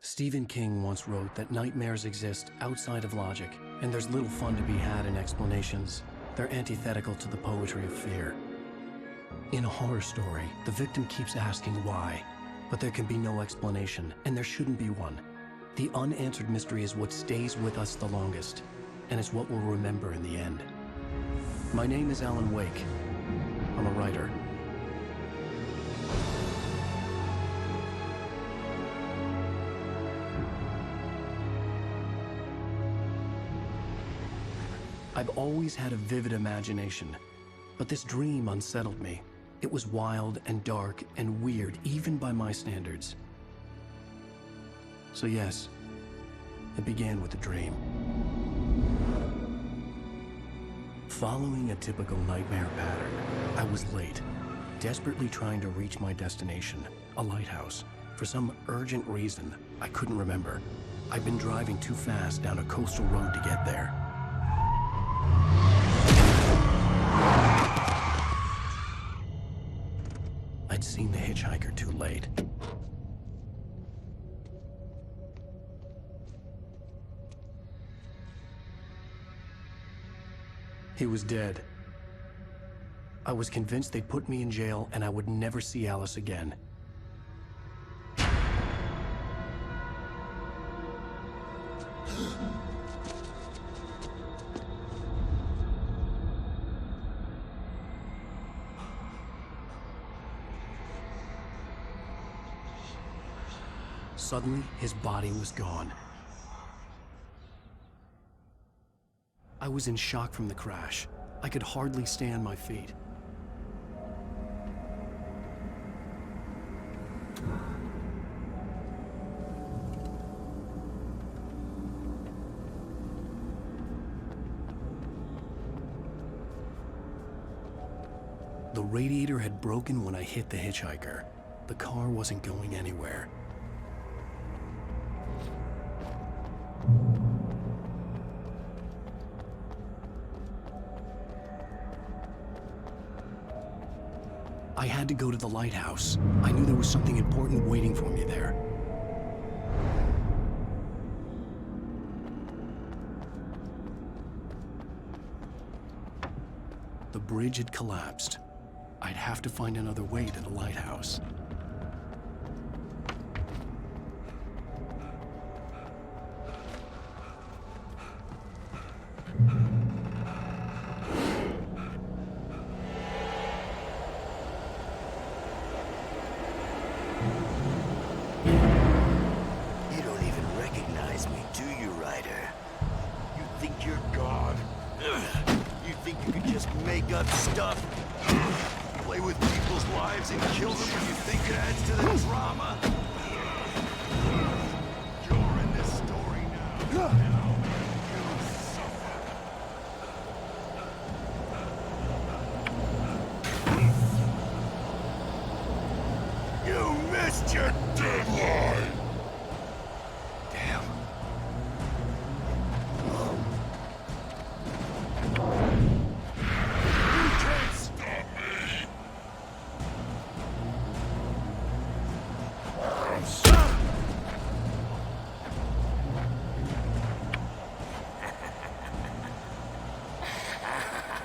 Stephen King once wrote that nightmares exist outside of logic, and there's little fun to be had in explanations. They're antithetical to the poetry of fear. In a horror story, the victim keeps asking why, but there can be no explanation, and there shouldn't be one. The unanswered mystery is what stays with us the longest, and it's what we'll remember in the end. My name is Alan Wake. I'm a writer. I've always had a vivid imagination, but this dream unsettled me. It was wild and dark and weird, even by my standards. So yes, it began with a dream. Following a typical nightmare pattern, I was late, desperately trying to reach my destination, a lighthouse. For some urgent reason, I couldn't remember. I'd been driving too fast down a coastal road to get there. I'd seen the hitchhiker too late. He was dead. I was convinced they'd put me in jail and I would never see Alice again. Suddenly, his body was gone. I was in shock from the crash. I could hardly stay on my feet. The radiator had broken when I hit the hitchhiker. The car wasn't going anywhere. I had to go to the lighthouse. I knew there was something important waiting for me there. The bridge had collapsed. I'd have to find another way to the lighthouse.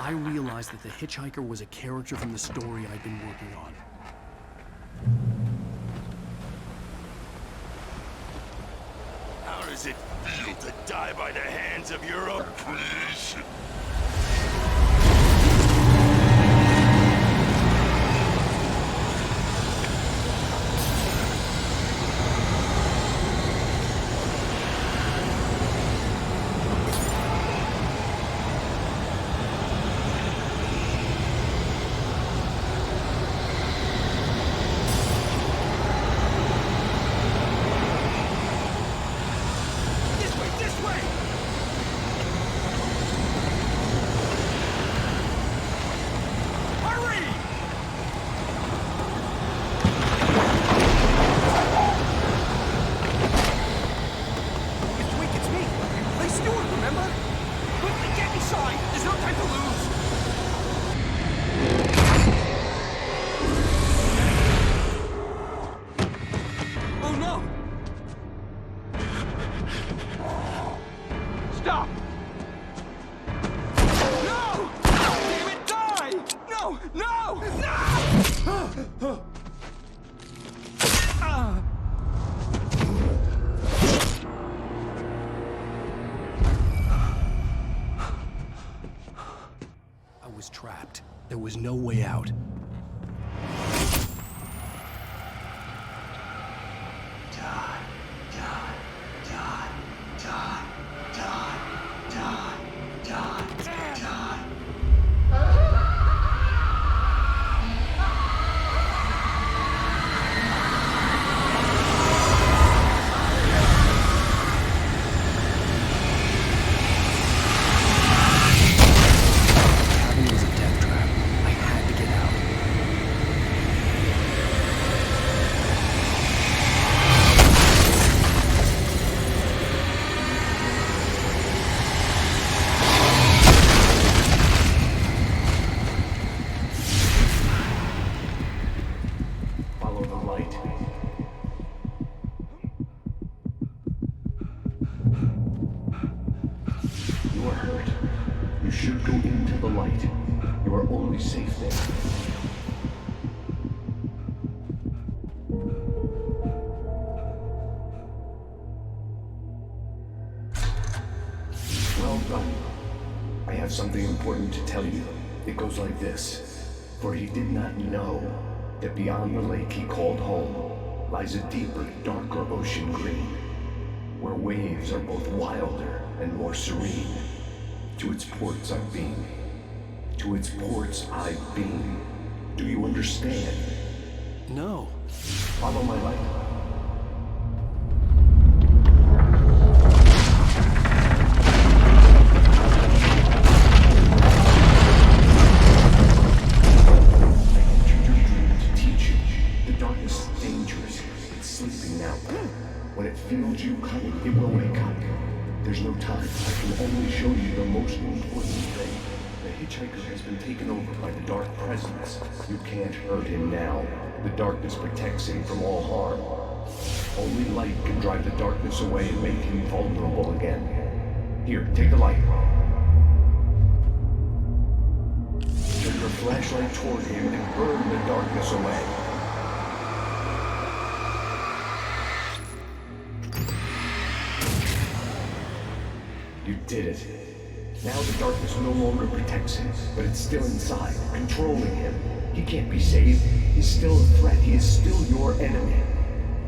I realized that the hitchhiker was a character from the story I'd been working on. How does it feel to die by the hands of your own? Please. This way! Stop! No! Damn it, die! No! No! No! I was trapped. There was no way out. Cabin was a death trap. I had to get out. Follow the light. You are hurt. You should go into the light. You are only safe there. Well done. I have something important to tell you. It goes like this. For he did not know that beyond the lake he called home lies a deeper, darker ocean green, where waves are both wilder and more serene. To its ports I've been. To its ports I've been. Do you understand? No. Follow my light. I entered your dream to teach you. The darkness is dangerous. It's sleeping now. When it feels you coming, it will wake up. There's no time. I can only show you the most important thing. The hitchhiker has been taken over by the dark presence. You can't hurt him now. The darkness protects him from all harm. Only light can drive the darkness away and make him vulnerable again. Here, take the light. Turn your flashlight toward him and burn the darkness away. You did it. Now the darkness no longer protects him, but it's still inside, controlling him. He can't be saved. He's still a threat. He is still your enemy.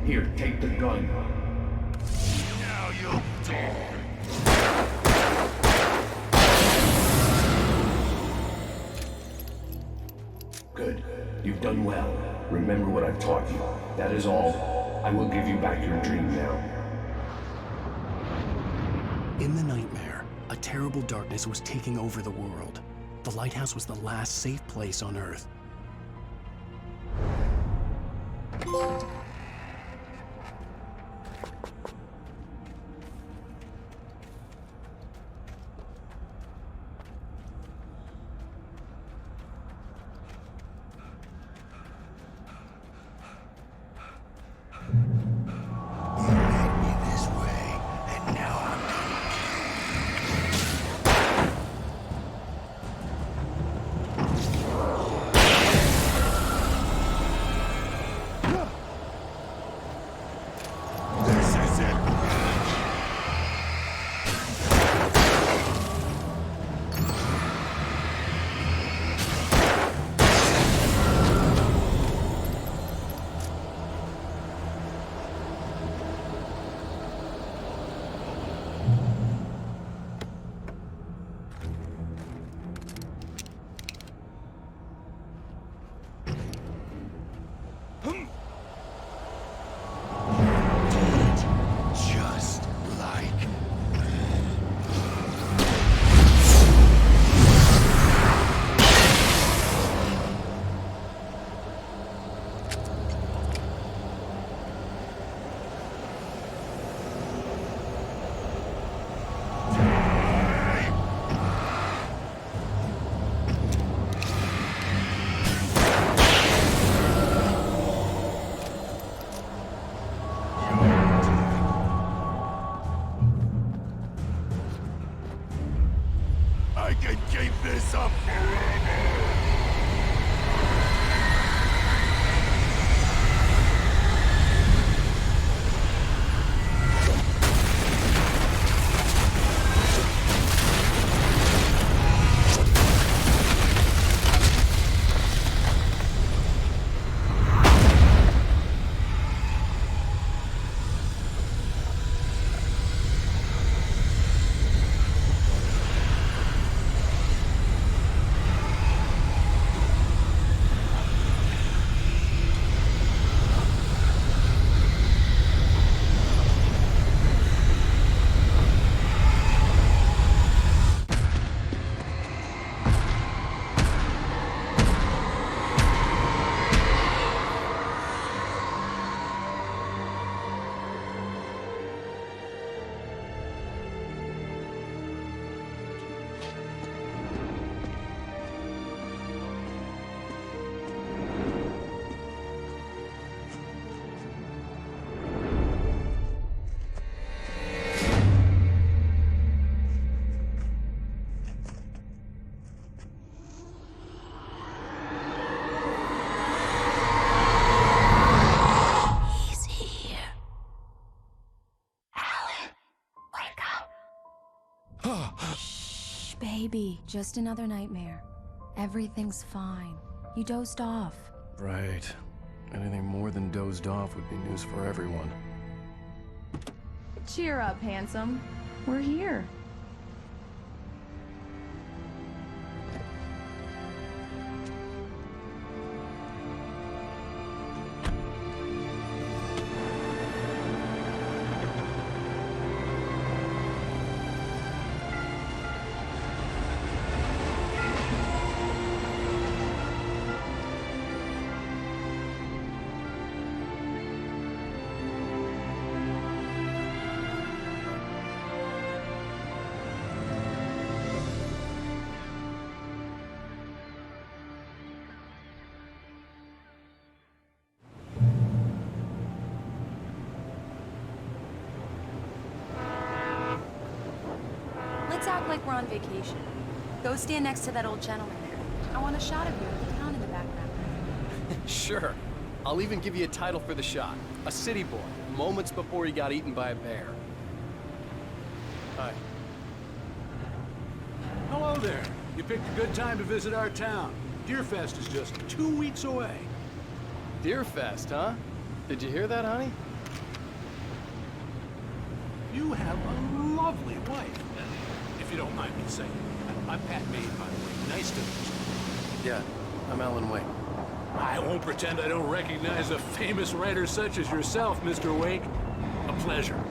Here, take the gun. Now you'll die. Good. You've done well. Remember what I've taught you. That is all. I will give you back your dream now. In the nightmare, a terrible darkness was taking over the world. The lighthouse was the last safe place on Earth. can keep this up forever! Baby, just another nightmare. Everything's fine. You dozed off. Right. Anything more than dozed off would be news for everyone. Cheer up, handsome. We're here. Let's act like we're on vacation. Go stand next to that old gentleman there. I want a shot of you with the town in the background. Sure. I'll even give you a title for the shot. A city boy, moments before he got eaten by a bear. Hi. Hello there. You picked a good time to visit our town. Deerfest is just 2 weeks away. Deerfest, huh? Did you hear that, honey? You have a lovely wife. If you don't mind me saying. I'm Pat Maine, by the way. Nice to meet you. Yeah, I'm Alan Wake. I won't pretend I don't recognize a famous writer such as yourself, Mr. Wake. A pleasure.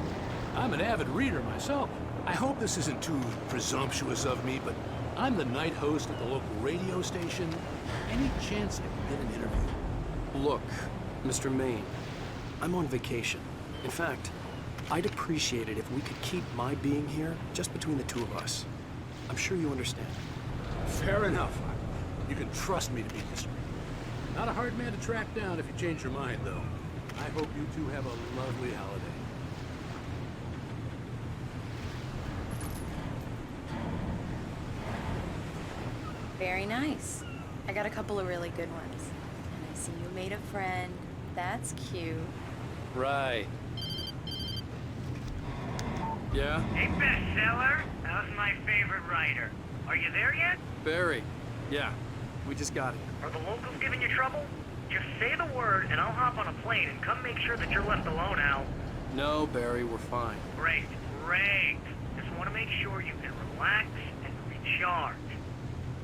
I'm an avid reader myself. I hope this isn't too presumptuous of me, but I'm the night host at the local radio station. Any chance I can get an interview? Look, Mr. Maine, I'm on vacation. In fact, I'd appreciate it if we could keep my being here just between the two of us. I'm sure you understand. Fair enough. You can trust me to be discreet. Not a hard man to track down if you change your mind, though. I hope you two have a lovely holiday. Very nice. I got a couple of really good ones. And I see you made a friend. That's cute. Right. Yeah? Hey, bestseller. How's my favorite writer? Are you there yet? Barry. Yeah. We just got here. Are the locals giving you trouble? Just say the word and I'll hop on a plane and come make sure that you're left alone, Al. No, Barry, we're fine. Great, great. Just want to make sure you can relax and recharge.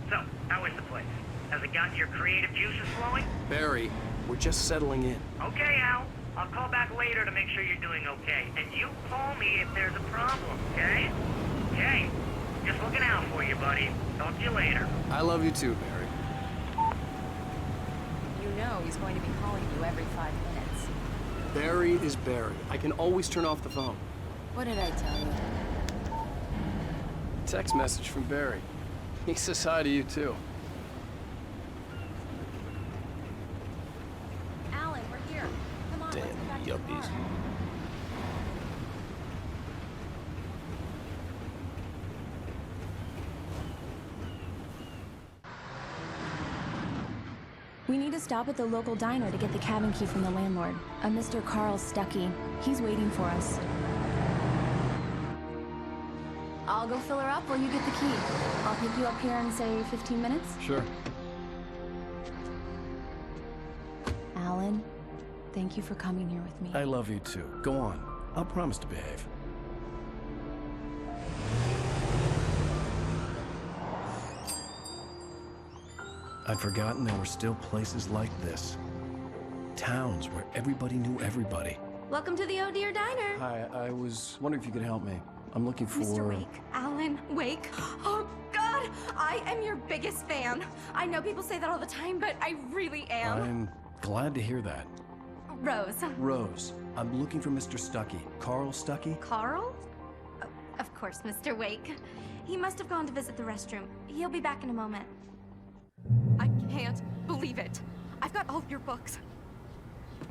So, how is the place? Has it gotten your creative juices flowing? Barry, we're just settling in. Okay, Al. I'll call back later to make sure you're doing okay. And you call me if there's a problem, okay? Okay. Just looking out for you, buddy. Talk to you later. I love you too, Barry. You know he's going to be calling you every 5 minutes. Barry is Barry. I can always turn off the phone. What did I tell you? Text message from Barry. He says hi to you too. Alan, we're here. Come on, let's go back to the car. We need to stop at the local diner to get the cabin key from the landlord, a Mr. Carl Stuckey. He's waiting for us. I'll go fill her up while you get the key. I'll pick you up here in, say, 15 minutes? Sure. Alan, thank you for coming here with me. I love you too. Go on. I'll promise to behave. I'd forgotten there were still places like this. Towns where everybody knew everybody. Welcome to the Oh Dear Diner. Hi, I was wondering if you could help me. I'm looking for... Mr. Wake, Alan Wake. Oh, God, I am your biggest fan. I know people say that all the time, but I really am. I'm glad to hear that. Rose. Rose, I'm looking for Mr. Stuckey. Carl Stuckey? Carl? Oh, of course, Mr. Wake. He must have gone to visit the restroom. He'll be back in a moment. I can't believe it. I've got all of your books.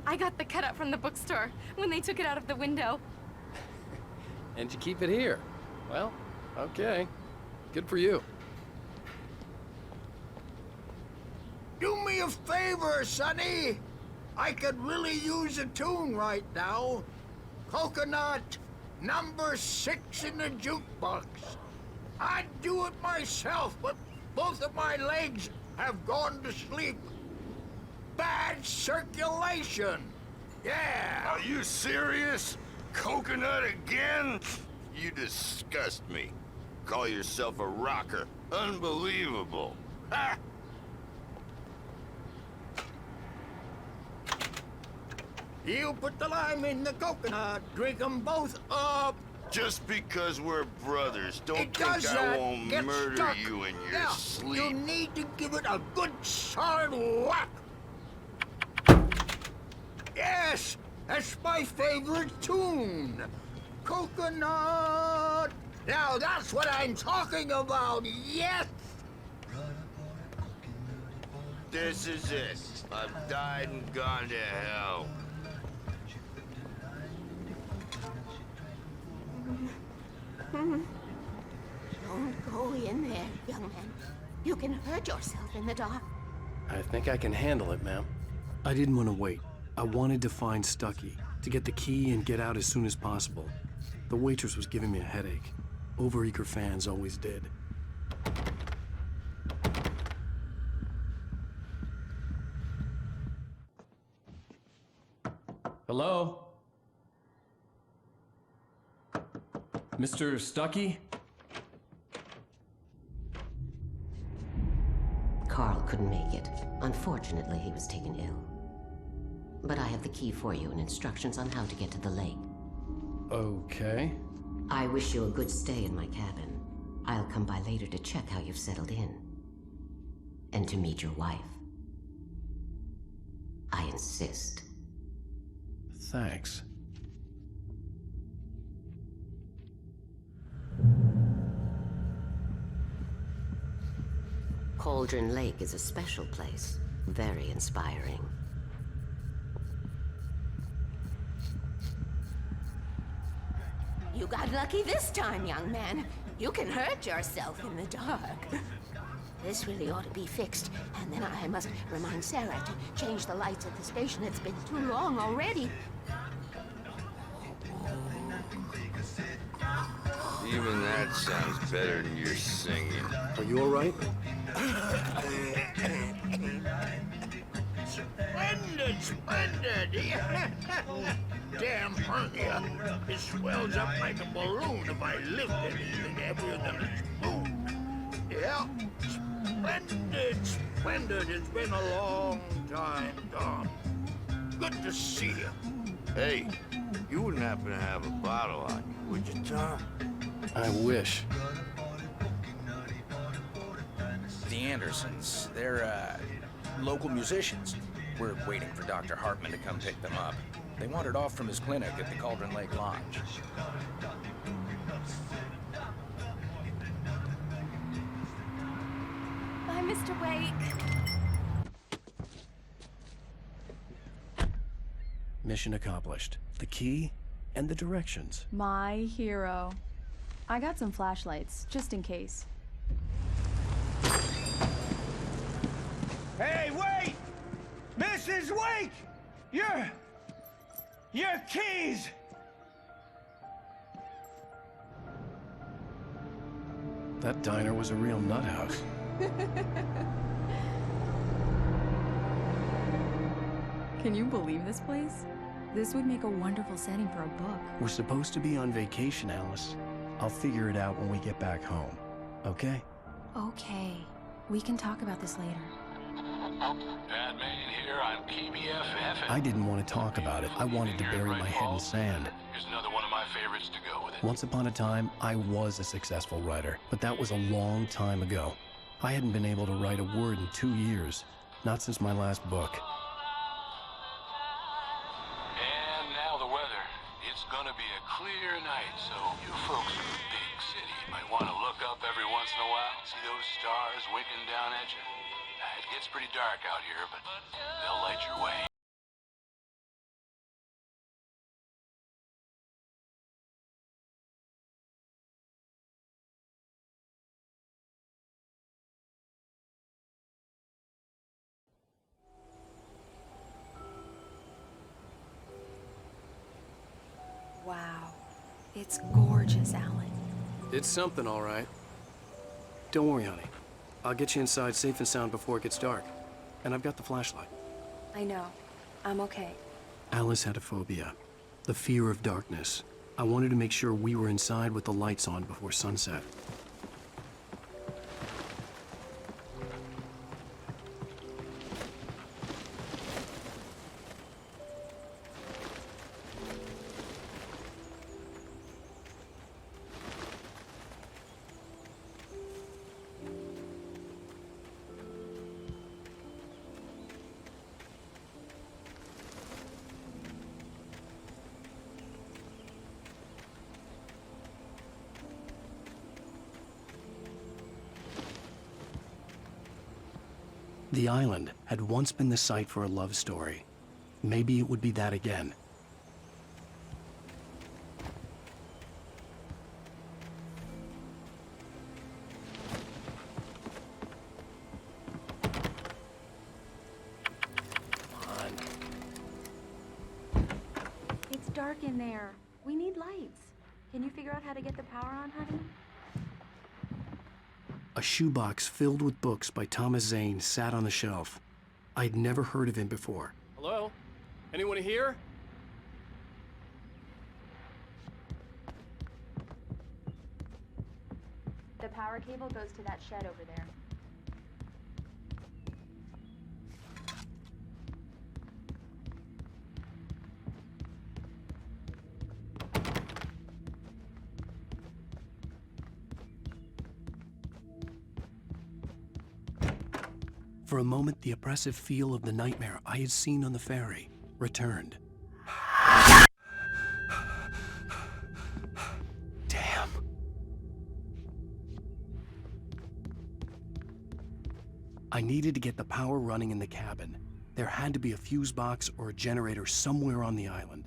I got the cutout from the bookstore when they took it out of the window. And you keep it here. Well, okay. Good for you. Do me a favor, Sonny. I could really use a tune right now. Coconut, number 6 in the jukebox. I'd do it myself, but both of my legs have gone to sleep. Bad circulation. Yeah. Are you serious? Coconut again? You disgust me. Call yourself a rocker. Unbelievable. Ha! You put the lime in the coconut, drink them both up. Just because we're brothers, don't It think does I that. won't Get murder stuck. you in your Yeah, sleep. You need to give it a good solid whack. Yes, that's my favorite tune. Coconut. Now that's what I'm talking about, yes. This is it. I've died and gone to hell. Don't go in there, young man. You can hurt yourself in the dark. I think I can handle it, ma'am. I didn't want to wait. I wanted to find Stuckey, to get the key and get out as soon as possible. The waitress was giving me a headache. Overeager fans always did. Hello? Mr. Stuckey? Carl couldn't make it. Unfortunately, he was taken ill. But I have the key for you and instructions on how to get to the lake. Okay. I wish you a good stay in my cabin. I'll come by later to check how you've settled in. And to meet your wife. I insist. Thanks. Cauldron Lake is a special place. Very inspiring. You got lucky this time, young man. You can hurt yourself in the dark. This really ought to be fixed, and then I must remind Sarah to change the lights at the station. It's been too long already. Even that sounds better than your singing. Are you all right? Splendid, splendid. Damn hernia. It swells up like a balloon if I lift anything heavier than a spoon. Yeah, splendid, splendid. It's been a long time, Tom. Good to see you. Hey, you wouldn't happen to have a bottle on you, would you, Tom? I wish. The Andersons, they're, local musicians. We're waiting for Dr. Hartman to come pick them up. They wandered off from his clinic at the Cauldron Lake Lodge. Bye, Mr. Wake. Mission accomplished. The key and the directions. My hero. I got some flashlights, just in case. Hey, wait! Mrs. Wake! Your keys! That diner was a real nut house. Can you believe this place? This would make a wonderful setting for a book. We're supposed to be on vacation, Alice. I'll figure it out when we get back home. Okay? Okay. We can talk about this later. Pat Maine here on KBFF. I didn't want to talk about it. I wanted to bury my head in sand. Here's another one of my favorites to go with it. Once upon a time, I was a successful writer, but that was a long time ago. I hadn't been able to write a word in 2 years, not since my last book. And now the weather. It's gonna be a clear night, so you folks in the big city might want to look up every once in a while, see those stars winking down at you. It gets pretty dark out here, but they'll light your way. Wow. It's gorgeous, Alan. It's something, all right. Don't worry, honey. I'll get you inside safe and sound before it gets dark. And I've got the flashlight. I know. I'm okay. Alice had a phobia, the fear of darkness. I wanted to make sure we were inside with the lights on before sunset. The island had once been the site for a love story. Maybe it would be that again. It's dark in there. We need lights. Can you figure out how to get the power on, honey? A shoebox filled with books by Thomas Zane sat on the shelf. I'd never heard of him before. Hello? Anyone here? The power cable goes to that shed over there. For a moment, the oppressive feel of the nightmare I had seen on the ferry returned. Damn. I needed to get the power running in the cabin. There had to be a fuse box or a generator somewhere on the island.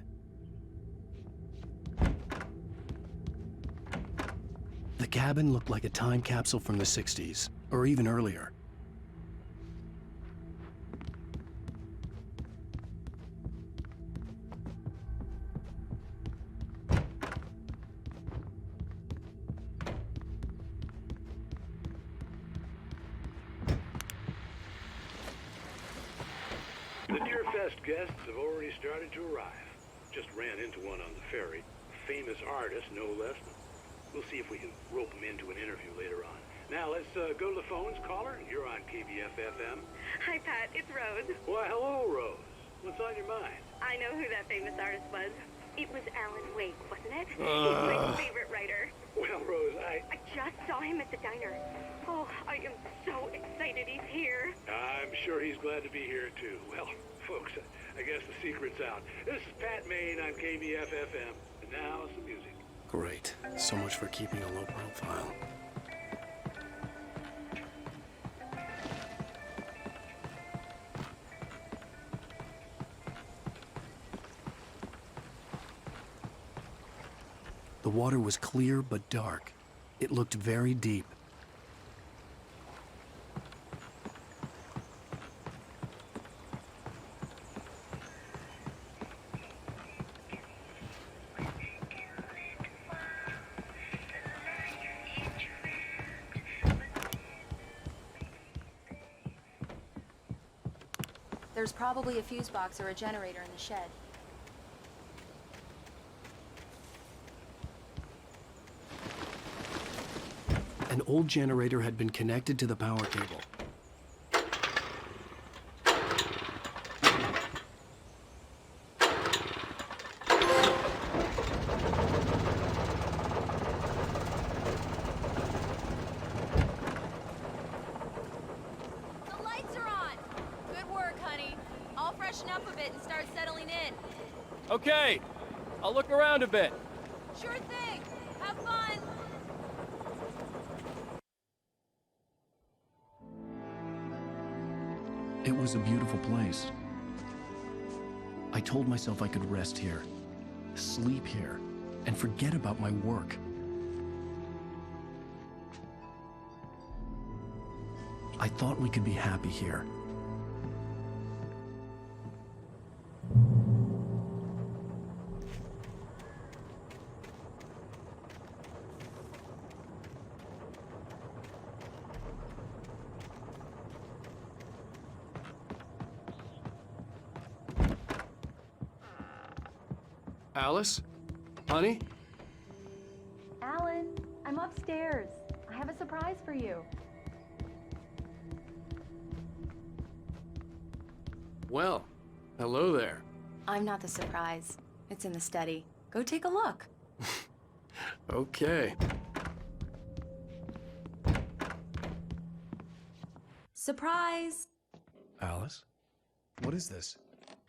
The cabin looked like a time capsule from the 60s, or even earlier. The Deerfest guests have already started to arrive. Just ran into one on the ferry. A famous artist, no less. We'll see if we can rope him into an interview later on. Now, let's go to the phones. Caller, you're on KBF-FM. Hi, Pat. It's Rose. Why, hello, Rose. What's on your mind? I know who that famous artist was. It was Alan Wake, wasn't it? He's my favorite writer. Well, Rose, I just saw him at the diner. Oh, I am so excited he's here. I'm sure he's glad to be here, too. Well, folks, I guess the secret's out. This is Pat Maine on KBF-FM. And now, some music. Great. So much for keeping a low profile. The water was clear but dark. It looked very deep. There's probably a fuse box or a generator in the shed. An old generator had been connected to the power cable. The lights are on! Good work, honey. I'll freshen up a bit and start settling in. Okay, I'll look around a bit. Sure thing. Have fun. It was a beautiful place. I told myself I could rest here, sleep here, and forget about my work. I thought we could be happy here. Alice? Honey? Alan, I'm upstairs. I have a surprise for you. Well, hello there. I'm not the surprise. It's in the study. Go take a look. Okay. Surprise! Alice? What is this?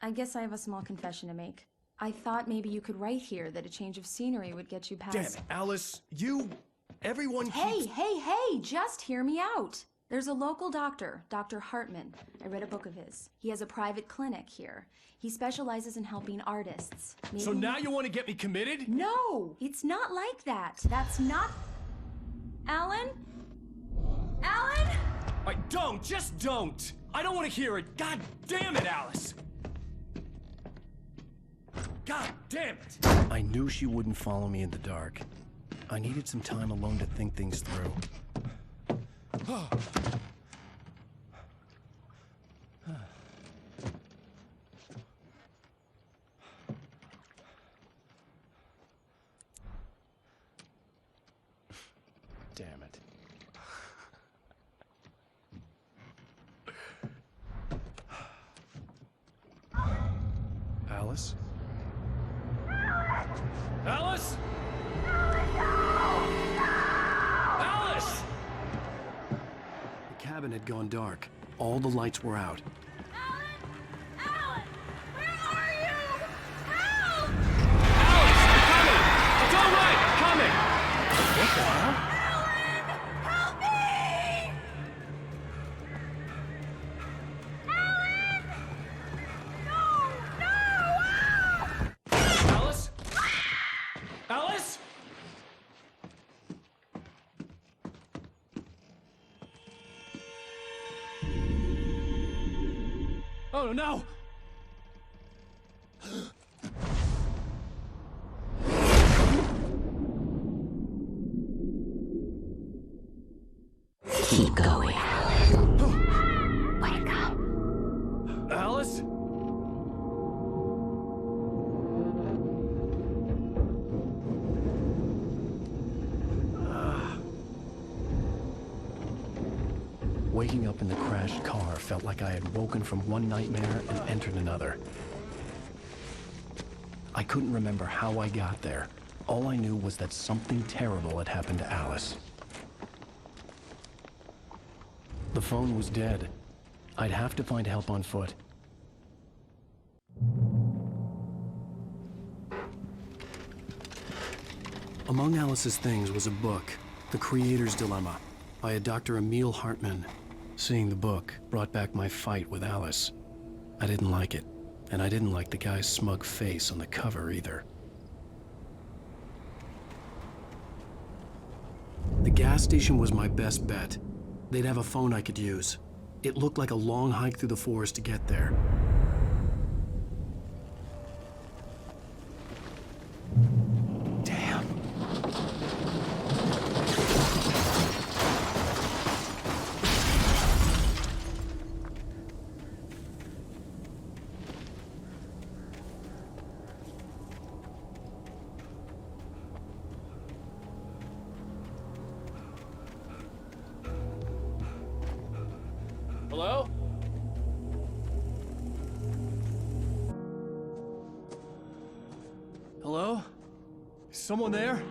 I guess I have a small confession to make. I thought maybe you could write here that a change of scenery would get you past... Damn it, Alice, everyone Hey, just hear me out. There's a local doctor, Dr. Hartman. I read a book of his. He has a private clinic here. He specializes in helping artists. Maybe... So now you want to get me committed? No, it's not like that. That's not... Alan? Alan? Just don't! I don't want to hear it. God damn it, Alice! God damn it! I knew she wouldn't follow me in the dark. I needed some time alone to think things through. Damn it. Alice? Alice? Alice! The cabin had gone dark. All the lights were out. Alan! Where are you? Help! Alice, I'm coming! It's all right, I'm coming! What the hell? Alan! Help me! Alan! No! No! Alice? Alice? Oh no! Keep going. Wake up. Alice? Waking up in the crashed car felt like I had woken from one nightmare and entered another. I couldn't remember how I got there. All I knew was that something terrible had happened to Alice. The phone was dead. I'd have to find help on foot. Among Alice's things was a book, The Creator's Dilemma, by a Dr. Emil Hartman. Seeing the book brought back my fight with Alice. I didn't like it, and I didn't like the guy's smug face on the cover either. The gas station was my best bet. They'd have a phone I could use. It looked like a long hike through the forest to get there. Damn. Hello? Hello? Is someone there?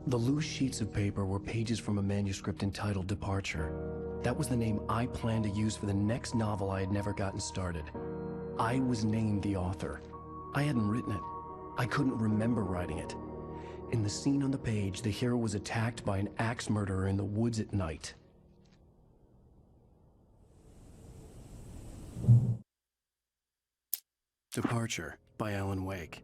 The loose sheets of paper were pages from a manuscript entitled Departure. That was the name I planned to use for the next novel I had never gotten started. I was named the author. I hadn't written it. I couldn't remember writing it. In the scene on the page, the hero was attacked by an axe murderer in the woods at night. Departure by Alan Wake.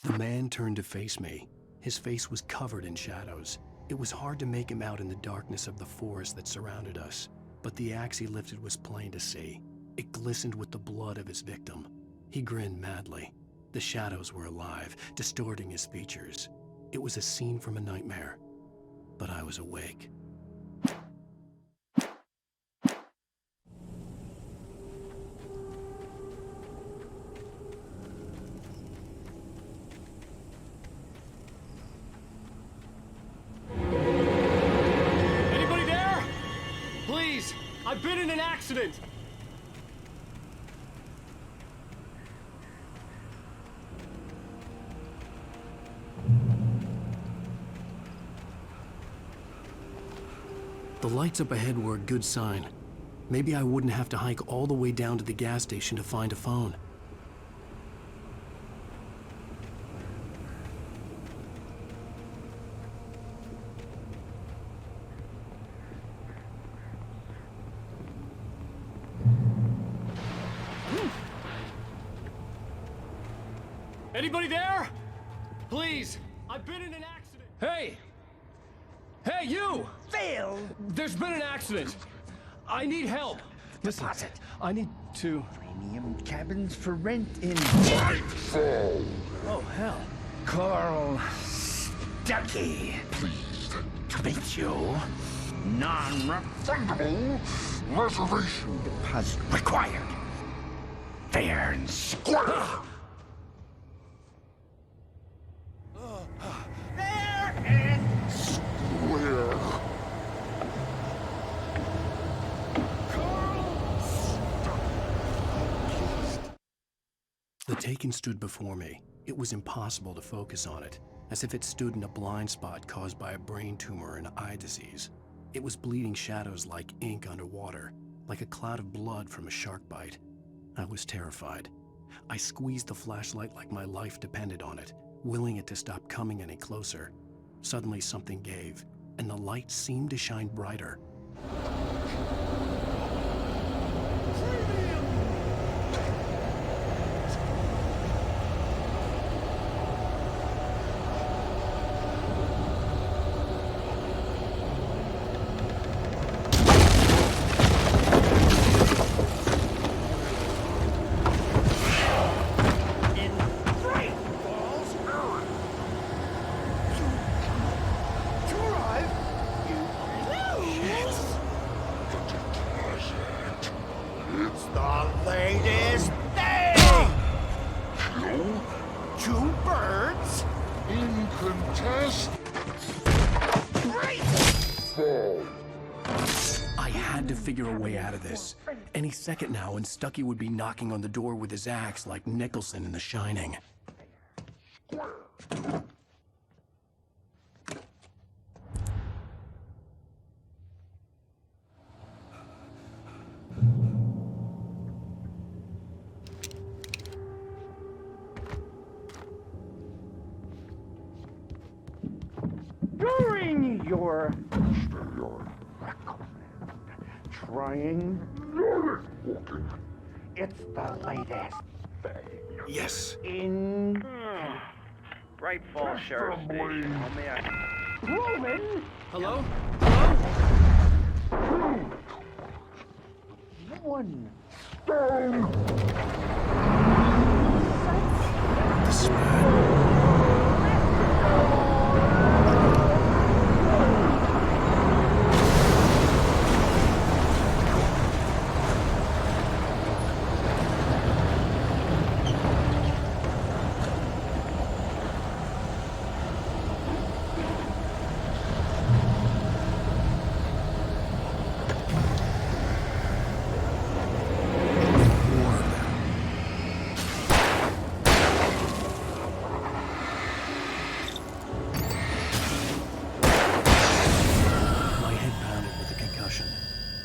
The man turned to face me. His face was covered in shadows. It was hard to make him out in the darkness of the forest that surrounded us, but the axe he lifted was plain to see. It glistened with the blood of his victim. He grinned madly. The shadows were alive, distorting his features. It was a scene from a nightmare, but I was awake. Anybody there? Please, I've been in an accident. The lights up ahead were a good sign. Maybe I wouldn't have to hike all the way down to the gas station to find a phone. Anybody there? Please, I've been in an accident. Hey! Hey, you! Phil! There's been an accident. I need help. Listen, I need to... Premium cabins for rent in... Nightfall! Oh, hell. Carl Stuckey. Pleased to meet you. Non-refundable reservation deposit required. Fair and square. Fair and square. The Taken stood before me. It was impossible to focus on it, as if it stood in a blind spot caused by a brain tumor and eye disease. It was bleeding shadows like ink underwater, like a cloud of blood from a shark bite. I was terrified. I squeezed the flashlight like my life depended on it, willing it to stop coming any closer. Suddenly something gave, and the light seemed to shine brighter. Figure a way out of this. Any second now, and Stuckey would be knocking on the door with his axe like Nicholson in The Shining. During your trying walking. It's the latest thing. Yes. In Bright Falls Sheriff Station. How may I... Roman! Hello? One stone. This is bad.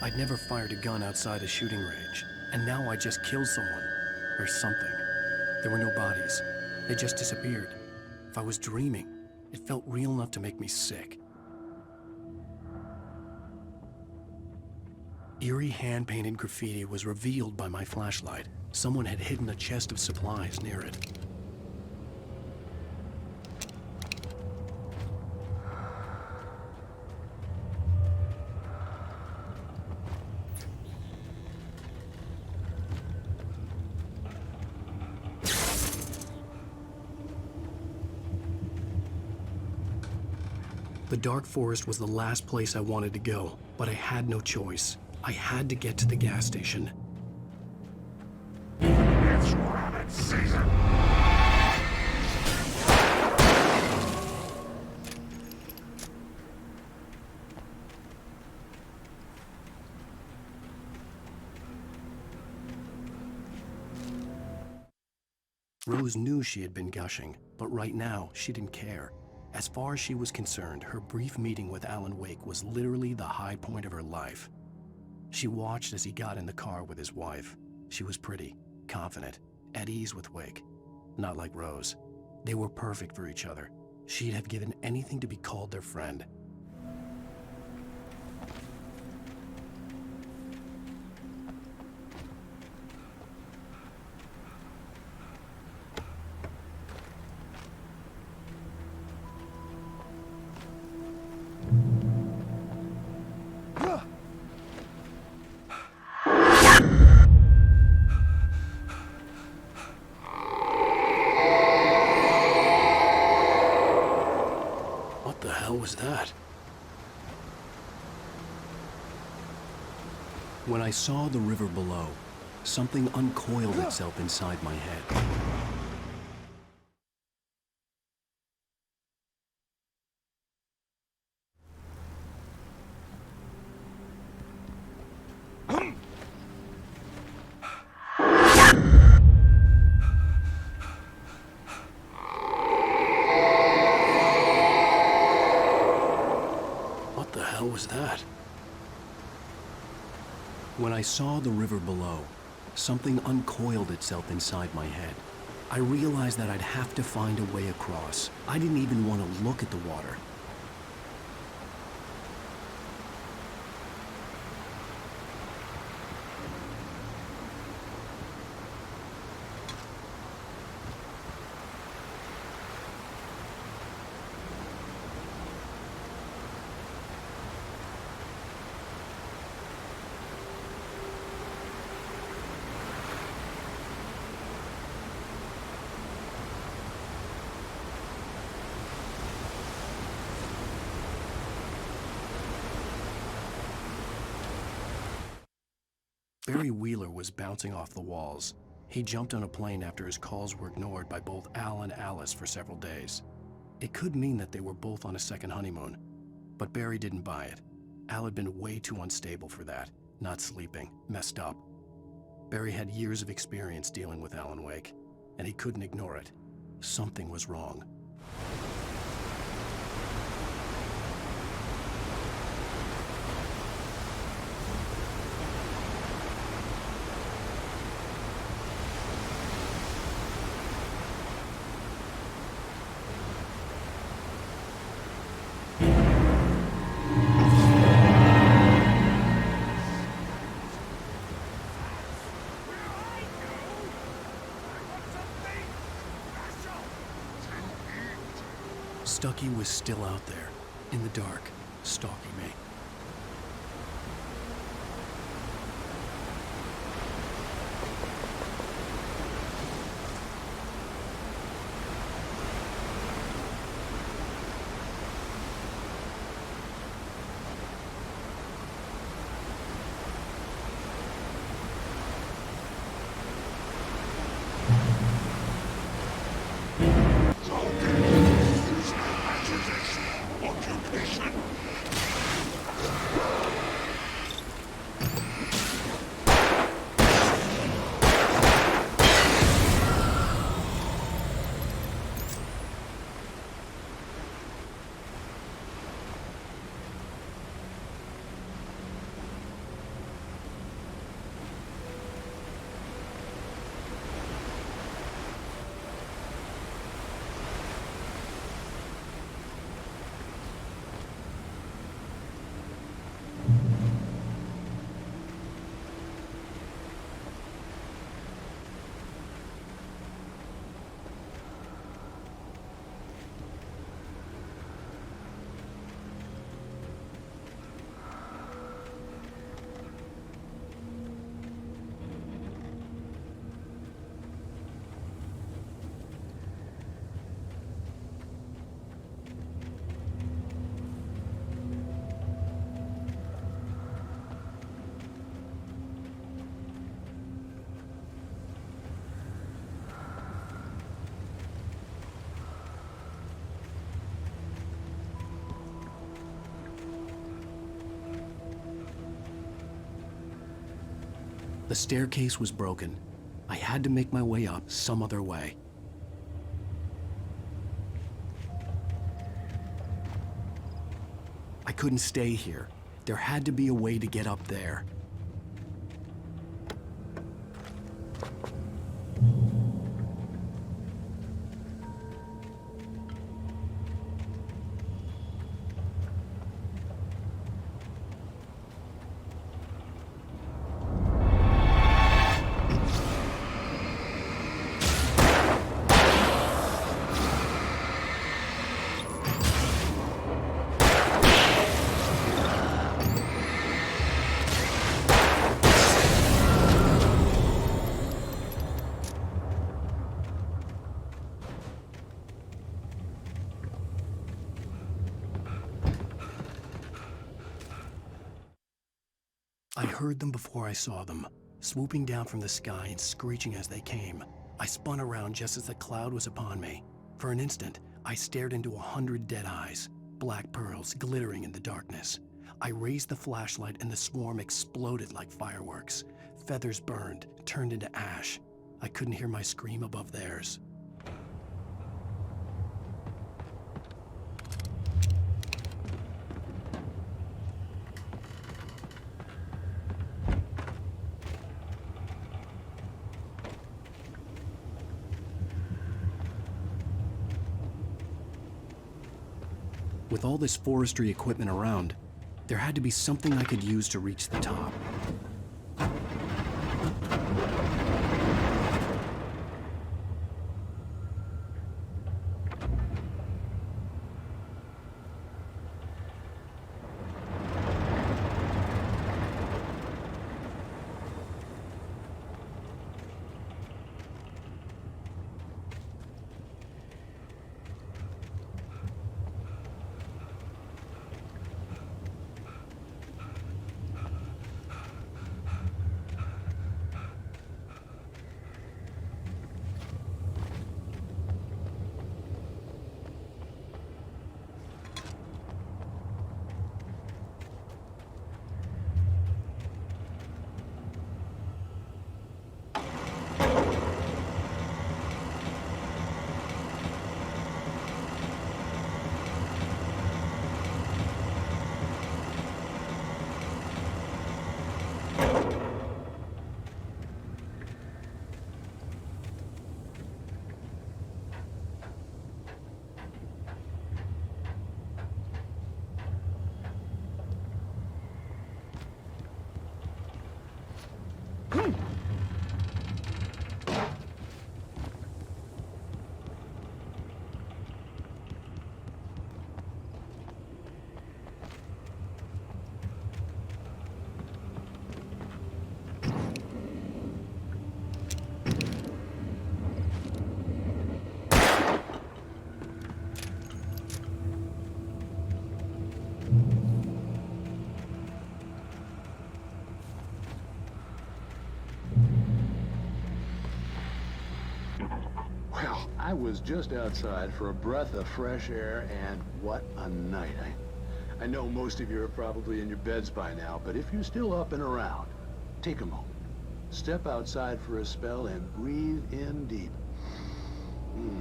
I'd never fired a gun outside a shooting range, and now I just killed someone. Or something. There were no bodies. They just disappeared. If I was dreaming, it felt real enough to make me sick. Eerie hand-painted graffiti was revealed by my flashlight. Someone had hidden a chest of supplies near it. The dark forest was the last place I wanted to go, but I had no choice. I had to get to the gas station. It's rabbit season! Rose knew she had been gushing, but right now, she didn't care. As far as she was concerned, her brief meeting with Alan Wake was literally the high point of her life. She watched as he got in the car with his wife. She was pretty, confident, at ease with Wake. Not like Rose. They were perfect for each other. She'd have given anything to be called their friend. When I saw the river below, something uncoiled itself inside my head. What the hell was that? When I saw the river below, something uncoiled itself inside my head. I realized that I'd have to find a way across. I didn't even want to look at the water. Barry Wheeler was bouncing off the walls. He jumped on a plane after his calls were ignored by both Al and Alice for several days. It could mean that they were both on a second honeymoon, but Barry didn't buy it. Al had been way too unstable for that, not sleeping, messed up. Barry had years of experience dealing with Alan Wake, and he couldn't ignore it. Something was wrong. Stucky was still out there, in the dark, stalking me. The staircase was broken. I had to make my way up some other way. I couldn't stay here. There had to be a way to get up there. I heard them before I saw them, swooping down from the sky and screeching as they came. I spun around just as the cloud was upon me. For an instant, I stared into 100 dead eyes, black pearls glittering in the darkness. I raised the flashlight and the swarm exploded like fireworks. Feathers burned, turned into ash. I couldn't hear my scream above theirs. With all this forestry equipment around, there had to be something I could use to reach the top. I was just outside for a breath of fresh air, and what a night. I know most of you are probably in your beds by now, but if you're still up and around, take a moment. Step outside for a spell and breathe in deep.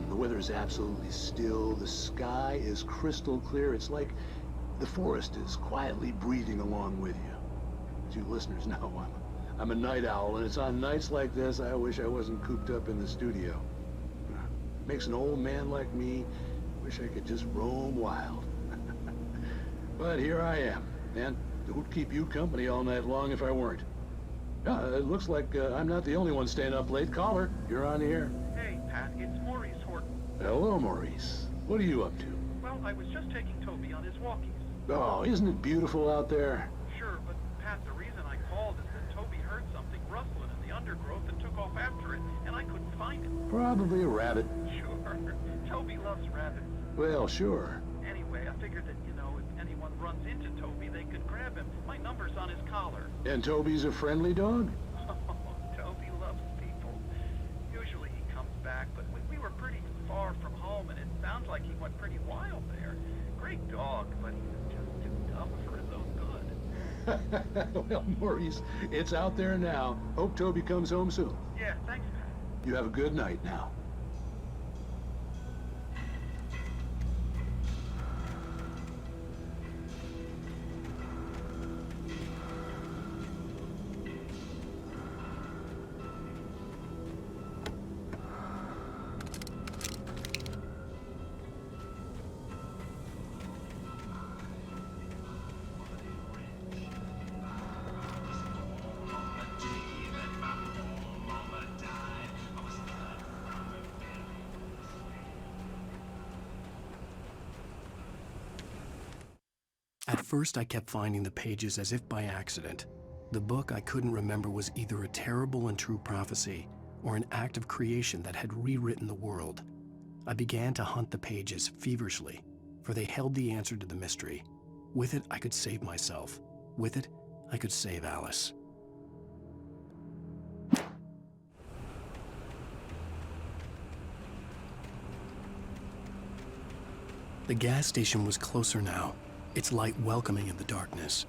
The weather is absolutely still. The sky is crystal clear. It's like the forest is quietly breathing along with you. As you listeners know, I'm a night owl, and it's on nights like this I wish I wasn't cooped up in the studio. Makes an old man like me wish I could just roam wild. But here I am, and who'd keep you company all night long if I weren't? It looks like I'm not the only one staying up late. Caller, you're on the air. Hey, Pat, it's Maurice Horton. Hello, Maurice. What are you up to? Well, I was just taking Toby on his walkies. Oh, isn't it beautiful out there? Sure, but Pat, the reason I called is that Toby heard something rustling in the undergrowth and took off after it, and I couldn't find it. Probably a rabbit. Sure. Toby loves rabbits. Well, sure. Anyway, I figured that, if anyone runs into Toby, they could grab him. My number's on his collar. And Toby's a friendly dog? Oh, Toby loves people. Usually he comes back, but we were pretty far from home, and it sounds like he went pretty wild there. Great dog, but he's just too tough for his own good. Well, Maurice, it's out there now. Hope Toby comes home soon. Yeah, thanks, man. You have a good night now. At first, I kept finding the pages as if by accident. The book I couldn't remember was either a terrible and true prophecy or an act of creation that had rewritten the world. I began to hunt the pages feverishly, for they held the answer to the mystery. With it, I could save myself. With it, I could save Alice. The gas station was closer now, its light welcoming in the darkness.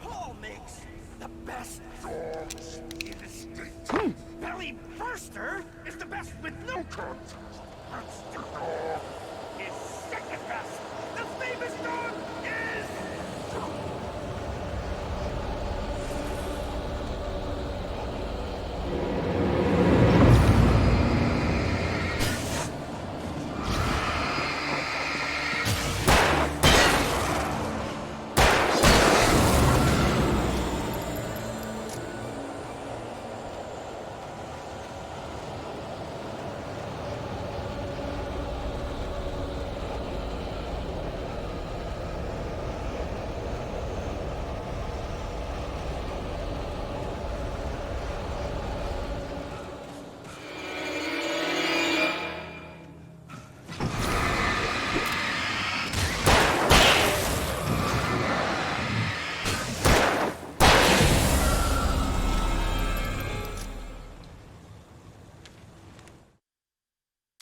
Paul makes the best dogs in the state. Belly Burster is the best with no content. Monster Dog is second best. The famous dog is...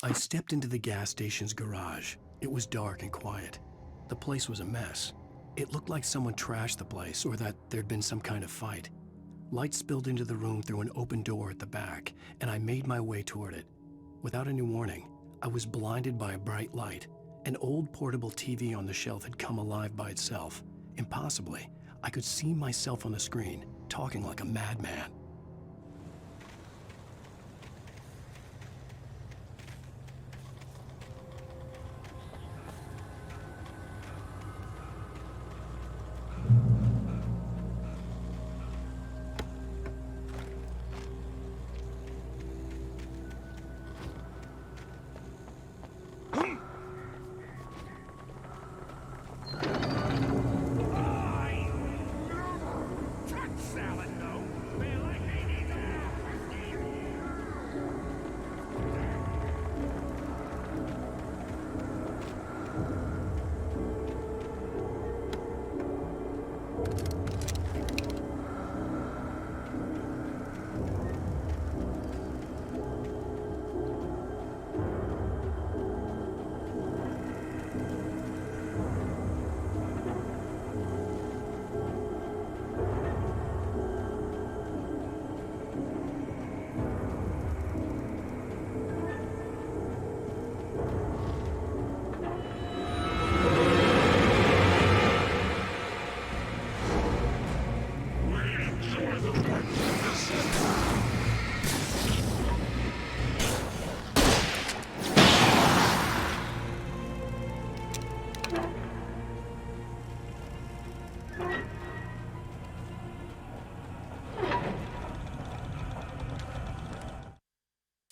I stepped into the gas station's garage. It was dark and quiet. The place was a mess. It looked like someone trashed the place or that there'd been some kind of fight. Light spilled into the room through an open door at the back, and I made my way toward it. Without any warning, I was blinded by a bright light. An old portable TV on the shelf had come alive by itself. Impossibly, I could see myself on the screen, talking like a madman.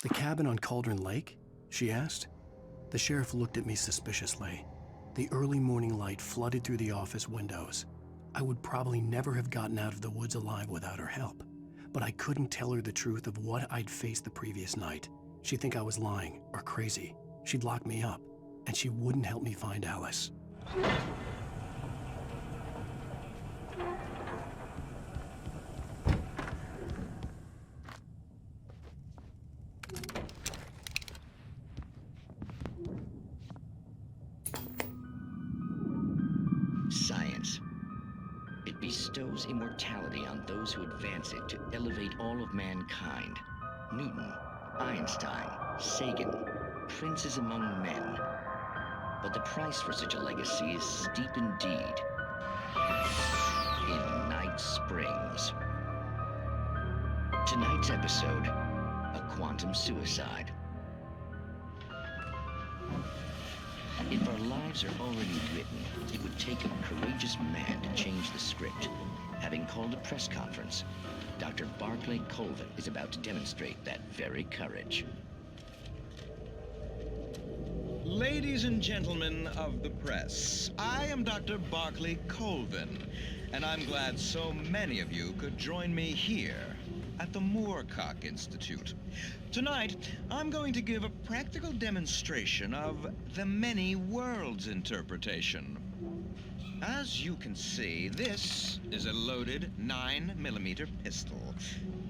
The cabin on Cauldron Lake? She asked. The sheriff looked at me suspiciously. The early morning light flooded through the office windows. I would probably never have gotten out of the woods alive without her help, but I couldn't tell her the truth of what I'd faced the previous night. She'd think I was lying or crazy. She'd lock me up, and she wouldn't help me find Alice. Science. It be bestows immortality on those who advance it to elevate all of mankind. Newton, Einstein, Sagan, princes among men. But the price for such a legacy is steep indeed. In Night Springs. Tonight's episode, a quantum suicide. If our lives are already written, it would take a courageous man to change the script. Having called a press conference, Dr. Barclay Colvin is about to demonstrate that very courage. Ladies and gentlemen of the press, I am Dr. Barclay Colvin, and I'm glad so many of you could join me here at the Moorcock Institute. Tonight, I'm going to give a practical demonstration of the many worlds interpretation. As you can see, this is a loaded 9mm pistol.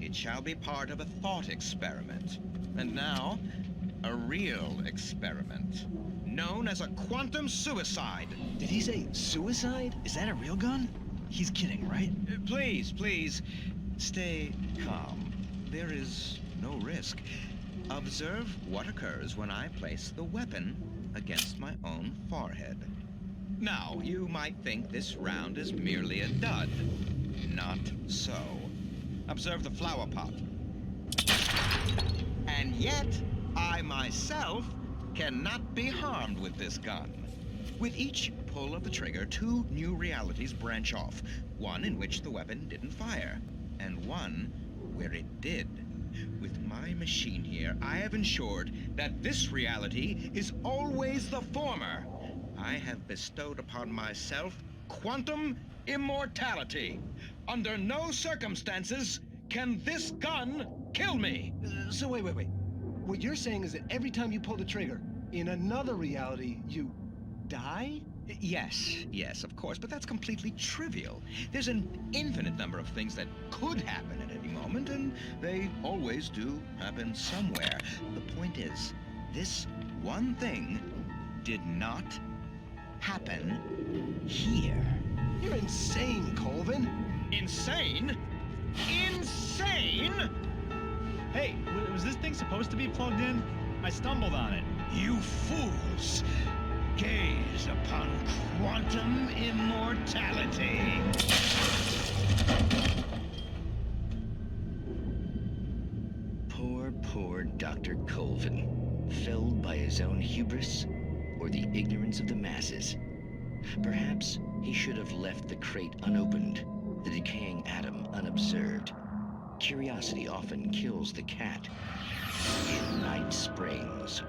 It shall be part of a thought experiment. And now, a real experiment, known as a quantum suicide. Did he say suicide? Is that a real gun? He's kidding, right? Please, stay calm. There is no risk. Observe what occurs when I place the weapon against my own forehead. Now, you might think this round is merely a dud. Not so. Observe the flower pot. And yet, I myself cannot be harmed with this gun. With each pull of the trigger, two new realities branch off. One in which the weapon didn't fire, and one where it did. With my machine here, I have ensured that this reality is always the former. I have bestowed upon myself quantum immortality. Under no circumstances can this gun kill me. So wait. What you're saying is that every time you pull the trigger, in another reality, you die? Yes, of course, but that's completely trivial. There's an infinite number of things that could happen at any moment, and they always do happen somewhere. The point is, this one thing did not happen here. You're insane, Colvin. Insane? Insane? Hey, was this thing supposed to be plugged in? I stumbled on it. You fools! Gaze upon quantum immortality. Poor Dr. Colvin, felled by his own hubris or the ignorance of the masses. Perhaps he should have left the crate unopened, the decaying atom unobserved. Curiosity often kills the cat. In Night Springs.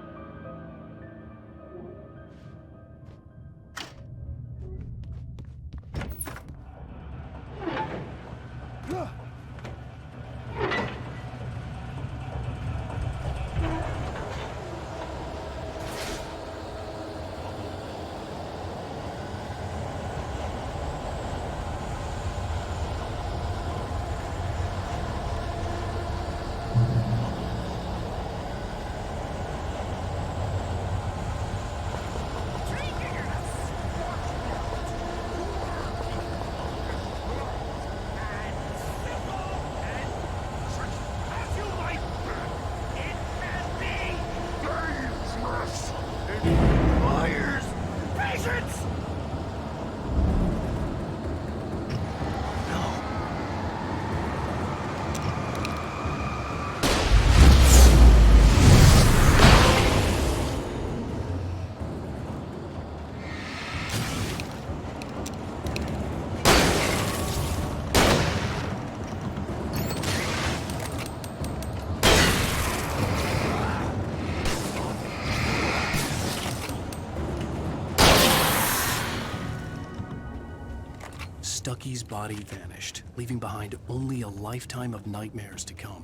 Stucky's body vanished, leaving behind only a lifetime of nightmares to come.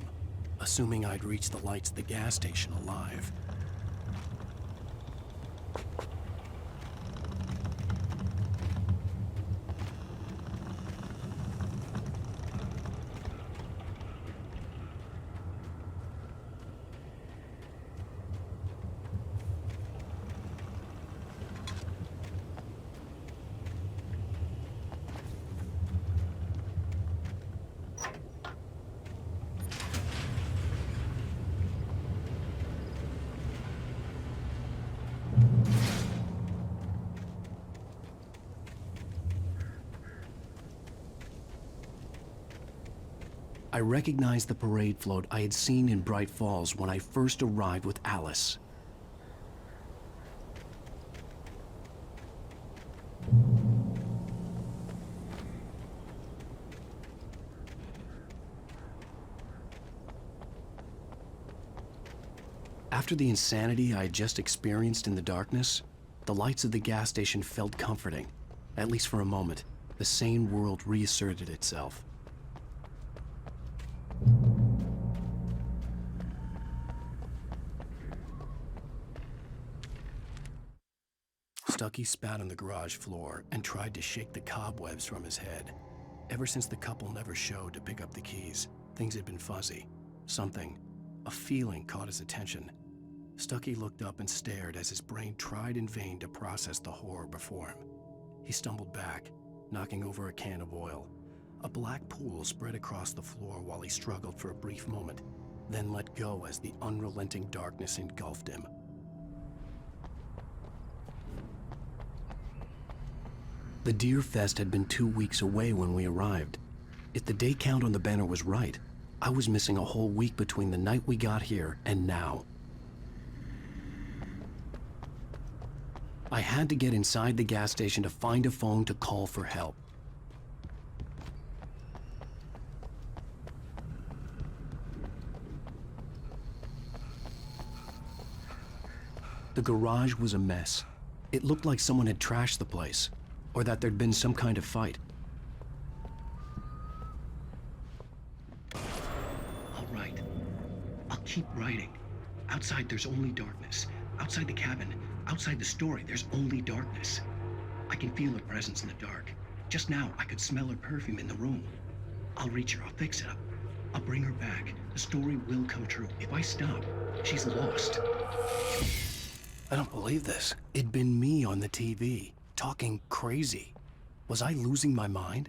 Assuming I'd reached the lights at the gas station alive. I recognized the parade float I had seen in Bright Falls when I first arrived with Alice. After the insanity I had just experienced in the darkness, the lights of the gas station felt comforting. At least for a moment, the sane world reasserted itself. Stucky spat on the garage floor and tried to shake the cobwebs from his head. Ever since the couple never showed to pick up the keys, things had been fuzzy. Something, a feeling, caught his attention. Stucky looked up and stared as his brain tried in vain to process the horror before him. He stumbled back, knocking over a can of oil. A black pool spread across the floor while he struggled for a brief moment, then let go as the unrelenting darkness engulfed him. The Deer Fest had been 2 weeks away when we arrived. If the day count on the banner was right, I was missing a whole week between the night we got here and now. I had to get inside the gas station to find a phone to call for help. The garage was a mess. It looked like someone had trashed the place, or that there'd been some kind of fight. All right. I'll keep writing. Outside, there's only darkness. Outside the cabin, outside the story, there's only darkness. I can feel her presence in the dark. Just now, I could smell her perfume in the room. I'll reach her. I'll fix it up. I'll bring her back. The story will come true. If I stop, she's lost. I don't believe this. It'd been me on the TV, talking crazy. Was I losing my mind?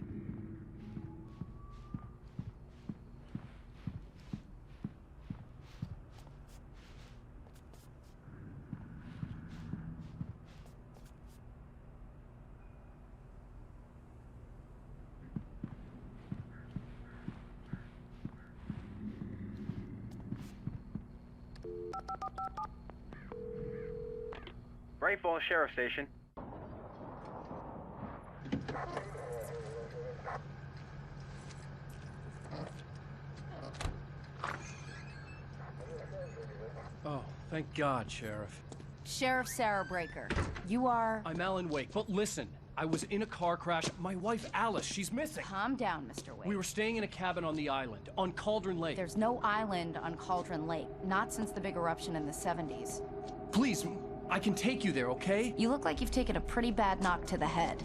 Bright Falls Sheriff Station. Oh, thank God, Sheriff. Sheriff Sarah Breaker. You are... I'm Alan Wake, but listen. I was in a car crash. My wife, Alice, she's missing. Calm down, Mr. Wake. We were staying in a cabin on the island, on Cauldron Lake. There's no island on Cauldron Lake. Not since the big eruption in the 70s. Please, I can take you there, okay? You look like you've taken a pretty bad knock to the head.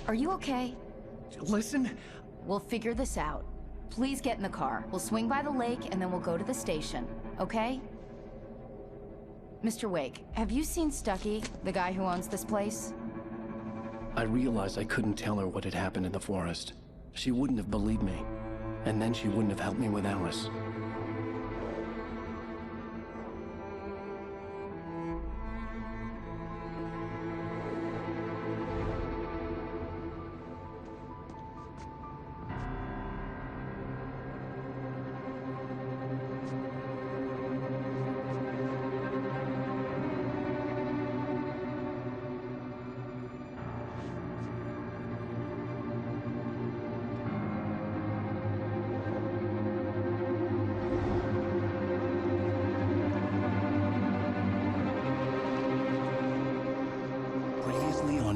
Are you okay? Listen. We'll figure this out. Please get in the car. We'll swing by the lake and then we'll go to the station, okay? Mr. Wake, have you seen Stucky, the guy who owns this place? I realized I couldn't tell her what had happened in the forest. She wouldn't have believed me, and then she wouldn't have helped me with Alice.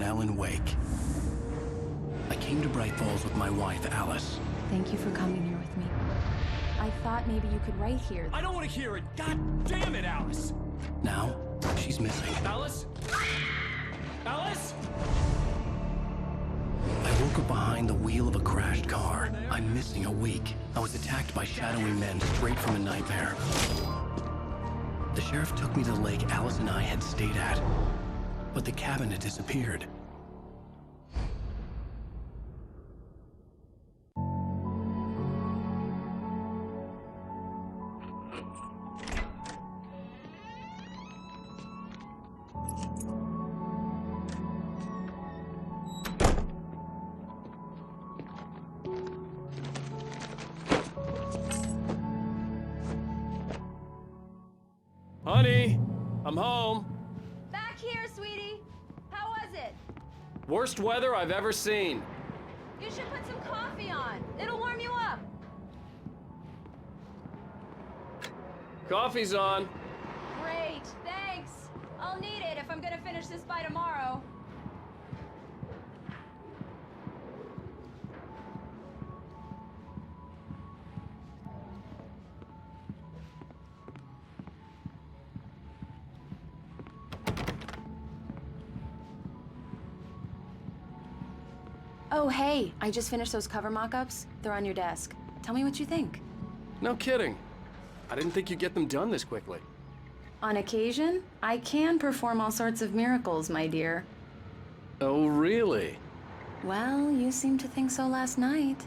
Alan Wake. I came to Bright Falls with my wife, Alice. Thank you for coming here with me. I thought maybe you could write here. I don't want to hear it! God damn it, Alice! Now, she's missing. Alice? Alice? I woke up behind the wheel of a crashed car. I'm missing a week. I was attacked by shadowy men straight from a nightmare. The sheriff took me to the lake Alice and I had stayed at. But the cabin had disappeared. Honey, I'm home. Back here, sweetie. How was it? Worst weather I've ever seen. You should put some coffee on. It'll warm you up. Coffee's on. Great, thanks. I'll need it if I'm gonna finish this by tomorrow. Oh, hey, I just finished those cover mock-ups. They're on your desk. Tell me what you think. No kidding. I didn't think you'd get them done this quickly. On occasion, I can perform all sorts of miracles, my dear. Oh, really? Well, you seemed to think so last night.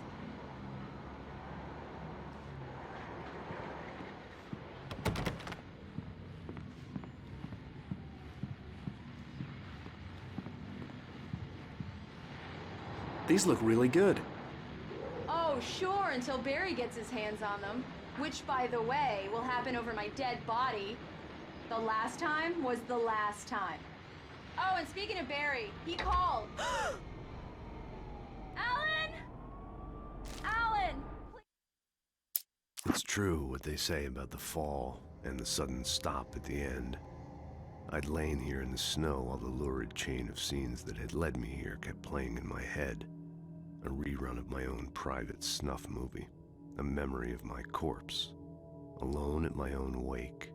These look really good. Oh, sure, until Barry gets his hands on them. Which, by the way, will happen over my dead body. The last time was the last time. Oh, and speaking of Barry, he called. Alan! Alan! It's true what they say about the fall and the sudden stop at the end. I'd lain here in the snow while the lurid chain of scenes that had led me here kept playing in my head. A rerun of my own private snuff movie. A memory of my corpse. Alone at my own wake.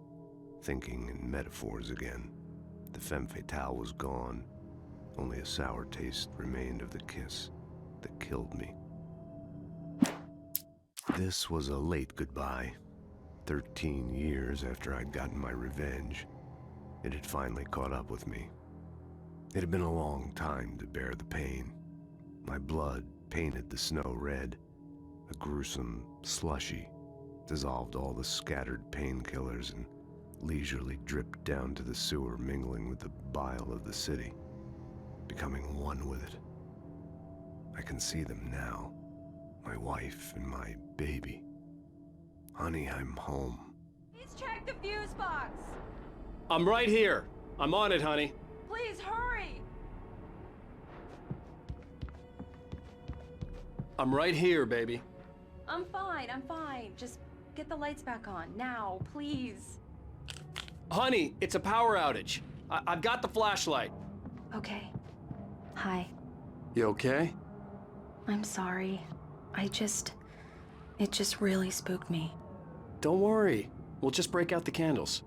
Thinking in metaphors again. The femme fatale was gone. Only a sour taste remained of the kiss that killed me. This was a late goodbye. 13 years after I'd gotten my revenge. It had finally caught up with me. It had been a long time to bear the pain. My blood painted the snow red. A gruesome slushy dissolved all the scattered painkillers and leisurely dripped down to the sewer, mingling with the bile of the city, becoming one with it. I can see them now, my wife and my baby. Honey, I'm home. Please check the fuse box. I'm right here. I'm on it, honey. Please hurry. I'm right here, baby. I'm fine, I'm fine. Just get the lights back on, now, please. Honey, it's a power outage. I've got the flashlight. Okay. Hi. You okay? I'm sorry. It just really spooked me. Don't worry. We'll just break out the candles.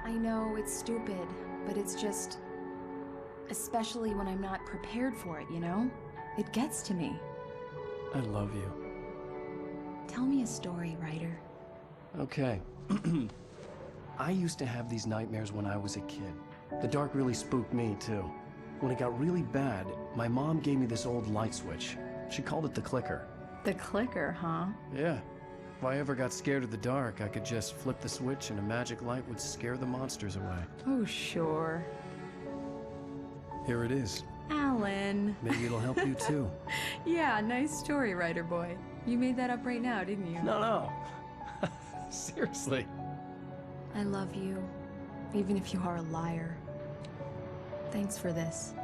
I know it's stupid, but it's just... especially when I'm not prepared for it, you know? It gets to me. I love you. Tell me a story, writer. Okay. I used to have these nightmares when I was a kid. The dark really spooked me, too. When it got really bad, my mom gave me this old light switch. She called it the clicker. The clicker, huh? Yeah. If I ever got scared of the dark, I could just flip the switch and a magic light would scare the monsters away. Oh, sure. Here it is. Alan. Maybe it'll help you, too. Yeah, nice story, writer boy. You made that up right now, didn't you? No. Seriously. I love you, even if you are a liar. Thanks for this.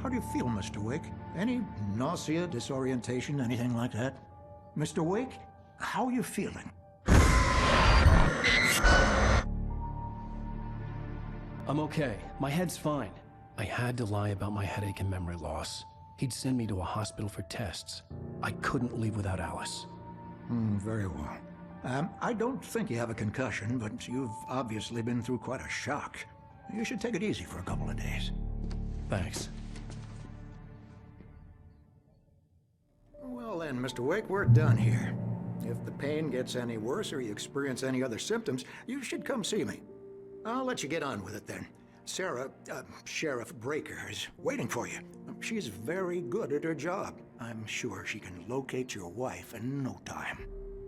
How do you feel, Mr. Wake? Any nausea, disorientation, anything like that? Mr. Wake, how are you feeling? I'm okay. My head's fine. I had to lie about my headache and memory loss. He'd send me to a hospital for tests. I couldn't leave without Alice. Very well. I don't think you have a concussion, but you've obviously been through quite a shock. You should take it easy for a couple of days. Thanks. Well then, Mr. Wake, we're done here. If the pain gets any worse or you experience any other symptoms, you should come see me. I'll let you get on with it then. Sarah, Sheriff Breaker, is waiting for you. She's very good at her job. I'm sure she can locate your wife in no time.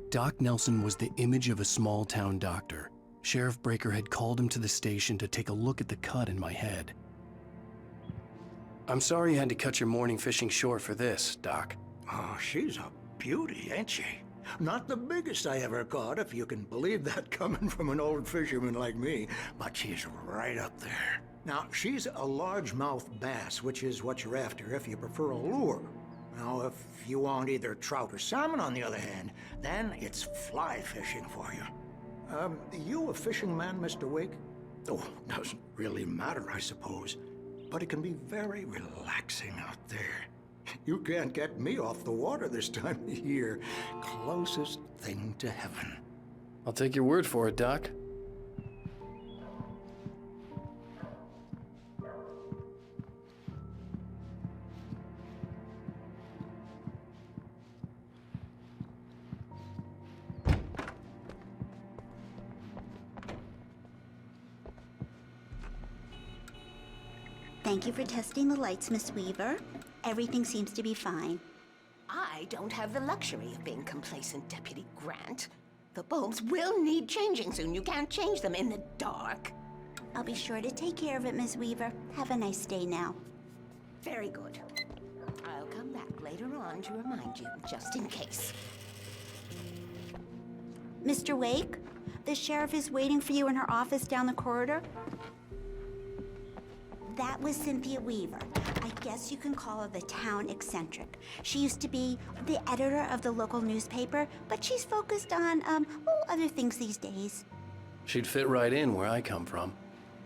Doc Nelson was the image of a small-town doctor. Sheriff Breaker had called him to the station to take a look at the cut in my head. I'm sorry you had to cut your morning fishing short for this, Doc. Oh, she's a beauty, ain't she? Not the biggest I ever caught, if you can believe that coming from an old fisherman like me, but she's right up there. Now, she's a largemouth bass, which is what you're after if you prefer a lure. Now, if you want either trout or salmon, on the other hand, then it's fly fishing for you. You a fishing man, Mr. Wake? Oh, doesn't really matter, I suppose. But it can be very relaxing out there. You can't get me off the water this time of year. Closest thing to heaven. I'll take your word for it, Doc. Thank you for testing the lights, Miss Weaver. Everything seems to be fine. I don't have the luxury of being complacent, Deputy Grant. The bulbs will need changing soon. You can't change them in the dark. I'll be sure to take care of it, Miss Weaver. Have a nice day now. Very good. I'll come back later on to remind you, just in case. Mr. Wake, the sheriff is waiting for you in her office down the corridor. That was Cynthia Weaver. I guess you can call her the town eccentric. She used to be the editor of the local newspaper, but she's focused on, other things these days. She'd fit right in where I come from.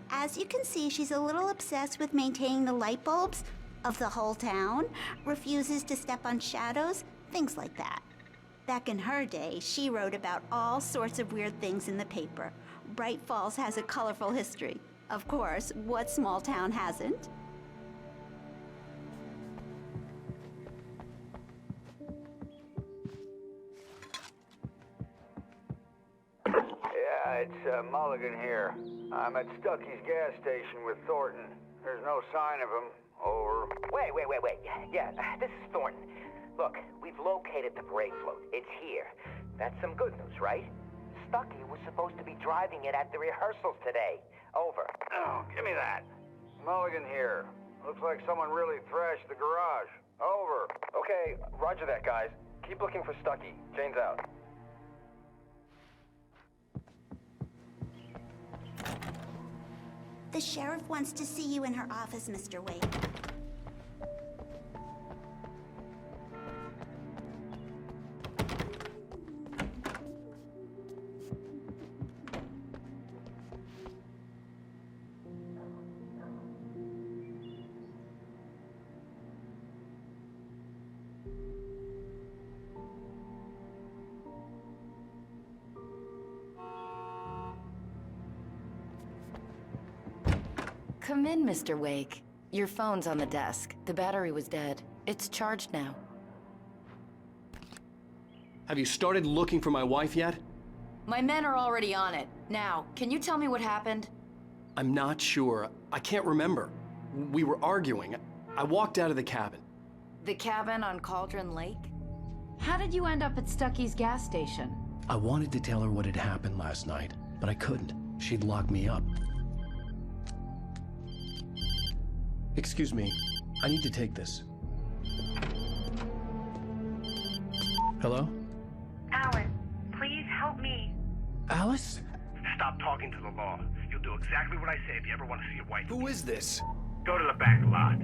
As you can see, she's a little obsessed with maintaining the light bulbs of the whole town, refuses to step on shadows, things like that. Back in her day, she wrote about all sorts of weird things in the paper. Bright Falls has a colorful history. Of course, what small town hasn't? Yeah, it's Mulligan here. I'm at Stucky's gas station with Thornton. There's no sign of him. Over. Wait. Yeah, this is Thornton. Look, we've located the parade float. It's here. That's some good news, right? Stucky was supposed to be driving it at the rehearsals today. Over. Oh, give me that. Mulligan here. Looks like someone really thrashed the garage. Over. Okay, roger that, guys. Keep looking for Stucky. Jane's out. The sheriff wants to see you in her office, Mr. Wake. Come in, Mr. Wake. Your phone's on the desk. The battery was dead. It's charged now. Have you started looking for my wife yet? My men are already on it. Now, can you tell me what happened? I'm not sure. I can't remember. We were arguing. I walked out of the cabin. The cabin on Cauldron Lake? How did you end up at Stucky's gas station? I wanted to tell her what had happened last night, but I couldn't. She'd lock me up. Excuse me. I need to take this. Hello? Alice, please help me. Alice? Stop talking to the law. You'll do exactly what I say if you ever want to see your wife. Who is this? Go to the back lot.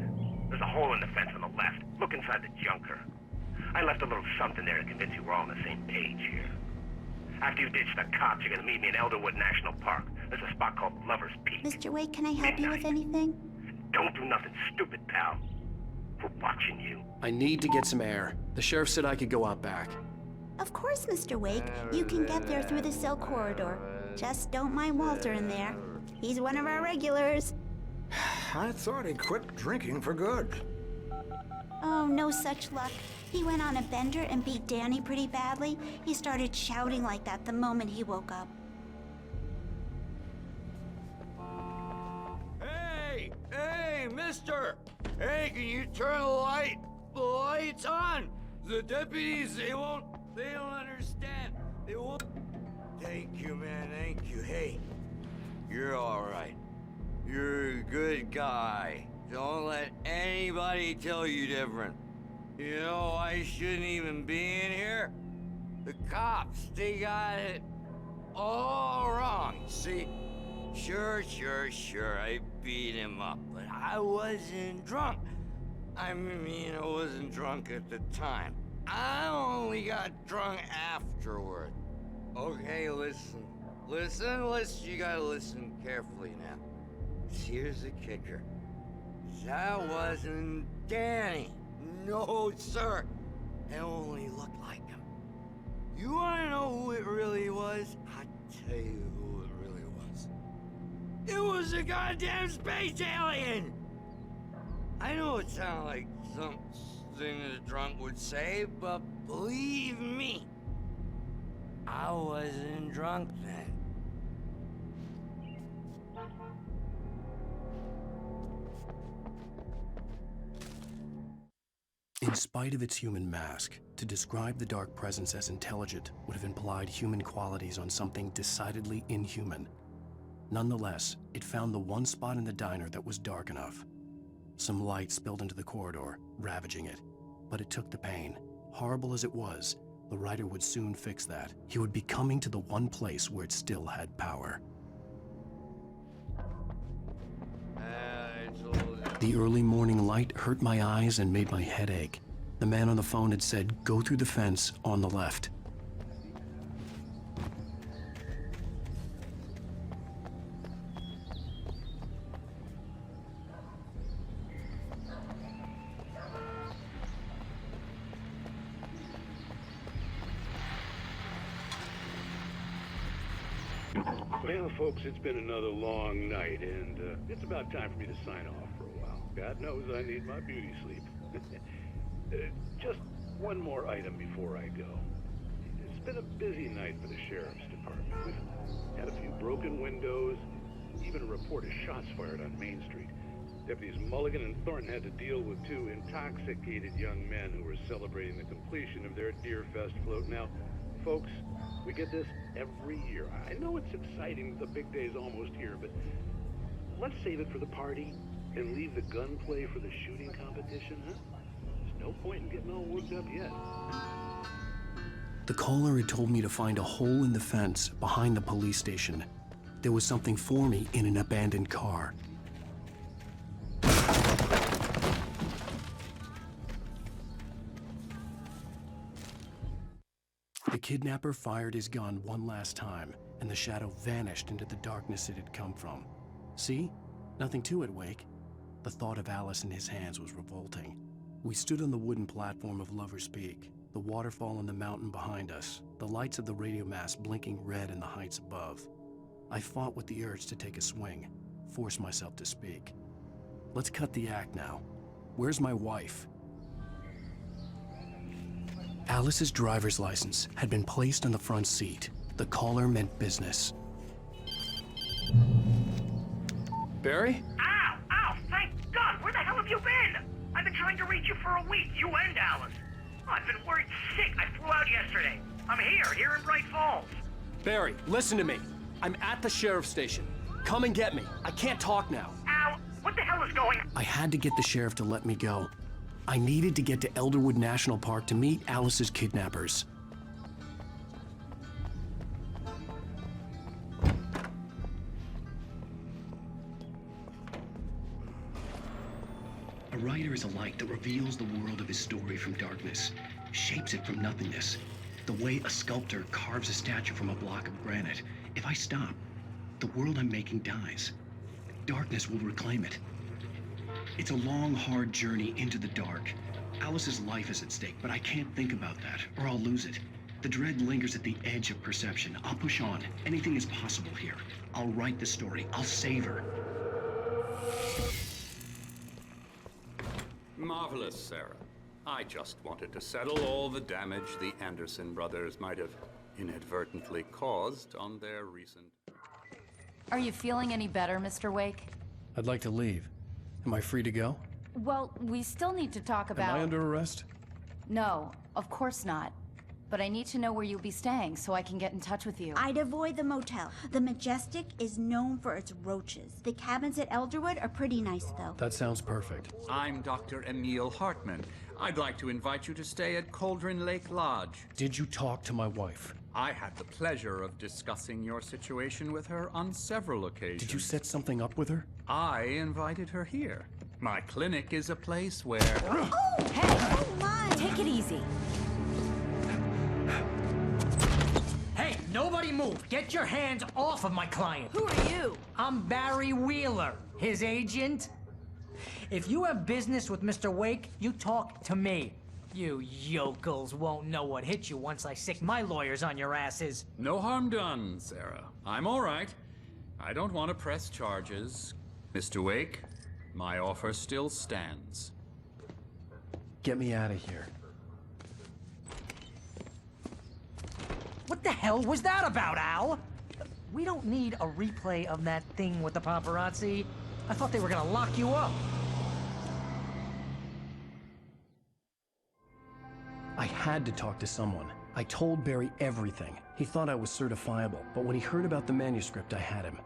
There's a hole in the fence on the left. Look inside the junker. I left a little something there to convince you we're all on the same page here. After you ditch the cops, you're gonna meet me in Elderwood National Park. There's a spot called Lover's Peak. Mr. Wake, can I help you with anything? Don't do nothing stupid, pal. We're watching you. I need to get some air. The sheriff said I could go out back. Of course, Mr. Wake. You can get there through the cell corridor. Just don't mind Walter in there. He's one of our regulars. I thought he'd quit drinking for good. Oh, no such luck. He went on a bender and beat Danny pretty badly. He started shouting like that the moment he woke up. Hey, mister! Hey, can you turn the light? the light's on! The deputies, they don't understand. They won't. Thank you, man, thank you. Hey, you're alright. You're a good guy. Don't let anybody tell you different. You know, I shouldn't even be in here. The cops, they got it all wrong. See? Sure, I beat him up, but I wasn't drunk. I mean, I wasn't drunk at the time. I only got drunk afterward. Okay, listen, you gotta listen carefully now. Here's the kicker. That wasn't Danny. No, sir. It only looked like him. You wanna know who it really was? I'll tell you who it really was. It was a goddamn space alien! I know it sounds like something a drunk would say, but believe me, I wasn't drunk then. In spite of its human mask, to describe the dark presence as intelligent would have implied human qualities on something decidedly inhuman. Nonetheless, it found the one spot in the diner that was dark enough. Some light spilled into the corridor, ravaging it. But it took the pain. Horrible as it was, the writer would soon fix that. He would be coming to the one place where it still had power. The early morning light hurt my eyes and made my head ache. The man on the phone had said, "Go through the fence on the left." Well, folks, it's been another long night, and it's about time for me to sign off for a while. God knows I need my beauty sleep. Just one more item before I go. It's been a busy night for the Sheriff's Department. We've had a few broken windows, even a report of shots fired on Main Street. Deputies Mulligan and Thornton had to deal with two intoxicated young men who were celebrating the completion of their Deer Fest float. Now, folks, we get this every year. I know it's exciting, the big day's almost here, but let's save it for the party and leave the gunplay for the shooting competition, huh? There's no point in getting all worked up yet. The caller had told me to find a hole in the fence behind the police station. There was something for me in an abandoned car. The kidnapper fired his gun one last time, and the shadow vanished into the darkness it had come from. See? Nothing to it, Wake. The thought of Alice in his hands was revolting. We stood on the wooden platform of Lover's Peak, the waterfall on the mountain behind us, the lights of the radio mast blinking red in the heights above. I fought with the urge to take a swing, force myself to speak. Let's cut the act now. Where's my wife? Alice's driver's license had been placed on the front seat. The caller meant business. Barry? Ow! Ow! Thank God! Where the hell have you been? I've been trying to reach you for a week, you and Alice. Oh, I've been worried sick. I flew out yesterday. I'm here in Bright Falls. Barry, listen to me. I'm at the sheriff's station. Come and get me. I can't talk now. Ow! What the hell is going on? I had to get the sheriff to let me go. I needed to get to Elderwood National Park to meet Alice's kidnappers. A writer is a light that reveals the world of his story from darkness, shapes it from nothingness. The way a sculptor carves a statue from a block of granite. If I stop, the world I'm making dies. Darkness will reclaim it. It's a long, hard journey into the dark. Alice's life is at stake, but I can't think about that, or I'll lose it. The dread lingers at the edge of perception. I'll push on. Anything is possible here. I'll write the story. I'll save her. Marvelous, Sarah. I just wanted to settle all the damage the Anderson brothers might have inadvertently caused on their recent... Are you feeling any better, Mr. Wake? I'd like to leave. Am I free to go? Well, we still need to talk about... Am I under arrest? No, of course not. But I need to know where you'll be staying so I can get in touch with you. I'd avoid the motel. The Majestic is known for its roaches. The cabins at Elderwood are pretty nice, though. That sounds perfect. I'm Dr. Emil Hartman. I'd like to invite you to stay at Cauldron Lake Lodge. Did you talk to my wife? I had the pleasure of discussing your situation with her on several occasions. Did you set something up with her? I invited her here. My clinic is a place where... Oh! Hey! Oh, my! Take it easy. Hey, nobody move! Get your hands off of my client! Who are you? I'm Barry Wheeler, his agent. If you have business with Mr. Wake, you talk to me. You yokels won't know what hit you once I sick my lawyers on your asses. No harm done, Sarah. I'm all right. I don't want to press charges. Mr. Wake, my offer still stands. Get me out of here. What the hell was that about, Al? We don't need a replay of that thing with the paparazzi. I thought they were gonna lock you up. I had to talk to someone. I told Barry everything. He thought I was certifiable, but when he heard about the manuscript, I had him.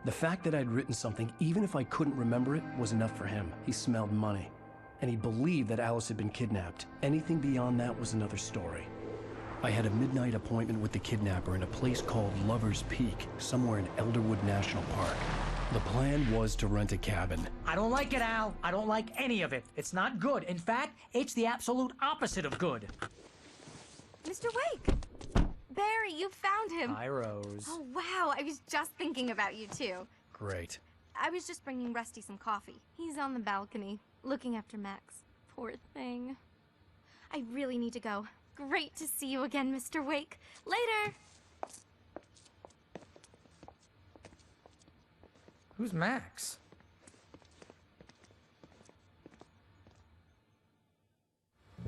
The fact that I'd written something, even if I couldn't remember it, was enough for him. He smelled money. And he believed that Alice had been kidnapped. Anything beyond that was another story. I had a midnight appointment with the kidnapper in a place called Lover's Peak, somewhere in Elderwood National Park. The plan was to rent a cabin. I don't like it, Al. I don't like any of it. It's not good. In fact, it's the absolute opposite of good. Mr. Wake! Barry, you found him. Hi, Rose. Oh, wow. I was just thinking about you, too. Great. I was just bringing Rusty some coffee. He's on the balcony, looking after Max. Poor thing. I really need to go. Great to see you again, Mr. Wake. Later! Who's Max?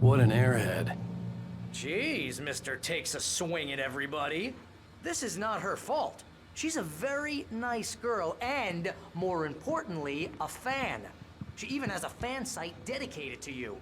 What an airhead. Jeez, Mr. Takes a swing at everybody. This is not her fault. She's a very nice girl and, more importantly, a fan. She even has a fan site dedicated to you.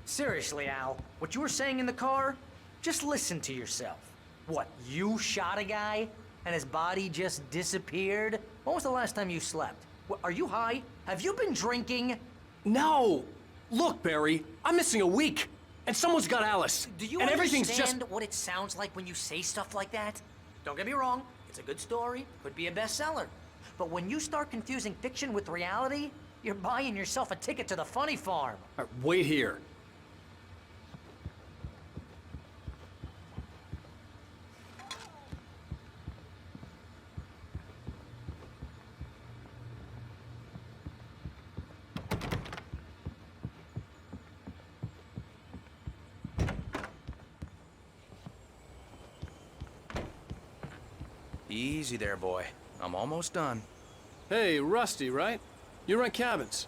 Seriously, Al, what you were saying in the car, just listen to yourself. What, you shot a guy and his body just disappeared? When was the last time you slept? What, are you high? Have you been drinking? No! Look, Barry, I'm missing a week, and someone's got Alice. Do you and everything's understand just... what it sounds like when you say stuff like that? Don't get me wrong, it's a good story, could be a bestseller. But when you start confusing fiction with reality, you're buying yourself a ticket to the funny farm. All right, wait here. Easy there, boy. I'm almost done. Hey, Rusty, right? You rent cabins.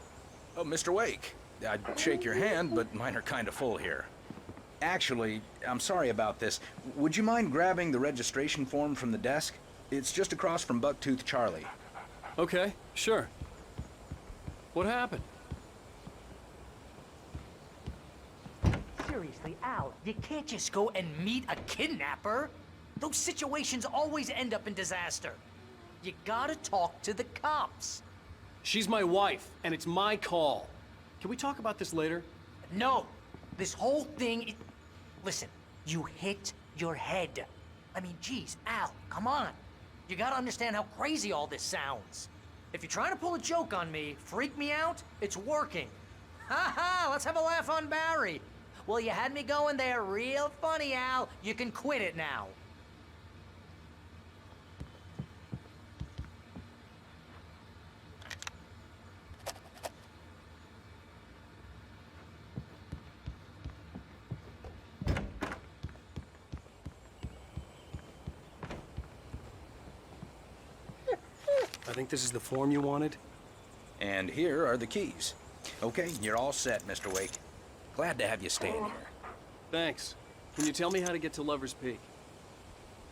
Oh, Mr. Wake. I'd shake your hand, but mine are kind of full here. Actually, I'm sorry about this. Would you mind grabbing the registration form from the desk? It's just across from Bucktooth Charlie. Okay, sure. What happened? Seriously, Al, you can't just go and meet a kidnapper. Those situations always end up in disaster. You gotta talk to the cops. She's my wife, and it's my call. Can we talk about this later? No. This whole thing... Listen, you hit your head. I mean, geez, Al, come on. You gotta understand how crazy all this sounds. If you're trying to pull a joke on me, freak me out, it's working. Ha ha, let's have a laugh on Barry. Well, you had me going there real funny, Al. You can quit it now. I think this is the form you wanted. And here are the keys. Okay, you're all set, Mr. Wake. Glad to have you staying here. Thanks. Can you tell me how to get to Lover's Peak?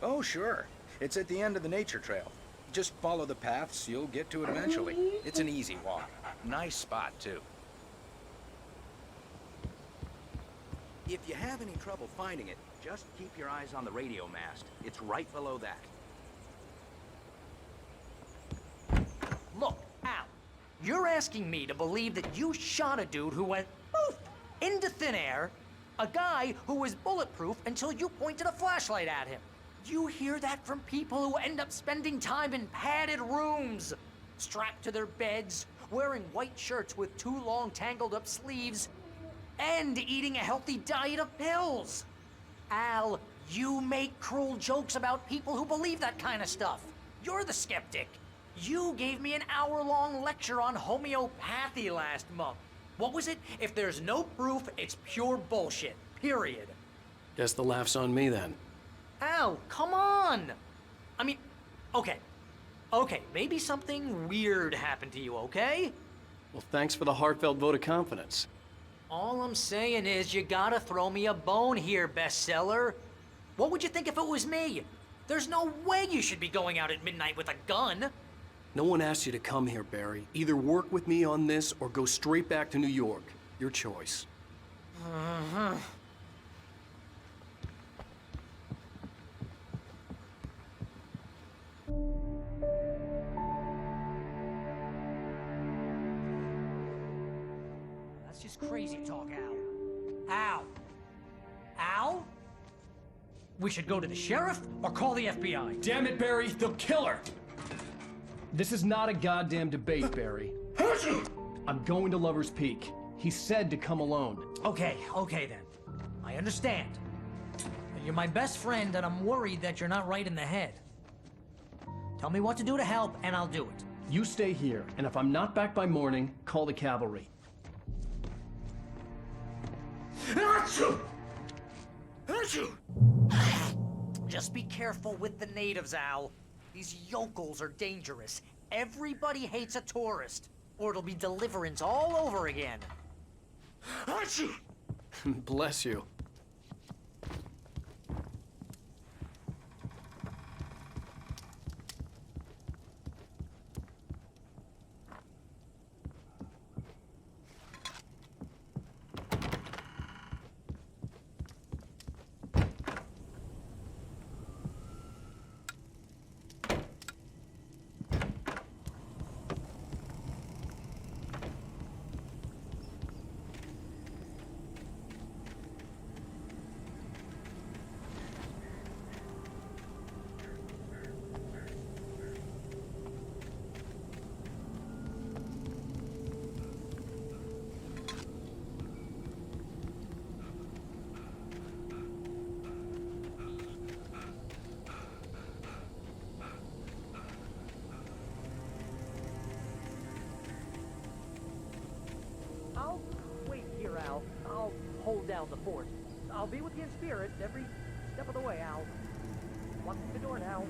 Oh, sure. It's at the end of the nature trail. Just follow the paths, you'll get to it eventually. It's an easy walk. Nice spot, too. If you have any trouble finding it, just keep your eyes on the radio mast. It's right below that. Look, Al, you're asking me to believe that you shot a dude who went poof into thin air, a guy who was bulletproof until you pointed a flashlight at him. You hear that from people who end up spending time in padded rooms, strapped to their beds, wearing white shirts with too long tangled up sleeves, and eating a healthy diet of pills. Al, you make cruel jokes about people who believe that kind of stuff. You're the skeptic. You gave me an hour-long lecture on homeopathy last month. What was it? If there's no proof, it's pure bullshit. Period. Guess the laugh's on me then. Al, come on! I mean, okay, maybe something weird happened to you, okay? Well, thanks for the heartfelt vote of confidence. All I'm saying is you gotta throw me a bone here, bestseller. What would you think if it was me? There's no way you should be going out at midnight with a gun. No one asked you to come here, Barry. Either work with me on this or go straight back to New York. Your choice. Uh-huh. That's just crazy talk, Al. Al? Al? We should go to the sheriff or call the FBI. Damn it, Barry, they'll kill her! This is not a goddamn debate, Barry. I'm going to Lover's Peak. He said to come alone. Okay then. I understand. You're my best friend, and I'm worried that you're not right in the head. Tell me what to do to help, and I'll do it. You stay here, and if I'm not back by morning, call the cavalry. Just be careful with the natives, Al. These yokels are dangerous. Everybody hates a tourist, or it'll be Deliverance all over again. Bless you. I'll wait here, Al. I'll hold down the fort. I'll be with you in spirit every step of the way, Al. Lock the door now.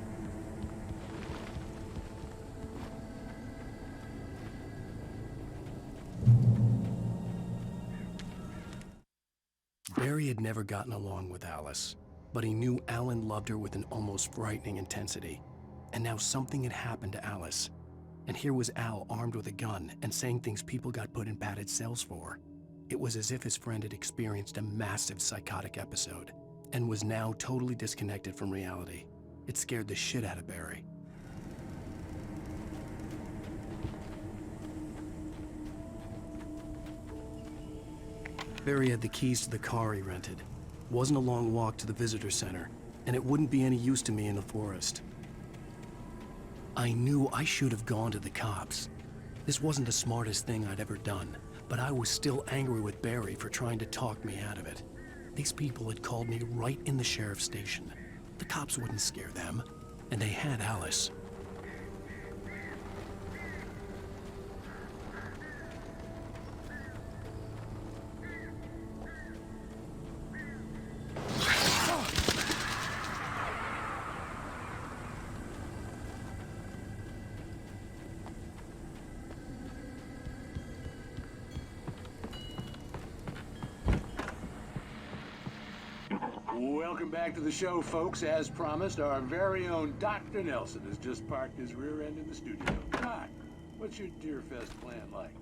Barry had never gotten along with Alice, but he knew Alan loved her with an almost frightening intensity. And now something had happened to Alice. And here was Al armed with a gun and saying things people got put in padded cells for. It was as if his friend had experienced a massive psychotic episode and was now totally disconnected from reality. It scared the shit out of Barry. Barry had the keys to the car he rented. It wasn't a long walk to the visitor center, and it wouldn't be any use to me in the forest. I knew I should have gone to the cops. This wasn't the smartest thing I'd ever done, but I was still angry with Barry for trying to talk me out of it. These people had called me right in the sheriff's station. The cops wouldn't scare them, and they had Alice. Welcome back to the show, folks. As promised, our very own Dr. Nelson has just parked his rear end in the studio. Doc, what's your Deerfest plan like?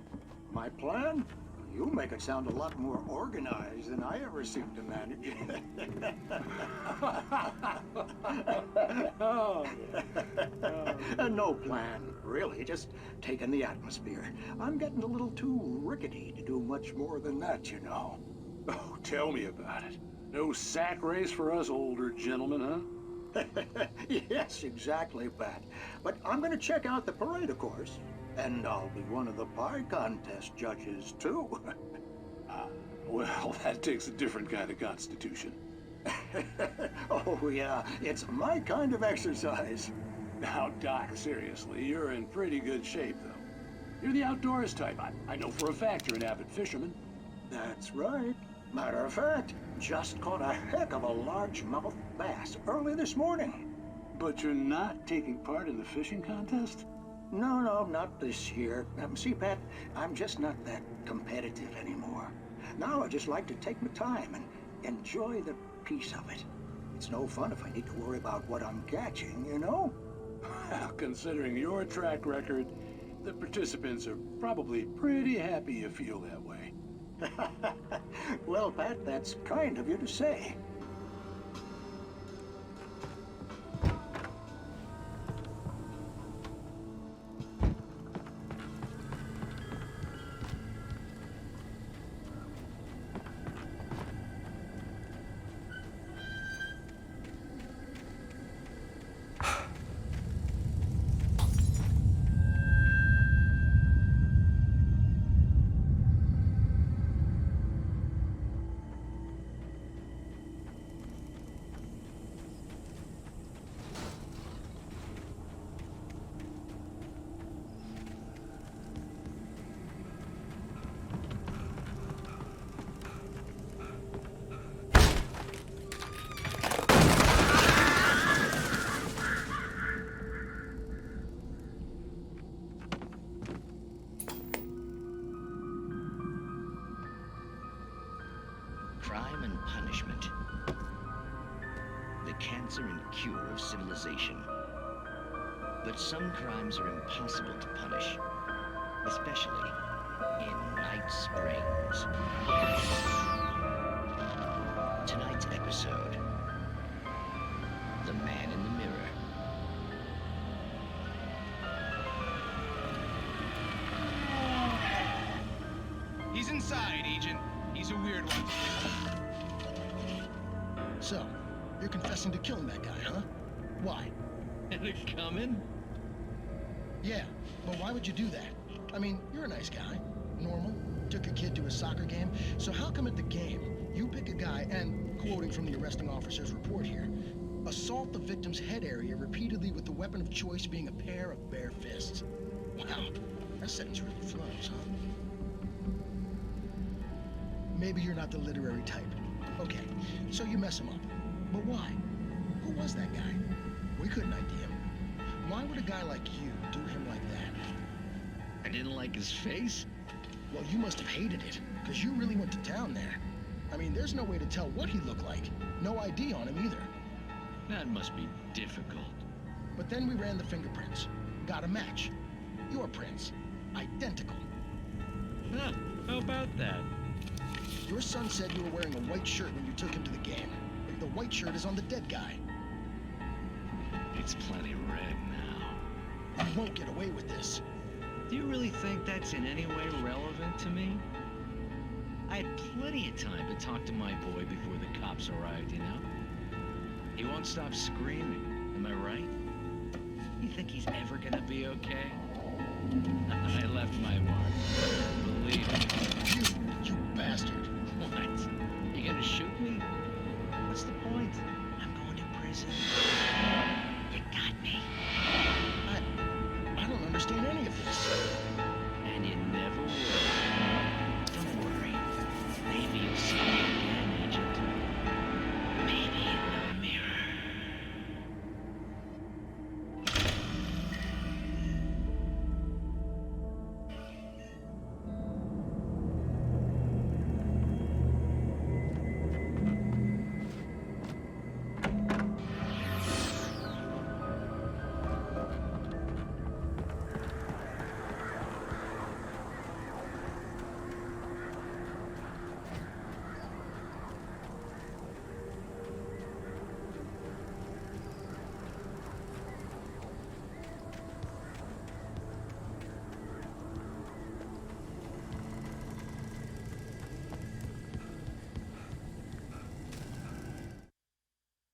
My plan? You make it sound a lot more organized than I ever seem to manage. No plan, really. Just taking the atmosphere. I'm getting a little too rickety to do much more than that, you know. Oh, tell me about it. No sack race for us older gentlemen, huh? Yes, exactly, Pat. But I'm gonna check out the parade, of course. And I'll be one of the pie contest judges, too. Well, that takes a different kind of constitution. Oh, yeah. It's my kind of exercise. Now, Doc, seriously, you're in pretty good shape, though. You're the outdoors type. I know for a fact you're an avid fisherman. That's right. Matter of fact, just caught a heck of a largemouth bass early this morning. But you're not taking part in the fishing contest? No, not this year. See, Pat, I'm just not that competitive anymore. Now I just like to take my time and enjoy the peace of it. It's no fun if I need to worry about what I'm catching, you know? Well, considering your track record, the participants are probably pretty happy you feel that way. Well, Pat, that's kind of you to say. Crime and punishment. The cancer and cure of civilization. But some crimes are impossible to punish, especially in Night Springs. Tonight's episode, The Man in the Mirror. He's inside, Agent. He's a weird one. So, you're confessing to killing that guy, huh? Why? Had it coming? Yeah, but why would you do that? I mean, you're a nice guy. Normal. Took a kid to a soccer game. So how come at the game, you pick a guy and, quoting from the arresting officer's report here, assault the victim's head area repeatedly with the weapon of choice being a pair of bare fists? Wow, that sentence really flows, huh? Maybe you're not the literary type. Okay, so you mess him up. But why? Who was that guy? We couldn't ID him. Why would a guy like you do him like that? I didn't like his face? Well, you must have hated it, because you really went to town there. I mean, there's no way to tell what he looked like. No ID on him either. That must be difficult. But then we ran the fingerprints. Got a match. Your prints. Identical. Huh, how about that? Your son said you were wearing a white shirt when you took him to the game. The white shirt is on the dead guy. It's plenty red now. You won't get away with this. Do you really think that's in any way relevant to me? I had plenty of time to talk to my boy before the cops arrived, you know? He won't stop screaming, am I right? You think he's ever gonna be okay? I left my mark. Believe me. You bastard. What? You gonna shoot me? What's the point? I'm going to prison. You got me. I don't understand any of this. And you never will. Don't worry. Maybe you'll see me again, Agent. Maybe in the mirror.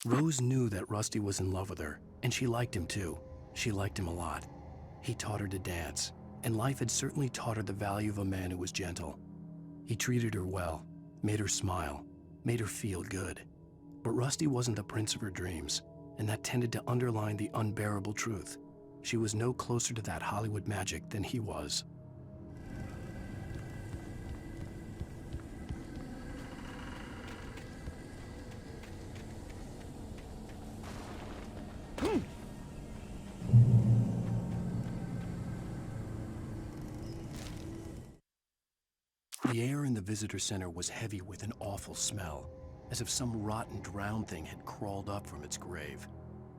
Rose knew that Rusty was in love with her, and she liked him too. She liked him a lot. He taught her to dance, and life had certainly taught her the value of a man who was gentle. He treated her well, made her smile, made her feel good. But Rusty wasn't the prince of her dreams, and that tended to underline the unbearable truth. She was no closer to that Hollywood magic than he was. The air in the visitor center was heavy with an awful smell, as if some rotten drowned thing had crawled up from its grave.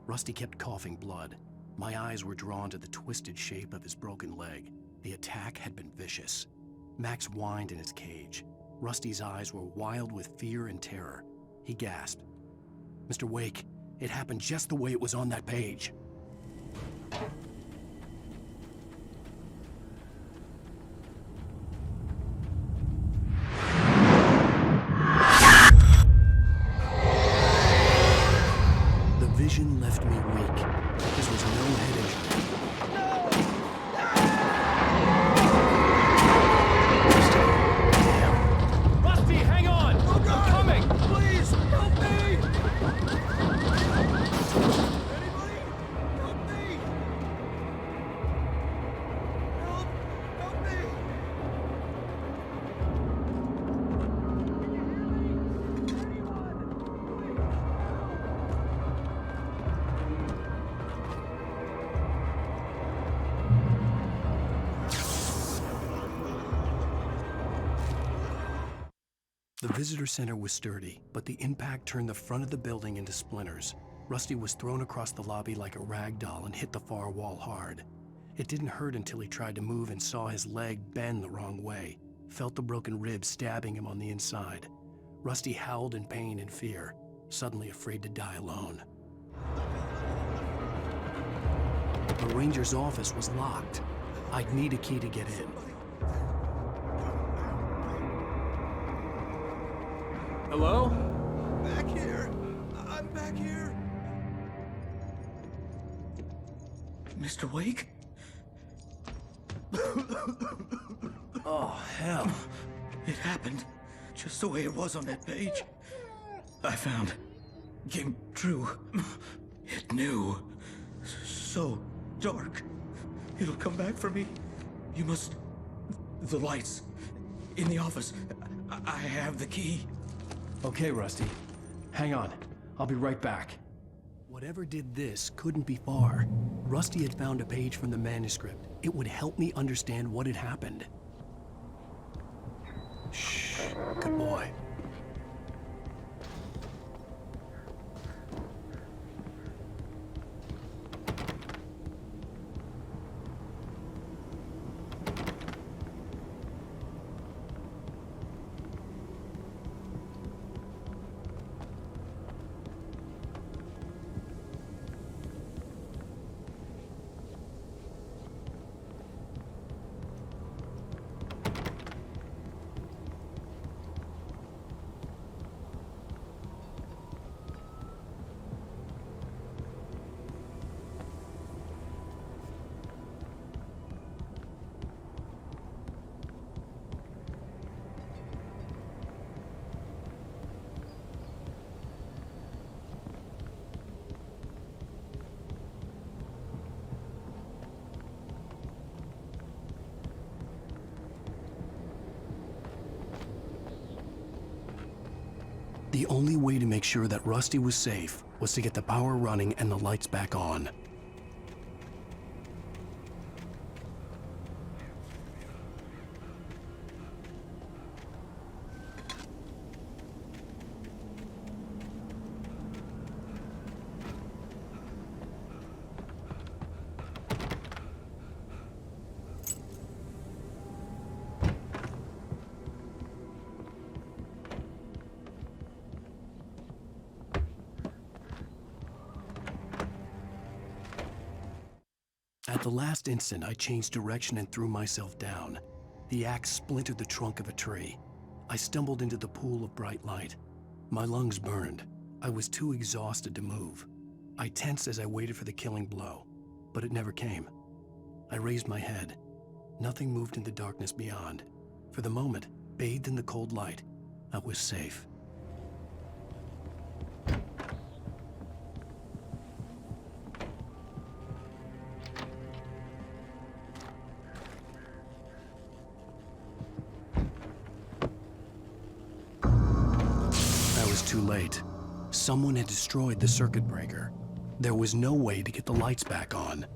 Rusty kept coughing blood. My eyes were drawn to the twisted shape of his broken leg. The attack had been vicious. Max whined in his cage. Rusty's eyes were wild with fear and terror. He gasped. "Mr. Wake, it happened just the way it was on that page." Vision left me weak. This was no head injury. Damn. Rusty, hang on! I'm coming! Please, help me! The visitor center was sturdy, but the impact turned the front of the building into splinters. Rusty was thrown across the lobby like a rag doll and hit the far wall hard. It didn't hurt until he tried to move and saw his leg bend the wrong way, felt the broken rib stabbing him on the inside. Rusty howled in pain and fear, suddenly afraid to die alone. The ranger's office was locked. I'd need a key to get in. Hello? Back here. I'm back here. Mr. Wake? Oh, hell. It happened just the way it was on that page. I found. Came true. It knew. So dark. It'll come back for me. You must... The lights. In the office. I have the key. Okay, Rusty. Hang on. I'll be right back. Whatever did this couldn't be far. Rusty had found a page from the manuscript. It would help me understand what had happened. Shh. Good boy. The only way to make sure that Rusty was safe was to get the power running and the lights back on. At the last instant, I changed direction and threw myself down. The axe splintered the trunk of a tree. I stumbled into the pool of bright light. My lungs burned. I was too exhausted to move. I tensed as I waited for the killing blow, but it never came. I raised my head. Nothing moved in the darkness beyond. For the moment, bathed in the cold light, I was safe. I was too late. Someone had destroyed the circuit breaker. There was no way to get the lights back on.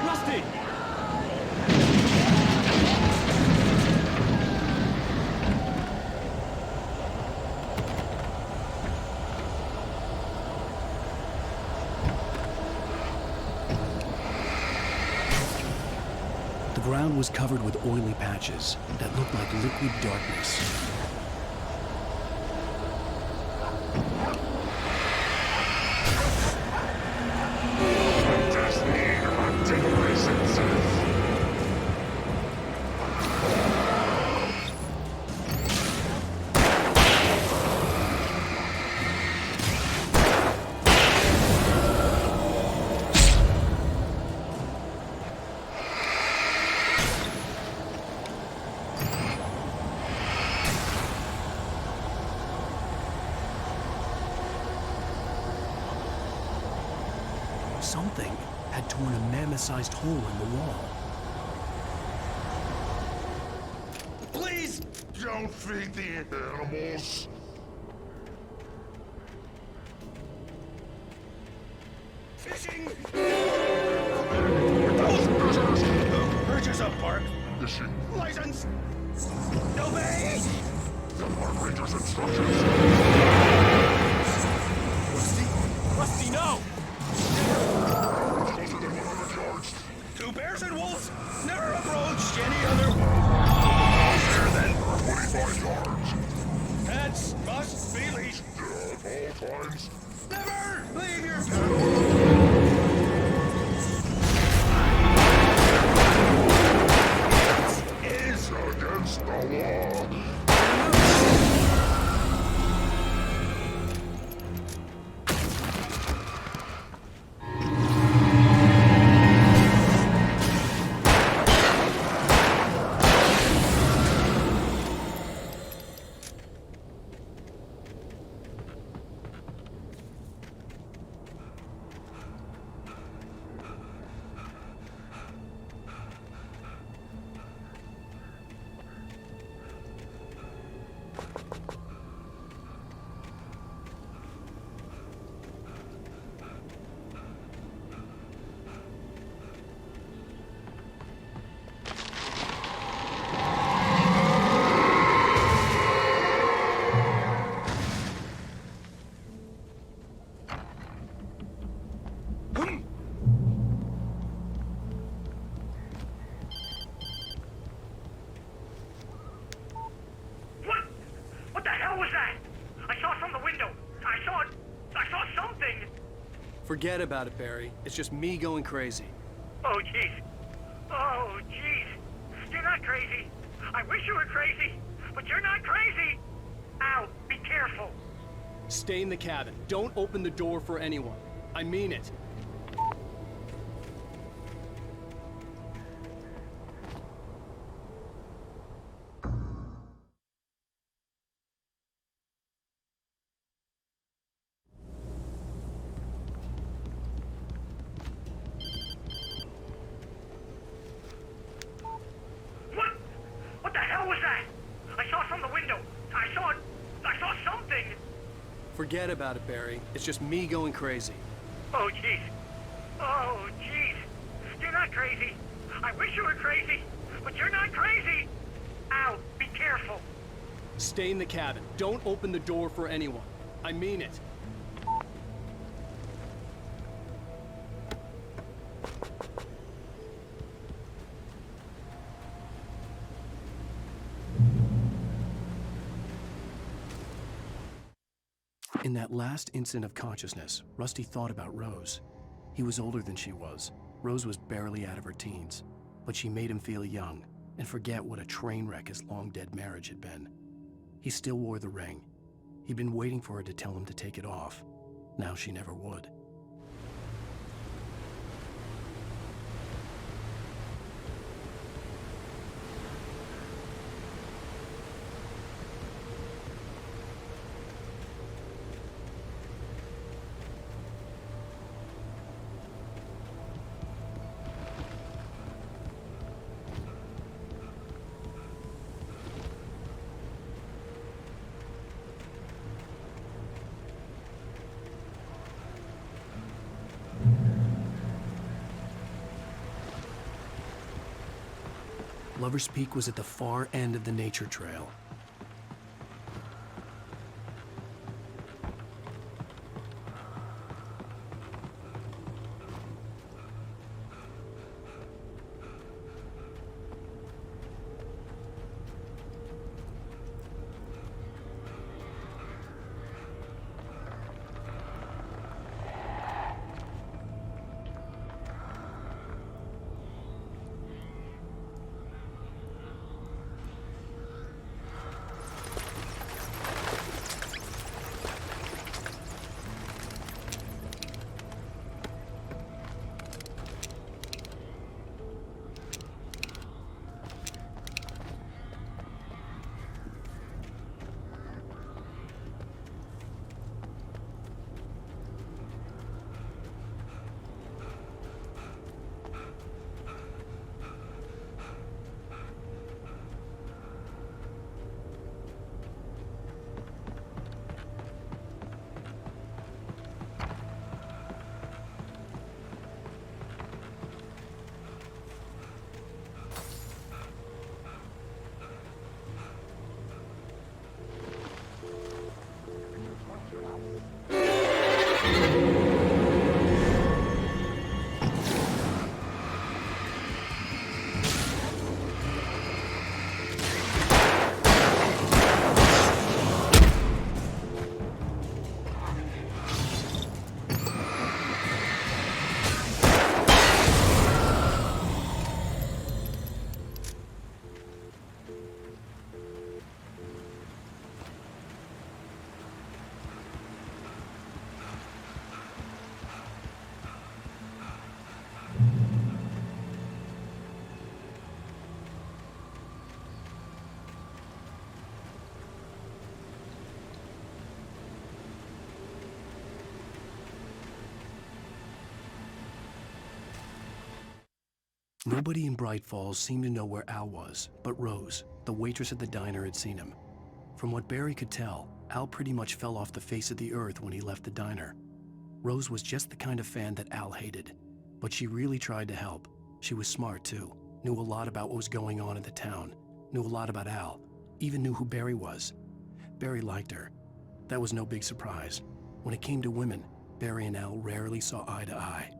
Rusty! The ground was covered with oily patches that looked like liquid darkness. Something had torn a mammoth-sized hole in the wall. Please don't feed the animals. Fishing! Purchase of park. Fishing. License. Obey! The park ranger's instructions. Rusty, no! 2 bears and wolves never approached any other. Faster than 45 yards. Pets must be leashed. At all times. Never leave your is against the law. Forget about it, Barry. It's just me going crazy. Oh, jeez. Oh, jeez. You're not crazy. I wish you were crazy, but you're not crazy. Ow, be careful. Stay in the cabin. Don't open the door for anyone. I mean it. Forget about it, Barry. It's just me going crazy. Oh, jeez. Oh, jeez. You're not crazy. I wish you were crazy, but you're not crazy. Ow, be careful. Stay in the cabin. Don't open the door for anyone. I mean it. In that last instant of consciousness, Rusty thought about Rose. He was older than she was. Rose was barely out of her teens, but she made him feel young. and forget what a train wreck his long-dead marriage had been. He still wore the ring. He'd been waiting for her to tell him to take it off. Now she never would. Lover's Peak was at the far end of the nature trail. Nobody in Bright Falls seemed to know where Al was, but Rose, the waitress at the diner, had seen him. From what Barry could tell, Al pretty much fell off the face of the earth when he left the diner. Rose was just the kind of fan that Al hated, but she really tried to help. She was smart too, knew a lot about what was going on in the town, knew a lot about Al, even knew who Barry was. Barry liked her. That was no big surprise. When it came to women, Barry and Al rarely saw eye to eye.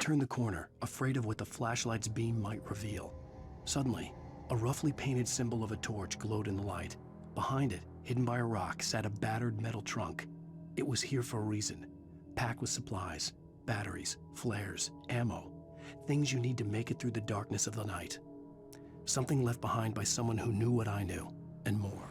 turned the corner, afraid of what the flashlight's beam might reveal. Suddenly, a roughly painted symbol of a torch glowed in the light. Behind it, hidden by a rock, sat a battered metal trunk. It was here for a reason, packed with supplies, batteries, flares, ammo, things you need to make it through the darkness of the night. Something left behind by someone who knew what I knew, and more.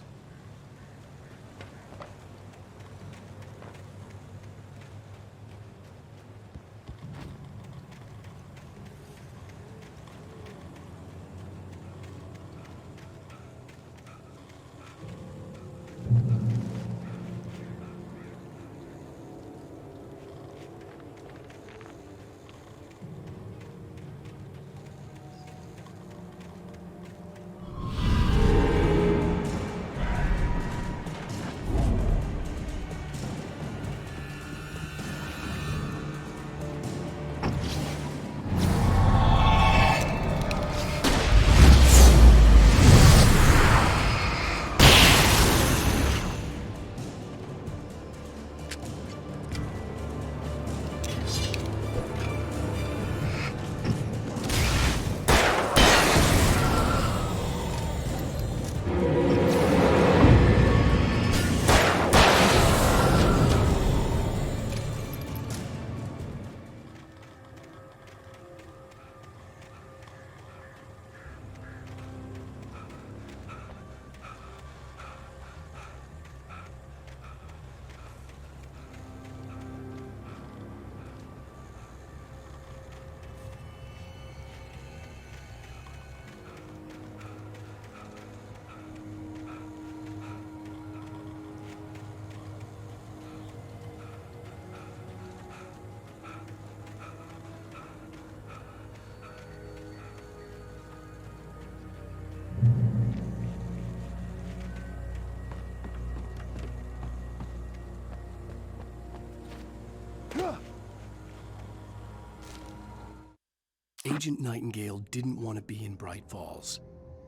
Agent Nightingale didn't want to be in Bright Falls.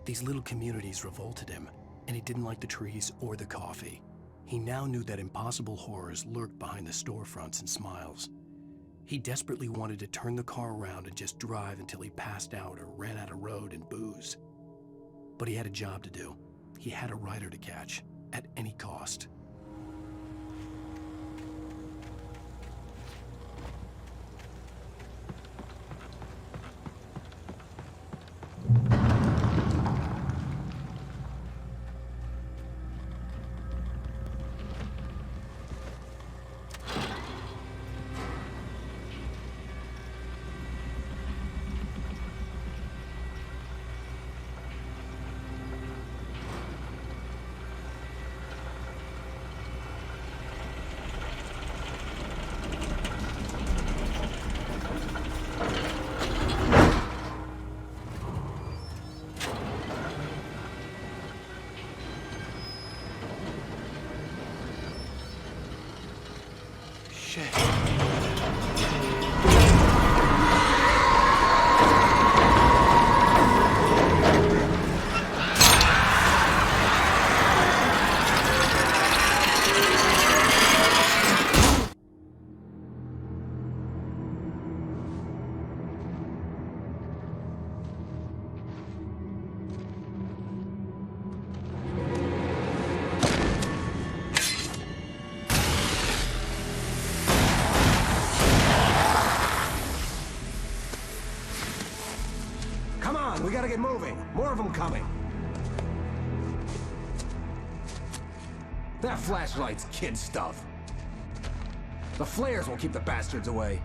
These little communities revolted him, and he didn't like the trees or the coffee. He now knew that impossible horrors lurked behind the storefronts and smiles. He desperately wanted to turn the car around and just drive until he passed out or ran out of road and booze. But he had a job to do. He had a rider to catch, at any cost. We gotta get moving. More of them coming. That flashlight's kid stuff. The flares will keep the bastards away.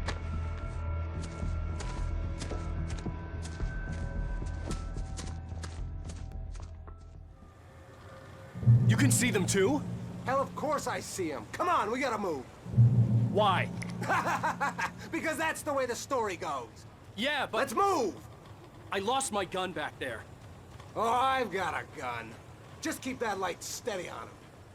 You can see them too? Hell, of course I see them. Come on, we gotta move. Why? Because that's the way the story goes. Yeah, but... Let's move! I lost my gun back there. Oh, I've got a gun. Just keep that light steady on him.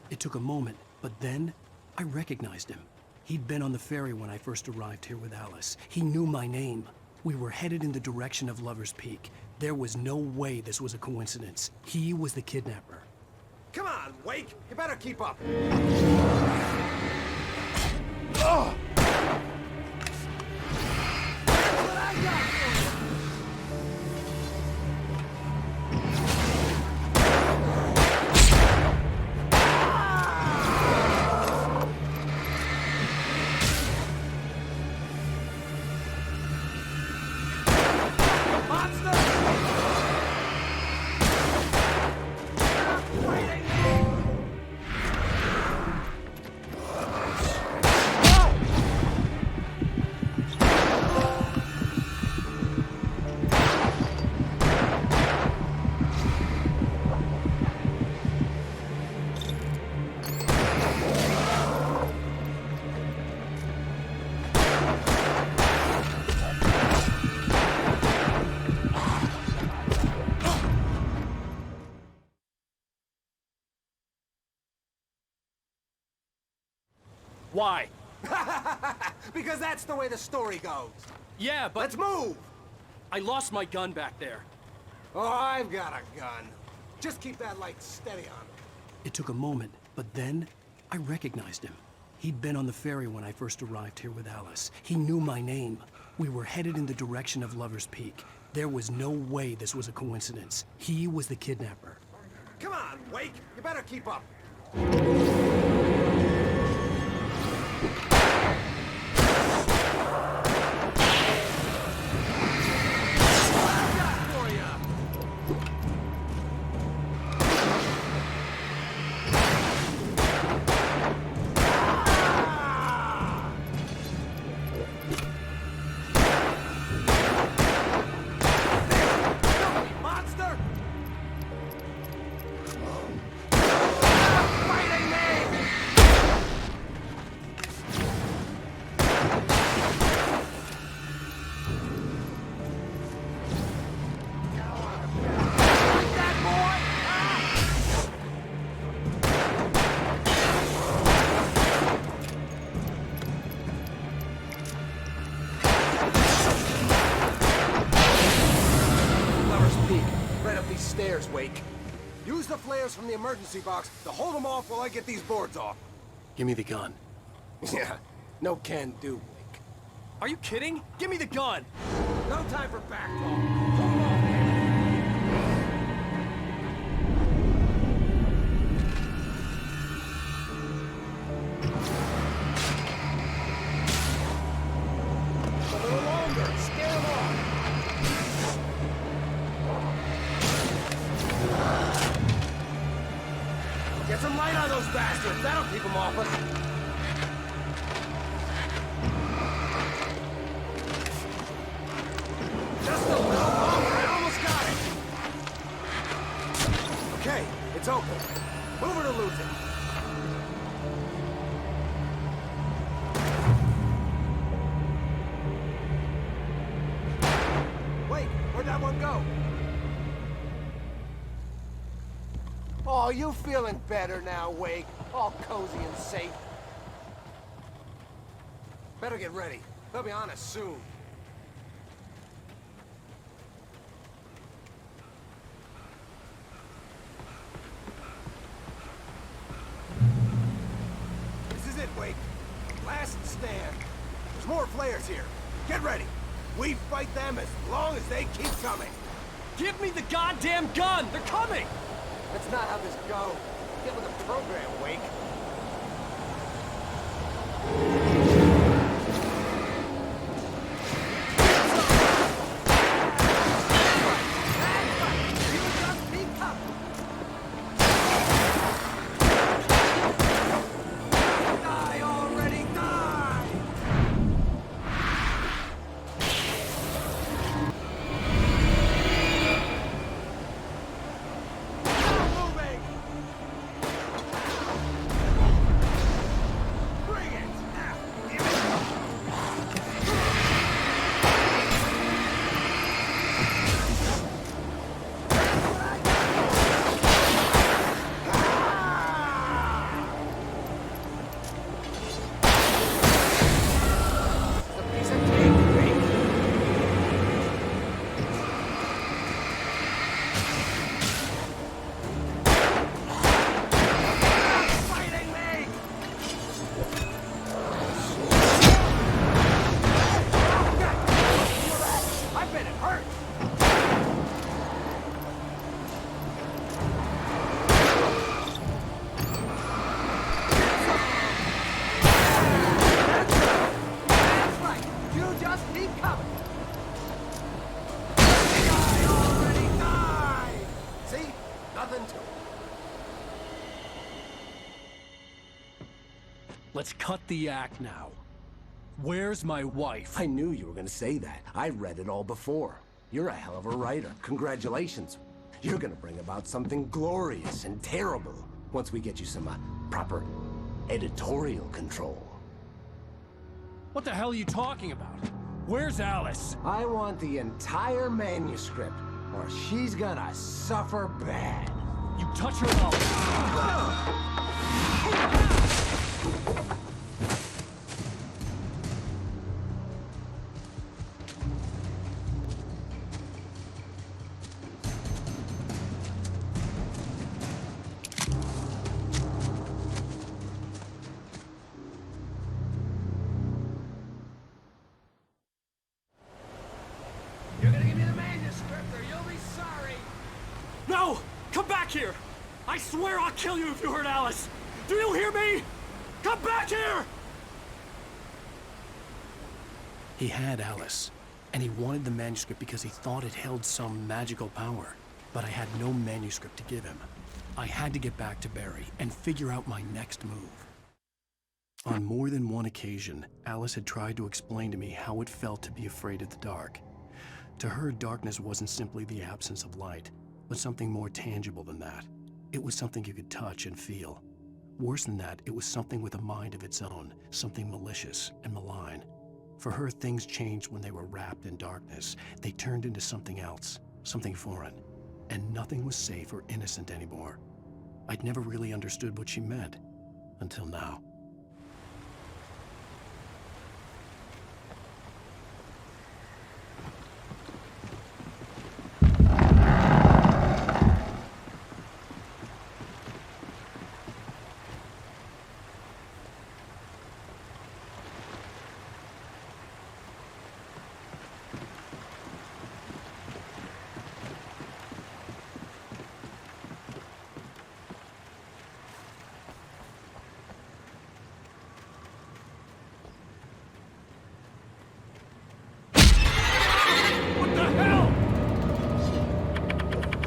It took a moment, but then I recognized him. He'd been on the ferry when I first arrived here with Alice. He knew my name. We were headed in the direction of Lover's Peak. There was no way this was a coincidence. He was the kidnapper. Come on, Wake! You better keep up. Why? Because that's the way the story goes. Yeah, but... Let's move! I lost my gun back there. Oh, I've got a gun. Just keep that light steady on. It took a moment, but then I recognized him. He'd been on the ferry when I first arrived here with Alice. He knew my name. We were headed in the direction of Lover's Peak. There was no way this was a coincidence. He was the kidnapper. Come on, Wake! You better keep up. Stairs, Wake. Use the flares from the emergency box to hold them off while I get these boards off. Give me the gun. Yeah, no can do, Wake. Are you kidding? Give me the gun! No time for back talk. Hold them off, man. A little longer. Scare them off. Get some light on those bastards. That'll keep them off us. Just a little longer. I almost got it. Okay, it's open. Move it or lose it. Wait, where'd that one go? Oh, you feeling better now, Wake? All cozy and safe. Better get ready. They'll be on us soon. This is it, Wake. Last stand. There's more flares here. Get ready. We fight them as long as they keep coming. Give me the goddamn gun! They're coming! That's not how this goes. Get with the program, Wake. Let's cut the act now. Where's my wife? I knew you were gonna say that. I read it all before. You're a hell of a writer. Congratulations. You're gonna bring about something glorious and terrible once we get you some proper editorial control. What the hell are you talking about? Where's Alice? I want the entire manuscript, or she's gonna suffer bad. You touch her, Come back here! I swear I'll kill you if you hurt Alice! Do you hear me? Come back here! He had Alice, and he wanted the manuscript because he thought it held some magical power. But I had no manuscript to give him. I had to get back to Barry and figure out my next move. On more than one occasion, Alice had tried to explain to me how it felt to be afraid of the dark. To her, darkness wasn't simply the absence of light, but something more tangible than that. It was something you could touch and feel. Worse than that, it was something with a mind of its own, something malicious and malign. For her, things changed when they were wrapped in darkness. They turned into something else, something foreign, and nothing was safe or innocent anymore. I'd never really understood what she meant, until now.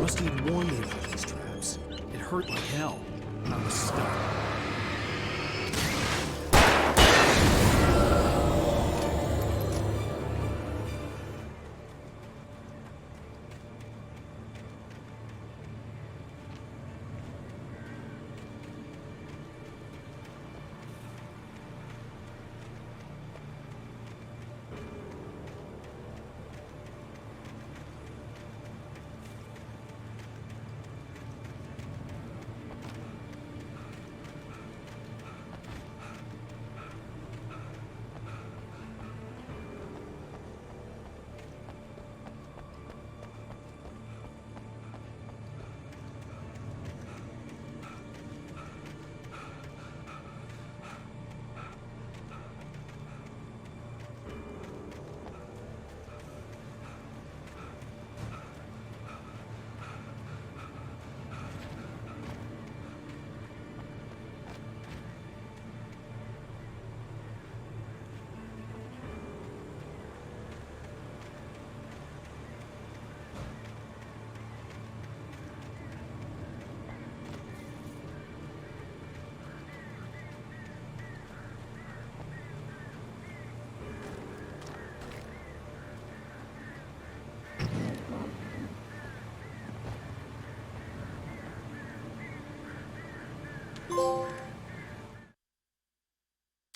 Rusty had warned me about these traps. It hurt like hell, and I was stuck.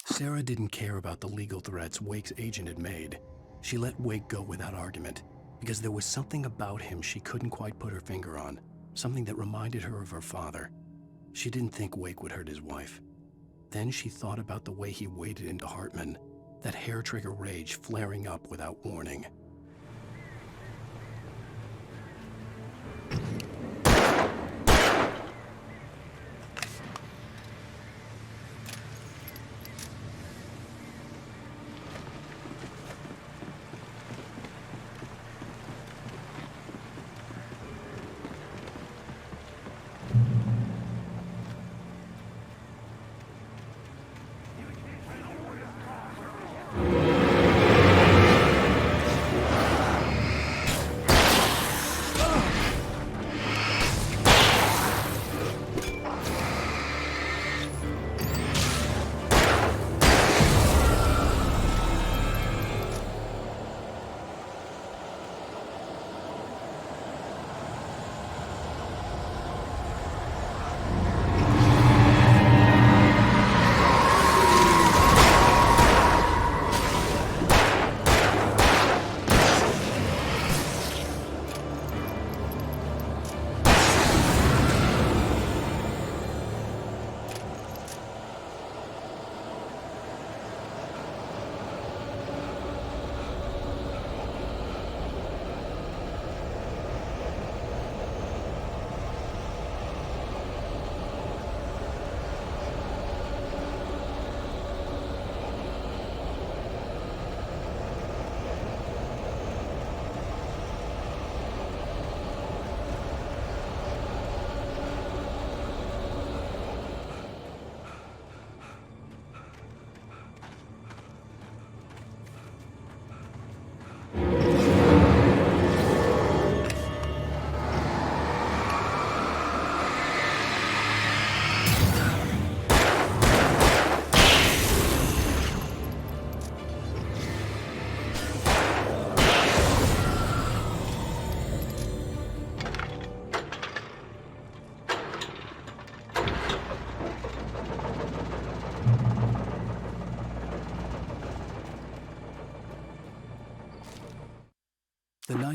Sarah didn't care about the legal threats Wake's agent had made. She let Wake go without argument, because there was something about him she couldn't quite put her finger on, something that reminded her of her father. She didn't think Wake would hurt his wife. Then she thought about the way he waded into Hartman, that hair-trigger rage flaring up without warning.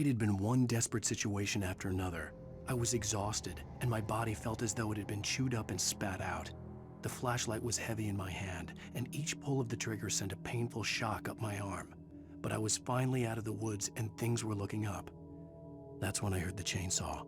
night had been one desperate situation after another. I was exhausted, and my body felt as though it had been chewed up and spat out. The flashlight was heavy in my hand, and each pull of the trigger sent a painful shock up my arm. But I was finally out of the woods, and things were looking up. That's when I heard the chainsaw.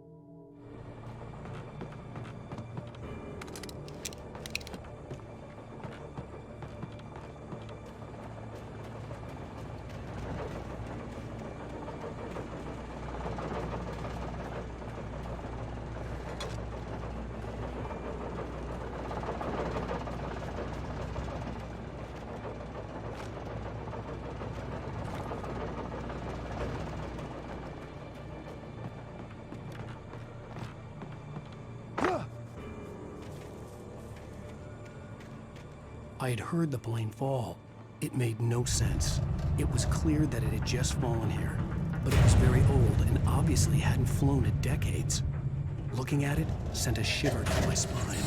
I had heard the plane fall. It made no sense. It was clear that it had just fallen here, but it was very old and obviously hadn't flown in decades. Looking at it sent a shiver down my spine.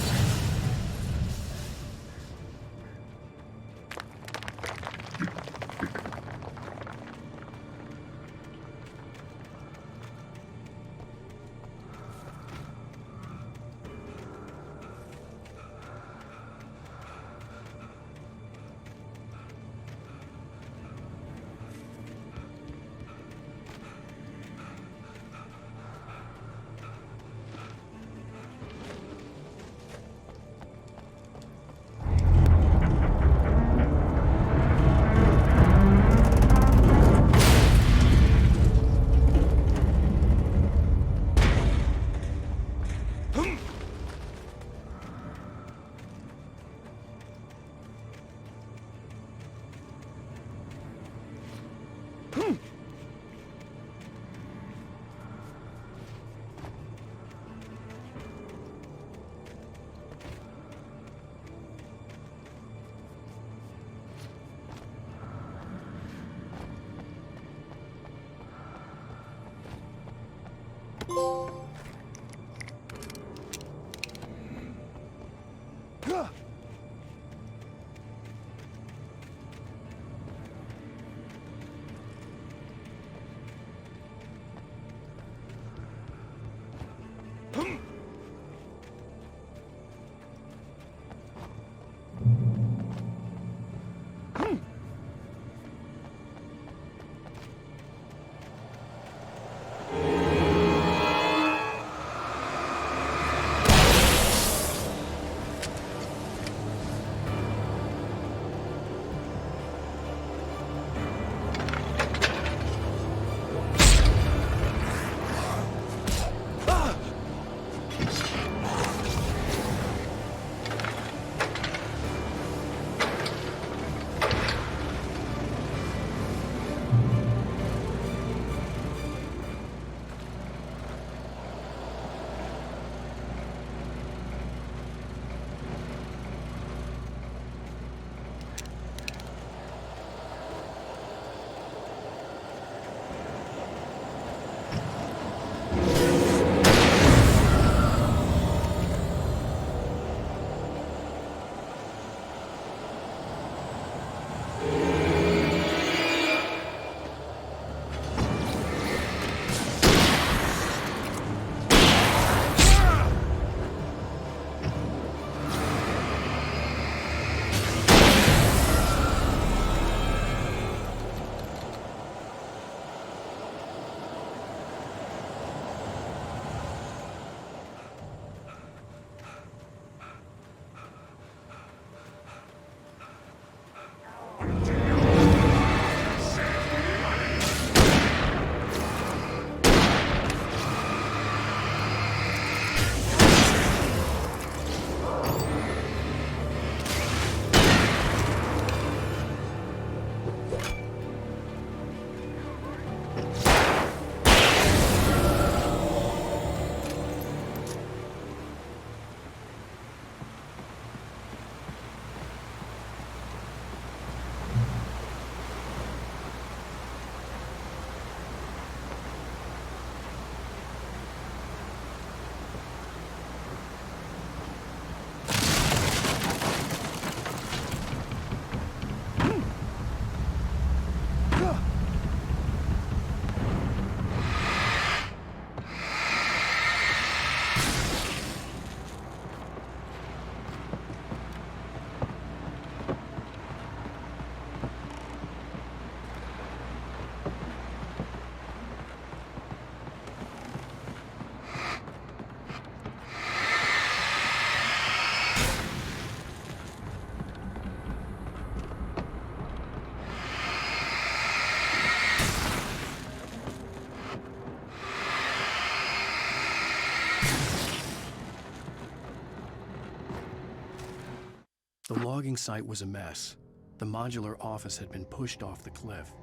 The logging site was a mess. The modular office had been pushed off the cliff.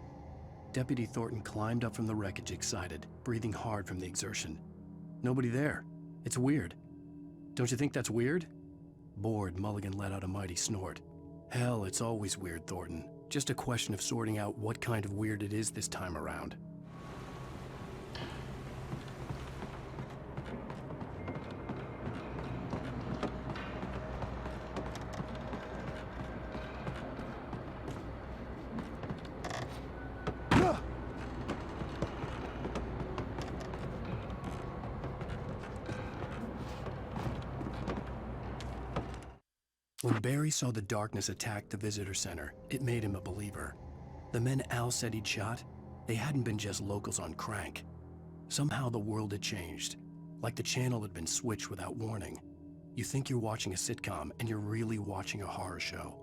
Deputy Thornton climbed up from the wreckage excited, breathing hard from the exertion. Nobody there. It's weird. Don't you think that's weird? Bored, Mulligan let out a mighty snort. Hell, it's always weird, Thornton. Just a question of sorting out what kind of weird it is this time around. When Barry saw the darkness attack the visitor center, it made him a believer. The men Al said he'd shot, they hadn't been just locals on crank. Somehow the world had changed, like the channel had been switched without warning. You think you're watching a sitcom, and you're really watching a horror show.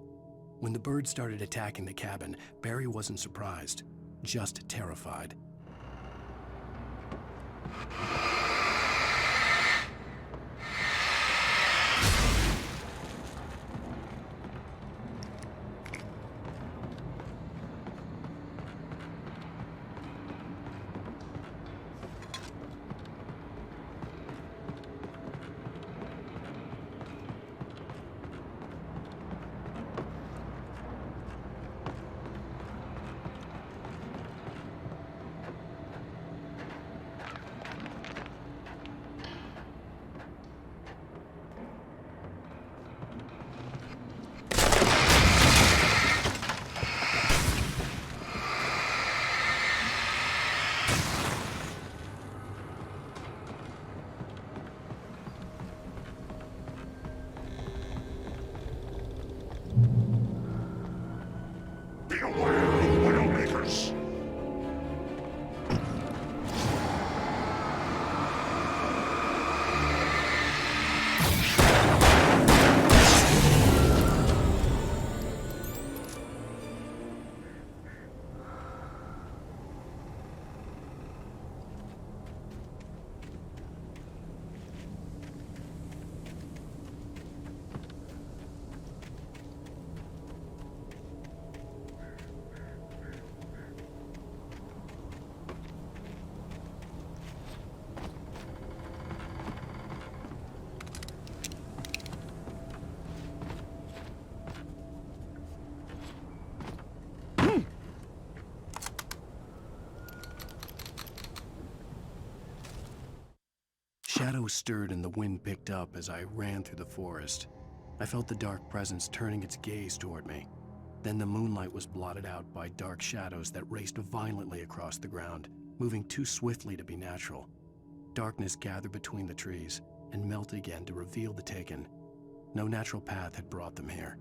When the birds started attacking the cabin, Barry wasn't surprised, just terrified. Shadows stirred and the wind picked up as I ran through the forest. I felt the dark presence turning its gaze toward me. Then the moonlight was blotted out by dark shadows that raced violently across the ground, moving too swiftly to be natural. Darkness gathered between the trees and melted again to reveal the taken. No natural path had brought them here.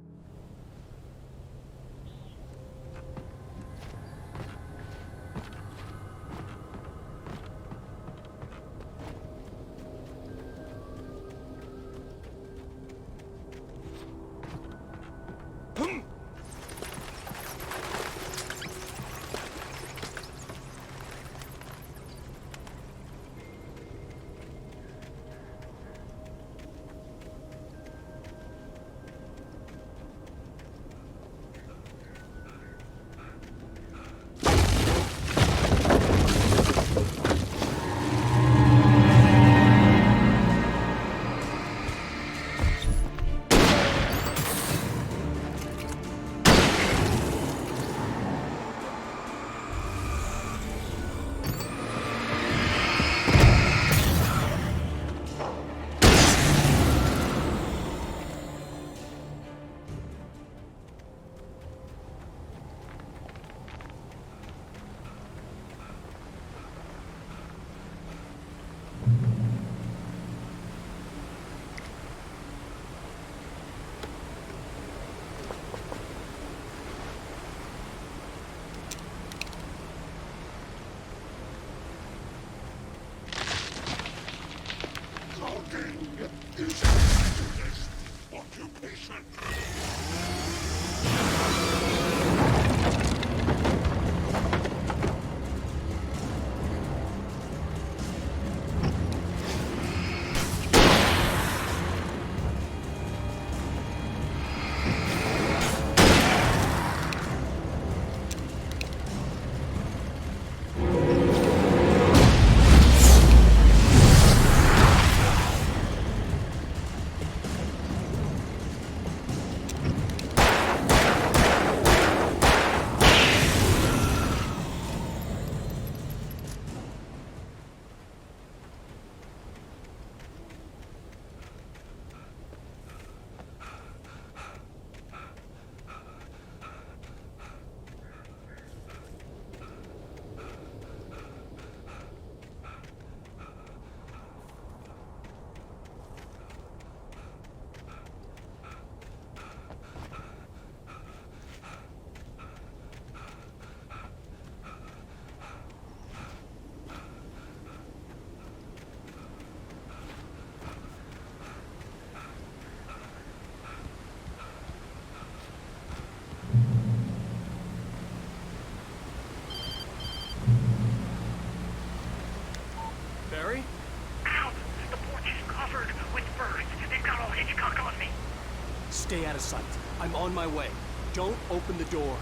stay out of sight. I'm on my way. Don't open the door.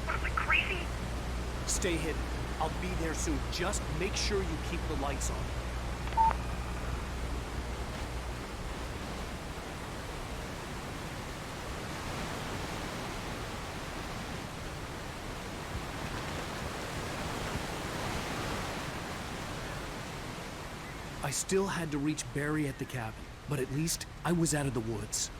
What am I, crazy? Stay hidden. I'll be there soon. Just make sure you keep the lights on. I still had to reach Barry at the cabin, but at least I was out of the woods.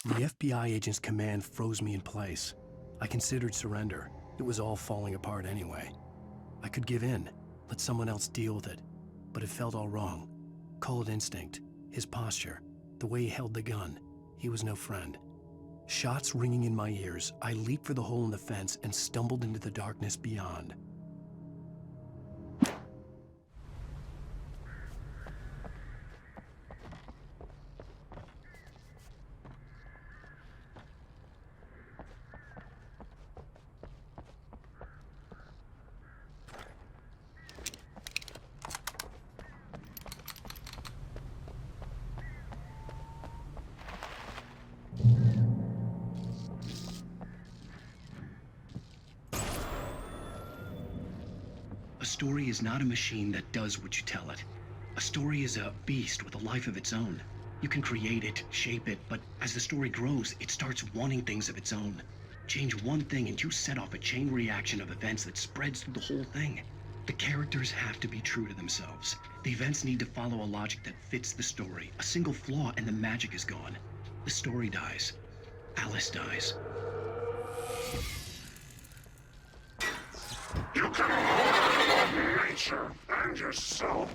The FBI agent's command froze me in place. I considered surrender. It was all falling apart anyway. I could give in, let someone else deal with it, but it felt all wrong. Call it instinct, his posture, the way he held the gun. He was no friend. Shots ringing in my ears, I leaped for the hole in the fence and stumbled into the darkness beyond. A story is not a machine that does what you tell it. A story is a beast with a life of its own. You can create it, shape it, but as the story grows, it starts wanting things of its own. Change one thing and you set off a chain reaction of events that spreads through the whole thing. The characters have to be true to themselves. The events need to follow a logic that fits the story. A single flaw and the magic is gone. The story dies. Alice dies. You can hold nature and yourself.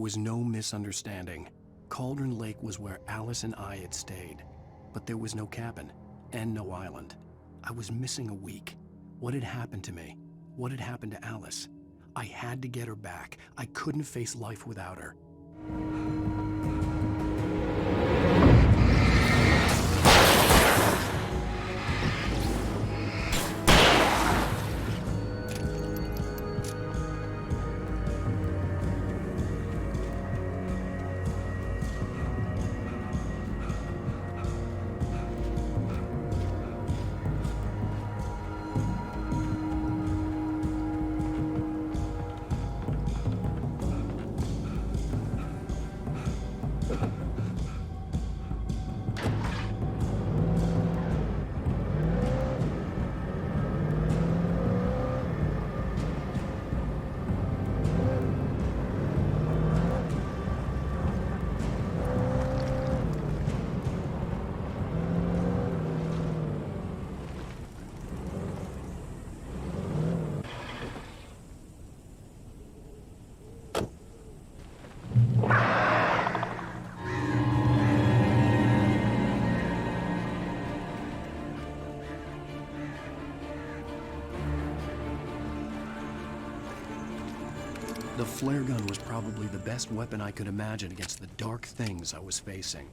was no misunderstanding. Cauldron Lake was where Alice and I had stayed, but there was no cabin and no island. I was missing a week. What had happened to me? What had happened to Alice? I had to get her back. I couldn't face life without her. The flare gun was probably the best weapon I could imagine against the dark things I was facing.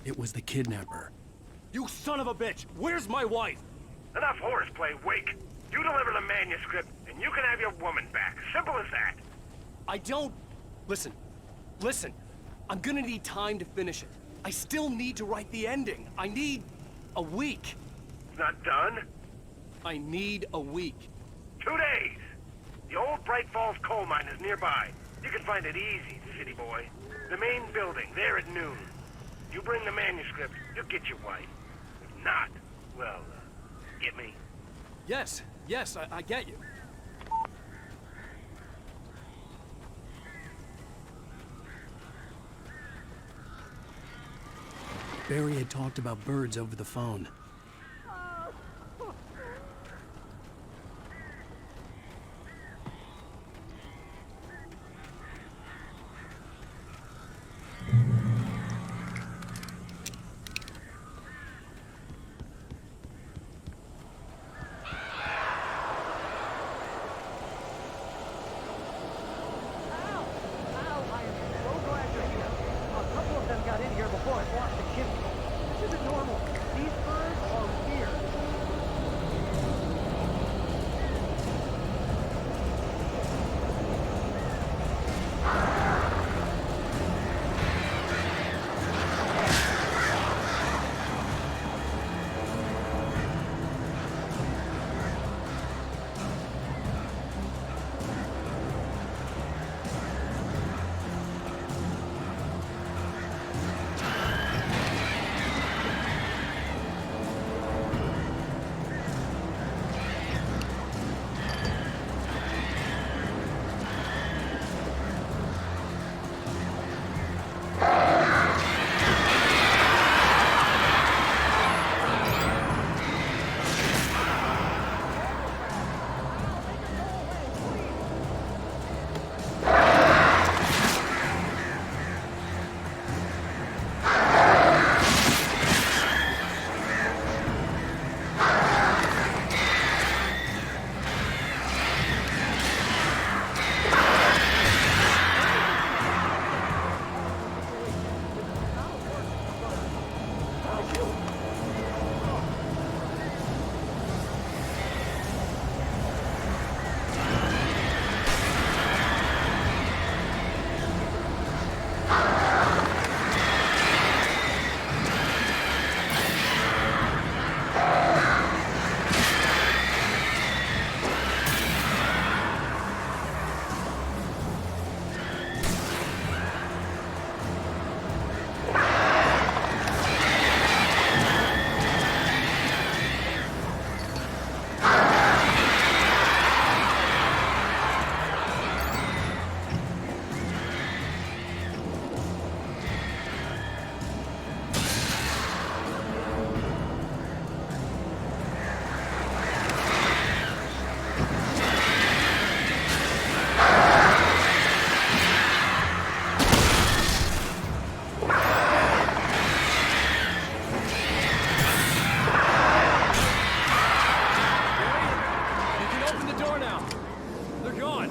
It was the kidnapper. You son of a bitch! Where's my wife? Enough horseplay, Wake. You deliver the manuscript, and you can have your woman back. Simple as that. I don't... Listen. I'm gonna need time to finish it. I still need to write the ending. I need a week. Not done? I need a week. 2 days. The old Bright Falls coal mine is nearby. You can find it easy, city boy. The main building, there at noon. You bring the manuscript, you'll get your wife. If not, well, get me? Yes, I get you. Barry had talked about birds over the phone. going.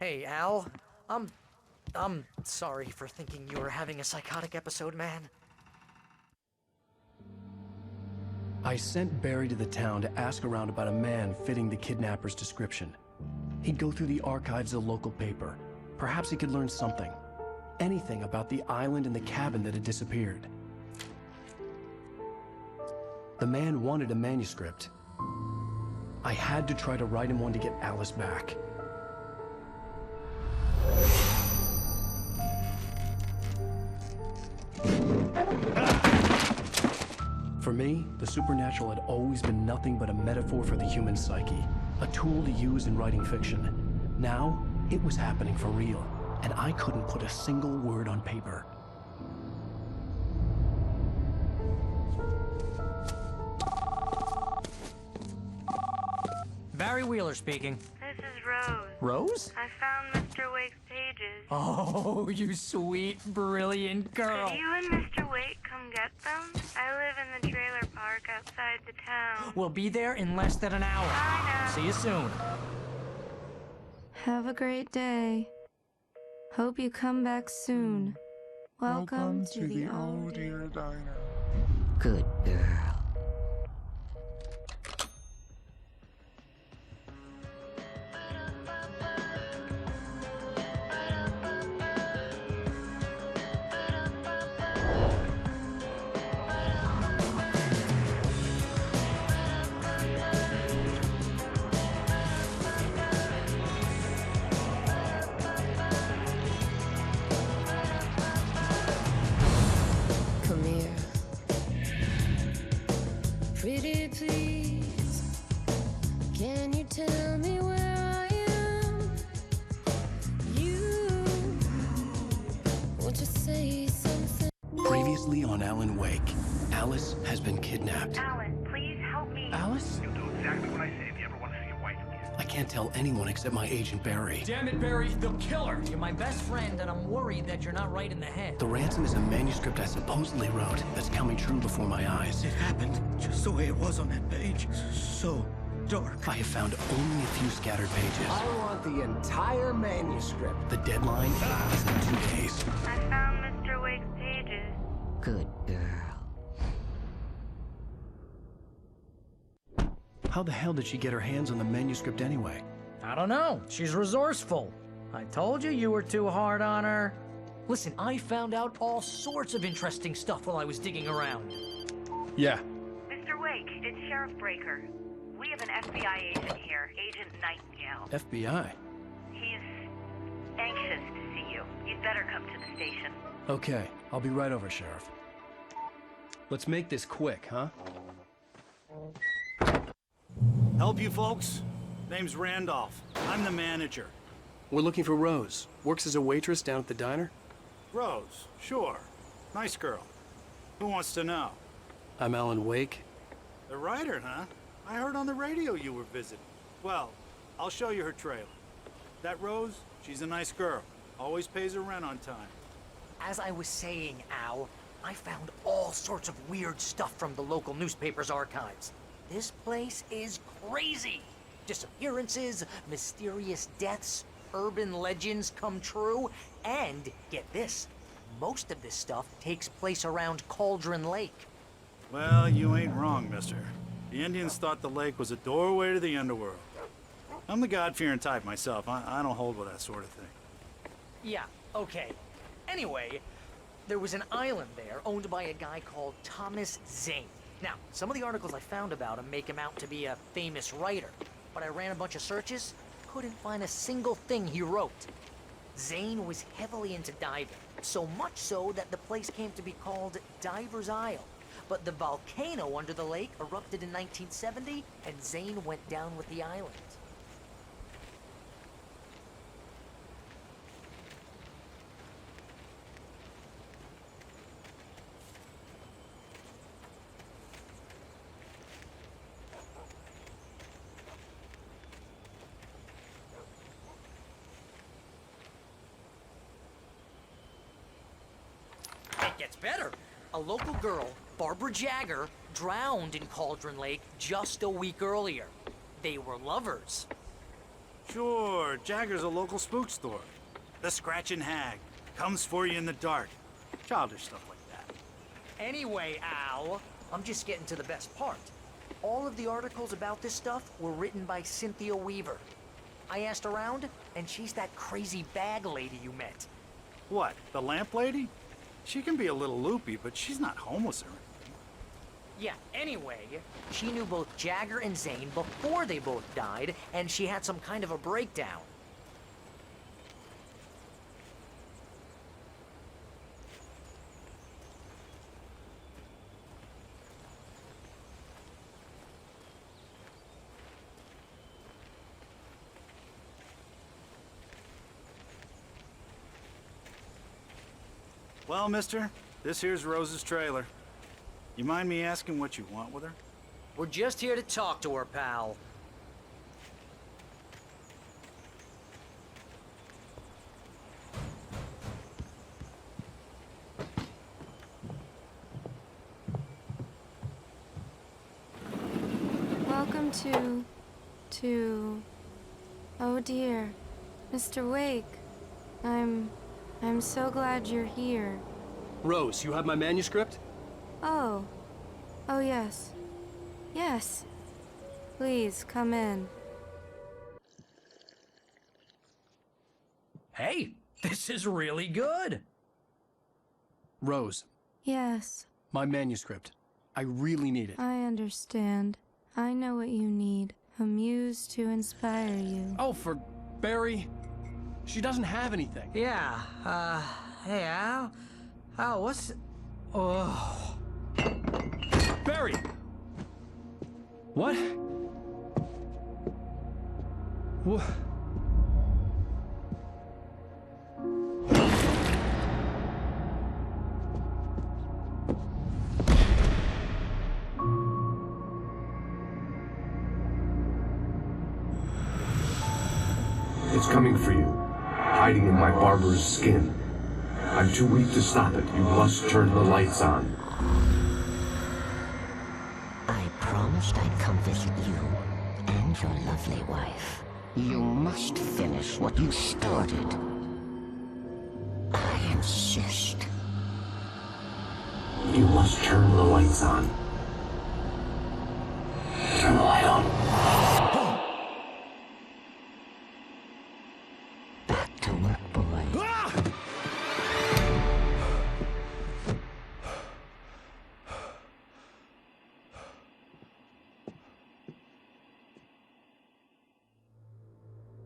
Hey, Al. I'm sorry for thinking you were having a psychotic episode, man. I sent Barry to the town to ask around about a man fitting the kidnapper's description. He'd go through the archives of the local paper. Perhaps he could learn something. Anything about the island and the cabin that had disappeared. The man wanted a manuscript. I had to try to write him one to get Alice back. For me, the supernatural had always been nothing but a metaphor for the human psyche, a tool to use in writing fiction. Now, it was happening for real, and I couldn't put a single word on paper. Barry Wheeler speaking. This is Rose. Rose? I found Mr. Wake's pages. Oh, you sweet, brilliant girl. Could you and Mr. Wake come get them? I live in the trailer park outside the town. We'll be there in less than an hour. Bye now. See you soon. Have a great day. Hope you come back soon. Welcome to the old dear diner. Good girl. Pretty please, can you tell me where I am? You want to say something? Previously on Alan Wake, Alice has been kidnapped. Alan, please help me. Alice? You'll do exactly what I say if you ever want to see your wife again. I can't tell anyone except my agent Barry. Damn it, Barry, they'll kill her. You're my best friend, and I'm worried that you're not right in the head. The ransom is a manuscript I supposedly wrote that's coming true before my eyes. It happened just the way it was on that page. So dark. I have found only a few scattered pages. I want the entire manuscript. The deadline is in 2 days. I found Mr. Wake's pages. Good girl. How the hell did she get her hands on the manuscript anyway? I don't know. She's resourceful. I told you you were too hard on her. Listen, I found out all sorts of interesting stuff while I was digging around. Yeah. Mr. Wake, it's Sheriff Breaker. We have an FBI agent here, Agent Nightingale. FBI? He's anxious to see you. You'd better come to the station. Okay, I'll be right over, Sheriff. Let's make this quick, huh? Help you folks? Name's Randolph. I'm the manager. We're looking for Rose. Works as a waitress down at the diner. Rose, sure. Nice girl. Who wants to know? I'm Alan Wake. The writer, huh? I heard on the radio you were visiting. Well, I'll show you her trailer. That Rose, she's a nice girl. Always pays her rent on time. As I was saying, Al, I found all sorts of weird stuff from the local newspaper's archives. This place is crazy. Disappearances, mysterious deaths, urban legends come true, and get this, most of this stuff takes place around Cauldron Lake. Well, you ain't wrong, mister. The Indians thought the lake was a doorway to the underworld. I'm the God-fearing type myself. I don't hold with that sort of thing. Yeah, okay. Anyway, there was an island there owned by a guy called Thomas Zane. Now, some of the articles I found about him make him out to be a famous writer, but I ran a bunch of searches, couldn't find a single thing he wrote. Zane was heavily into diving, so much so that the place came to be called Diver's Isle. but the volcano under the lake erupted in 1970, and Zane went down with the island. It gets better. A local girl, Barbara Jagger, drowned in Cauldron Lake just a week earlier. They were lovers. Sure, Jagger's a local spook store. The Scratchin' Hag. Comes for you in the dark. Childish stuff like that. Anyway, Al, I'm just getting to the best part. All of the articles about this stuff were written by Cynthia Weaver. I asked around, and she's that crazy bag lady you met. What, the lamp lady? She can be a little loopy, but she's not homeless or anything. Yeah, anyway, she knew both Jagger and Zane before they both died, and she had some kind of a breakdown. Well, mister, this here's Rose's trailer. You mind me asking what you want with her? We're just here to talk to her, pal. Welcome to... Oh dear, Mr. Wake. I'm so glad you're here. Rose, you have my manuscript? Oh. Oh, yes. Yes. Please, come in. Hey, this is really good. Rose, Yes, my manuscript. I really need it. I understand. I know what you need. A muse to inspire you. Oh, for Barry. She doesn't have anything. Yeah, hey, Al? Al, what's... Oh... Barry! What? What? It's coming for you, hiding in my barber's skin. I'm too weak to stop it. You must turn the lights on. I promised I'd come visit you and your lovely wife. You must finish what you started. I insist. You must turn the lights on. Turn the light on. Back to work, boy.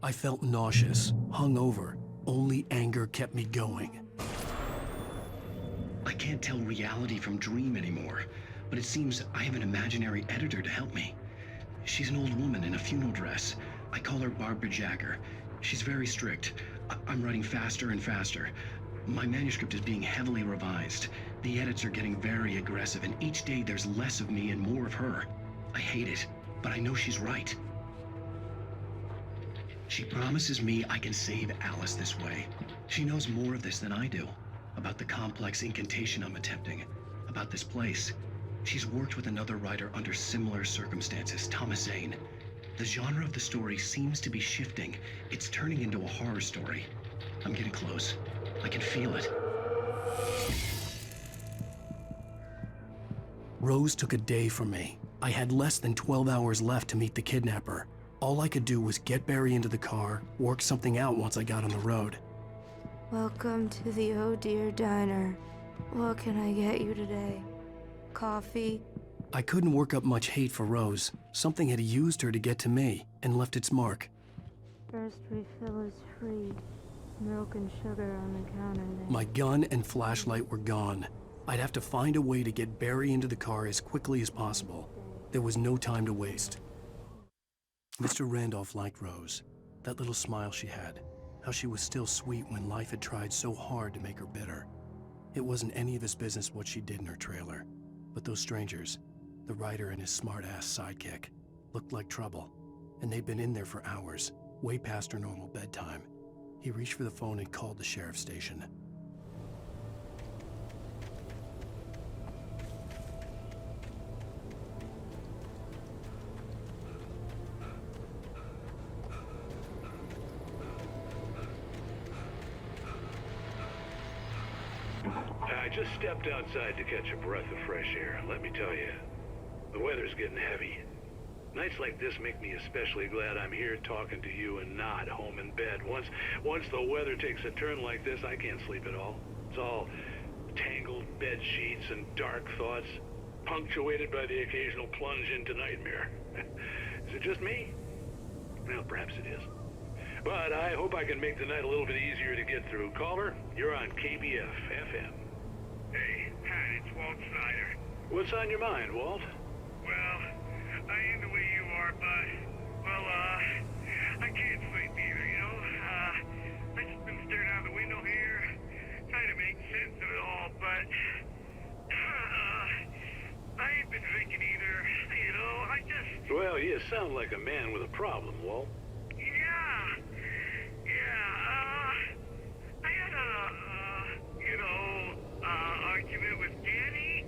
I felt nauseous, hungover. Only anger kept me going. I can't tell reality from dream anymore, but it seems I have an imaginary editor to help me. She's an old woman in a funeral dress. I call her Barbara Jagger. She's very strict. I'm writing faster and faster. My manuscript is being heavily revised. The edits are getting very aggressive, and each day there's less of me and more of her. I hate it, but I know she's right. She promises me I can save Alice this way. She knows more of this than I do. About the complex incantation I'm attempting. About this place. She's worked with another writer under similar circumstances, Thomas Zane. The genre of the story seems to be shifting. It's turning into a horror story. I'm getting close. I can feel it. Rose took a day from me. I had less than 12 hours left to meet the kidnapper. All I could do was get Barry into the car, work something out once I got on the road. Welcome to the Oh Dear Diner. What can I get you today? Coffee? I couldn't work up much hate for Rose. Something had used her to get to me, and left its mark. First refill is free. Milk and sugar on the counter there. My gun and flashlight were gone. I'd have to find a way to get Barry into the car as quickly as possible. There was no time to waste. Mr. Randolph liked Rose. That little smile she had. How she was still sweet when life had tried so hard to make her bitter. It wasn't any of his business what she did in her trailer. But those strangers, the writer and his smart-ass sidekick, looked like trouble. And they'd been in there for hours, way past her normal bedtime. He reached for the phone and called the sheriff's station. I just stepped outside to catch a breath of fresh air. Let me tell you, the weather's getting heavy. Nights like this make me especially glad I'm here talking to you and not home in bed. Once the weather takes a turn like this, I can't sleep at all. It's all tangled bed sheets and dark thoughts, punctuated by the occasional plunge into nightmare. Is it just me? Well, perhaps it is. But I hope I can make the night a little bit easier to get through. Caller, you're on KBF FM. Hey, Pat, it's Walt Snyder. What's on your mind, Walt? Well, I am the way you are, but, well, I can't sleep either, you know? I just been staring out the window here, trying to make sense of it all, but, I ain't been thinking either, you know? Well, you sound like a man with a problem, Walt. I had argument with Danny,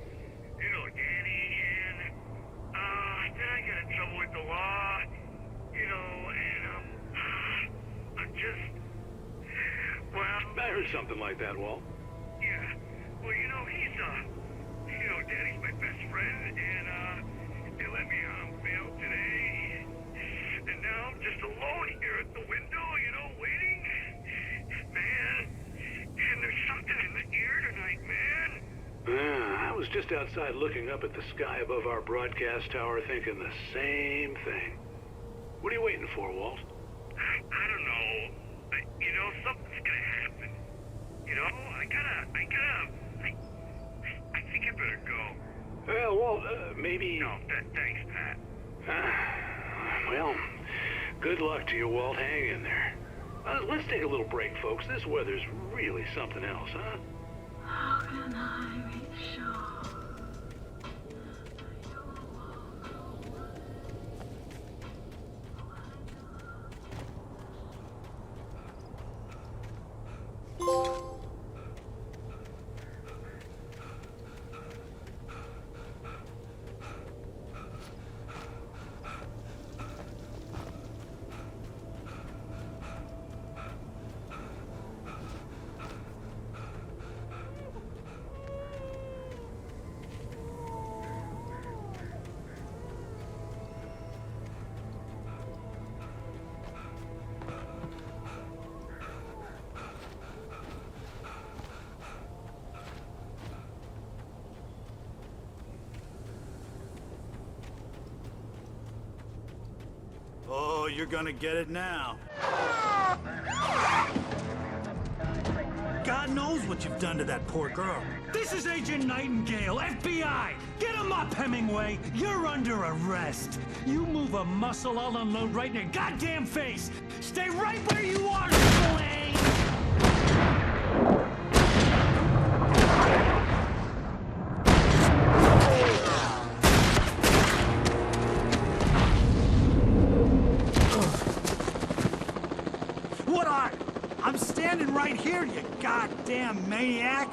and, then I got in trouble with the law, and, I'm just, well... I heard something like that, Walt. Yeah, well, he's, Danny's my best friend, and, they let me on bail today, and now I'm just alone here at the window, waiting. Man, and there's something in the air tonight, man. I was just outside looking up at the sky above our broadcast tower thinking the same thing. What are you waiting for, Walt? I don't know. Something's gonna happen. I think I better go. Well, Walt, maybe... No, thanks, Pat. Well, good luck to you, Walt. Hang in there. Let's take a little break, folks. This weather's really something else, huh? How can I be sure? Oh, you're gonna get it now. God knows what you've done to that poor girl. This is Agent Nightingale, FBI! Get him up, Hemingway! You're under arrest! You move a muscle, I'll unload right in your goddamn face! Stay right where you are, Slane! What are you? I'm standing right here, you goddamn maniac!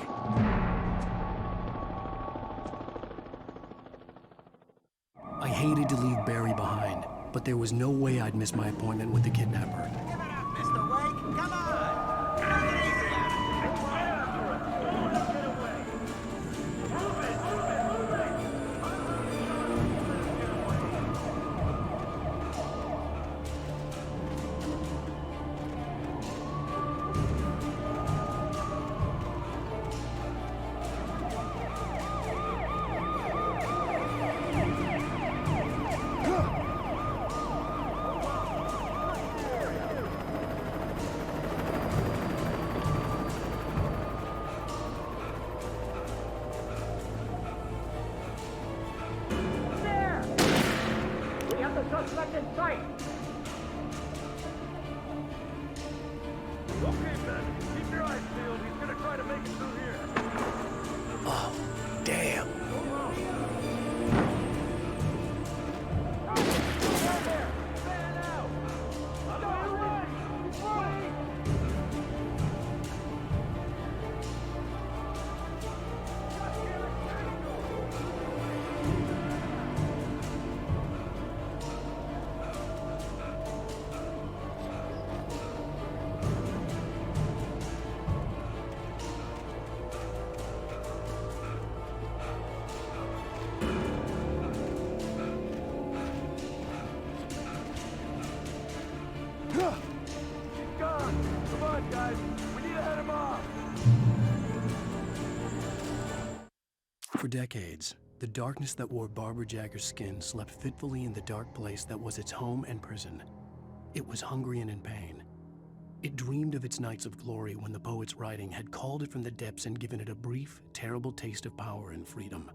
I hated to leave Barry behind, but there was no way I'd miss my appointment with the kidnapper. Mr. Wake, come on! Suspect in sight! Okay, Ben. Keep your eyes peeled. He's gonna try to make it through here. Oh, damn. For decades, the darkness that wore Barbara Jagger's skin slept fitfully in the dark place that was its home and prison. It was hungry and in pain. It dreamed of its nights of glory when the poet's writing had called it from the depths and given it a brief, terrible taste of power and freedom.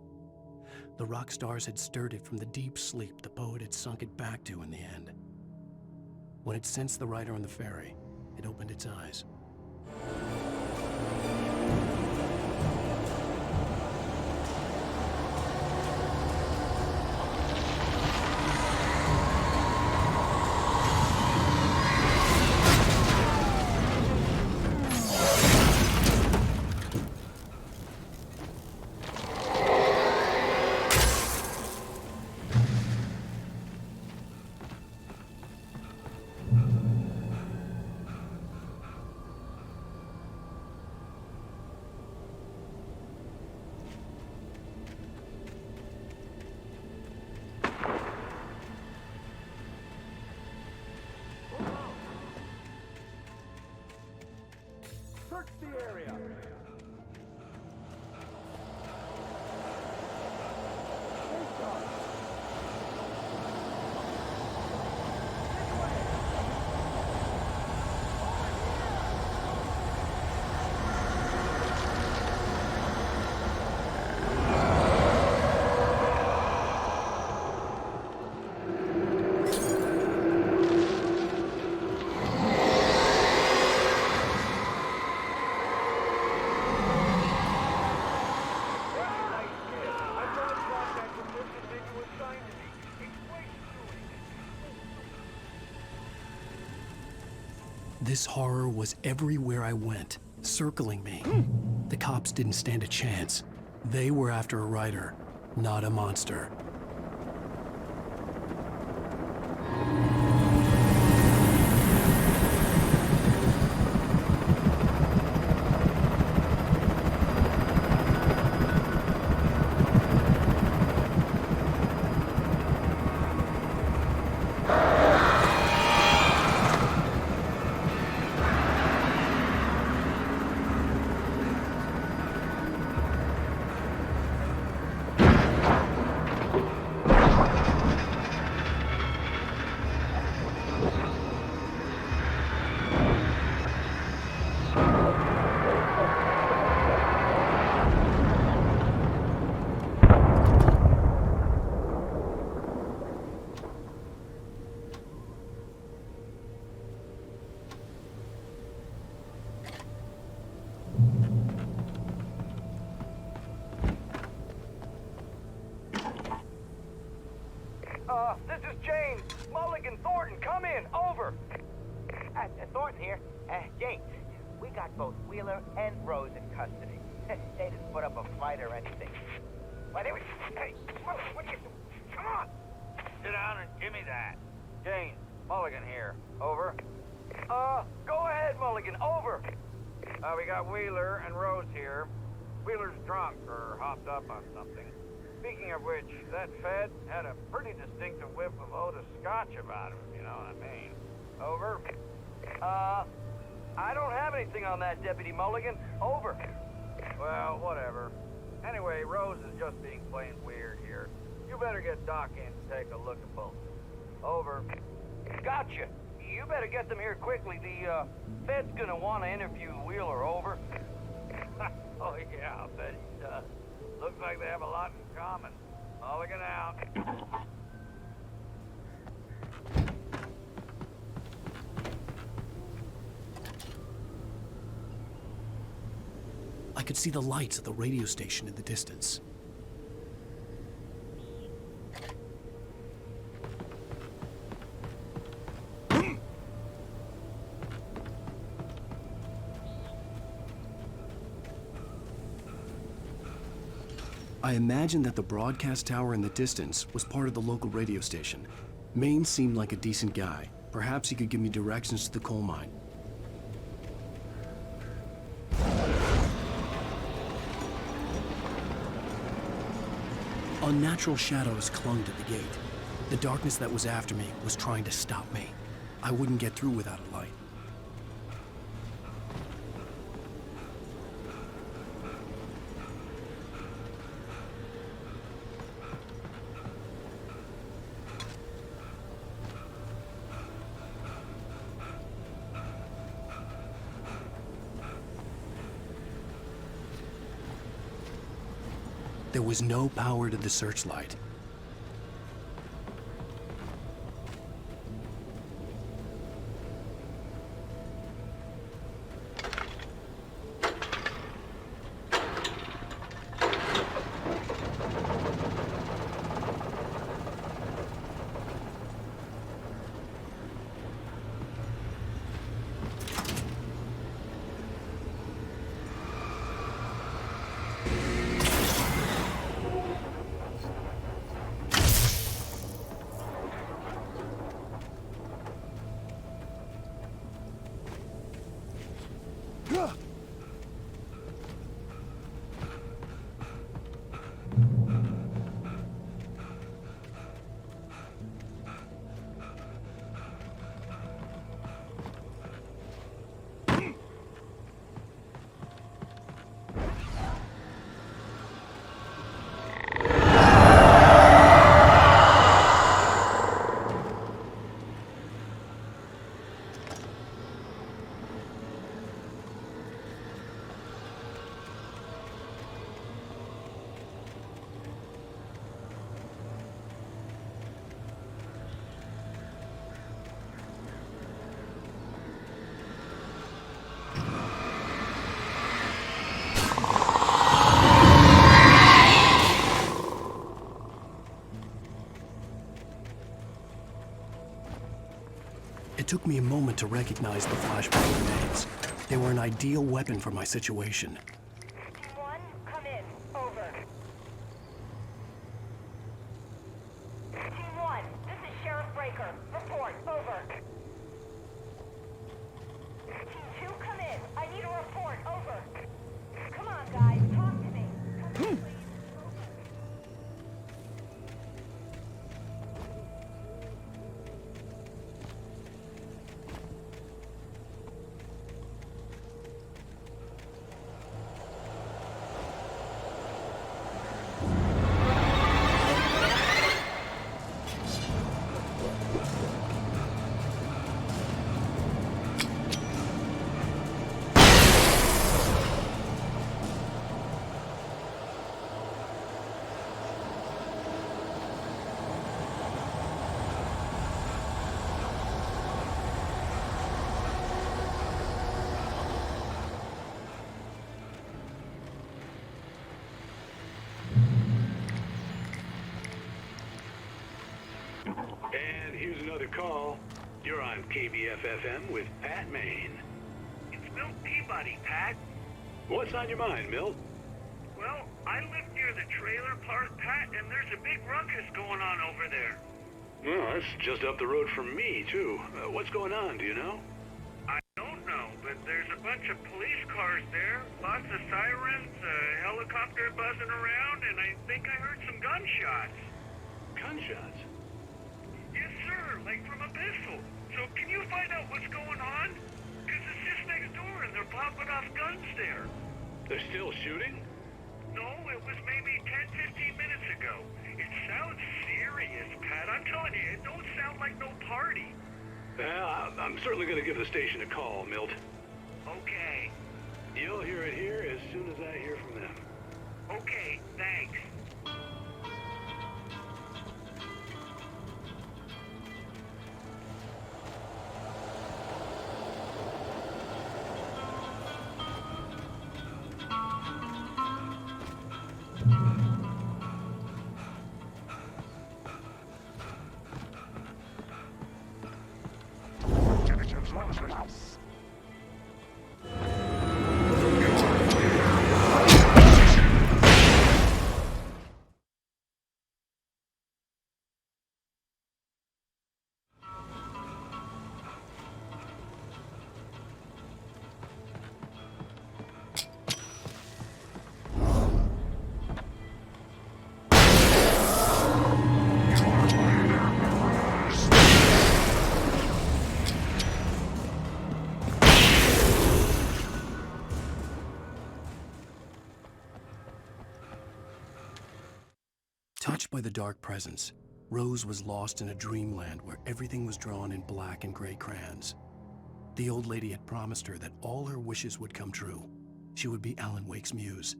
The rock stars had stirred it from the deep sleep the poet had sunk it back to in the end. When it sensed the writer on the ferry, it opened its eyes. Search the area. This horror was everywhere I went, circling me. The cops didn't stand a chance. They were after a writer, not a monster. This is James. Mulligan, Thornton, come in. Over. Thornton here. James, we got both Wheeler and Rose in custody. They didn't put up a fight or anything. Why, they were... Hey, what are you doing? Come on! Sit down and give me that. James, Mulligan here. Over. Go ahead, Mulligan. Over. We got Wheeler and Rose here. Wheeler's drunk or hopped up on something. Speaking of which, that Fed had a pretty distinctive whiff of Otis Scotch about him, you know what I mean. Over. I don't have anything on that, Deputy Mulligan. Over. Well, whatever. Anyway, Rose is just being plain weird here. You better get Doc in to take a look at both. Over. Gotcha. You better get them here quickly. The, Fed's gonna want to interview Wheeler. Over. Oh, yeah, I'll bet he does. Looks like they have a lot in common. Mulligan out. could see the lights of the radio station in the distance. I imagined that the broadcast tower in the distance was part of the local radio station. Maine seemed like a decent guy. Perhaps he could give me directions to the coal mine. Unnatural shadows clung to the gate. The darkness that was after me was trying to stop me. I wouldn't get through without a light. There was no power to the searchlight. It took me a moment to recognize the flashbang grenades. They were an ideal weapon for my situation. Team 1, come in. Over. Team 1, this is Sheriff Breaker. Report. Over. Team 2, come in. I need a report. Over. Come on, guys. Talk to me. Come in, please. And here's another call. You're on KBF-FM with Pat Maine. It's Milt Peabody, Pat. What's on your mind, Milt? Well, I live near the trailer park, Pat, and there's a big ruckus going on over there. Well, that's just up the road from me, too. What's going on, do you know? I don't know, but there's a bunch of police cars there, lots of sirens, a helicopter buzzing around, and I think I heard some gunshots. Gunshots? Yes, sir, like from a pistol. So can you find out what's going on? Because it's just next door and they're popping off guns there. They're still shooting? No, it was maybe 10, 15 minutes ago. It sounds serious, Pat. I'm telling you, it don't sound like no party. Well, I'm certainly going to give the station a call, Milt. Okay. You'll hear it here as soon as I hear from them. Okay, thanks. Touched by the dark presence, Rose was lost in a dreamland where everything was drawn in black and gray crayons. The old lady had promised her that all her wishes would come true. She would be Alan Wake's muse.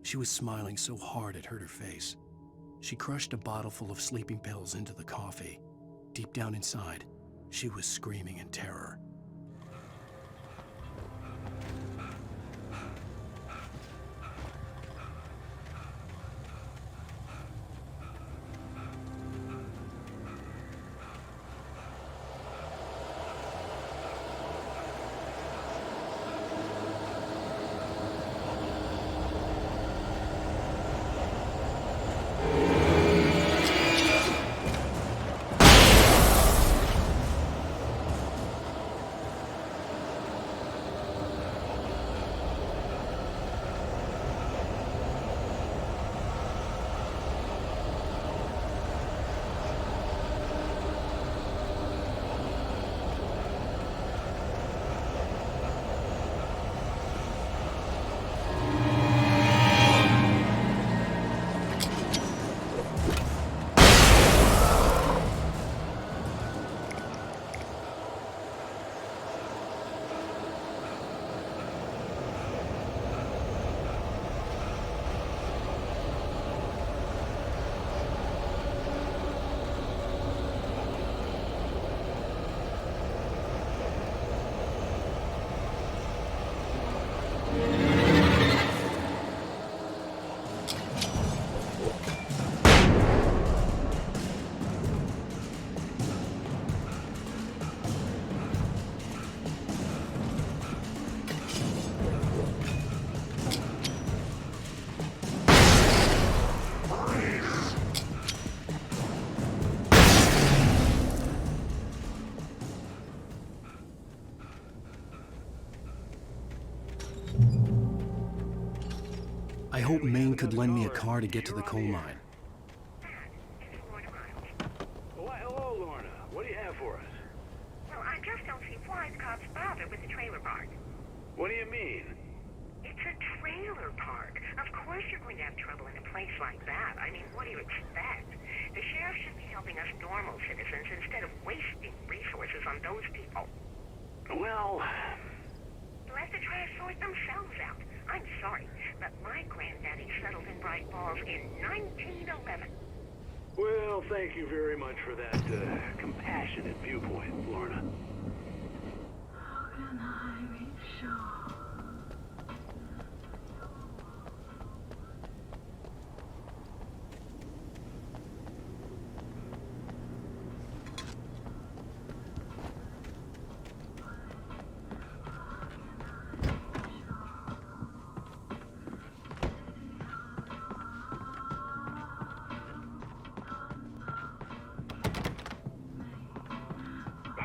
She was smiling so hard it hurt her face. She crushed a bottle full of sleeping pills into the coffee. Deep down inside, she was screaming in terror. I hoped Maine could lend me a car to get to the coal mine. Why, hello, Lorna. What do you have for us? Well, I just don't see why the cops bother with the trailer park. What do you mean? It's a trailer park. Of course you're going to have trouble in a place like that. I mean, what do you expect? The sheriff should be helping us normal citizens instead of wasting resources on those people. Well... Let the trash sort themselves out. I'm sorry, but my granddaddy settled in Bright Falls in 1911. Well, thank you very much for that compassionate viewpoint, Lorna. How can I be sure?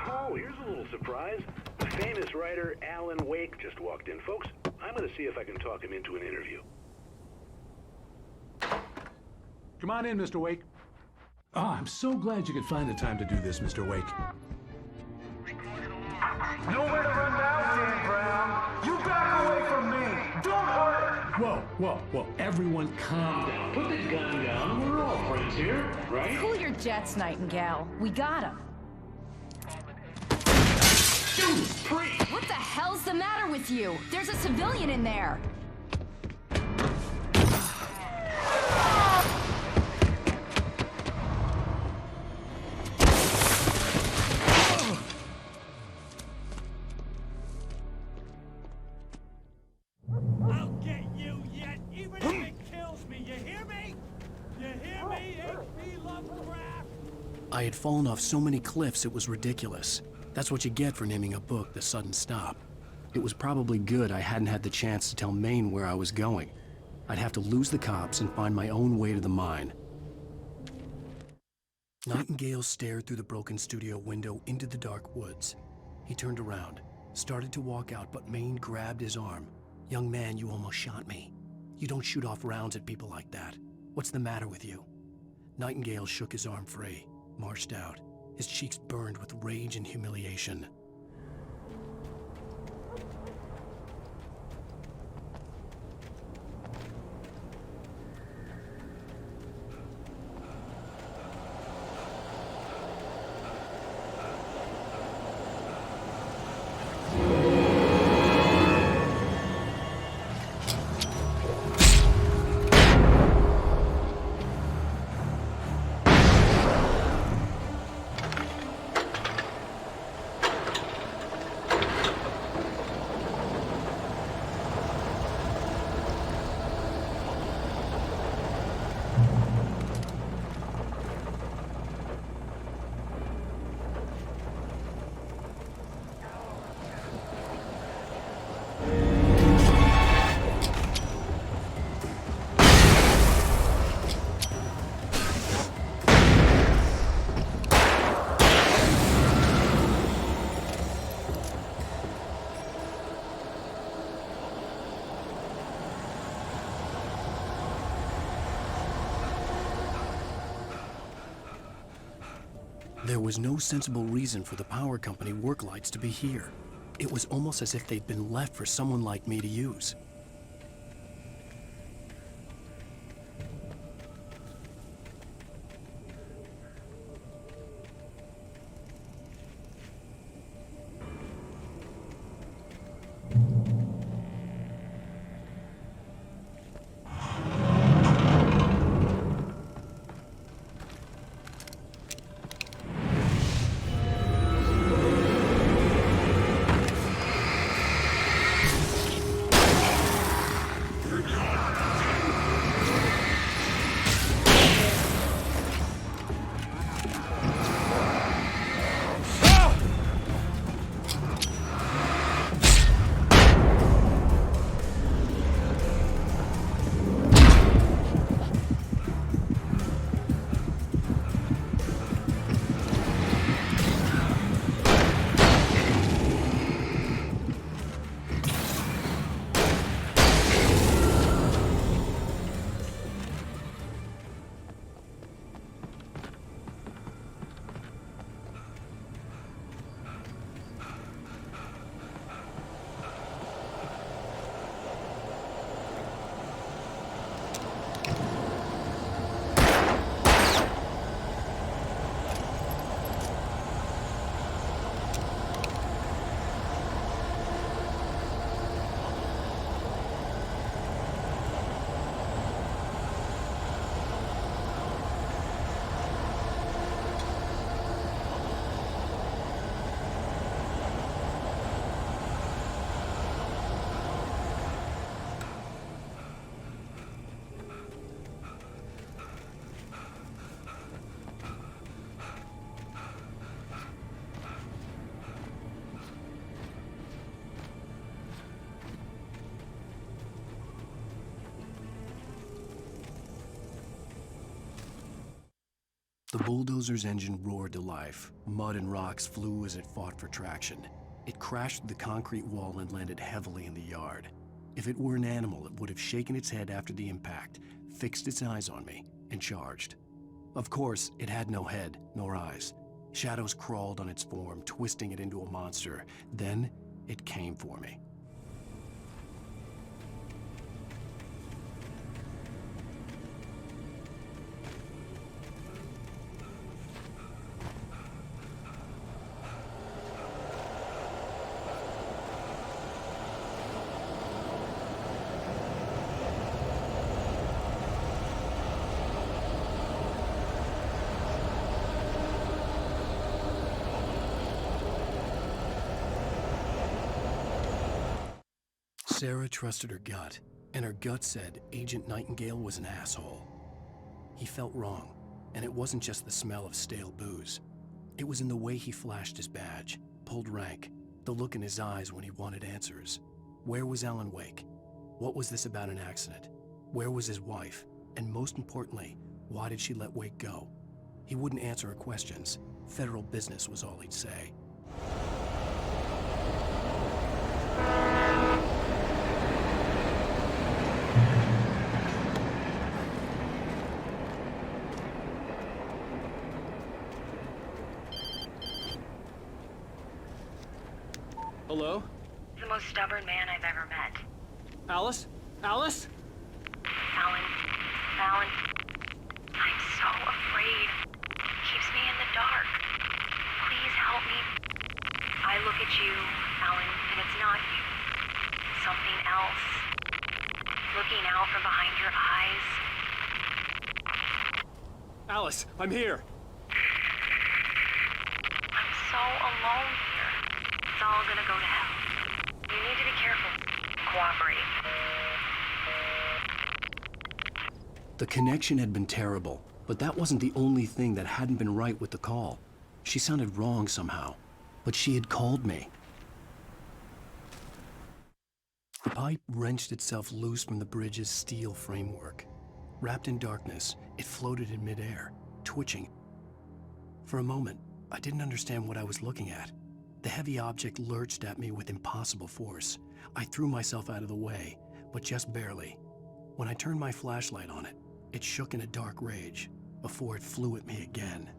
Oh, here's a little surprise. The famous writer Alan Wake just walked in. Folks, I'm going to see if I can talk him into an interview. Come on in, Mr. Wake. Oh, I'm so glad you could find the time to do this, Mr. Wake. Nowhere to run now, Dan Brown. You back away from me. Don't hurt. Whoa. Everyone calm down. Put the gun down. We're all friends here, right? Cool your jets, Nightingale. We got him. What the hell's the matter with you? There's a civilian in there. I'll get you yet, even if it kills me. You hear me? You hear me, H.P. Lovecraft? I had fallen off so many cliffs it was ridiculous. That's what you get for naming a book The Sudden Stop. It was probably good I hadn't had the chance to tell Maine where I was going. I'd have to lose the cops and find my own way to the mine. Nightingale stared through the broken studio window into the dark woods. He turned around, started to walk out, but Maine grabbed his arm. "Young man, you almost shot me. You don't shoot off rounds at people like that. What's the matter with you?" Nightingale shook his arm free, marched out. His cheeks burned with rage and humiliation. There was no sensible reason for the power company work lights to be here. It was almost as if they'd been left for someone like me to use. The bulldozer's engine roared to life. Mud and rocks flew as it fought for traction. It crashed through the concrete wall and landed heavily in the yard. If it were an animal, it would have shaken its head after the impact, fixed its eyes on me, and charged. Of course, it had no head, nor eyes. Shadows crawled on its form, twisting it into a monster. Then, it came for me. Sarah trusted her gut, and her gut said Agent Nightingale was an asshole. He felt wrong, and it wasn't just the smell of stale booze. It was in the way he flashed his badge. pulled rank, the look in his eyes when he wanted answers. Where was Alan Wake? What was this about an accident? Where was his wife? And most importantly, why did she let Wake go? He wouldn't answer her questions. Federal business was all he'd say. Hello? The most stubborn man I've ever met. Alice? Alice? Alan. I'm so afraid. It keeps me in the dark. Please help me. I look at you, Alan, and it's not you. Something else. Looking out from behind your eyes. Alice, I'm here. I'm so alone here. It's all gonna go to hell. You need to be careful. Cooperate. The connection had been terrible, but that wasn't the only thing that hadn't been right with the call. She sounded wrong somehow, but she had called me. The pipe wrenched itself loose from the bridge's steel framework. Wrapped in darkness, it floated in midair, twitching. For a moment, I didn't understand what I was looking at. The heavy object lurched at me with impossible force. I threw myself out of the way, but just barely. When I turned my flashlight on it, it shook in a dark rage before it flew at me again.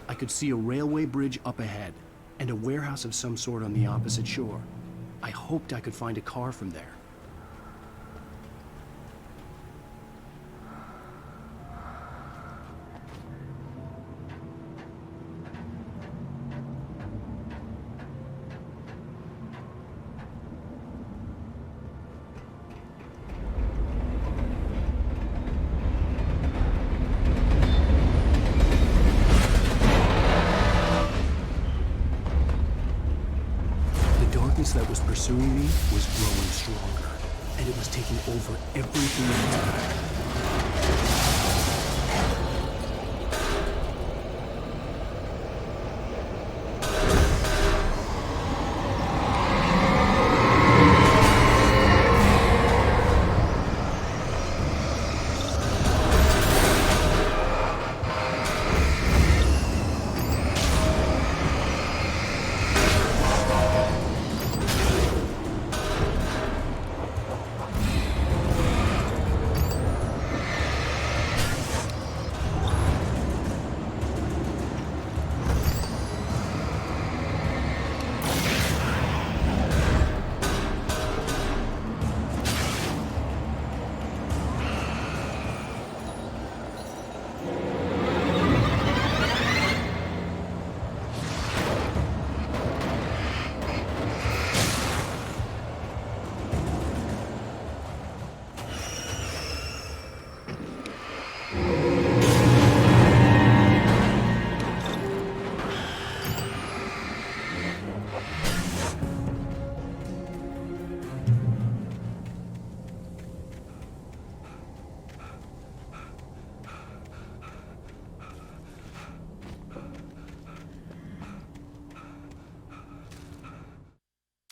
I could see a railway bridge up ahead, and a warehouse of some sort on the opposite shore. I hoped I could find a car from there. That was pursuing me was growing stronger, and it was taking over everything in its path.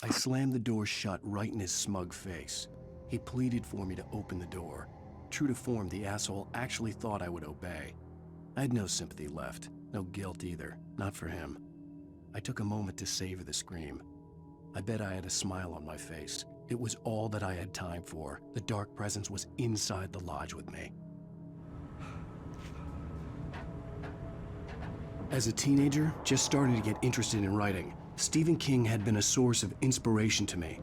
I slammed the door shut right in his smug face. He pleaded for me to open the door. True to form, the asshole actually thought I would obey. I had no sympathy left, no guilt either, not for him. I took a moment to savor the scream. I bet I had a smile on my face. It was all that I had time for. The dark presence was inside the lodge with me. As a teenager, just starting to get interested in writing, Stephen King had been a source of inspiration to me.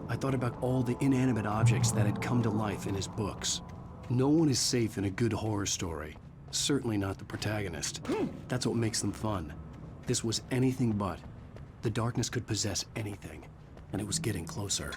I thought about all the inanimate objects that had come to life in his books. No one is safe in a good horror story. Certainly not the protagonist. That's what makes them fun. This was anything but. The darkness could possess anything, and it was getting closer.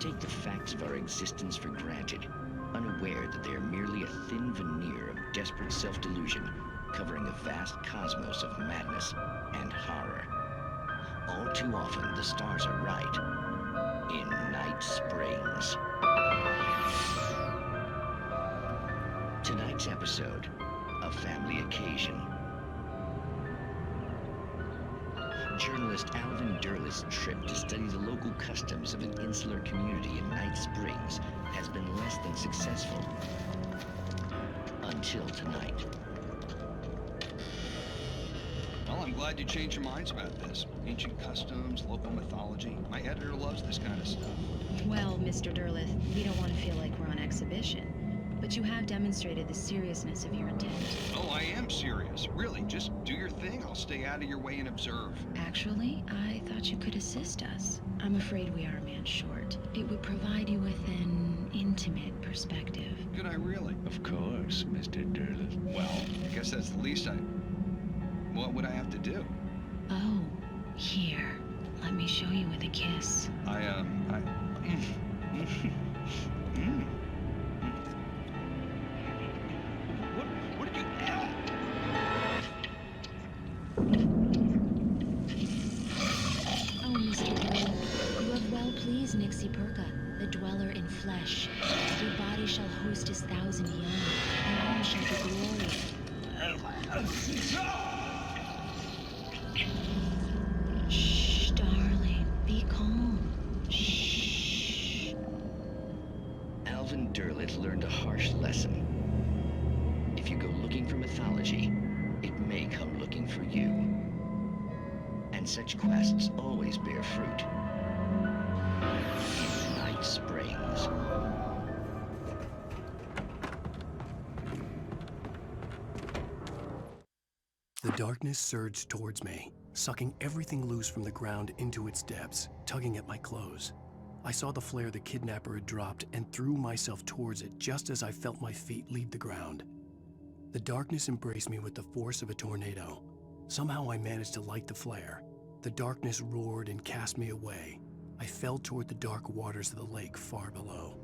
Take the facts of our existence for granted, unaware that they are merely a thin veneer of desperate self-delusion covering a vast cosmos of madness and horror. All too often, the stars are right. In Night Springs. Tonight's episode, A Family Occasion. Journalist Alvin Derleth's trip to study the local customs of an insular community in Night Springs has been less than successful. Until tonight. Well, I'm glad you changed your minds about this. Ancient customs, local mythology. My editor loves this kind of stuff. Well, Mr. Derleth, we don't want to feel like we're on exhibition. But you have demonstrated the seriousness of your intent. Oh, I am serious. Really, just do your thing. I'll stay out of your way and observe. Actually, I thought you could assist us. I'm afraid we are a man short. It would provide you with an intimate perspective. Could I really? Of course, Mr. Derleth. Well, I guess that's the least What would I have to do? Oh, here. Let me show you with a kiss. Nixie Perka, the dweller in flesh. Your body shall host his 1,000 young, and all shall be glory. Shh, darling, be calm. Shh. Alvin Derleth learned a harsh lesson. If you go looking for mythology, it may come looking for you. And such quests always bear fruit. In Night Springs. The darkness surged towards me, sucking everything loose from the ground into its depths, tugging at my clothes. I saw the flare the kidnapper had dropped and threw myself towards it just as I felt my feet leave the ground. The darkness embraced me with the force of a tornado. Somehow I managed to light the flare. The darkness roared and cast me away. I fell toward the dark waters of the lake far below.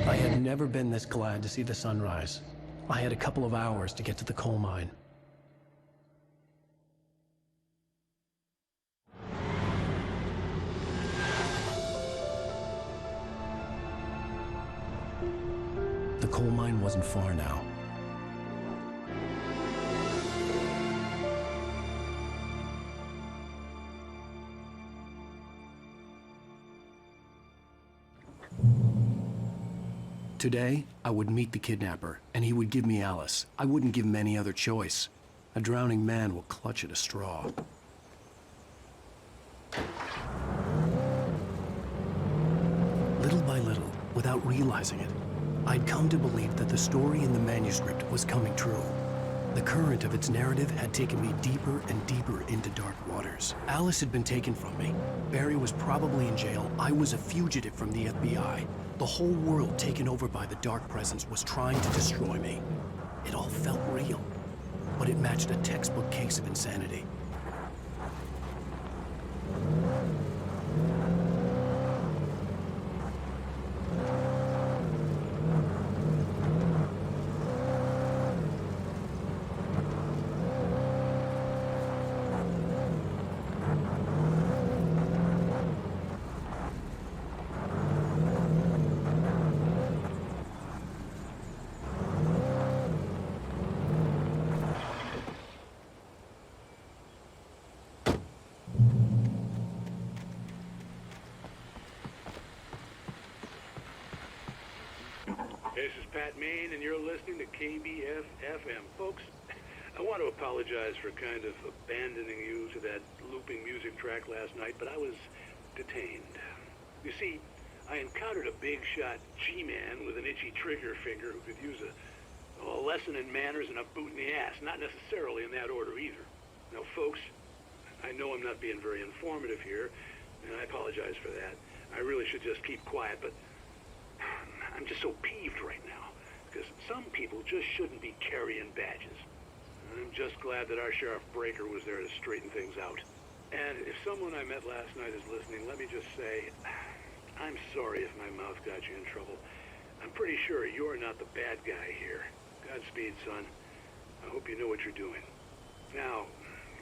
I had never been this glad to see the sunrise. I had a couple of hours to get to the coal mine. The coal mine wasn't far now. Today, I would meet the kidnapper, and he would give me Alice. I wouldn't give him any other choice. A drowning man will clutch at a straw. Little by little, without realizing it, I'd come to believe that the story in the manuscript was coming true. The current of its narrative had taken me deeper and deeper into dark waters. Alice had been taken from me. Barry was probably in jail. I was a fugitive from the FBI. The whole world taken over by the dark presence was trying to destroy me. It all felt real, but it matched a textbook case of insanity. This is Pat Maine, and you're listening to KBF-FM. Folks, I want to apologize for kind of abandoning you to that looping music track last night, but I was detained. You see, I encountered a big-shot G-man with an itchy trigger finger who could use a lesson in manners and a boot in the ass. Not necessarily in that order either. Now, folks, I know I'm not being very informative here, and I apologize for that. I really should just keep quiet, but I'm just so peeved right now, because some people just shouldn't be carrying badges. I'm just glad that our Sheriff Breaker was there to straighten things out. And if someone I met last night is listening, let me just say, I'm sorry if my mouth got you in trouble. I'm pretty sure you're not the bad guy here. Godspeed, son. I hope you know what you're doing. Now,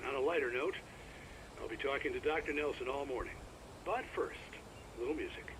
on a lighter note, I'll be talking to Dr. Nelson all morning. But first, a little music.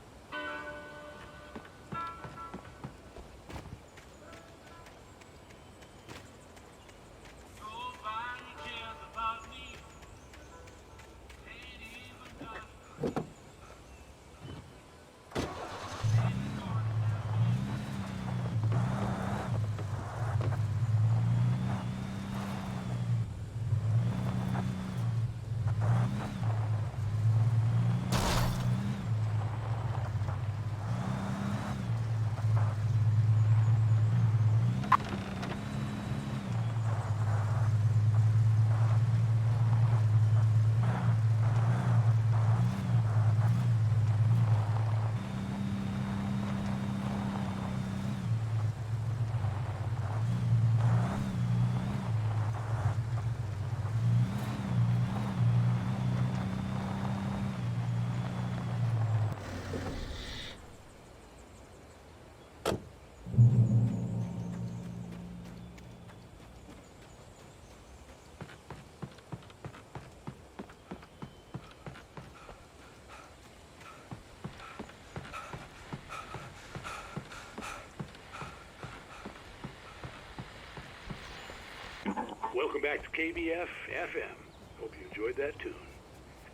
Welcome back to KBF FM. Hope you enjoyed that tune.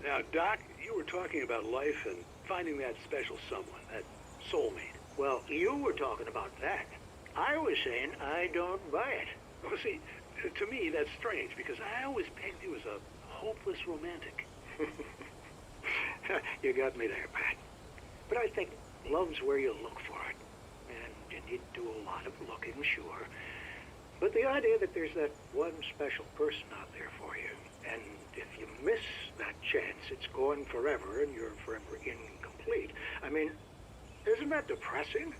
Now, Doc, you were talking about life and finding that special someone, that soulmate. Well, you were talking about that. I was saying I don't buy it. Well, see, to me, that's strange, because I always pegged you as a hopeless romantic. You got me there, Pat. But I think love's where you look for it. And you need to do a lot of looking, sure. But the idea that there's that one special person out there for you, and if you miss that chance, it's gone forever and you're forever incomplete. I mean, isn't that depressing?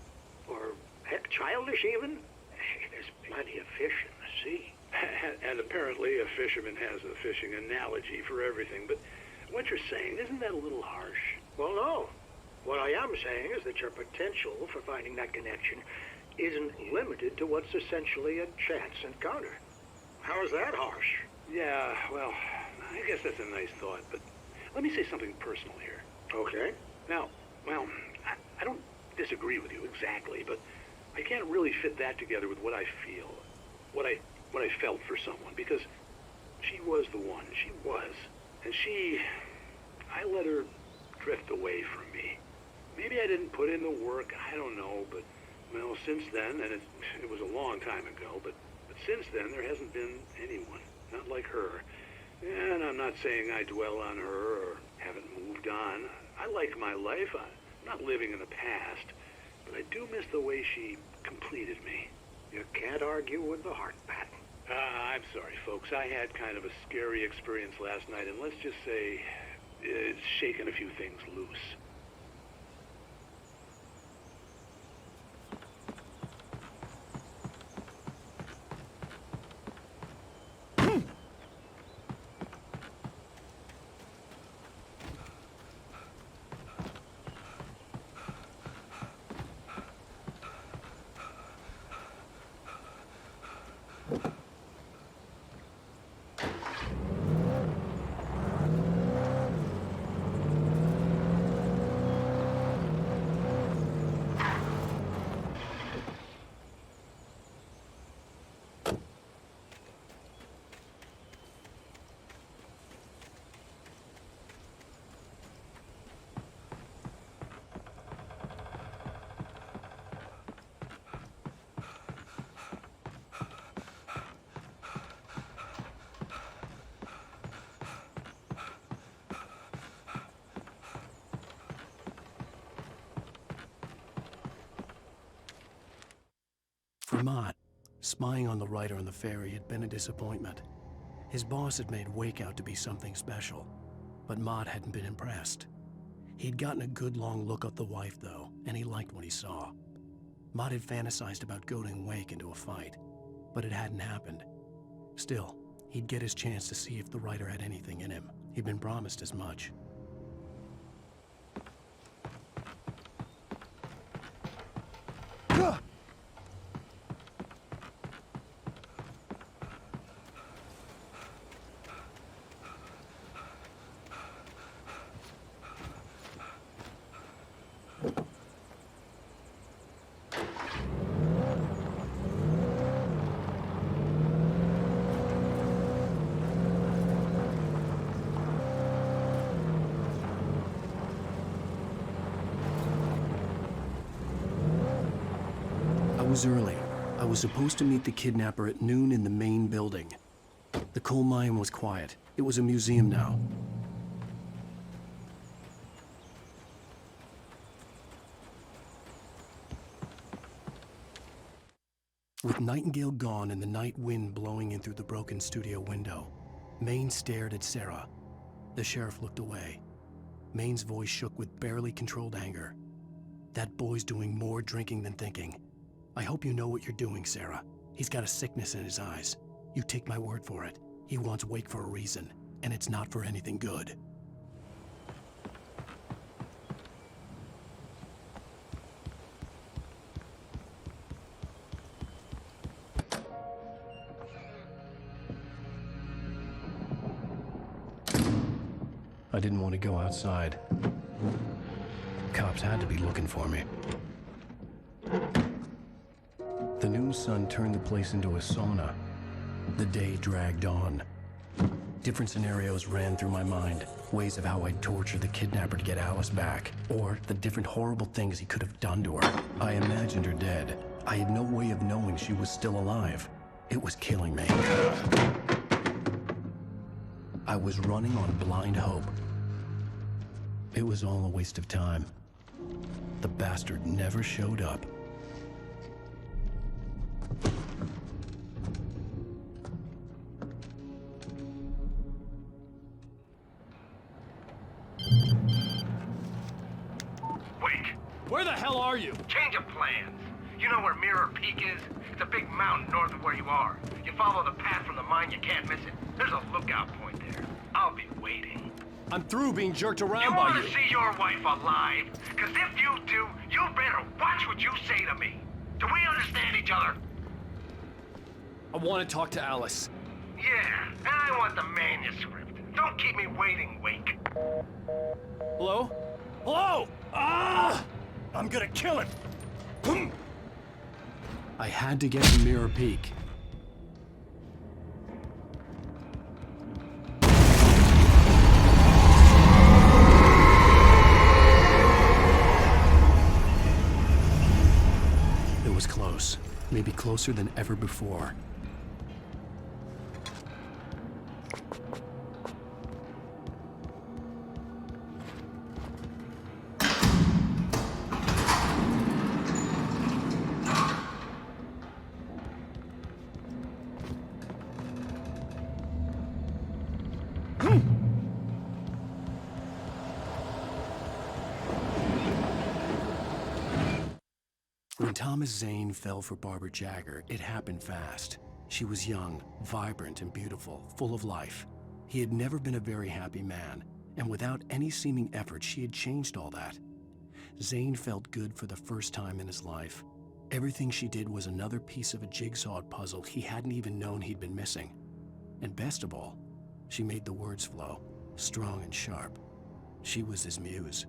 Or, heck, childish even? There's plenty of fish in the sea. And apparently a fisherman has a fishing analogy for everything, but what you're saying, isn't that a little harsh? Well, no. What I am saying is that your potential for finding that connection isn't limited to what's essentially a chance encounter. How is that harsh? Yeah, well, I guess that's a nice thought, but let me say something personal here. Okay. Now, well, I don't disagree with you exactly, but I can't really fit that together with what I feel, what I felt for someone, because she was the one. She was. And I let her drift away from me. Maybe I didn't put in the work, I don't know, but well, since then, and it was a long time ago, but since then, there hasn't been anyone, not like her. And I'm not saying I dwell on her or haven't moved on. I like my life. I'm not living in the past, but I do miss the way she completed me. You can't argue with the heart, Pat. I'm sorry, folks. I had kind of a scary experience last night, and let's just say it's shaken a few things loose. For Mott, spying on the writer on the ferry had been a disappointment. His boss had made Wake out to be something special, but Mott hadn't been impressed. He'd gotten a good long look at the wife, though, and he liked what he saw. Mott had fantasized about goading Wake into a fight, but it hadn't happened. Still, he'd get his chance to see if the writer had anything in him. He'd been promised as much. was early. I was supposed to meet the kidnapper at noon in the main building. The coal mine was quiet. It was a museum now. With Nightingale gone and the night wind blowing in through the broken studio window, Maine stared at Sarah. The sheriff looked away. Maine's voice shook with barely controlled anger. That boy's doing more drinking than thinking. I hope you know what you're doing, Sarah. He's got a sickness in his eyes. You take my word for it. He wants Wake for a reason, and it's not for anything good. I didn't want to go outside. Cops had to be looking for me. The noon sun turned the place into a sauna. The day dragged on. Different scenarios ran through my mind. Ways of how I'd torture the kidnapper to get Alice back. Or the different horrible things he could have done to her. I imagined her dead. I had no way of knowing she was still alive. It was killing me. I was running on blind hope. It was all a waste of time. The bastard never showed up. Wait. Where the hell are you? Change of plans. You know where Mirror Peak is? It's a big mountain north of where you are. You follow the path from the mine, you can't miss it. There's a lookout point there. I'll be waiting. I'm through being jerked around You by want you. to see your wife alive? Because if you do, you better watch what you say to me. Do we understand each other? I want to talk to Alice. Yeah, and I want the manuscript. Don't keep me waiting, Wake. Hello? Hello? Ah! I'm gonna kill him. I had to get to Mirror Peak. It was close, maybe closer than ever before. When Thomas Zane fell for Barbara Jagger, it happened fast. She was young, vibrant, and beautiful, full of life. He had never been a very happy man, and without any seeming effort, she had changed all that. Zane felt good for the first time in his life. Everything she did was another piece of a jigsaw puzzle he hadn't even known he'd been missing. And best of all, she made the words flow, strong and sharp. She was his muse.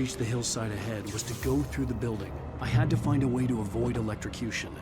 reach the hillside ahead was to go through the building. I had to find a way to avoid electrocution.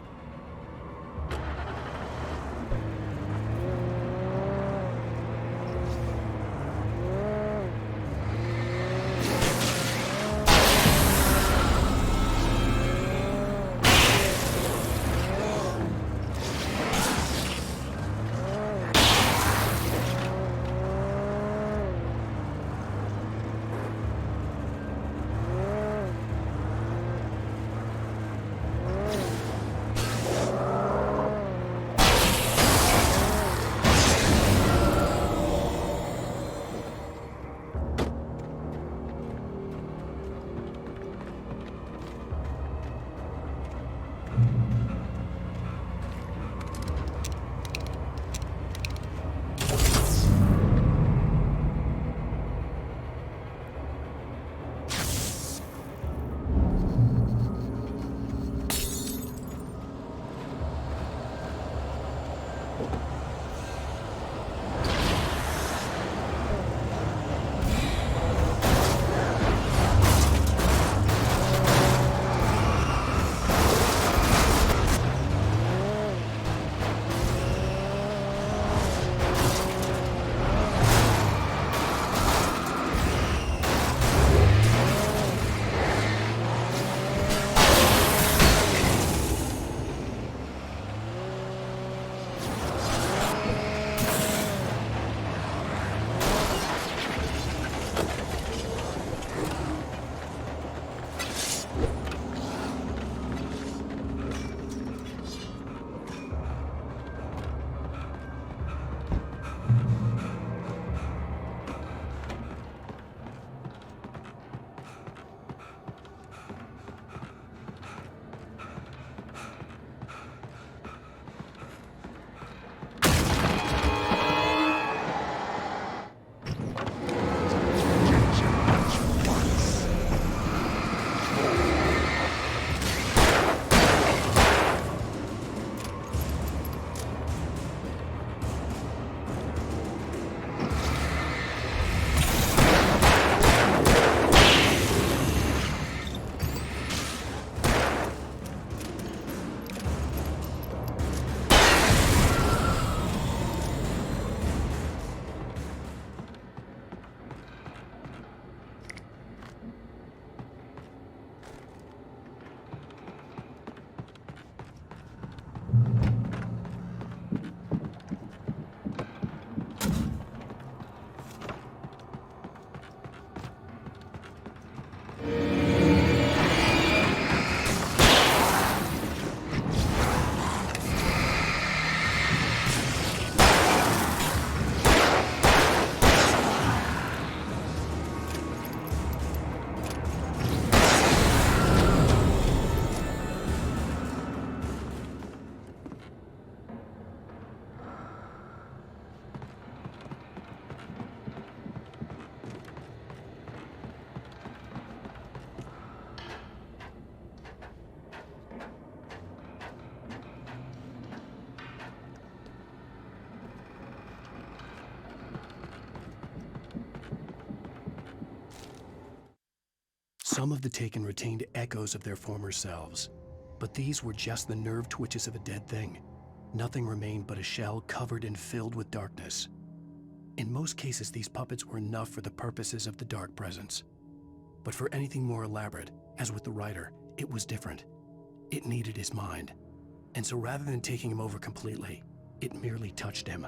Some of the Taken retained echoes of their former selves, but these were just the nerve twitches of a dead thing. Nothing remained but a shell covered and filled with darkness. In most cases, these puppets were enough for the purposes of the Dark Presence. But for anything more elaborate, as with the writer, it was different. It needed his mind. And so rather than taking him over completely, it merely touched him.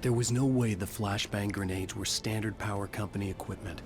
There was no way the flashbang grenades were standard power company equipment.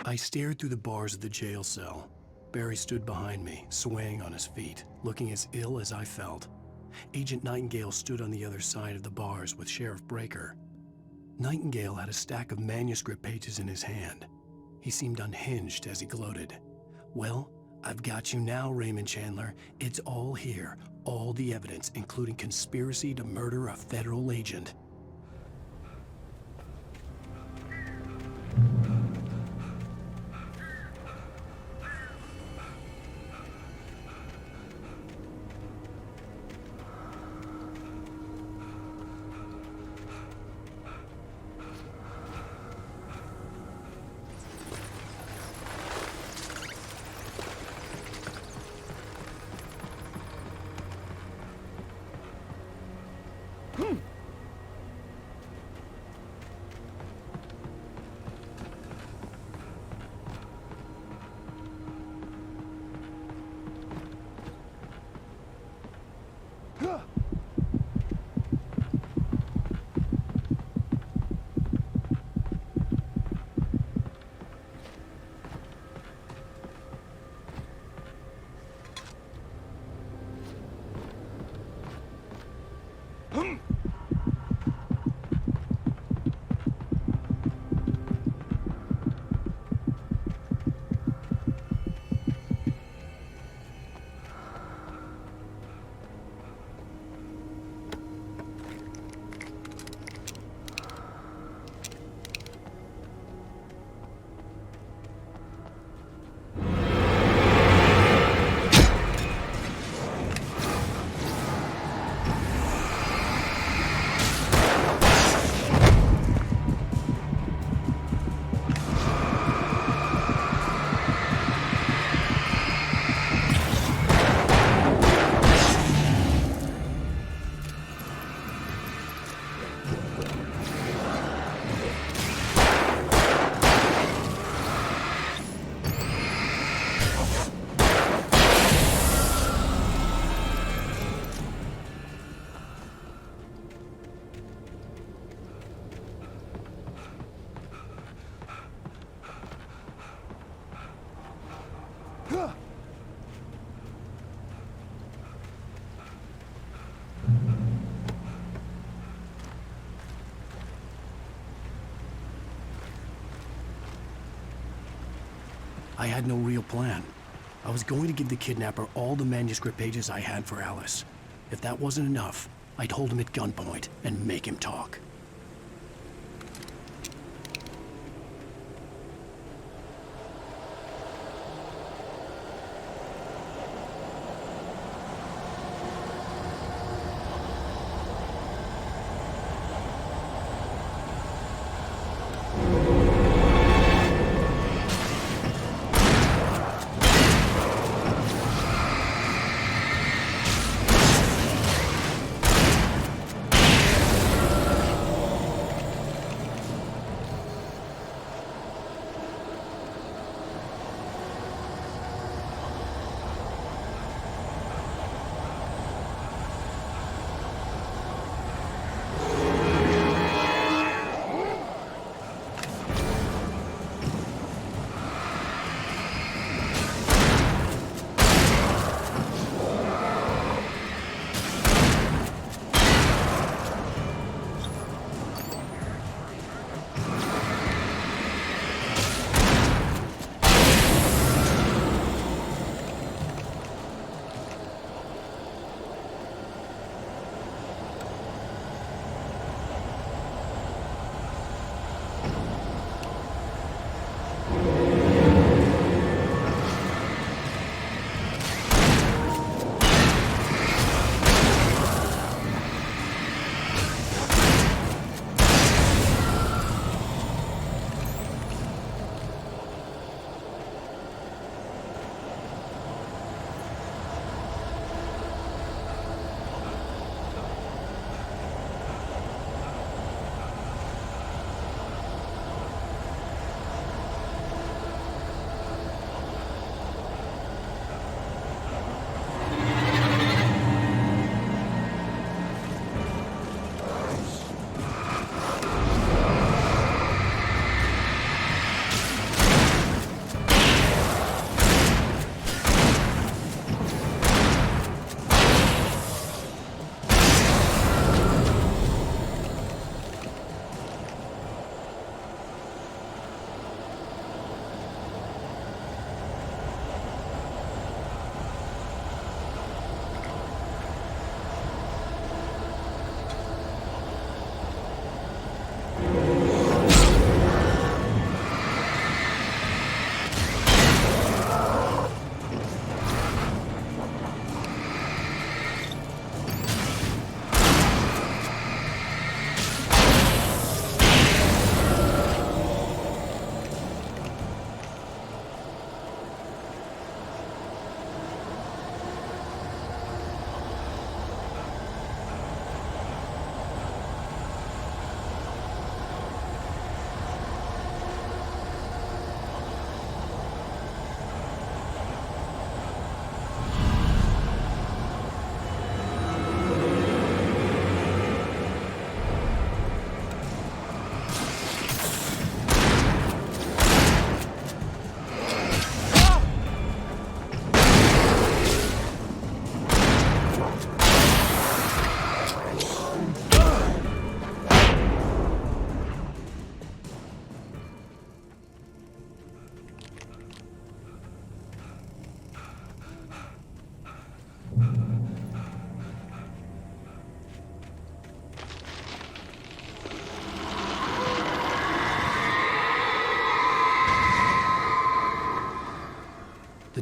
I stared through the bars of the jail cell. Barry stood behind me, swaying on his feet, looking as ill as I felt. Agent Nightingale stood on the other side of the bars with Sheriff Breaker. Nightingale had a stack of manuscript pages in his hand. He seemed unhinged as he gloated. "Well, I've got you now, Raymond Chandler. It's all here. All the evidence, including conspiracy to murder a federal agent." I had no real plan. I was going to give the kidnapper all the manuscript pages I had for Alice. If that wasn't enough, I'd hold him at gunpoint and make him talk.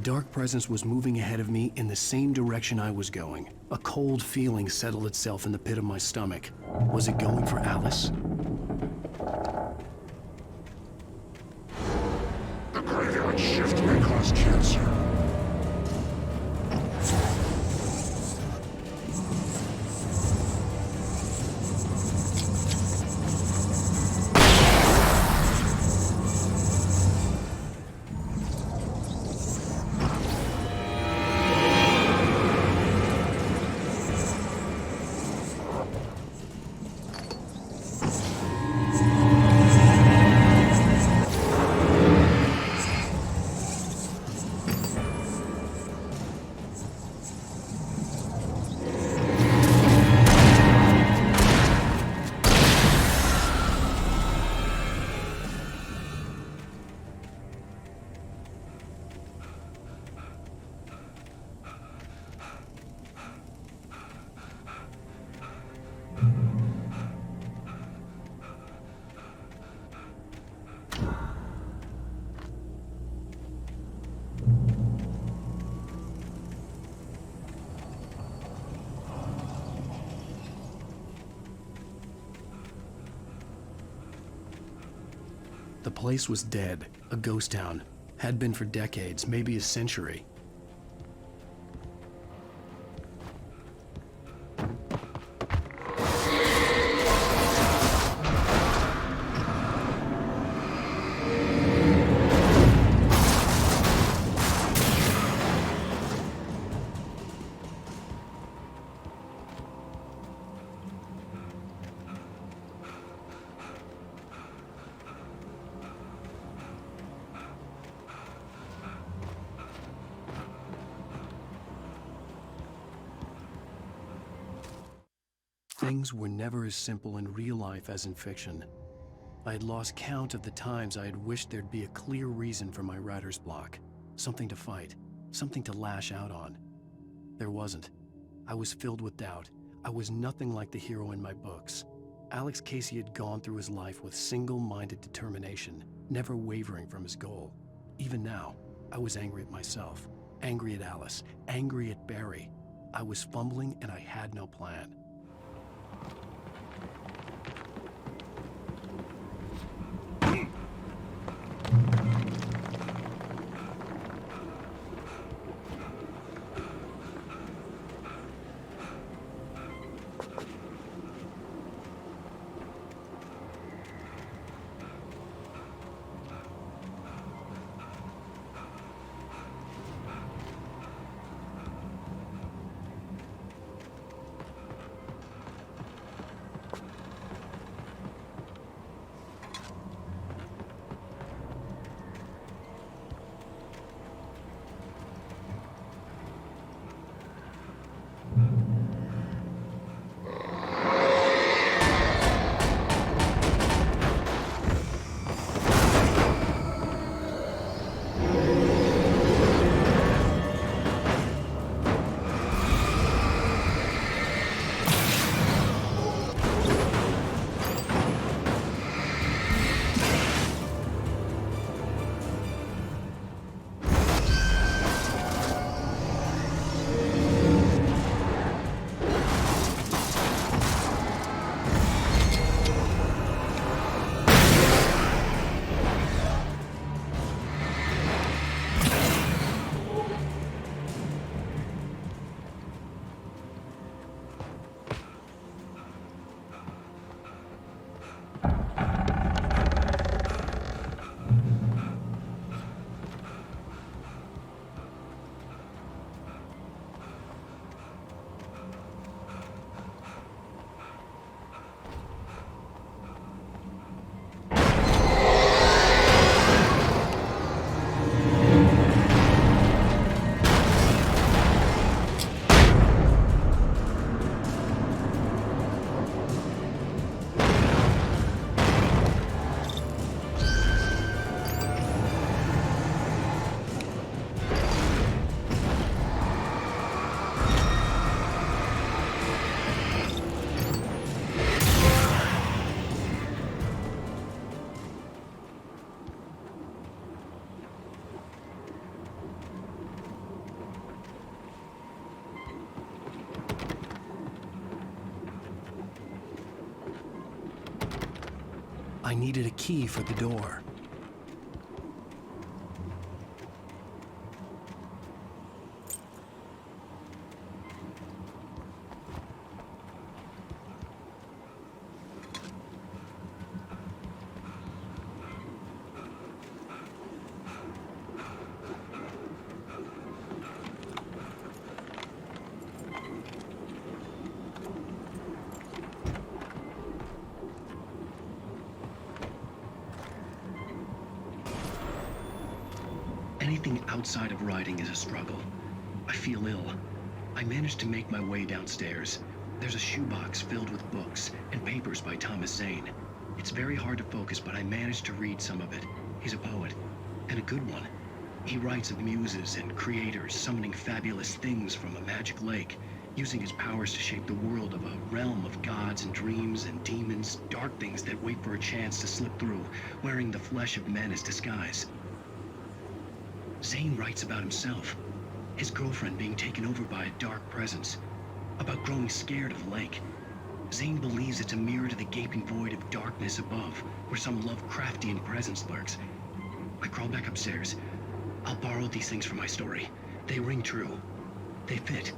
dark presence was moving ahead of me in the same direction I was going. A cold feeling settled itself in the pit of my stomach. Was it going for Alice? The graveyard shift may cause cancer. The place was dead, a ghost town. Had been for decades, maybe a century. Things were never as simple in real life as in fiction. I had lost count of the times I had wished there'd be a clear reason for my writer's block. Something to fight, something to lash out on. There wasn't. I was filled with doubt. I was nothing like the hero in my books. Alex Casey had gone through his life with single-minded determination, never wavering from his goal. Even now, I was angry at myself, angry at Alice, angry at Barry. I was fumbling and I had no plan. I needed a key for the door. Anything outside of writing is a struggle. I feel ill. I managed to make my way downstairs. There's a shoebox filled with books and papers by Thomas Zane. It's very hard to focus, but I managed to read some of it. He's a poet, and a good one. He writes of muses and creators summoning fabulous things from a magic lake, using his powers to shape the world of a realm of gods and dreams and demons, dark things that wait for a chance to slip through, wearing the flesh of men as disguise. Zane writes about himself, his girlfriend being taken over by a dark presence, about growing scared of the lake. Zane believes it's a mirror to the gaping void of darkness above, where some Lovecraftian presence lurks. I crawl back upstairs. I'll borrow these things for my story. They ring true. They fit.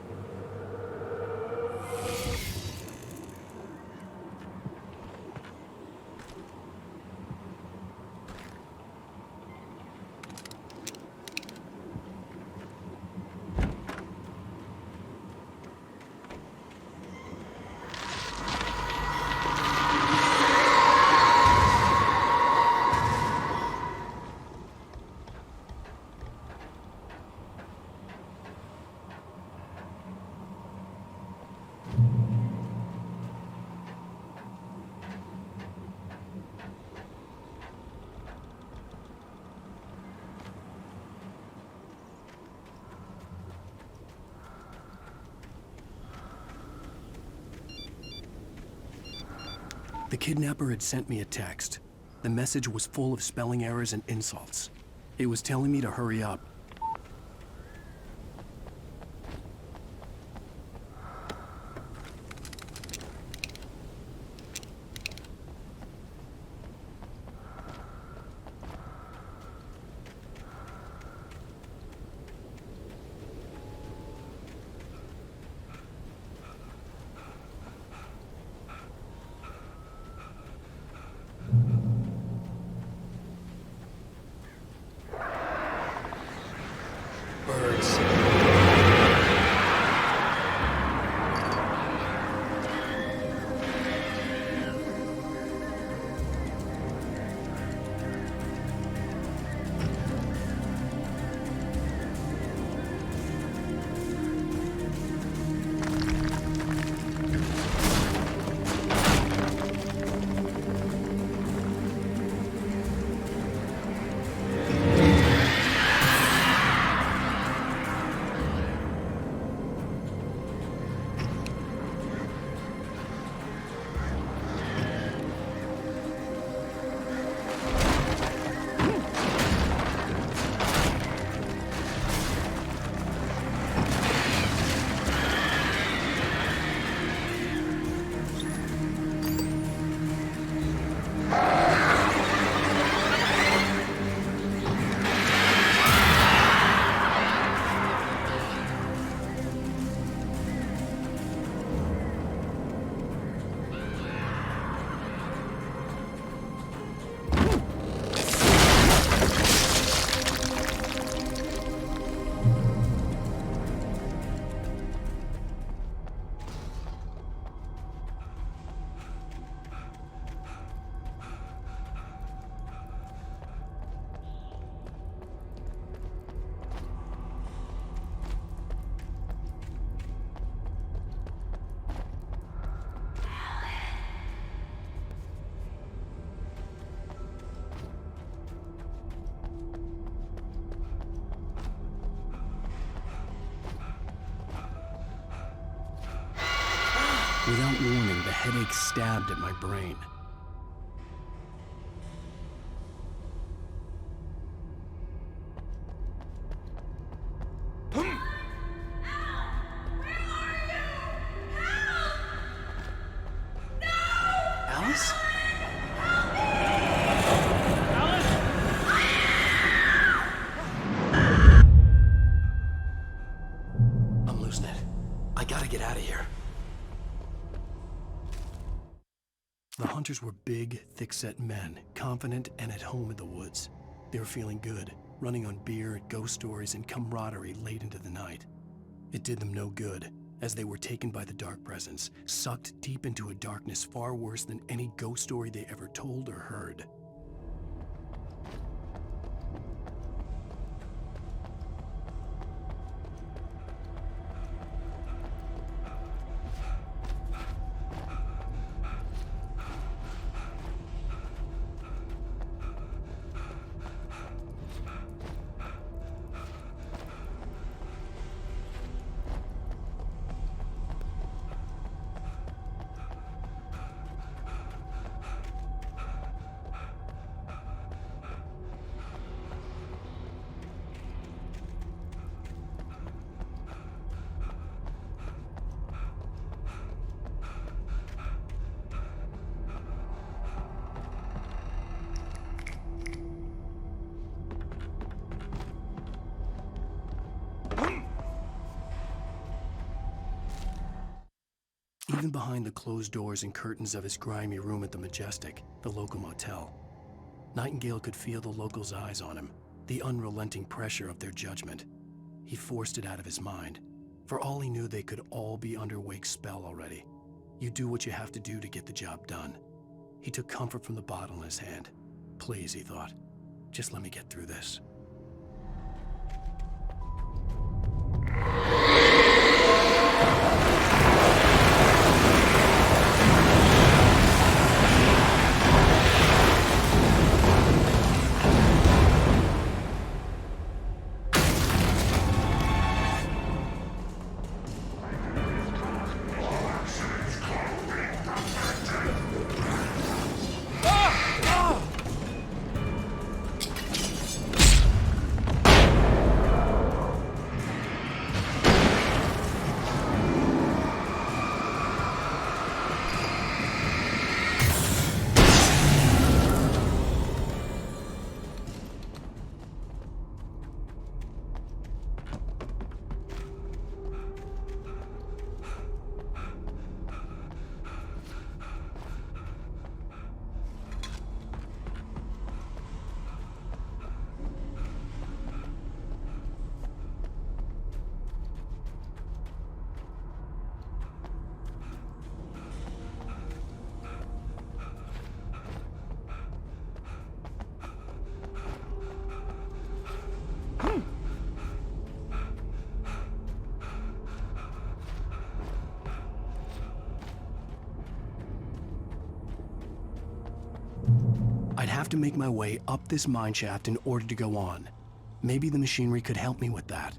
The kidnapper had sent me a text. The message was full of spelling errors and insults. It was telling me to hurry up. Without warning, the headache stabbed at my brain. Alice? losing it. I gotta get out of here. The hunters were big, thick-set men, confident and at home in the woods. They were feeling good, running on beer, ghost stories, and camaraderie late into the night. It did them no good, as they were taken by the dark presence, sucked deep into a darkness far worse than any ghost story they ever told or heard. Even behind the closed doors and curtains of his grimy room at the Majestic, the local motel, Nightingale could feel the locals' eyes on him, the unrelenting pressure of their judgment. He forced it out of his mind. For all he knew, they could all be under Wake's spell already. You do what you have to do to get the job done. He took comfort from the bottle in his hand. Please, he thought, just let me get through this. I'd have to make my way up this mine shaft in order to go on. Maybe the machinery could help me with that.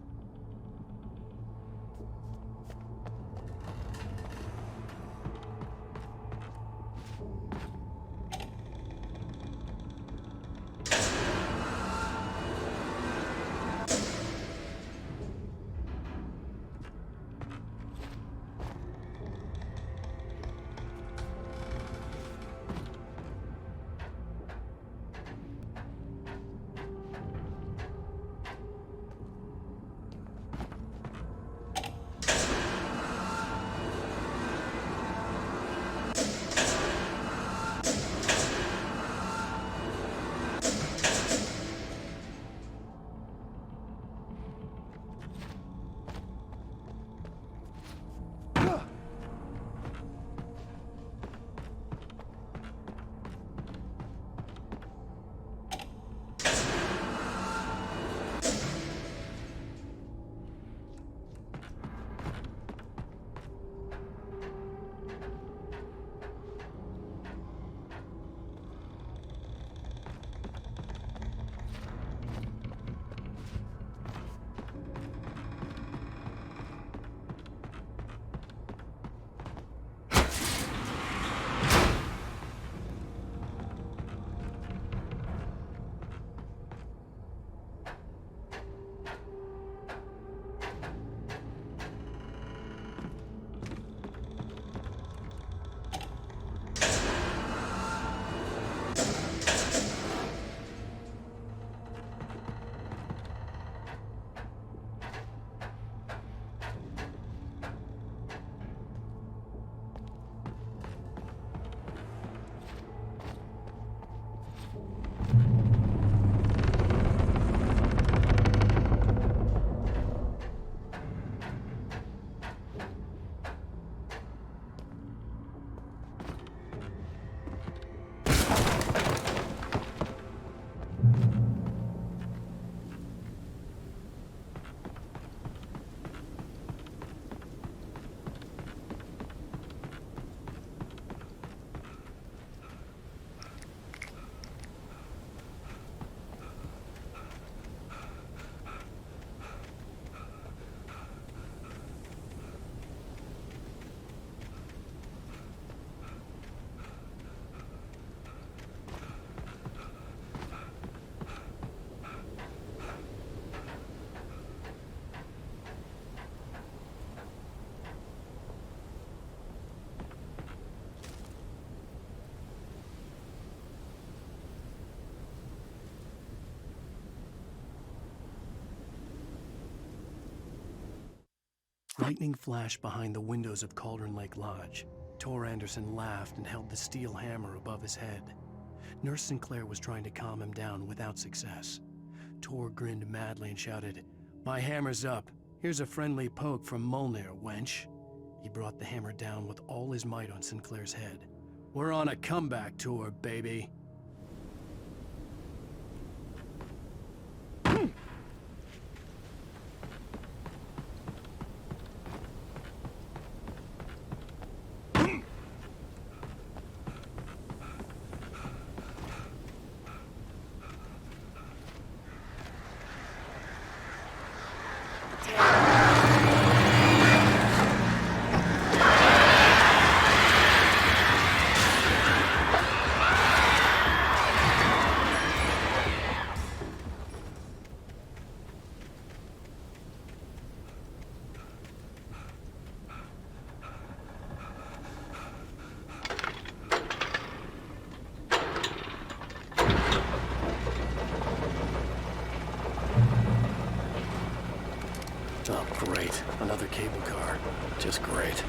Lightning flashed behind the windows of Cauldron Lake Lodge. Tor Anderson laughed and held the steel hammer above his head. Nurse Sinclair was trying to calm him down without success. Tor grinned madly and shouted, "My hammer's up. Here's a friendly poke from Molnir, wench." He brought the hammer down with all his might on Sinclair's head. "We're on a comeback tour, baby." Oh, great. Another cable car. Just great.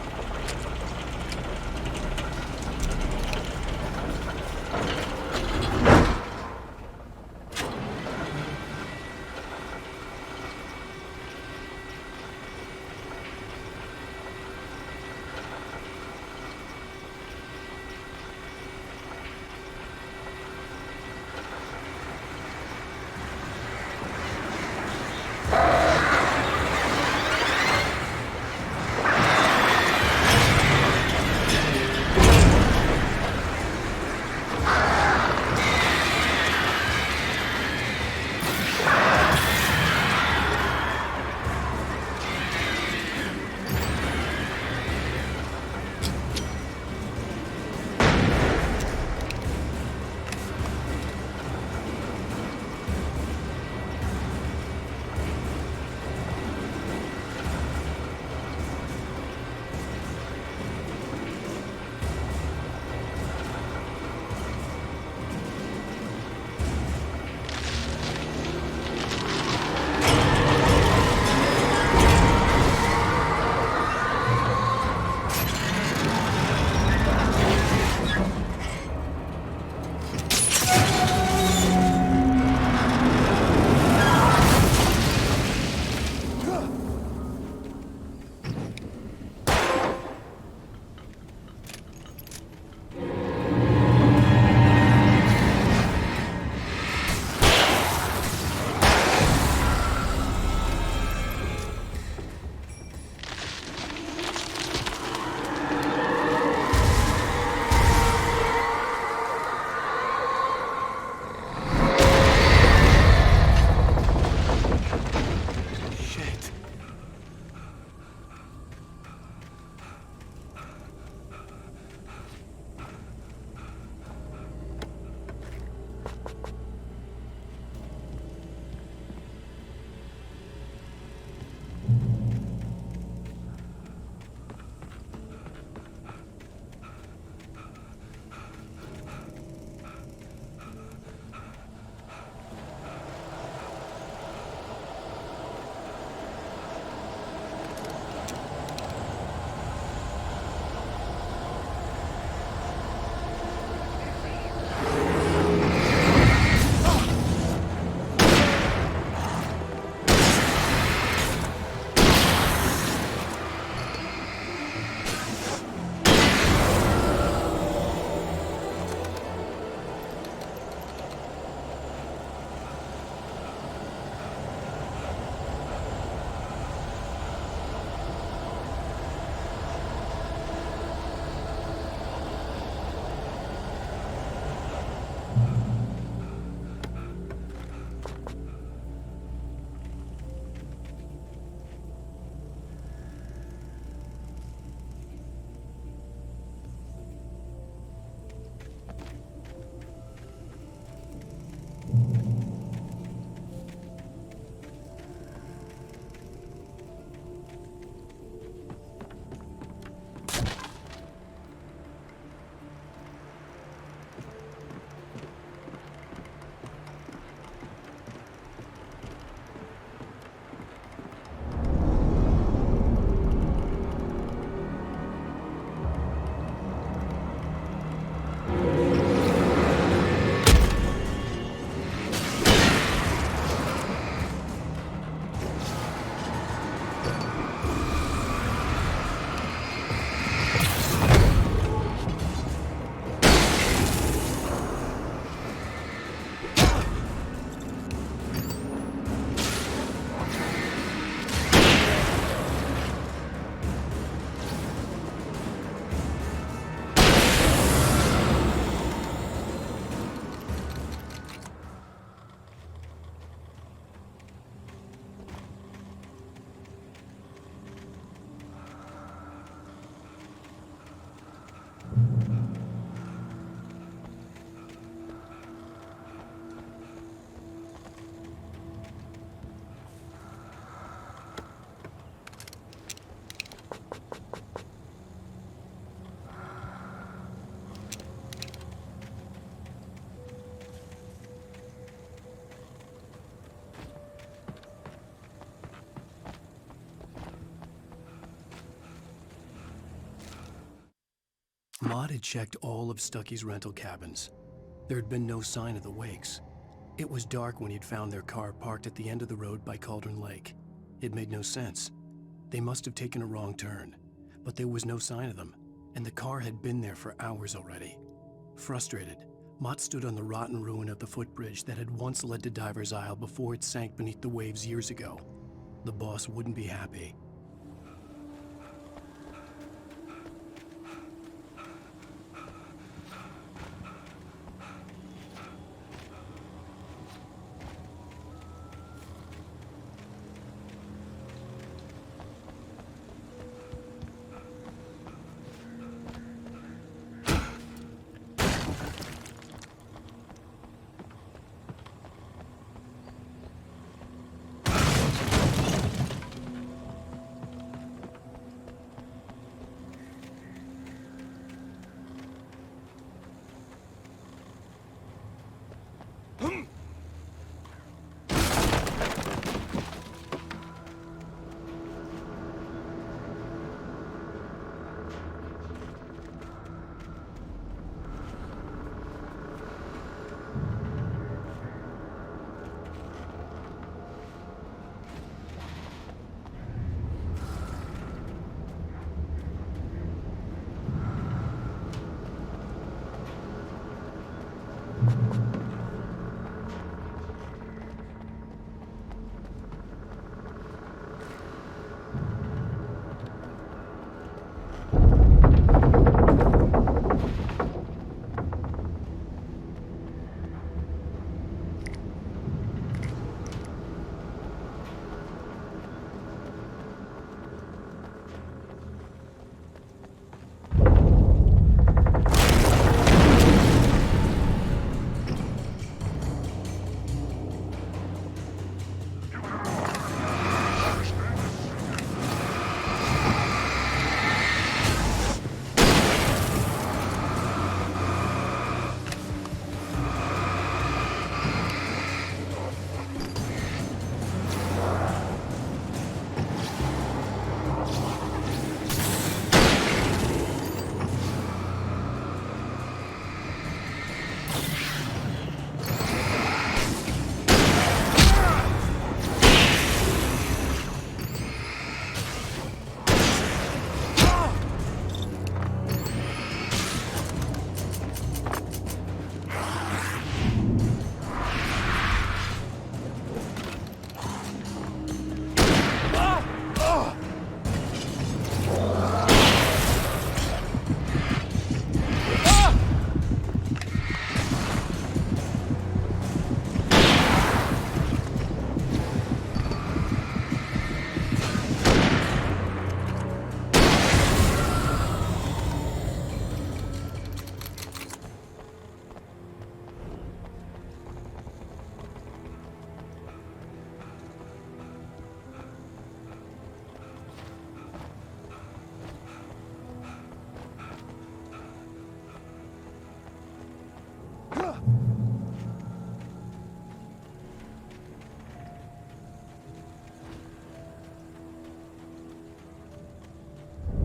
Maud had checked all of Stucky's rental cabins. There had been no sign of the Wakes. It was dark when he'd found their car parked at the end of the road by Cauldron Lake. It made no sense. They must have taken a wrong turn, but there was no sign of them, and the car had been there for hours already. Frustrated, Mott stood on the rotten ruin of the footbridge that had once led to Diver's Isle before it sank beneath the waves years ago. The boss wouldn't be happy.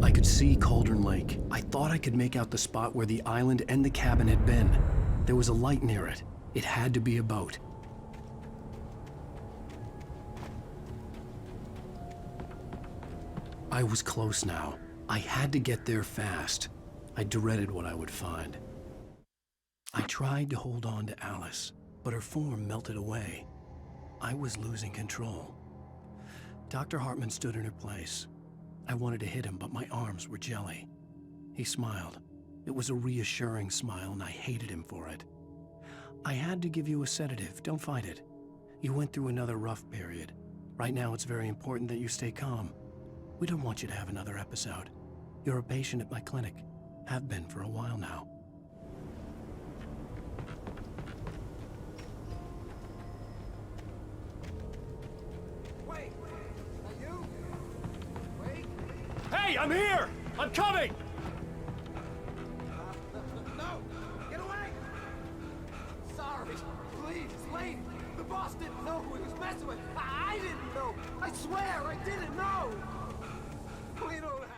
I could see Cauldron Lake. I thought I could make out the spot where the island and the cabin had been. There was a light near it. It had to be a boat. I was close now. I had to get there fast. I dreaded what I would find. I tried to hold on to Alice, but her form melted away. I was losing control. Dr. Hartman stood in her place. I wanted to hit him, but my arms were jelly. He smiled. It was a reassuring smile, and I hated him for it. I had to give you a sedative. Don't fight it. You went through another rough period. Right now, it's very important that you stay calm. We don't want you to have another episode. You're a patient at my clinic. Have been for a while now. Wait! Are you? Wait! Hey, I'm here! I'm coming! No! Get away! Sorry. Please, lady. The boss didn't know who he was messing with. I didn't know. I swear I didn't know. We don't have...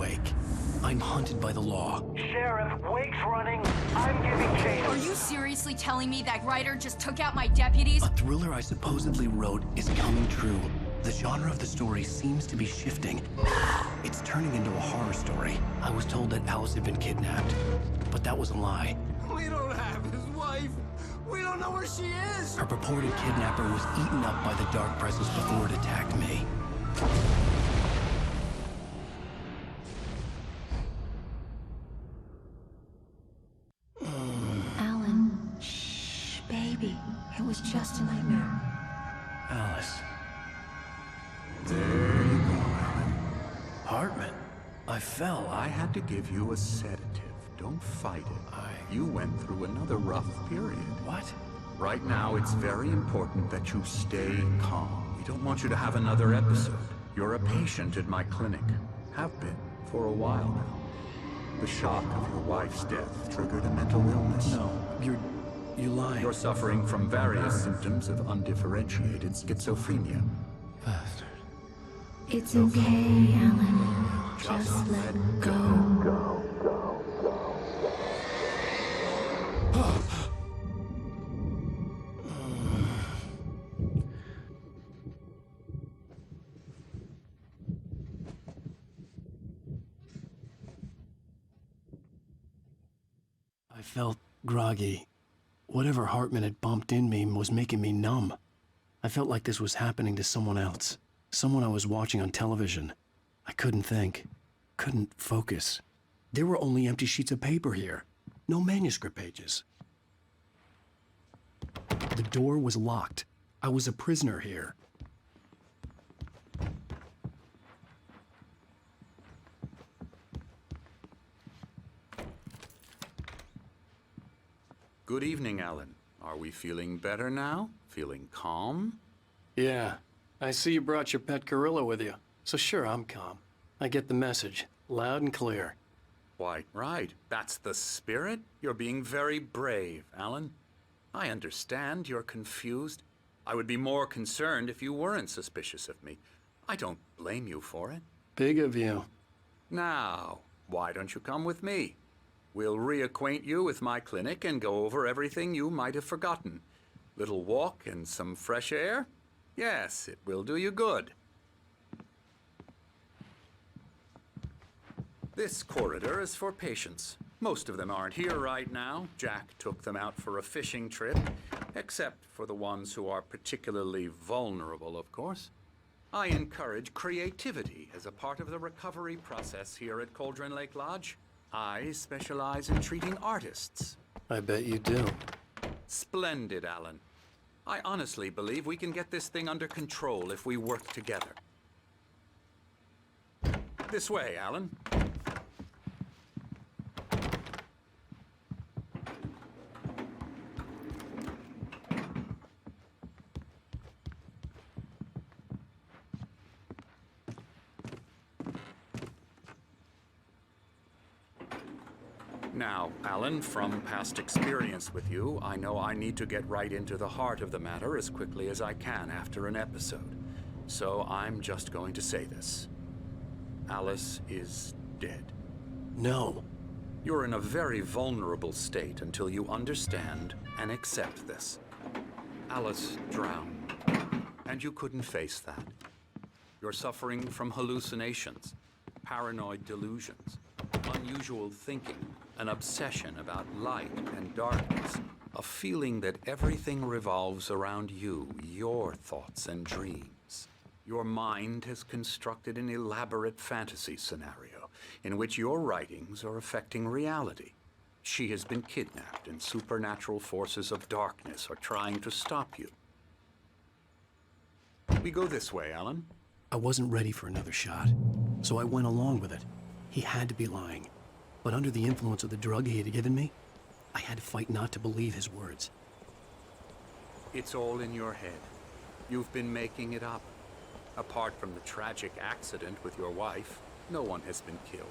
Wake. I'm hunted by the law. Sheriff, Wake's running. I'm giving chase. Are you seriously telling me that writer just took out my deputies? A thriller I supposedly wrote is coming true. The genre of the story seems to be shifting. It's turning into a horror story. I was told that Alice had been kidnapped, but that was a lie. We don't have his wife. We don't know where she is. Her purported kidnapper was eaten up by the dark presence before it attacked me. Alan, shh, baby. It was just a nightmare. Alice. There you go, Alan. Hartman, I fell. I had to give you a sedative. Don't fight it. You went through another rough period. What? Right now, it's very important that you stay calm. We don't want you to have another episode. You're a patient at my clinic. Have been for a while now. The shock of your wife's death triggered a mental illness. No, you're lying. You're suffering from various symptoms of undifferentiated schizophrenia. Bastard. It's okay, Alan. Just let go. I felt groggy. Whatever Hartman had bumped in me was making me numb. I felt like this was happening to someone else. Someone I was watching on television. I couldn't think. Couldn't focus. There were only empty sheets of paper here. No manuscript pages. The door was locked. I was a prisoner here. Good evening, Alan. Are we feeling better now? Feeling calm? Yeah. I see you brought your pet gorilla with you. So sure, I'm calm. I get the message. Loud and clear. Why, right. That's the spirit. You're being very brave, Alan. I understand you're confused. I would be more concerned if you weren't suspicious of me. I don't blame you for it. Big of you. Now, why don't you come with me? We'll reacquaint you with my clinic and go over everything you might have forgotten. Little walk and some fresh air? Yes, it will do you good. This corridor is for patients. Most of them aren't here right now. Jack took them out for a fishing trip, except for the ones who are particularly vulnerable, of course. I encourage creativity as a part of the recovery process here at Cauldron Lake Lodge. I specialize in treating artists. I bet you do. Splendid, Alan. I honestly believe we can get this thing under control if we work together. This way, Alan. Now, Alan, from past experience with you, I know I need to get right into the heart of the matter as quickly as I can after an episode. So I'm just going to say this. Alice is dead. No. You're in a very vulnerable state until you understand and accept this. Alice drowned, and you couldn't face that. You're suffering from hallucinations, paranoid delusions, unusual thinking, an obsession about light and darkness, a feeling that everything revolves around you, your thoughts and dreams. Your mind has constructed an elaborate fantasy scenario in which your writings are affecting reality. She has been kidnapped and supernatural forces of darkness are trying to stop you. We go this way, Alan. I wasn't ready for another shot, so I went along with it. He had to be lying. But under the influence of the drug he had given me, I had to fight not to believe his words. It's all in your head. You've been making it up. Apart from the tragic accident with your wife, no one has been killed.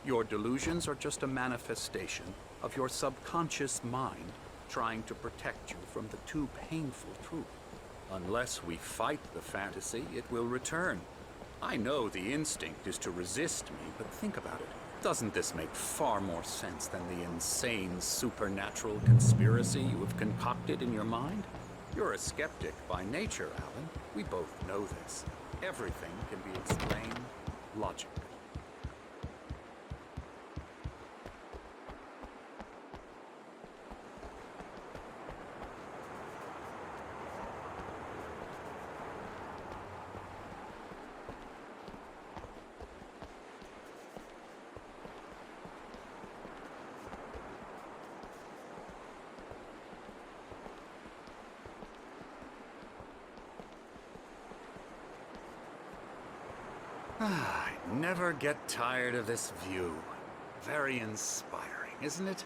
Your delusions are just a manifestation of your subconscious mind trying to protect you from the too painful truth. Unless we fight the fantasy, it will return. I know the instinct is to resist me, but think about it. Doesn't this make far more sense than the insane supernatural conspiracy you have concocted in your mind? You're a skeptic by nature, Alan. We both know this. Everything can be explained logically. I never get tired of this view. Very inspiring, isn't it?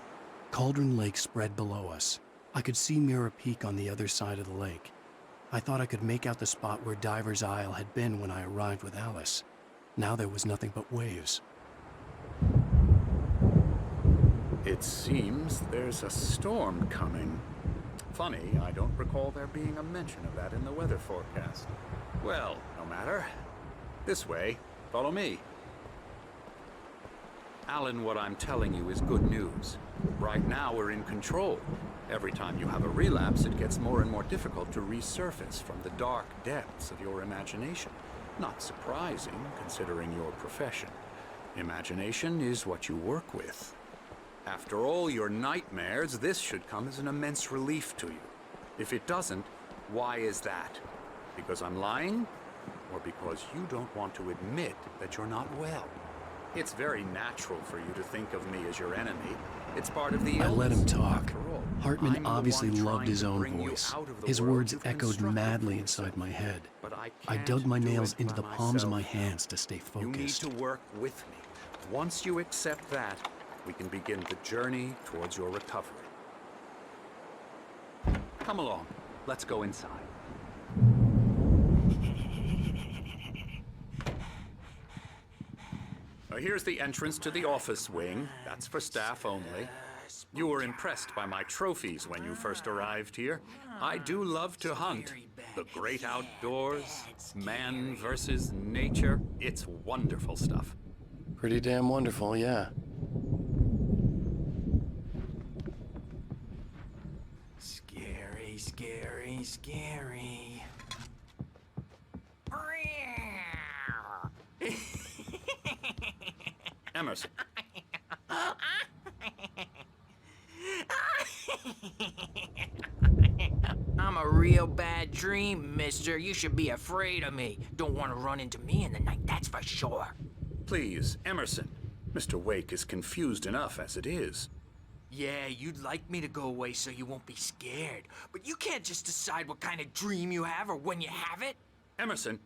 Cauldron Lake spread below us. I could see Mirror Peak on the other side of the lake. I thought I could make out the spot where Diver's Isle had been when I arrived with Alice. Now there was nothing but waves. It seems there's a storm coming. Funny, I don't recall there being a mention of that in the weather forecast. Well, no matter. This way. Follow me. Alan, what I'm telling you is good news. Right now, we're in control. Every time you have a relapse, it gets more and more difficult to resurface from the dark depths of your imagination. Not surprising, considering your profession. Imagination is what you work with. After all your nightmares, this should come as an immense relief to you. If it doesn't, why is that? Because I'm lying? Or because you don't want to admit that you're not well? It's very natural for you to think of me as your enemy. It's part of the illness. I let him talk. All, Hartman obviously loved his own voice. His words echoed madly inside my head. I dug my nails into the palms of my hands to stay focused. You need to work with me. Once you accept that, we can begin the journey towards your recovery. Come along. Let's go inside. Here's the entrance to the office wing. That's for staff only. You were impressed by my trophies when you first arrived here. I do love to hunt. The great outdoors, man versus nature. It's wonderful stuff. Pretty damn wonderful, yeah. Scary, scary, scary. Emerson. I'm a real bad dream, mister. You should be afraid of me. Don't want to run into me in the night, that's for sure. Please, Emerson. Mr. Wake is confused enough as it is. Yeah, you'd like me to go away so you won't be scared. But you can't just decide what kind of dream you have or when you have it. Emerson.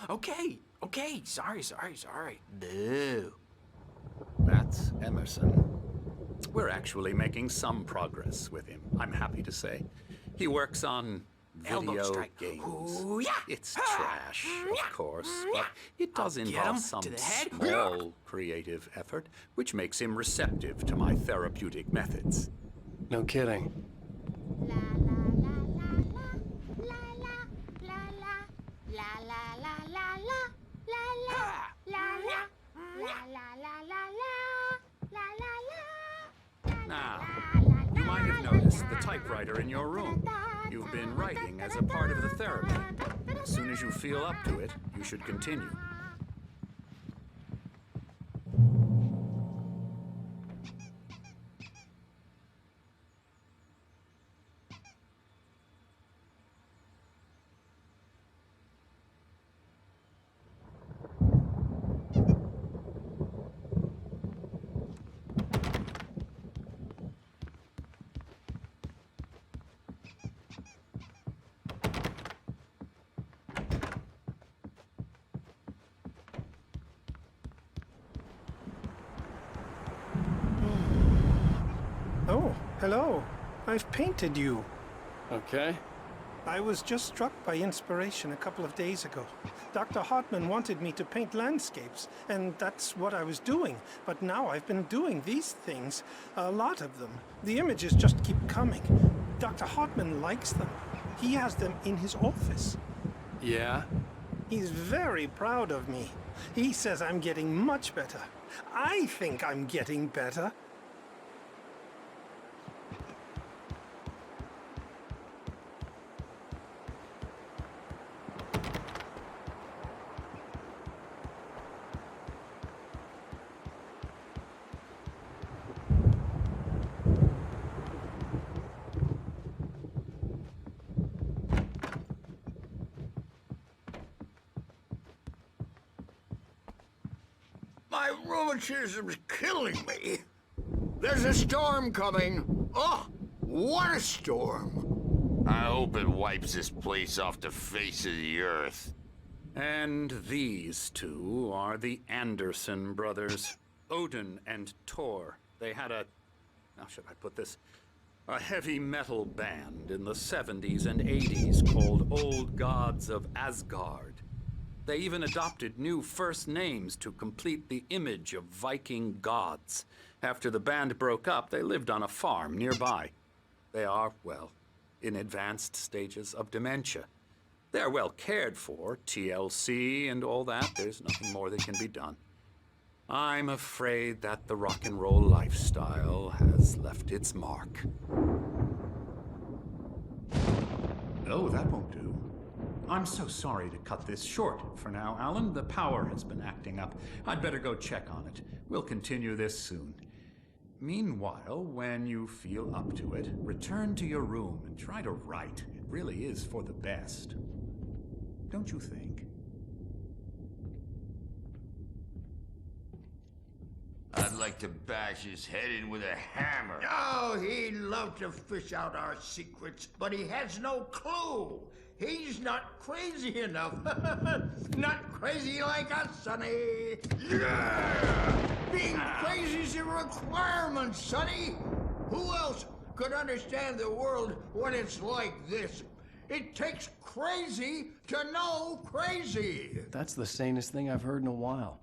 Okay. Sorry. Boo. That's Emerson. We're actually making some progress with him, I'm happy to say. He works on video games. Ooh, yeah. It's trash, of course, but it does involve some small creative effort, which makes him receptive to my therapeutic methods. No kidding. Now, you might have noticed the typewriter in your room. You've been writing as a part of the therapy. As soon as you feel up to it, you should continue. Oh, hello. I've painted you. Okay. I was just struck by inspiration a couple of days ago. Dr. Hartman wanted me to paint landscapes, and that's what I was doing. But now I've been doing these things, a lot of them. The images just keep coming. Dr. Hartman likes them. He has them in his office. Yeah? He's very proud of me. He says I'm getting much better. I think I'm getting better. My rheumatism's killing me. There's a storm coming. Oh, what a storm. I hope it wipes this place off the face of the earth. And these two are the Anderson brothers, Odin and Tor. They had how should I put this? A heavy metal band in the 70s and 80s called Old Gods of Asgard. They even adopted new first names to complete the image of Viking gods. After the band broke up, they lived on a farm nearby. They are, well, in advanced stages of dementia. They're well cared for, TLC and all that. There's nothing more that can be done. I'm afraid that the rock and roll lifestyle has left its mark. Oh, that won't do. I'm so sorry to cut this short for now, Alan. The power has been acting up. I'd better go check on it. We'll continue this soon. Meanwhile, when you feel up to it, return to your room and try to write. It really is for the best. Don't you think? I'd like to bash his head in with a hammer. Oh, he'd love to fish out our secrets, but he has no clue. He's not crazy enough. Not crazy like us, Sonny. Yeah! Being crazy's a requirement, Sonny. Who else could understand the world when it's like this? It takes crazy to know crazy. That's the sanest thing I've heard in a while.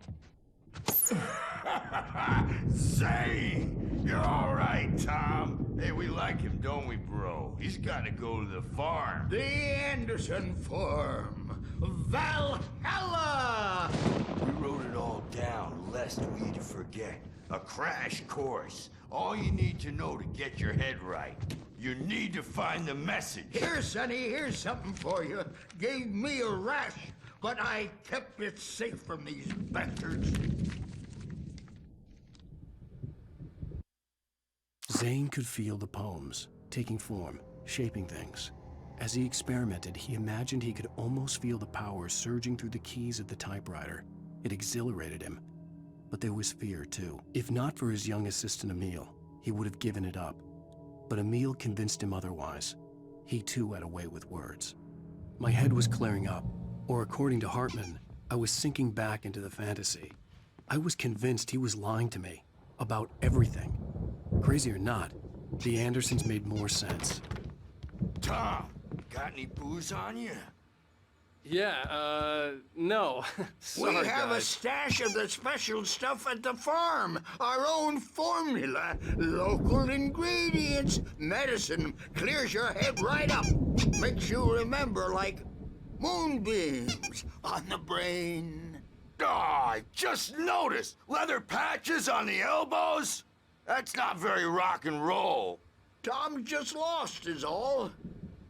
Zane! You're all right, Tom. Hey, we like him, don't we, bro? He's got to go to the farm. The Anderson farm. Valhalla! We wrote it all down, lest we forget. A crash course. All you need to know to get your head right. You need to find the message. Here, Sonny, here's something for you. Gave me a rash, but I kept it safe from these bastards. Zane could feel the poems, taking form, shaping things. As he experimented, he imagined he could almost feel the power surging through the keys of the typewriter. It exhilarated him. But there was fear, too. If not for his young assistant, Emil, he would have given it up. But Emil convinced him otherwise. He, too, had a way with words. My head was clearing up, or according to Hartman, I was sinking back into the fantasy. I was convinced he was lying to me about everything. Crazy or not, the Andersons made more sense. Tom, got any booze on you? Yeah, no. Sorry, we have guys. a stash of the special stuff at the farm. Our own formula. Local ingredients. Medicine clears your head right up. Makes you remember like moonbeams on the brain. Oh, I just noticed. Leather patches on the elbows? That's not very rock and roll. Tom just lost is all.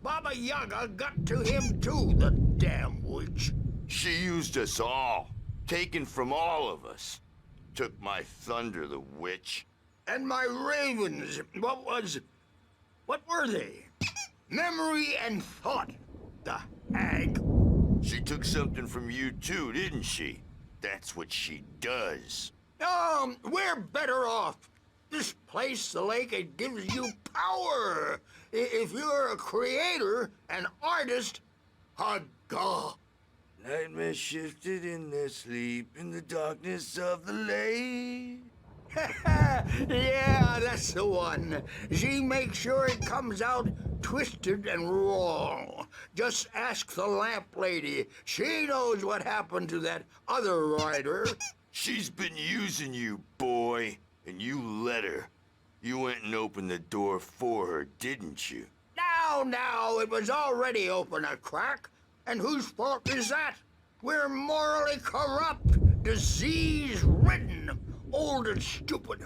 Baba Yaga got to him too, the damn witch. She used us all. Taken from all of us. Took my thunder, the witch. And my ravens, what were they? Memory and thought, the hag. She took something from you too, didn't she? That's what she does. We're better off. This place, the lake, it gives you power. If you're a creator, an artist, God. Nightmare shifted in their sleep in the darkness of the lake. Yeah, that's the one. She makes sure it comes out twisted and wrong. Just ask the lamp lady. She knows what happened to that other writer. She's been using you, boy. And you let her. You went and opened the door for her, didn't you? Now, it was already open a crack. And whose fault is that? We're morally corrupt, disease-ridden, old and stupid.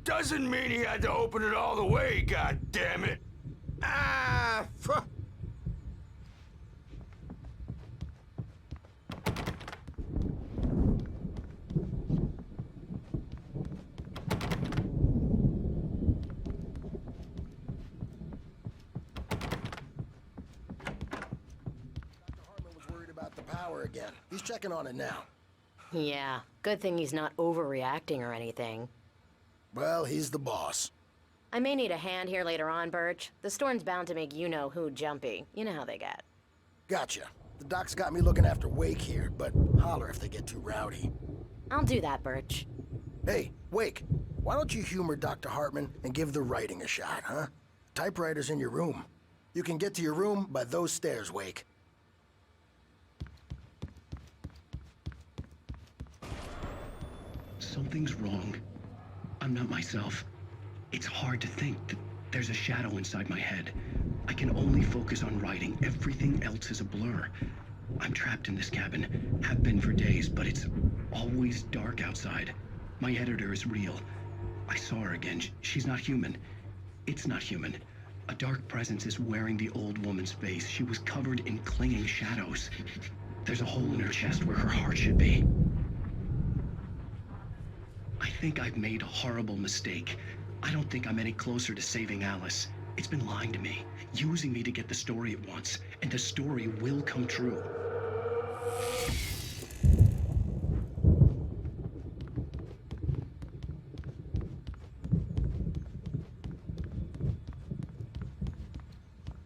Doesn't mean he had to open it all the way, goddammit. Ah, again. He's checking on it now. Yeah, good thing he's not overreacting or anything. Well, he's the boss. I may need a hand here later on, Birch. The storm's bound to make you-know-who jumpy. You know how they get. Gotcha. The doc's got me looking after Wake here, but holler if they get too rowdy. I'll do that, Birch. Hey, Wake, why don't you humor Dr. Hartman and give the writing a shot, huh? Typewriter's in your room. You can get to your room by those stairs, Wake. Something's wrong. I'm not myself. It's hard to think that there's a shadow inside my head. I can only focus on writing. Everything else is a blur. I'm trapped in this cabin. Have been for days, but it's always dark outside. My editor is real. I saw her again. She's not human. It's not human. A dark presence is wearing the old woman's face. She was covered in clinging shadows. There's a hole in her chest where her heart should be. I think I've made a horrible mistake. I don't think I'm any closer to saving Alice. It's been lying to me, using me to get the story it wants, and the story will come true.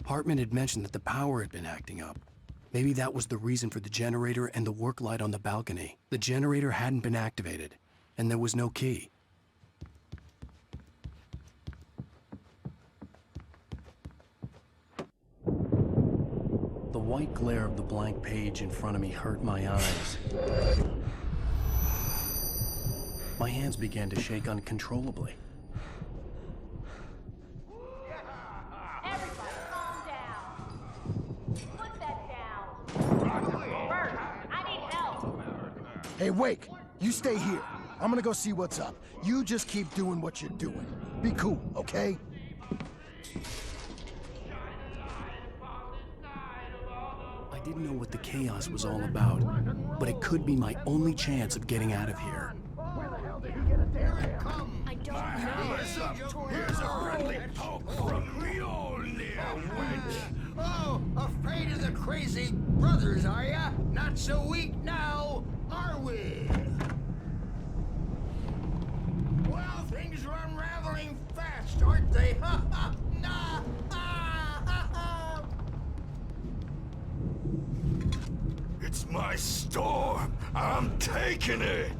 Hartman had mentioned that the power had been acting up. Maybe that was the reason for the generator and the work light on the balcony. The generator hadn't been activated, and there was no key. The white glare of the blank page in front of me hurt my eyes. My hands began to shake uncontrollably. Everybody, calm down. Put that down. Bert, I need help. Hey, Wake, you stay here. I'm gonna go see what's up. You just keep doing what you're doing. Be cool, okay? I didn't know what the chaos was all about, but it could be my only chance of getting out of here. I don't know. Here's a friendly poke from Mjolnir, wench. Oh, afraid of the crazy brothers, are ya? Not so weak now, are we? Well, things are unraveling fast, aren't they? Ha ha! Nah! Ah, ha, ha. It's my storm. I'm taking it.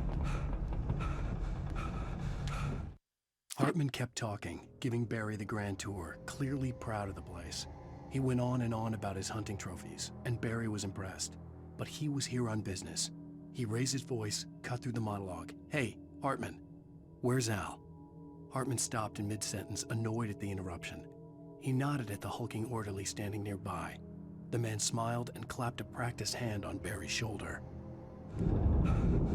Hartman kept talking, giving Barry the grand tour, clearly proud of the place. He went on and on about his hunting trophies, and Barry was impressed. But he was here on business. He raised his voice, cut through the monologue. Hey, Hartman, where's Al? Hartman stopped in mid-sentence, annoyed at the interruption. He nodded at the hulking orderly standing nearby. The man smiled and clapped a practiced hand on Barry's shoulder.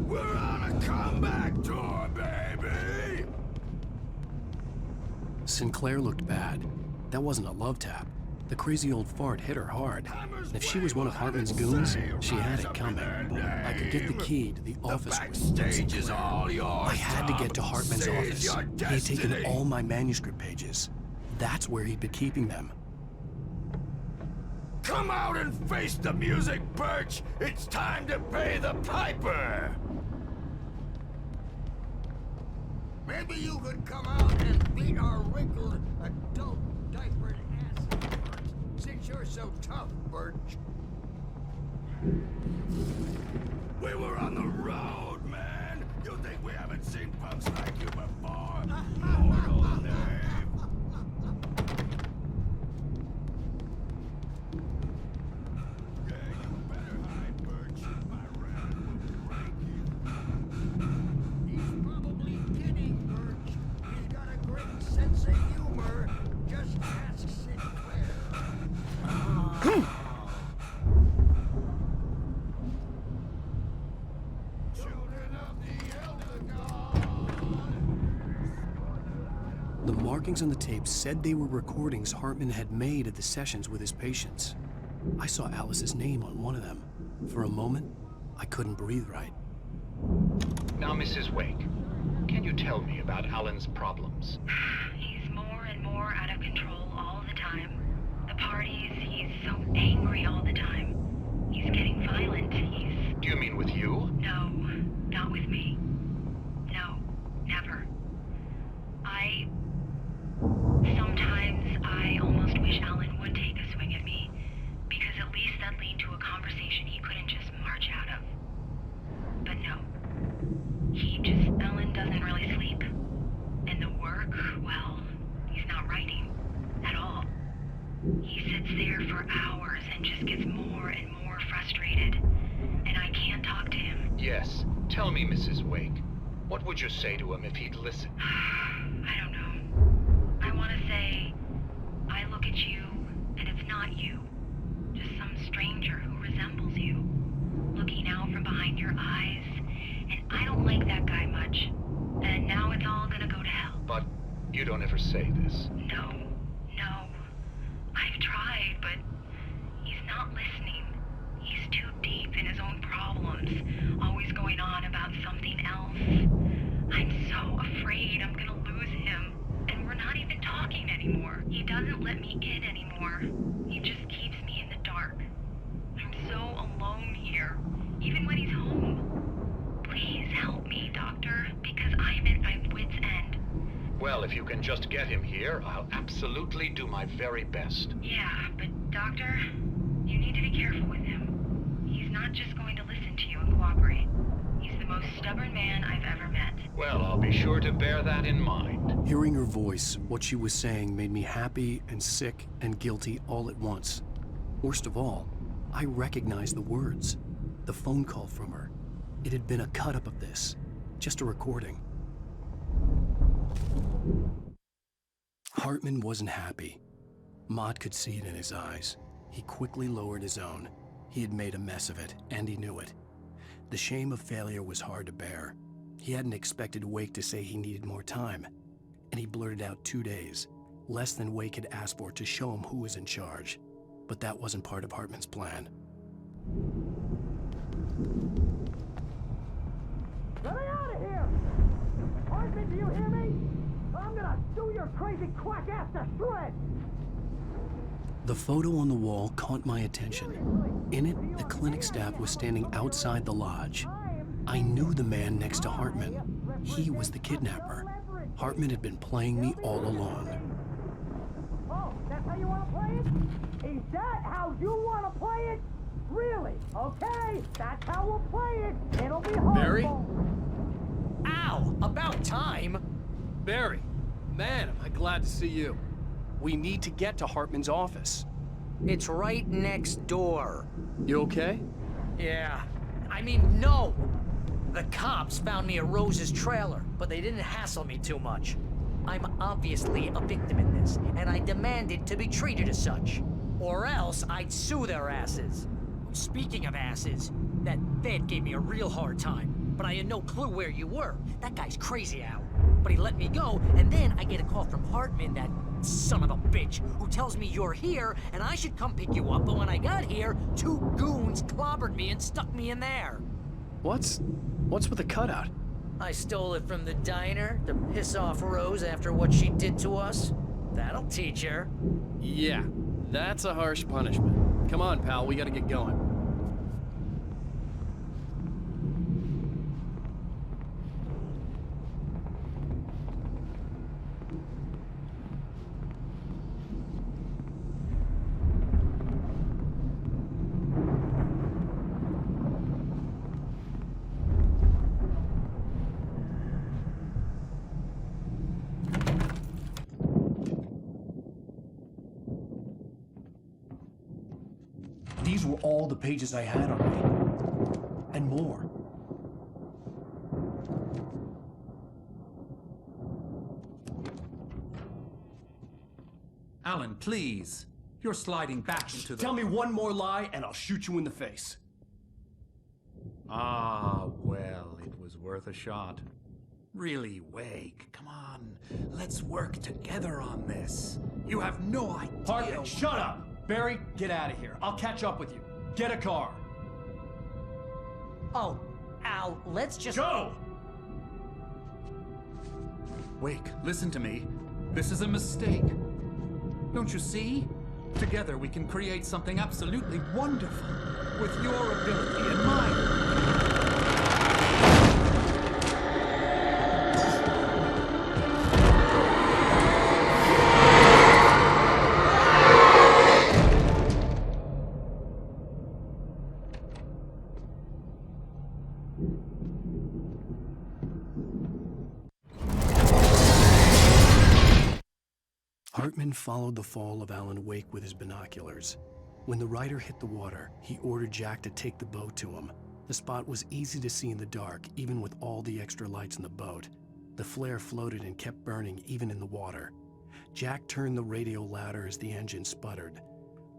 We're on a comeback tour, baby! Sinclair looked bad. That wasn't a love tap. The crazy old fart hit her hard. And if she was one of Hartman's goons, she had it coming. I could get the key to the office with Sinclair. I had to get to Hartman's office. He had taken all my manuscript pages. That's where he'd been keeping them. Come out and face the music, Birch! It's time to pay the piper! Maybe you could come out and beat our wrinkled, adult, diapered asses, since you're so tough, Birch. We were on the road, man! You think we haven't seen punks like you before? Mortal name! Sense of humor. Just ask Sinclair. markings on the tape said they were recordings Hartman had made at the sessions with his patients. I saw Alice's name on one of them. For a moment, I couldn't breathe right. Now, Mrs. Wake, can you tell me about Alan's problems? He's more and more out of control all the time. The parties, he's so angry all the time. He's getting violent. Do you mean with you? No, not with me. No, never. Sometimes I almost wish Alan would take a swing at me, because at least that'd lead to a conversation he couldn't just march out of. But no. Alan doesn't really sleep. And the work, well, he's not writing at all. He sits there for hours and just gets more and more frustrated. And I can't talk to him. Yes. Tell me, Mrs. Wake. What would you say to him if he'd listen? I don't know. I want to say, I look at you, and it's not you. Just some stranger who resembles you. Looking out from behind your eyes. And I don't like that guy much. And now it's all gonna go to hell. But you don't ever say this. No. I've tried, but he's not listening. He's too deep in his own problems, always going on about something else. I'm so afraid I'm gonna lose him, and we're not even talking anymore. He doesn't let me in anymore. He just keeps me in the dark. I'm so alone here, even when he's home. Please help me, Doctor, because I'm at my wit's end. Well, if you can just get him here, I'll absolutely do my very best. Yeah, but Doctor, you need to be careful with him. He's not just going to listen to you and cooperate. He's the most stubborn man I've ever met. Well, I'll be sure to bear that in mind. Hearing her voice, what she was saying made me happy and sick and guilty all at once. Worst of all, I recognized the words. The phone call from her. It had been a cut-up of this. Just a recording. Hartman wasn't happy. Maude could see it in his eyes. He quickly lowered his own. He had made a mess of it, and he knew it. The shame of failure was hard to bear. He hadn't expected Wake to say he needed more time, and he blurted out 2 days, less than Wake had asked for to show him who was in charge. But that wasn't part of Hartman's plan. Get me out of here! Hartman, do you hear me? I'm gonna do your crazy quack ass to shreds! The photo on the wall caught my attention. In it, the clinic staff was standing outside the lodge. I knew the man next to Hartman. He was the kidnapper. Hartman had been playing me all along. Oh, that's how you want to play it? Is that how you want to play it? Really? Okay, that's how we'll play it. It'll be horrible. Barry? Ow! About time! Barry, man, am I glad to see you. We need to get to Hartman's office. It's right next door. You okay? Yeah. I mean, no! The cops found me at Rose's trailer, but they didn't hassle me too much. I'm obviously a victim in this, and I demanded to be treated as such. Or else I'd sue their asses. Speaking of asses, that vet gave me a real hard time, but I had no clue where you were. That guy's crazy, Al. But he let me go, and then I get a call from Hartman, that son of a bitch, who tells me you're here, and I should come pick you up, but when I got here, 2 goons clobbered me and stuck me in there. What's with the cutout? I stole it from the diner to piss off Rose after what she did to us. That'll teach her. Yeah, that's a harsh punishment. Come on, pal, we gotta get going. These were all the pages I had on me. And more. Alan, please. You're sliding back into the... Tell me one more lie and I'll shoot you in the face. Ah, well, it was worth a shot. Really, Wake, come on. Let's work together on this. You have no idea. Hartman, shut up! Barry, get out of here. I'll catch up with you. Get a car. Oh, Al, let's just... Go! Wake, listen to me. This is a mistake. Don't you see? Together we can create something absolutely wonderful. With your ability and mine. Hartman followed the fall of Alan Wake with his binoculars. When the rider hit the water, he ordered Jack to take the boat to him. The spot was easy to see in the dark, even with all the extra lights in the boat. The flare floated and kept burning even in the water. Jack turned the radio louder as the engine sputtered.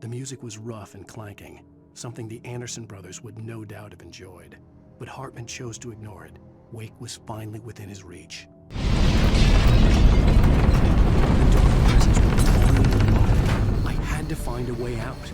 The music was rough and clanking, something the Anderson brothers would no doubt have enjoyed. But Hartman chose to ignore it. Wake was finally within his reach. I had to find a way out.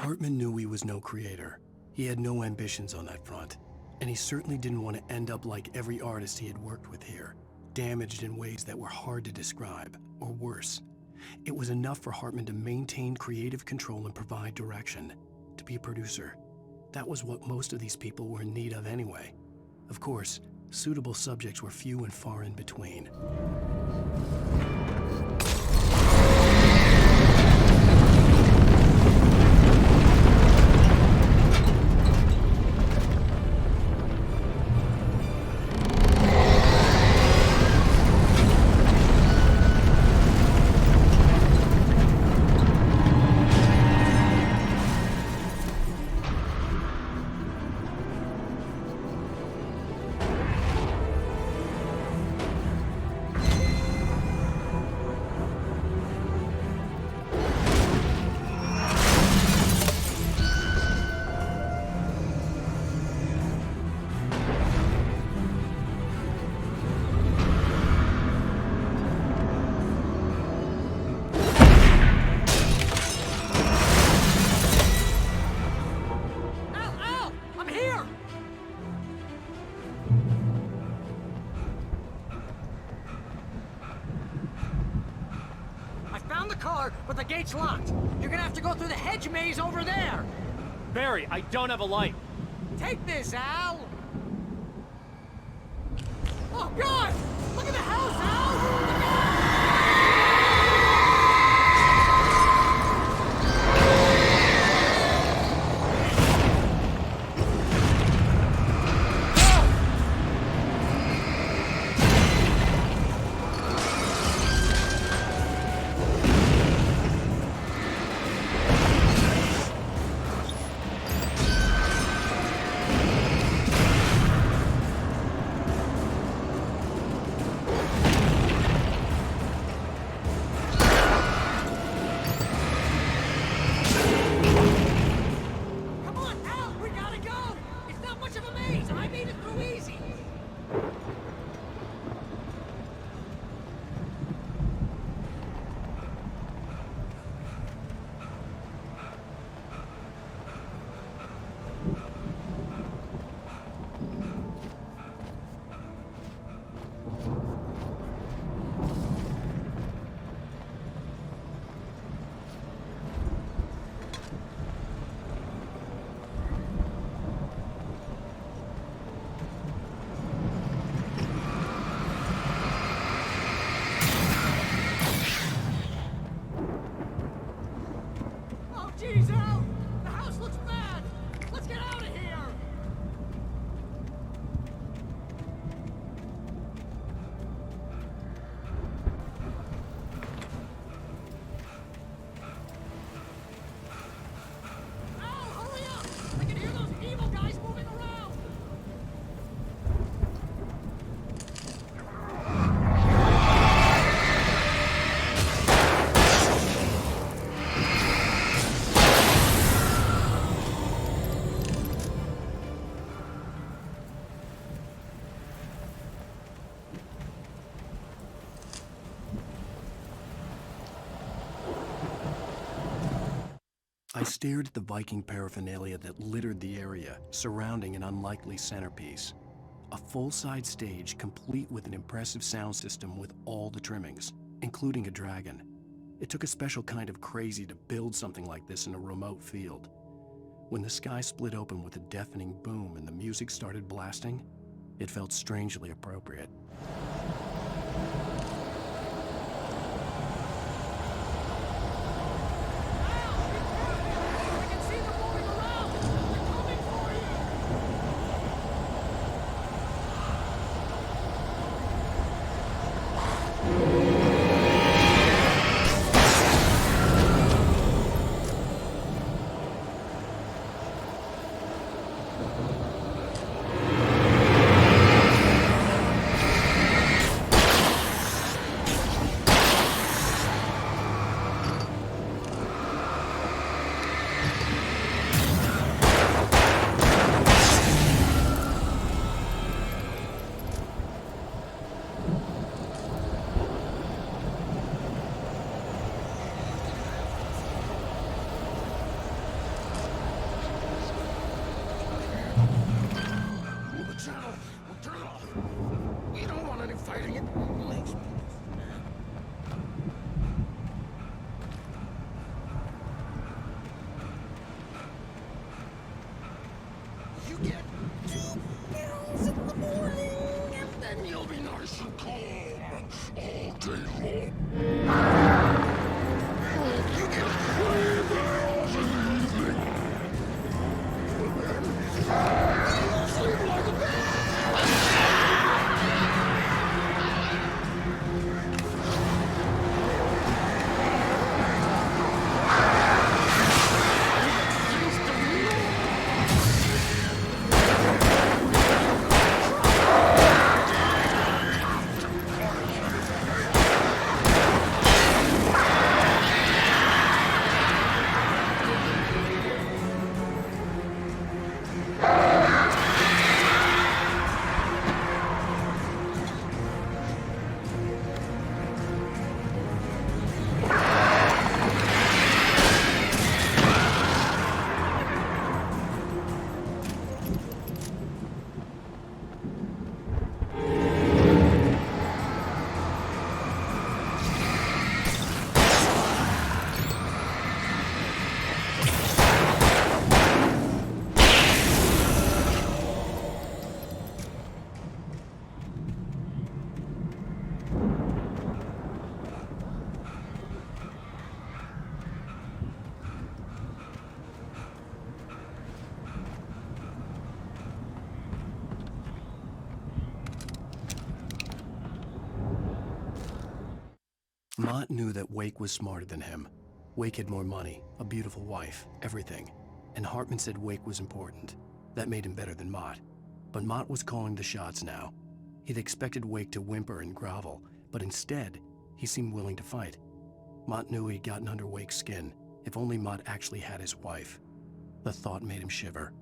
Hartman knew he was no creator. He had no ambitions on that front. And he certainly didn't want to end up like every artist he had worked with here, damaged in ways that were hard to describe, or worse. It was enough for Hartman to maintain creative control and provide direction, to be a producer. That was what most of these people were in need of anyway. Of course, suitable subjects were few and far in between. gate's locked. You're gonna have to go through the hedge maze over there. Barry, I don't have a light. Take this, Al. Oh, God! Look at the house, Al! Look out! Jeez, Al! The house looks bad! Let's get out of here! Al, hurry up! I can hear those evil guys moving around! I stared at the Viking paraphernalia that littered the area, surrounding an unlikely centerpiece. A full-side stage complete with an impressive sound system with all the trimmings, including a dragon. It took a special kind of crazy to build something like this in a remote field. When the sky split open with a deafening boom and the music started blasting, it felt strangely appropriate. Mott knew that Wake was smarter than him. Wake had more money, a beautiful wife, everything. And Hartman said Wake was important. That made him better than Mott. But Mott was calling the shots now. He'd expected Wake to whimper and grovel, but instead, he seemed willing to fight. Mott knew he'd gotten under Wake's skin. If only Mott actually had his wife. The thought made him shiver.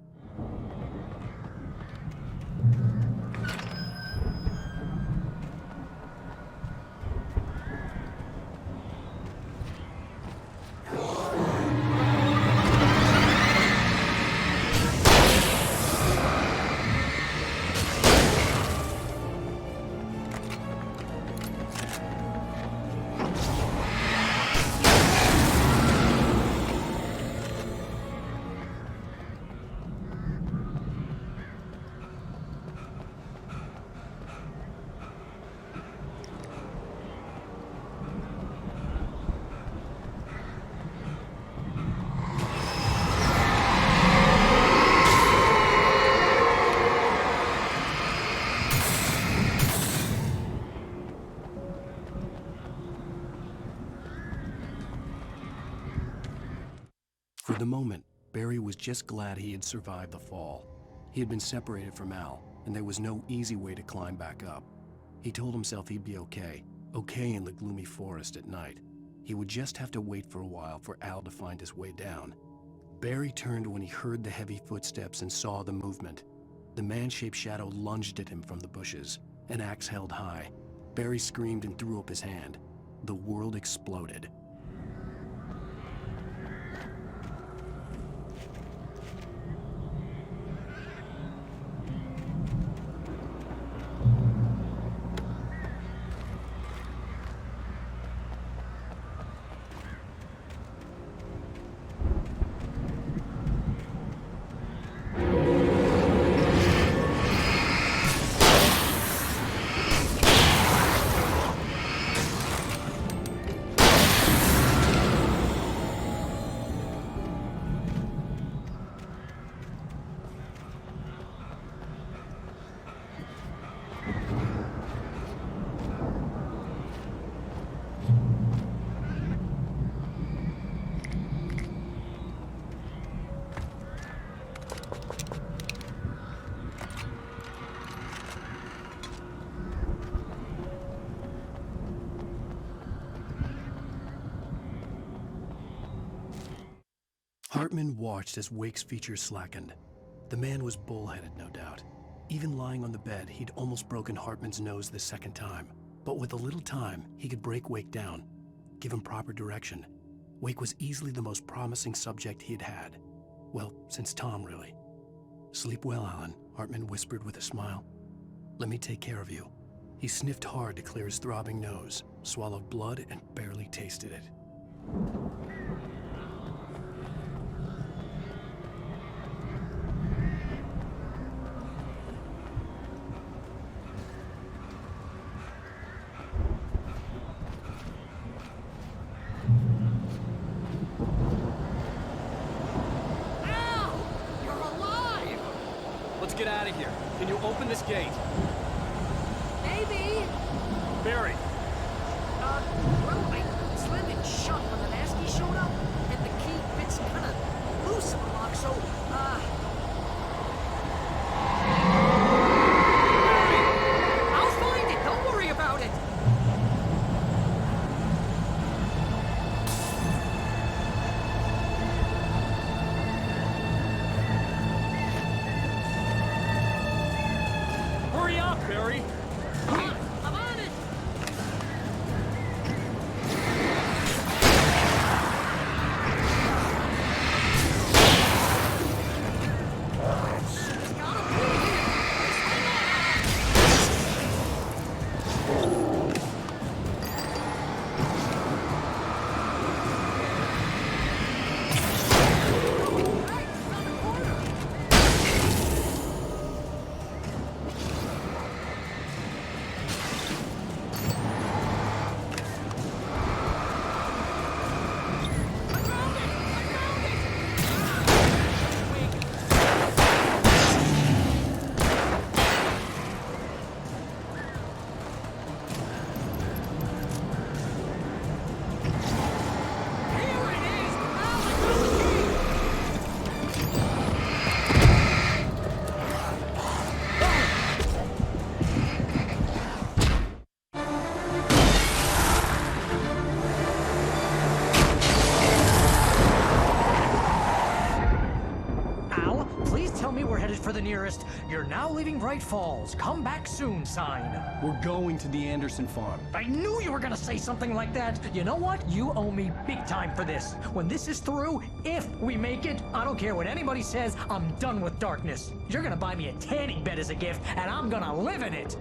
For the moment, Barry was just glad he had survived the fall. He had been separated from Al, and there was no easy way to climb back up. He told himself he'd be okay in the gloomy forest at night. He would just have to wait for a while for Al to find his way down. Barry turned when he heard the heavy footsteps and saw the movement. The man-shaped shadow lunged at him from the bushes, an axe held high. Barry screamed and threw up his hand. The world exploded. Hartman watched as Wake's features slackened. The man was bullheaded, no doubt. Even lying on the bed, he'd almost broken Hartman's nose the second time. But with a little time, he could break Wake down, give him proper direction. Wake was easily the most promising subject he'd had. Well, since Tom, really. "Sleep well, Alan," Hartman whispered with a smile. "Let me take care of you." He sniffed hard to clear his throbbing nose, swallowed blood, and barely tasted it. Let's get out of here. Can you open this gate? Maybe. Barry. Well, I slammed it shut when the nasty showed up, and the key fits kind of loose in the lock, so, I'll find it. Don't worry about it. Hurry up, Barry! I'm on it! message for the nearest "You're now leaving Bright Falls. Come back soon" sign. We're going to the Anderson farm. I knew you were gonna say something like that. You know what? You owe me big time for this. When this is through, if we make it, I don't care what anybody says, I'm done with darkness. You're gonna buy me a tanning bed as a gift, and I'm gonna live in it.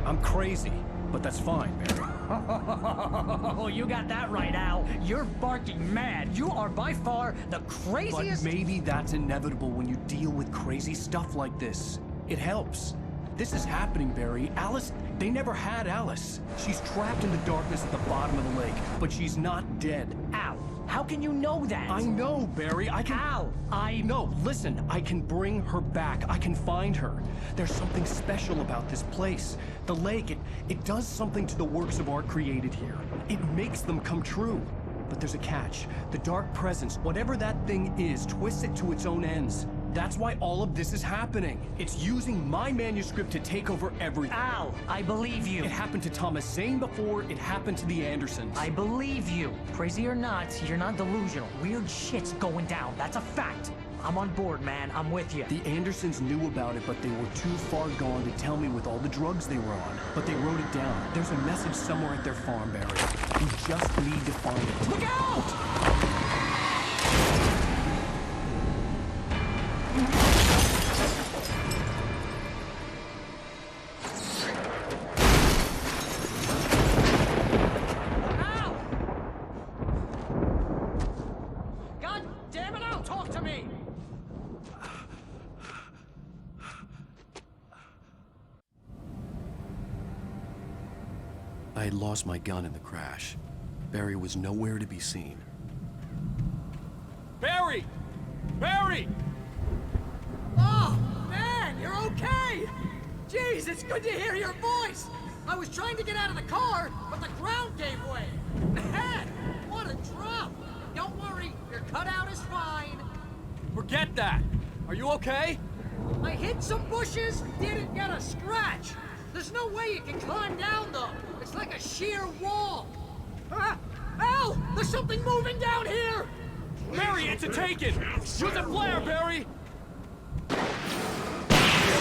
I'm crazy, but that's fine, Barry. Oh, you got that right, Al. You're barking mad. You are by far the craziest... But maybe that's inevitable when you deal with crazy stuff like this. It helps. This is happening, Barry. Alice, they never had Alice. She's trapped in the darkness at the bottom of the lake, but she's not dead. Al, how can you know that? I know, Barry. I can... Al, No, listen. I can bring her back. I can find her. There's something special about this place. The lake, it does something to the works of art created here. It makes them come true. But there's a catch. The dark presence, whatever that thing is, twists it to its own ends. That's why all of this is happening. It's using my manuscript to take over everything. Al, I believe you. It happened to Thomas Zane before, it happened to the Andersons. I believe you. Crazy or not, you're not delusional. Weird shit's going down. That's a fact. I'm on board, man. I'm with you. The Andersons knew about it, but they were too far gone to tell me with all the drugs they were on. But they wrote it down. There's a message somewhere at their farm, Barry. We just need to find it. Look out! I had lost my gun in the crash. Barry was nowhere to be seen. Barry! Barry! Oh, man, you're okay! Jeez, it's good to hear your voice! I was trying to get out of the car, but the ground gave way! Man, what a drop! Don't worry, your cutout is fine. Forget that! Are you okay? I hit some bushes, didn't get a scratch! There's no way you can climb down, though. It's like a sheer wall. Al! There's something moving down here! Barry, it's a taken! Use a flare, Barry!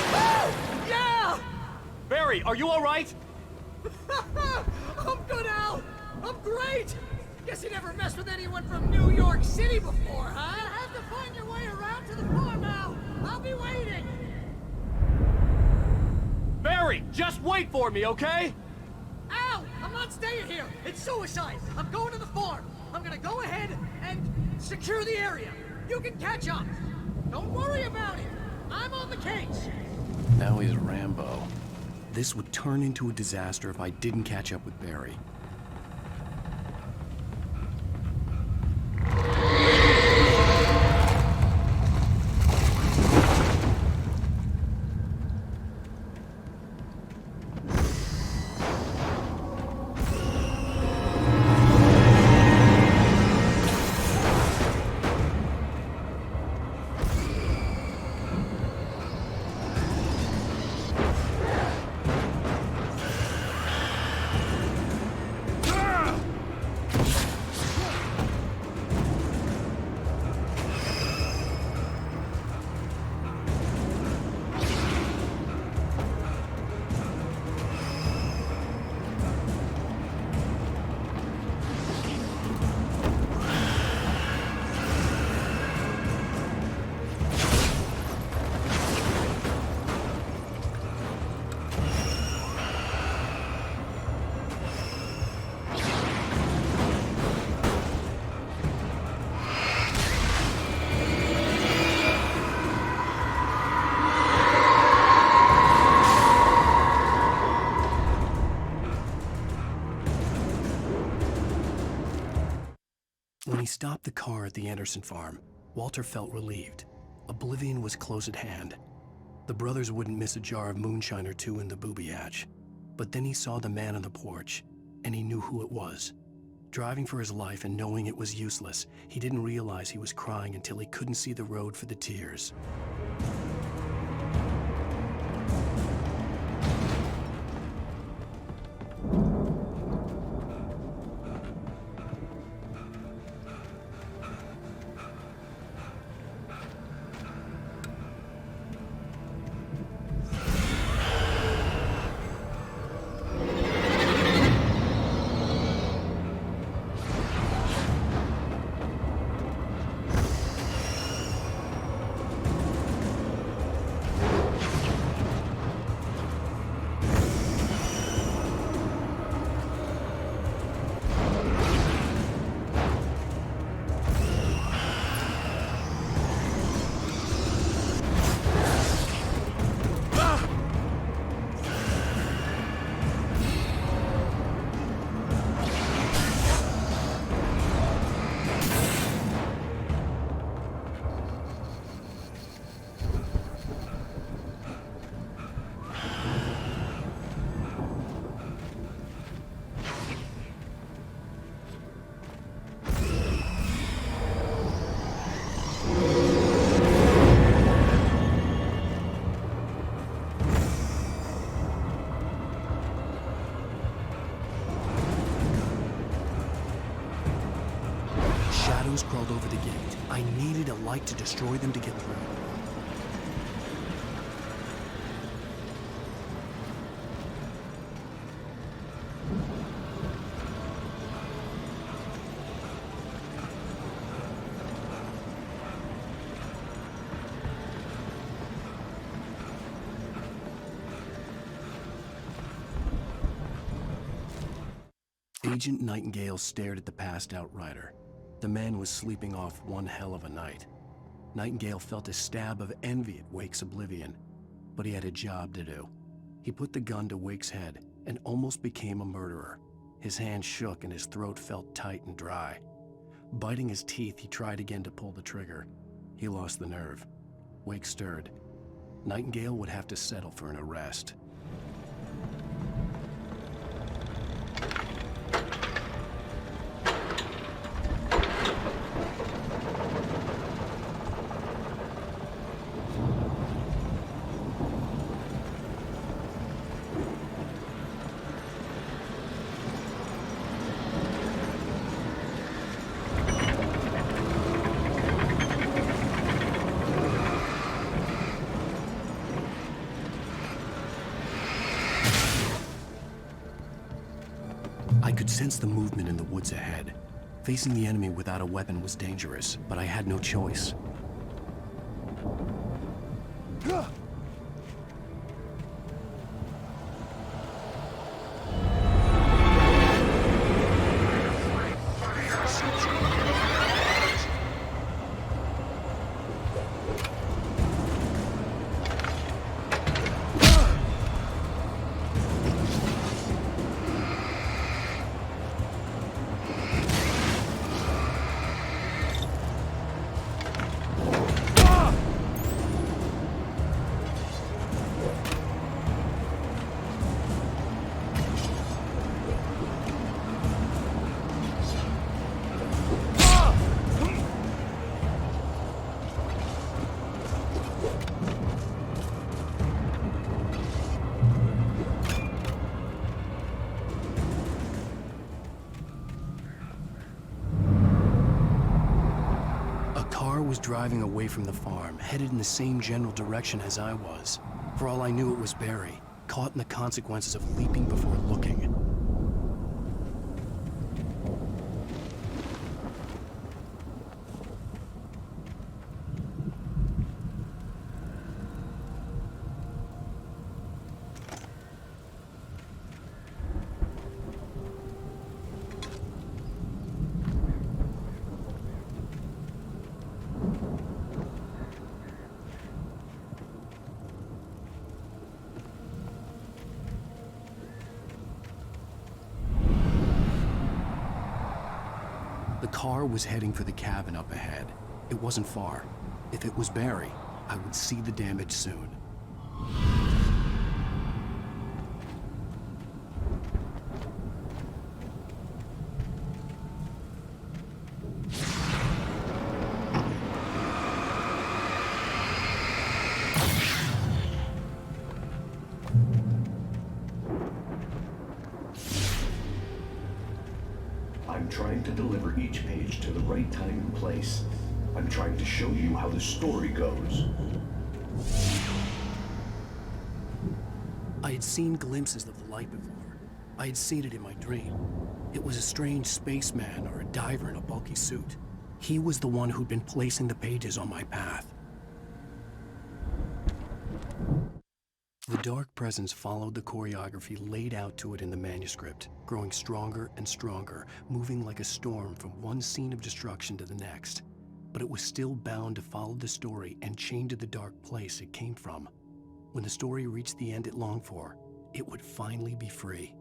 Oh! Yeah! Barry, are you alright? I'm good, Al! I'm great! Guess you never messed with anyone from New York City before, huh? You'll have to find your way around to the farm, Al! I'll be waiting! Barry, just wait for me, okay? Al! I'm not staying here! It's suicide! I'm going to the farm! I'm gonna go ahead and secure the area! You can catch up! Don't worry about it! I'm on the case! Now he's Rambo. This would turn into a disaster if I didn't catch up with Barry. When he stopped the car at the Anderson farm, Walter felt relieved. Oblivion was close at hand. The brothers wouldn't miss a jar of moonshine or two in the booby hatch. But then he saw the man on the porch, and he knew who it was. Driving for his life and knowing it was useless, he didn't realize he was crying until he couldn't see the road for the tears. Shadows crawled over the gate. I needed a light to destroy them to get through. Agent Nightingale stared at the passed-out rider. The man was sleeping off one hell of a night. Nightingale felt a stab of envy at Wake's oblivion, but he had a job to do. He put the gun to Wake's head and almost became a murderer. His hand shook and his throat felt tight and dry. Biting his teeth, he tried again to pull the trigger. He lost the nerve. Wake stirred. Nightingale would have to settle for an arrest. I could sense the movement in the woods ahead. Facing the enemy without a weapon was dangerous, but I had no choice. Was driving away from the farm, headed in the same general direction as I was. For all I knew, it was Barry, caught in the consequences of leaping before looking. The car was heading for the cabin up ahead. It wasn't far. If it was Barry, I would see the damage soon. I'm trying to deliver each page to the right time and place. I'm trying to show you how the story goes. I had seen glimpses of the light before. I had seen it in my dream. It was a strange spaceman or a diver in a bulky suit. He was the one who'd been placing the pages on my path. The dark presence followed the choreography laid out to it in the manuscript, growing stronger and stronger, moving like a storm from one scene of destruction to the next. But it was still bound to follow the story and chained to the dark place it came from. When the story reached the end it longed for, it would finally be free.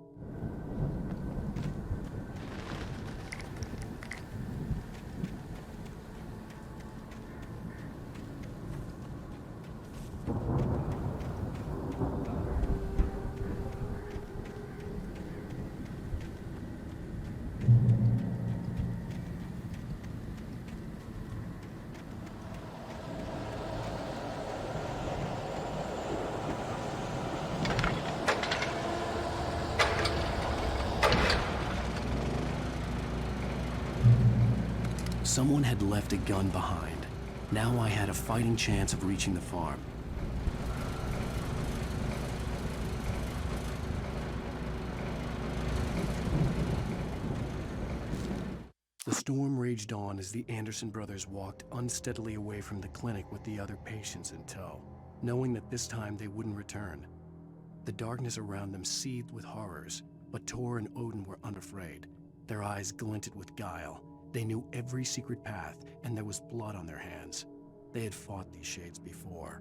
Someone had left a gun behind. Now I had a fighting chance of reaching the farm. The storm raged on as the Anderson brothers walked unsteadily away from the clinic with the other patients in tow, knowing that this time they wouldn't return. The darkness around them seethed with horrors, but Tor and Odin were unafraid. Their eyes glinted with guile. They knew every secret path, and there was blood on their hands. They had fought these shades before.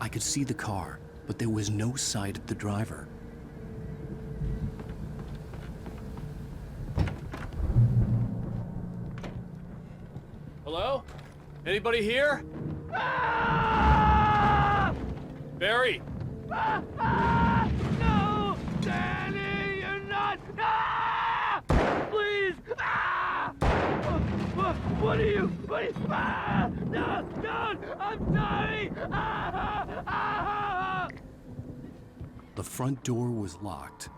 I could see the car, but there was no sight of the driver. Hello? Anybody here? Barry! No! Danny, you're not! Please! What are you? No! Don't! I'm sorry! The front door was locked.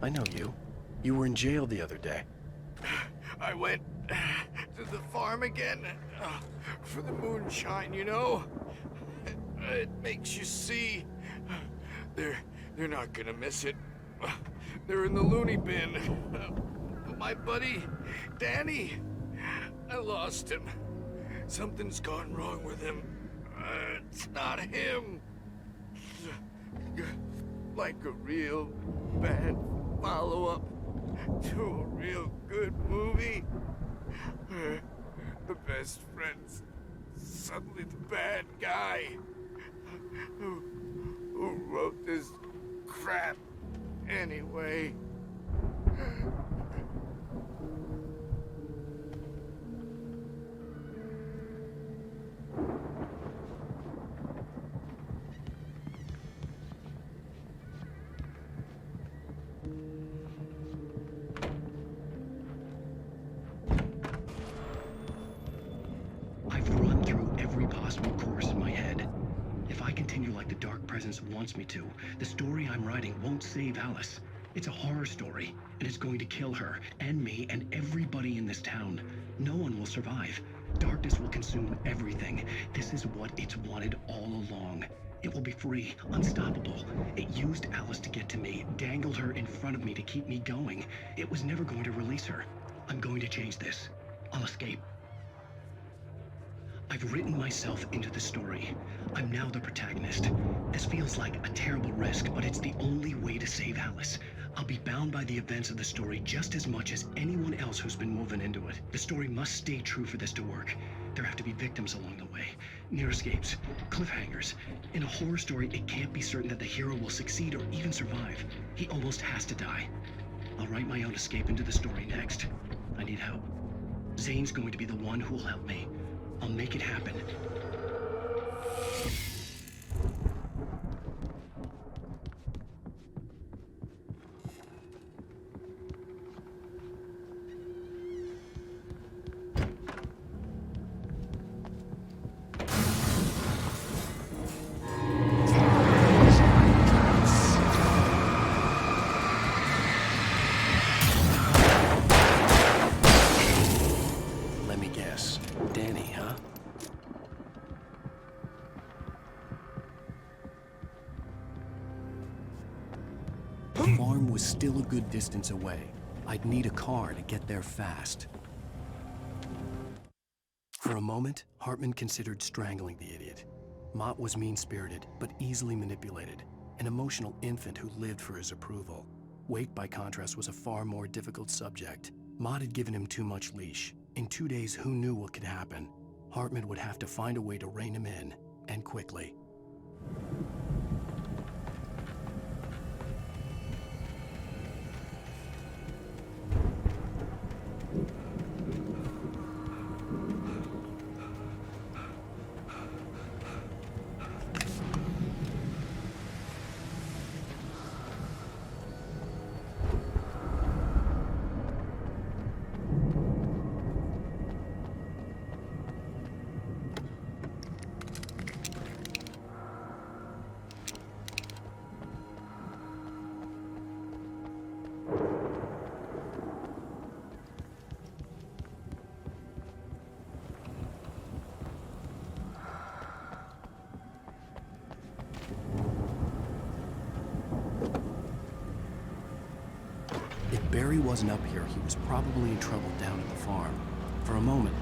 I know you. You were in jail the other day. I went to the farm again for the moonshine, you know? It makes you see. They're not gonna miss it. They're in the loony bin. My buddy, Danny, I lost him. Something's gone wrong with him. It's not him. Like a real bad follow-up. to a real good movie where the best friend's suddenly the bad guy who wrote this crap anyway. I've run through every possible course in my head. If I continue like the Dark Presence wants me to, the story I'm writing won't save Alice. It's a horror story, and it's going to kill her, and me, and everybody in this town. No one will survive. Darkness will consume everything. This is what it's wanted all along. It will be free, unstoppable. It used Alice to get to me, dangled her in front of me to keep me going. It was never going to release her. I'm going to change this. I'll escape. I've written myself into the story. I'm now the protagonist. This feels like a terrible risk, but it's the only way to save Alice. I'll be bound by the events of the story just as much as anyone else who's been woven into it. The story must stay true for this to work. There have to be victims along the way, near escapes, cliffhangers. In a horror story, it can't be certain that the hero will succeed or even survive. He almost has to die. I'll write my own escape into the story next. I need help. Zane's going to be the one who'll help me. I'll make it happen. Let me guess. Danny, huh? The farm was still a good distance away. I'd need a car to get there fast. For a moment, Hartman considered strangling the idiot. Mott was mean-spirited, but easily manipulated. An emotional infant who lived for his approval. Wake, by contrast, was a far more difficult subject. Mott had given him too much leash. In 2 days, who knew what could happen? Hartman would have to find a way to rein him in, and quickly. If Barry wasn't up here, he was probably in trouble down at the farm. For a moment,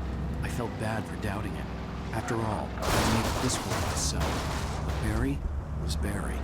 I felt bad for doubting him. After all, I made this for myself. But Barry was Barry.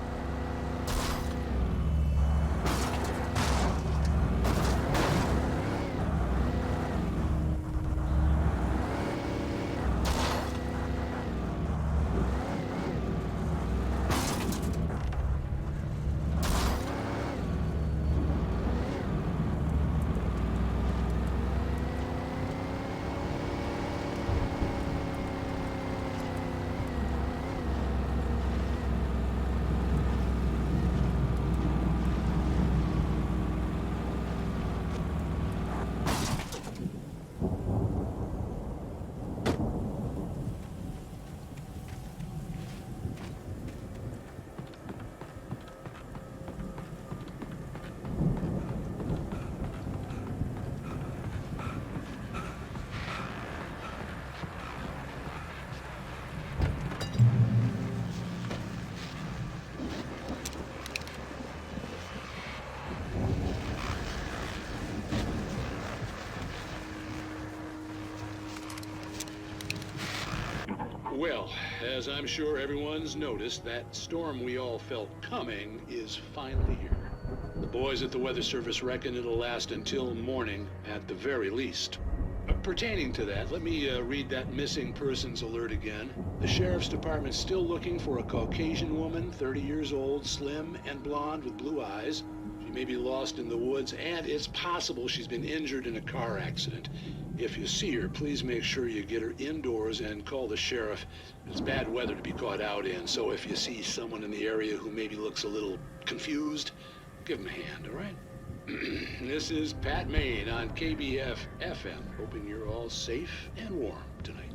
Well, as I'm sure everyone's noticed, that storm we all felt coming is finally here. The boys at the Weather Service reckon it'll last until morning at the very least. Pertaining to that, let me read that missing persons alert again. The Sheriff's Department's still looking for a Caucasian woman, 30 years old, slim and blonde with blue eyes. She may be lost in the woods, and it's possible she's been injured in a car accident. If you see her, please make sure you get her indoors and call the sheriff. It's bad weather to be caught out in, so if you see someone in the area who maybe looks a little confused, give him a hand, all right? This is Pat Maine on KBF FM, hoping you're all safe and warm tonight.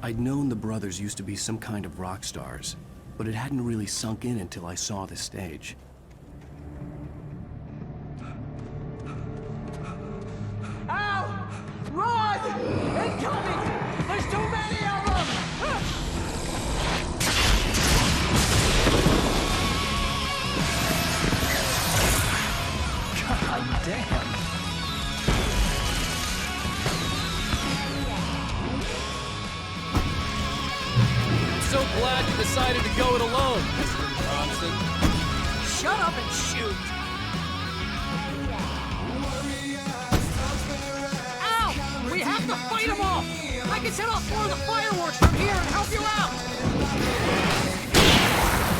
I'd known the brothers used to be some kind of rock stars, but it hadn't really sunk in until I saw the stage. Ow! Run! Incoming! There's too many of them! God damn. So glad you decided to go it alone, Mr. Johnson. Shut up and shoot! Ow! We have to fight them off! I can set off more of the fireworks from here and help you out!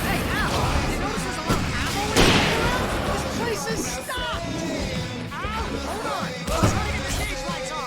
Hey, Al! You notice there's a lot of ammo in here? This place is stocked! Ow! Hold on! Let's try to get the stage lights on!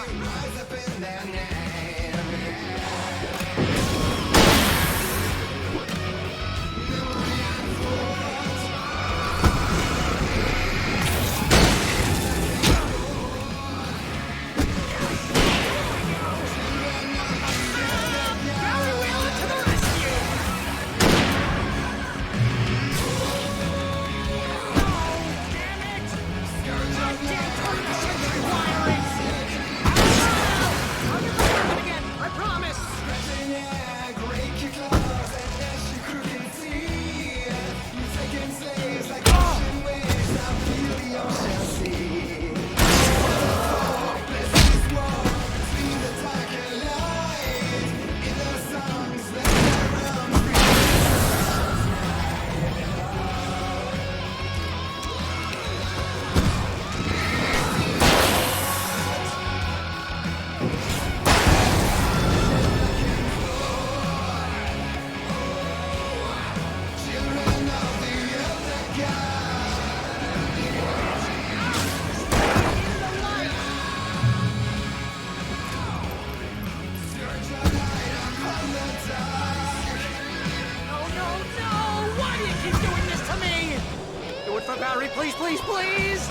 Please, please, please!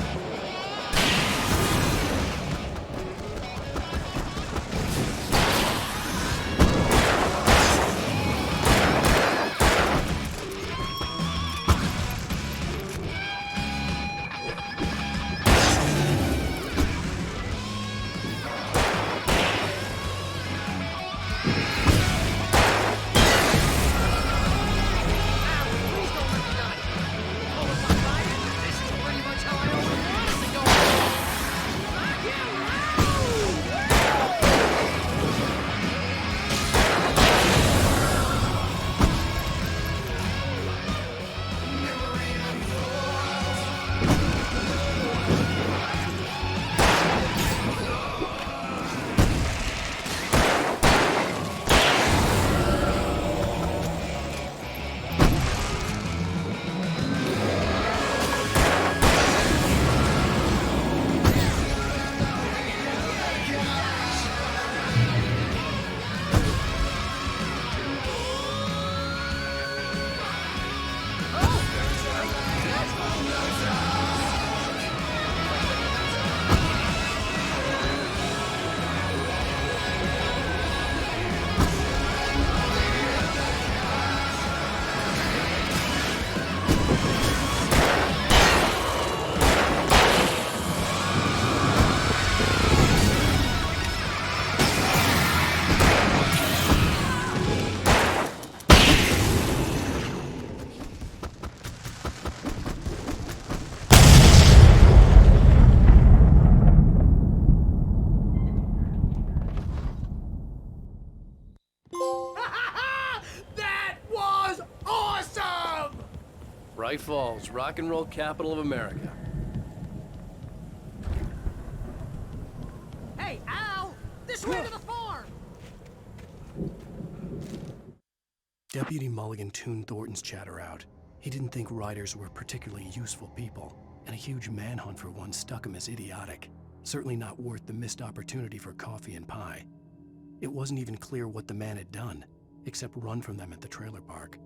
Bright Falls, rock and roll capital of America. Hey, Al! This way to the farm! Deputy Mulligan tuned Thornton's chatter out. He didn't think riders were particularly useful people, and a huge manhunt for one stuck him as idiotic. Certainly not worth the missed opportunity for coffee and pie. It wasn't even clear what the man had done, except run from them at the trailer park.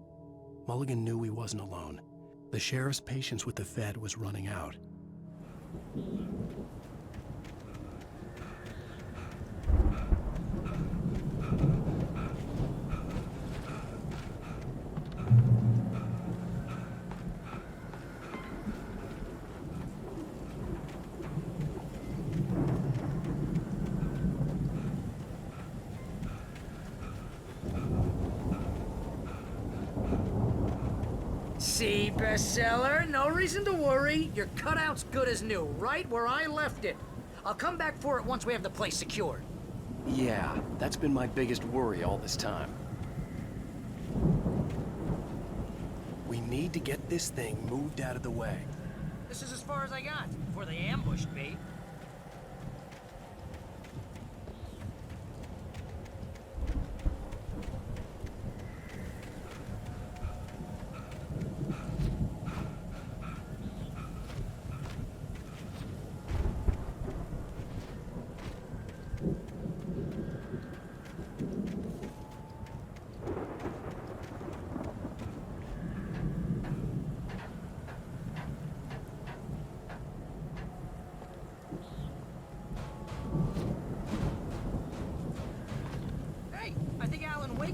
Mulligan knew he wasn't alone. The sheriff's patience with the Fed was running out. See, bestseller, no reason to worry. Your cutout's good as new, right where I left it. I'll come back for it once we have the place secured. Yeah, that's been my biggest worry all this time. We need to get this thing moved out of the way. This is as far as I got before they ambushed me.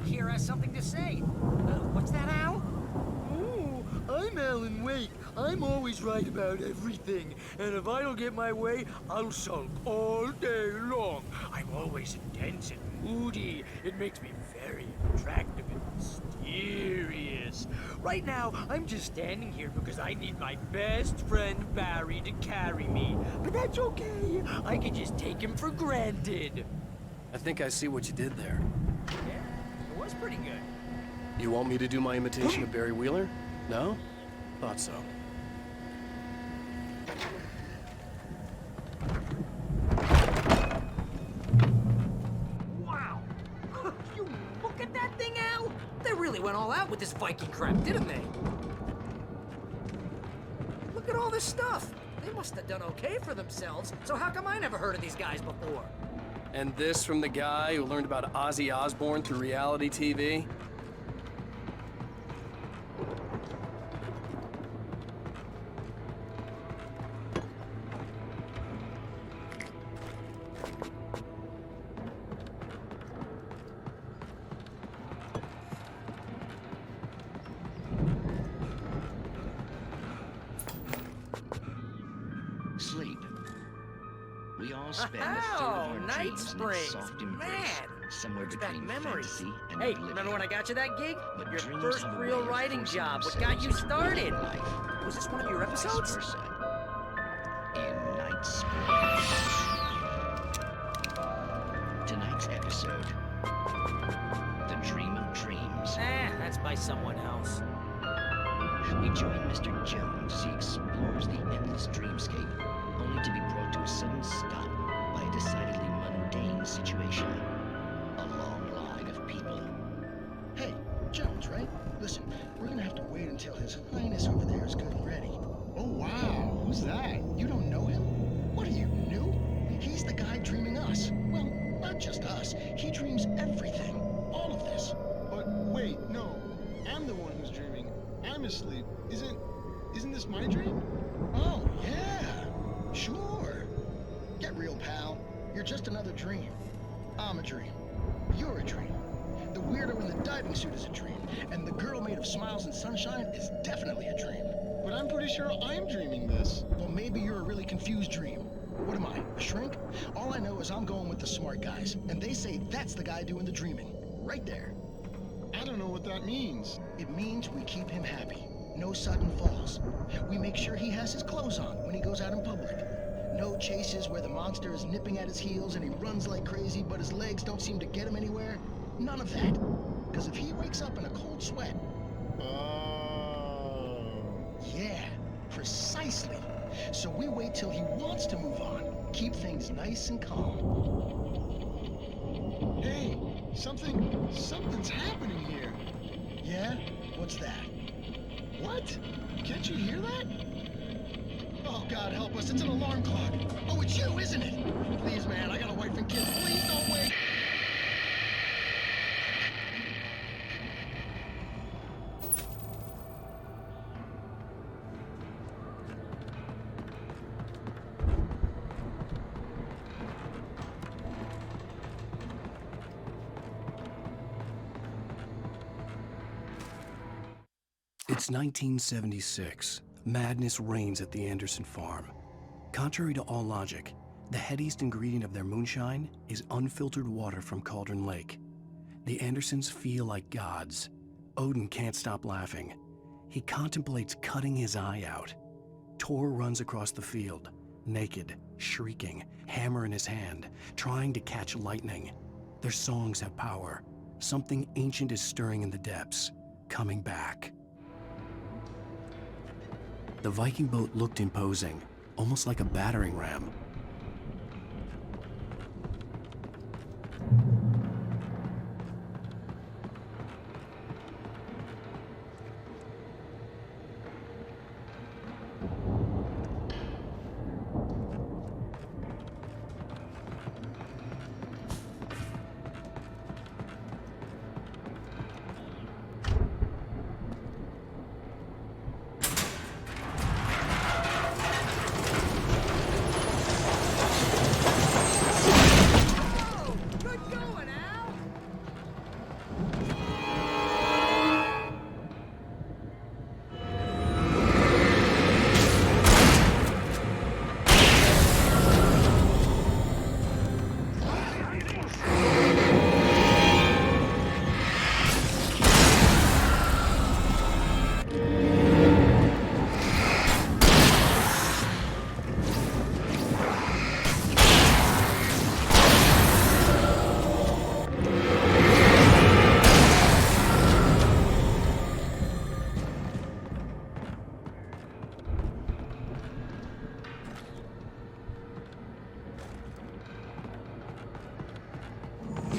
Here has something to say. What's that, Al? Oh, I'm Alan Wake. I'm always right about everything. And if I don't get my way, I'll sulk all day long. I'm always intense and moody. It makes me very attractive and mysterious. Right now, I'm just standing here because I need my best friend Barry to carry me. But that's okay. I can just take him for granted. I think I see what you did there. Was pretty good. You want me to do my imitation of Barry Wheeler? No? Thought so. Wow! You look at that thing, Al! They really went all out with this Viking crap, didn't they? Look at all this stuff. They must have done okay for themselves, so how come I never heard of these guys before? And this from the guy who learned about Ozzy Osbourne through reality TV? Sleep. We all spend a third of our Night dreams in Springs. its soft embrace, Man, somewhere brings back between memories. fantasy and Hey, oblivion. remember when I got you that gig? But Your dreams first have a real way of writing forcing job. What themselves got you into started? real life. Was this one of your Vice episodes? versa. In Night Springs. Tonight's episode. The Dream of Dreams. That's by someone else. We join Mr. Jones as he explores the endless dreamscape, only to be brought to a sudden stop by a decidedly mundane situation. A long line of people. Hey, Jones, right? Listen, we're gonna have to wait until His Highness over there is good and ready. Oh, wow. Who's that? You don't know him? What are you, new? He's the guy dreaming us. Well, not just us. He dreams everything. All of this. But wait, no. I'm the one who's dreaming. I'm asleep. Isn't this my dream? Oh, yeah. Sure. Get real, pal. You're just another dream. I'm a dream. You're a dream. The weirdo in the diving suit is a dream. And the girl made of smiles and sunshine is definitely a dream. But I'm pretty sure I'm dreaming this. Well, maybe you're a really confused dream. What am I, a shrink? All I know is I'm going with the smart guys. And they say that's the guy doing the dreaming. Right there. I don't know what that means. It means we keep him happy. No sudden falls. We make sure he has his clothes on when he goes out in public. No chases where the monster is nipping at his heels and he runs like crazy, but his legs don't seem to get him anywhere. None of that. Because if he wakes up in a cold sweat... Yeah, precisely. So we wait till he wants to move on. Keep things nice and calm. Hey, something's happening here. Yeah? What's that? What? Can't you hear that? Oh, God help us, it's an alarm clock. Oh, it's you, isn't it? Please, man, I got a wife and kids. Please don't wait. It's 1976. Madness reigns at the Anderson farm. Contrary to all logic, the headiest ingredient of their moonshine is unfiltered water from Cauldron Lake. The Andersons feel like gods. Odin can't stop laughing. He contemplates cutting his eye out. Tor runs across the field, naked, shrieking, hammer in his hand, trying to catch lightning. Their songs have power. Something ancient is stirring in the depths, coming back. The Viking boat looked imposing, almost like a battering ram.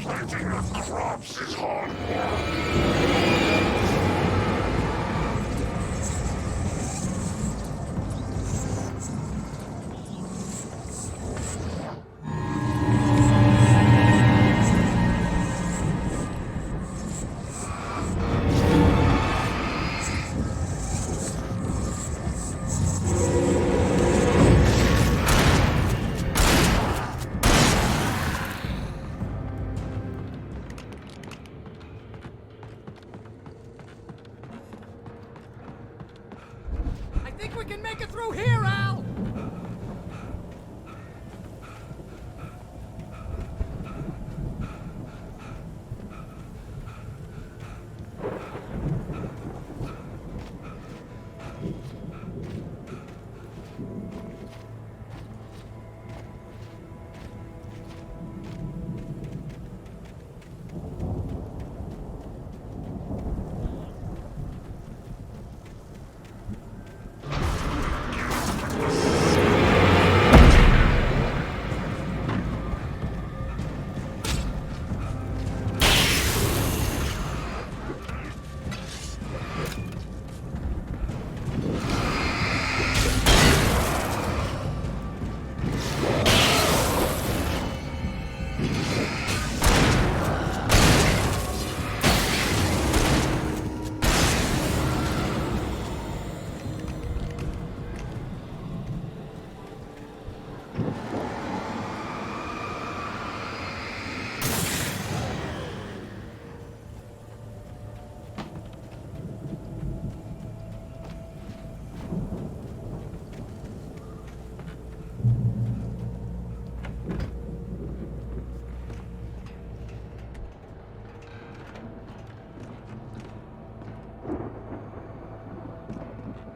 Planting of crops is hard work. I think we can make it through here, Al!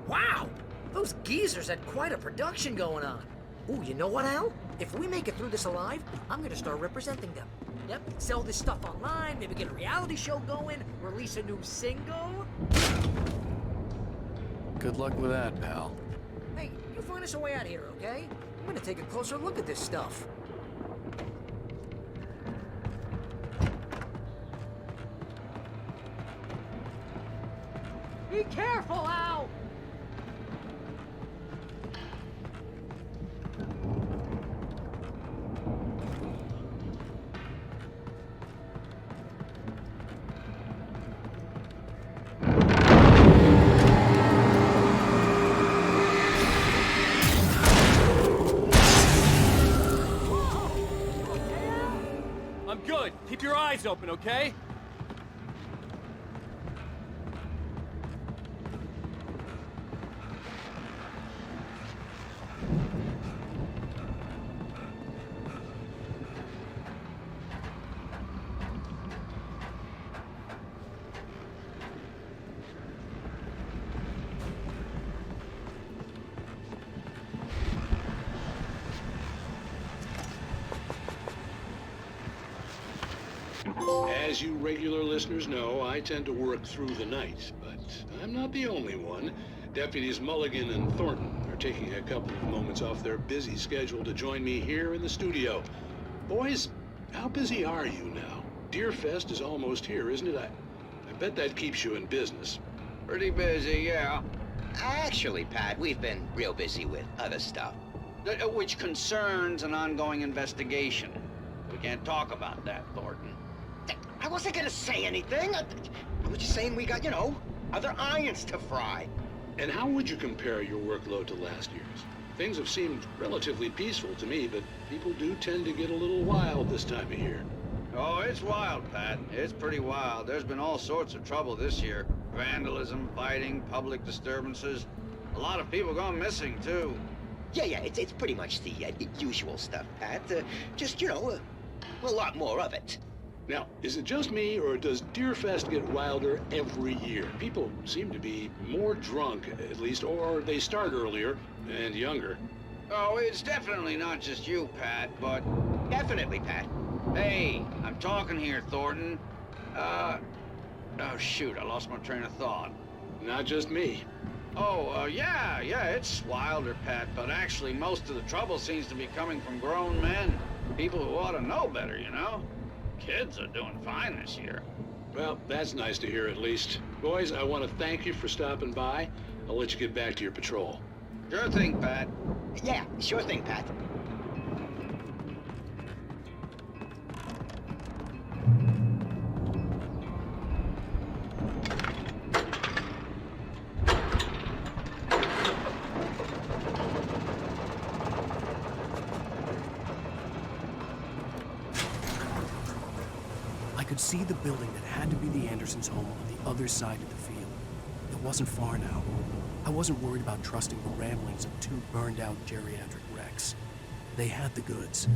Wow! Those geezers had quite a production going on. Ooh, you know what, Al? If we make it through this alive, I'm gonna start representing them. Yep, sell this stuff online, maybe get a reality show going, release a new single. Good luck with that, pal. Hey, you find us a way out of here, okay? I'm gonna take a closer look at this stuff. Be careful, Al! I'm good. Keep your eyes open, okay? As you regular listeners know, I tend to work through the night, but I'm not the only one. Deputies Mulligan and Thornton are taking a couple of moments off their busy schedule to join me here in the studio. Boys, how busy are you now? Deerfest is almost here, isn't it? I bet that keeps you in business. Pretty busy, yeah. Actually, Pat, we've been real busy with other stuff, which concerns an ongoing investigation. We can't talk about that, Thornton. I wasn't gonna say anything. I was just saying we got, other irons to fry. And how would you compare your workload to last year's? Things have seemed relatively peaceful to me, but people do tend to get a little wild this time of year. Oh, it's wild, Pat. It's pretty wild. There's been all sorts of trouble this year. Vandalism, fighting, public disturbances. A lot of people gone missing, too. Yeah, it's pretty much the usual stuff, Pat. Just, a lot more of it. Now, is it just me, or does Deerfest get wilder every year? People seem to be more drunk, at least, or they start earlier and younger. Oh, it's definitely not just you, Pat, but... Definitely, Pat. Hey, I'm talking here, Thornton. Oh, shoot, I lost my train of thought. Not just me. Oh, yeah, it's wilder, Pat, but actually most of the trouble seems to be coming from grown men. People who ought to know better, Kids are doing fine this year. Well, that's nice to hear at least. Boys, I want to thank you for stopping by. I'll let you get back to your patrol. Sure thing, Pat. Yeah, sure thing, Pat. I could see the building that had to be the Andersons' home on the other side of the field. It wasn't far now. I wasn't worried about trusting the ramblings of two burned-out geriatric wrecks. They had the goods.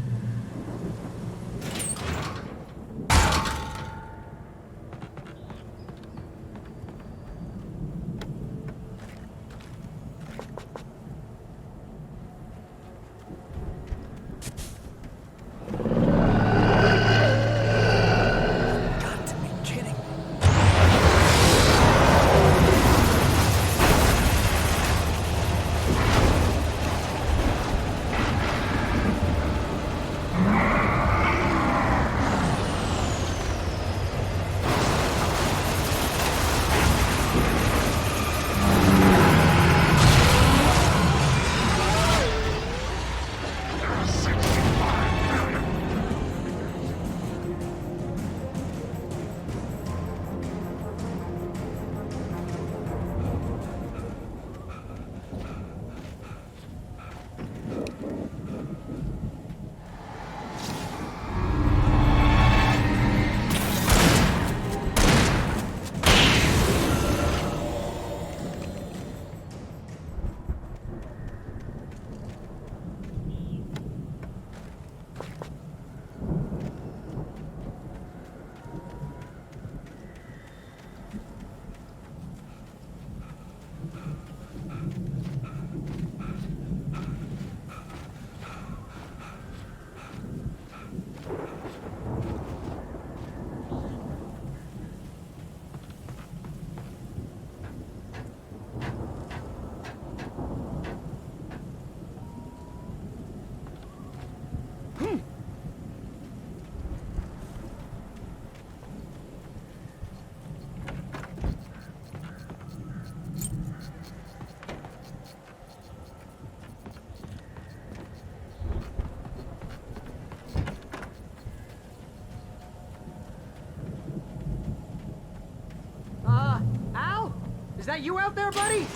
Al? Is that you out there, buddy?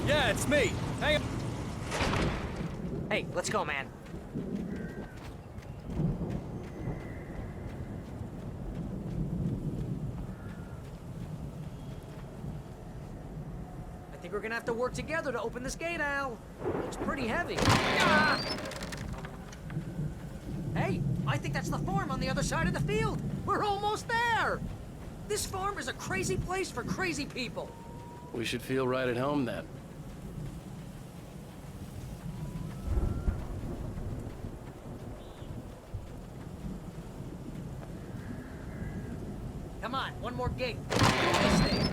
Yeah, it's me. Hang on. Hey, let's go, man. I think we're gonna have to work together to open this gate, Al. Looks pretty heavy. Ah! Hey, I think that's the farm on the other side of the field. We're almost there. This farm is a crazy place for crazy people. We should feel right at home then. Come on, one more gig. This thing.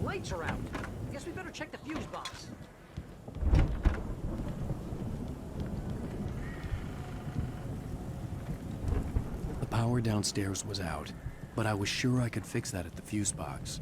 Lights are out. Guess we better check the fuse box. The power downstairs was out, but I was sure I could fix that at the fuse box.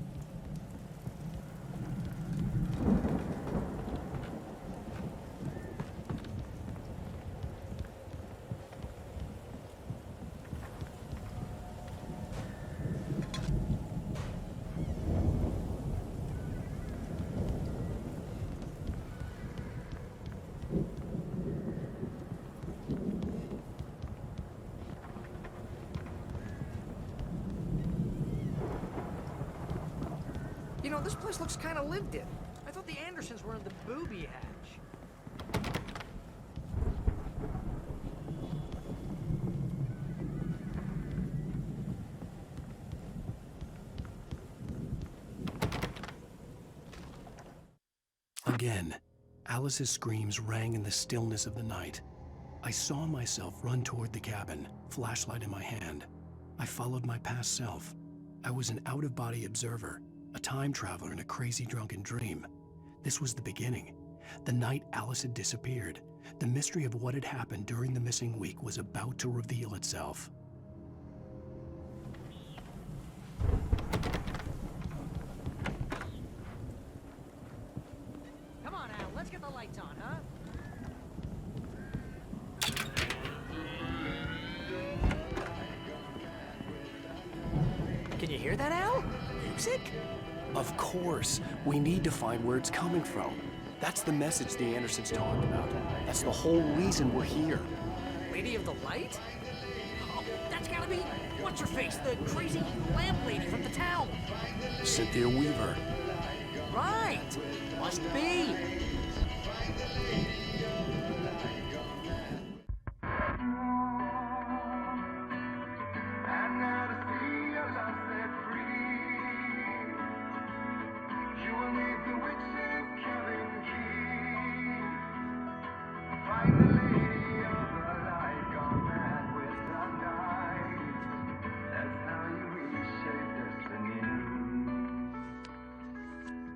You know, this place looks kind of lived in. I thought the Andersons were in the booby hatch. Again, Alice's screams rang in the stillness of the night. I saw myself run toward the cabin, flashlight in my hand. I followed my past self. I was an out-of-body observer, a time traveler in a crazy drunken dream. This was the beginning. The night Alice had disappeared. The mystery of what had happened during the missing week was about to reveal itself. Come on, Al, let's get the lights on, huh? Can you hear that, Al? Music? Of course. We need to find where it's coming from. That's the message the Andersons talked about. That's the whole reason we're here. Lady of the Light? Oh, that's gotta be... What's-her-face? The crazy lamp lady from the town. Cynthia Weaver. Right. Must be.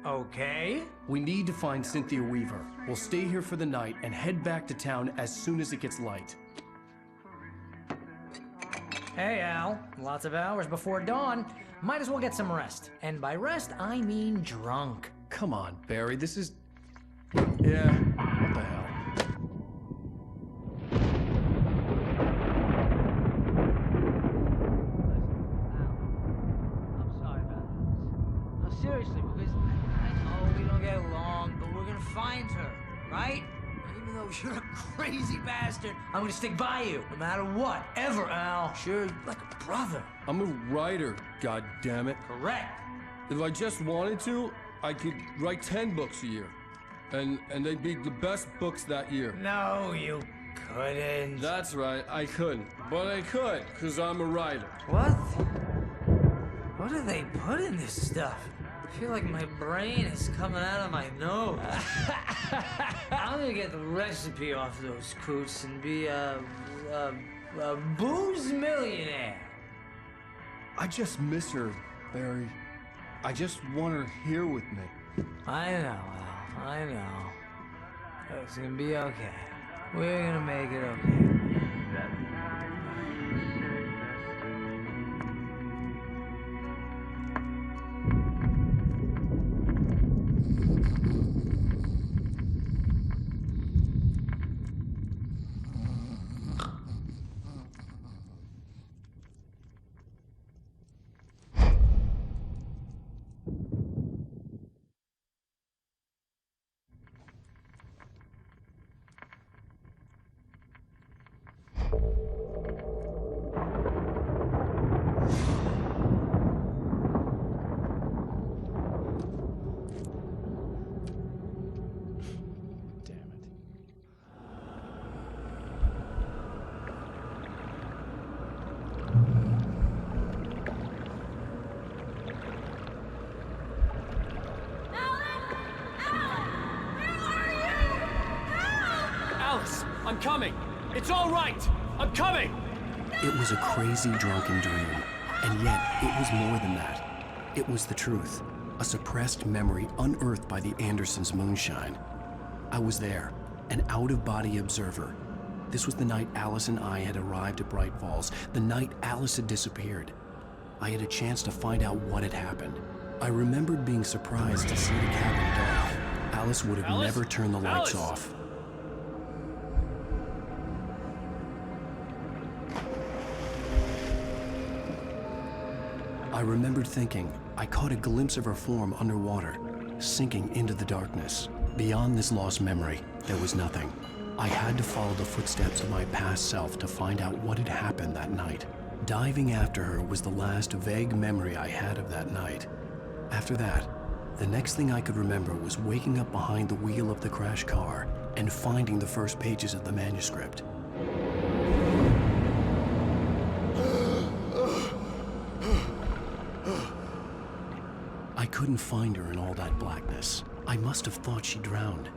Okay. We need to find Cynthia Weaver. We'll stay here for the night and head back to town as soon as it gets light. Hey, Al. Lots of hours before dawn. Might as well get some rest. And by rest, I mean drunk. Come on, Barry, this is... Yeah, what the hell? I'm sorry about this. No, seriously, because I know we don't get along, but we're gonna find her, right? Even though you're a crazy bastard, I'm gonna stick by you, no matter what, ever, Al. Sure, like a brother. I'm a writer, goddammit. Correct. If I just wanted to, I could write 10 books a year. And they'd be the best books that year. No, you couldn't. That's right, I couldn't. But I could, because I'm a writer. What? What do they put in this stuff? I feel like my brain is coming out of my nose. I'm gonna get the recipe off those coots and be a booze millionaire. I just miss her, Barry. I just want her here with me. I know, Al. I know. It's gonna be okay. We're gonna make it okay. I'm coming! It's all right! I'm coming! It was a crazy, drunken dream, and yet it was more than that. It was the truth, a suppressed memory unearthed by the Andersons' moonshine. I was there, an out-of-body observer. This was the night Alice and I had arrived at Bright Falls, the night Alice had disappeared. I had a chance to find out what had happened. I remembered being surprised to see the cabin dark. Alice would have never turned the lights off. I remembered thinking, I caught a glimpse of her form underwater, sinking into the darkness. Beyond this lost memory, there was nothing. I had to follow the footsteps of my past self to find out what had happened that night. Diving after her was the last vague memory I had of that night. After that, the next thing I could remember was waking up behind the wheel of the crashed car and finding the first pages of the manuscript. I couldn't find her in all that blackness. I must have thought she drowned.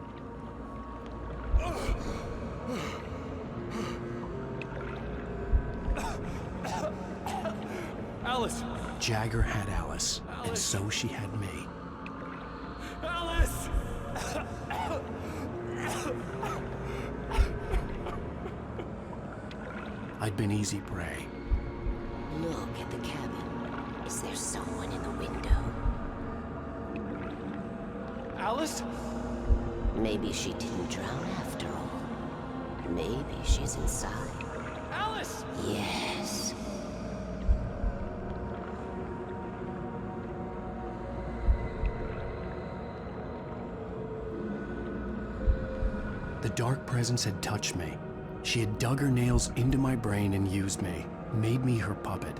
Alice! Jagger had Alice, and so she had me. Alice! I'd been easy prey. Look at the cabin. Is there someone in the window? Alice? Maybe she didn't drown after all. Maybe she's inside. Alice! Yes. The dark presence had touched me. She had dug her nails into my brain and used me, made me her puppet.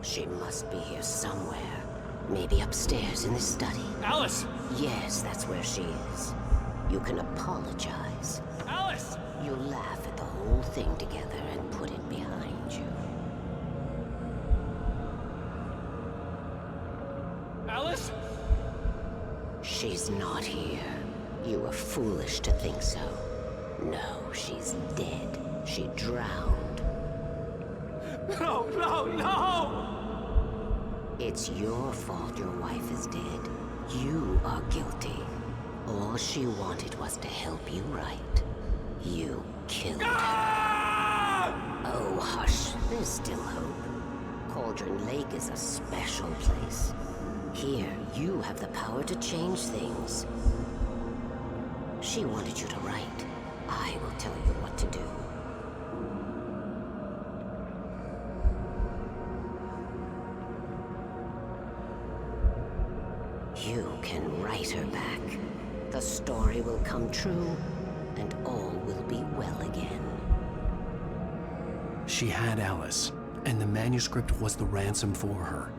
She must be here somewhere. Maybe upstairs in the study. Alice! Yes, that's where she is. You can apologize. Alice! You laugh at the whole thing together and put it behind you. Alice? She's not here. You were foolish to think so. No, she's dead. She drowned. No, no, no! It's your fault your wife is dead. You are guilty. All she wanted was to help you right. You killed her. Oh, hush. There's still hope. Cauldron Lake is a special place. Here, you have the power to change things. She wanted you to write. I will tell you what to do. You can write her back. The story will come true, and all will be well again. She had Alice, and the manuscript was the ransom for her.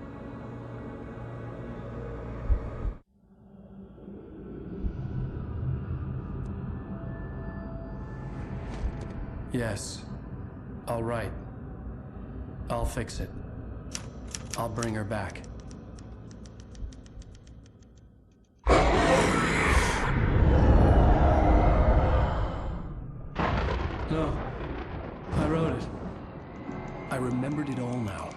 Yes. All right. I'll fix it. I'll bring her back. No. I wrote it. I remembered it all now.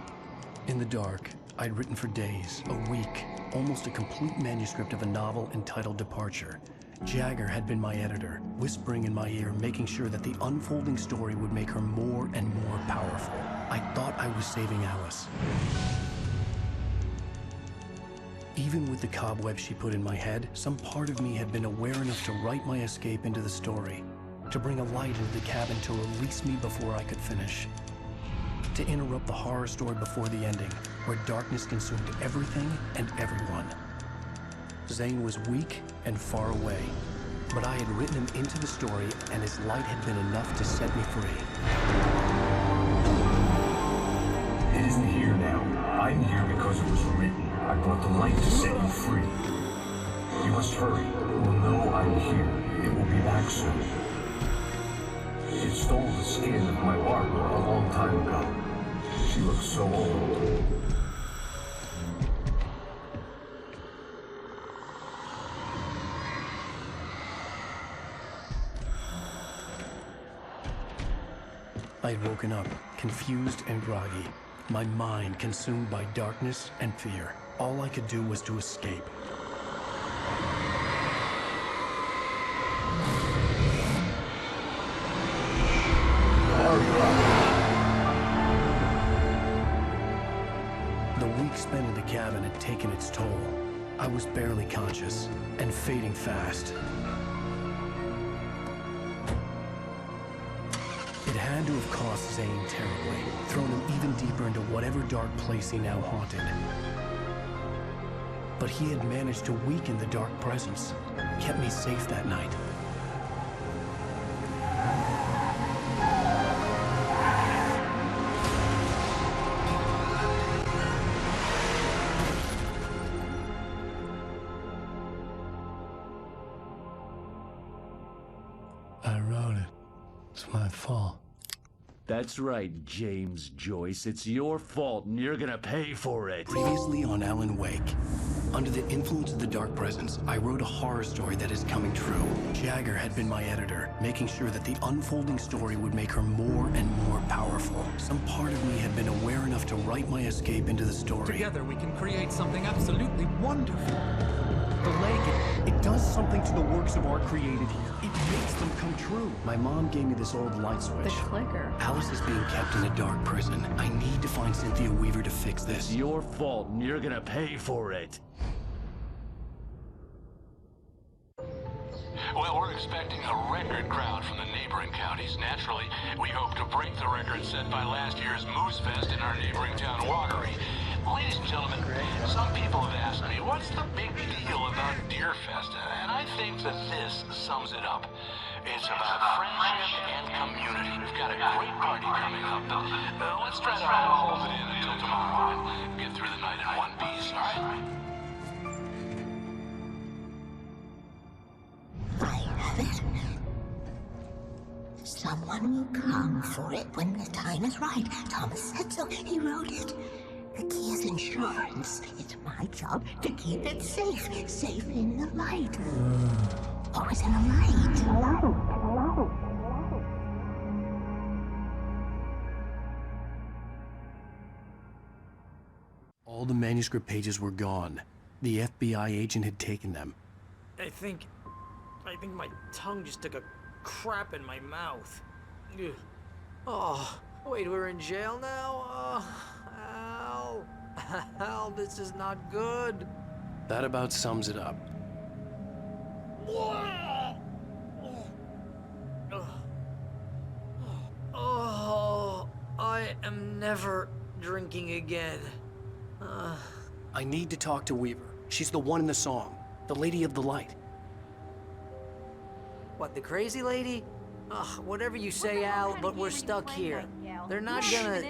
In the dark, I'd written for days, a week, almost a complete manuscript of a novel entitled Departure. Jagger had been my editor, whispering in my ear, making sure that the unfolding story would make her more and more powerful. I thought I was saving Alice. Even with the cobwebs she put in my head, some part of me had been aware enough to write my escape into the story, to bring a light into the cabin to release me before I could finish, to interrupt the horror story before the ending, where darkness consumed everything and everyone. Zane was weak and far away, but I had written him into the story, and his light had been enough to set me free. It isn't here now. I'm here because it was written. I brought the light to set you free. You must hurry. It will know I'm here. It will be back soon. It stole the skin of my Barbara a long time ago. She looks so old. I had woken up, confused and groggy, my mind consumed by darkness and fear. All I could do was to escape. The week spent in the cabin had taken its toll. I was barely conscious and fading fast. It had to have cost Zane terribly, thrown him even deeper into whatever dark place he now haunted. But he had managed to weaken the dark presence, kept me safe that night. I wrote it. It's my fault. That's right, James Joyce. It's your fault, and you're gonna pay for it. Previously on Alan Wake. Under the influence of the dark presence, I wrote a horror story that is coming true. Jagger had been my editor, making sure that the unfolding story would make her more and more powerful. Some part of me had been aware enough to write my escape into the story. Together we can create something absolutely wonderful. The lake, it does something to the works of art created here. It makes them come true. My mom gave me this old light switch. The clicker. Alice is being kept in a dark prison. I need to find Cynthia Weaver to fix this. It's your fault, and you're gonna pay for it. Well, we're expecting a record crowd from the neighboring counties. Naturally, we hope to break the record set by last year's Moose Fest in our neighboring town, Watery. Ladies and gentlemen, some people have asked me, what's the big deal about Deer Fest? And I think that this sums it up. It's about friendship and community. We've got a great party coming up, but let's try to hold it in until tomorrow and get through the night in one piece, all right? I have it. Someone will come for it when the time is right. Thomas said so. He wrote it. The key is insurance. It's my job to keep it safe. Safe in the light. Always in the light. All the manuscript pages were gone. The FBI agent had taken them. I think my tongue just took a crap in my mouth. Ugh. Oh, wait, we're in jail now? Oh, Al, this is not good. That about sums it up. Oh, I am never drinking again. I need to talk to Weaver. She's the one in the song. The Lady of the Light. What, the crazy lady? Ugh, whatever you say, Al, but we're stuck here. They're not gonna...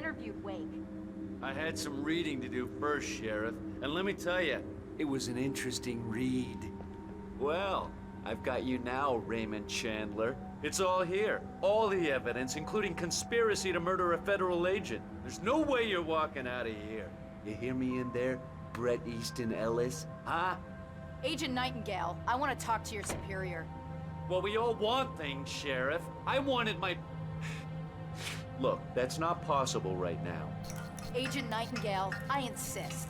I had some reading to do first, Sheriff, and let me tell you, it was an interesting read. Well, I've got you now, Raymond Chandler. It's all here. All the evidence, including conspiracy to murder a federal agent. There's no way you're walking out of here. You hear me in there, Bret Easton Ellis? Huh? Agent Nightingale, I want to talk to your superior. Well, we all want things, Sheriff. I wanted my... Look, that's not possible right now. Agent Nightingale, I insist.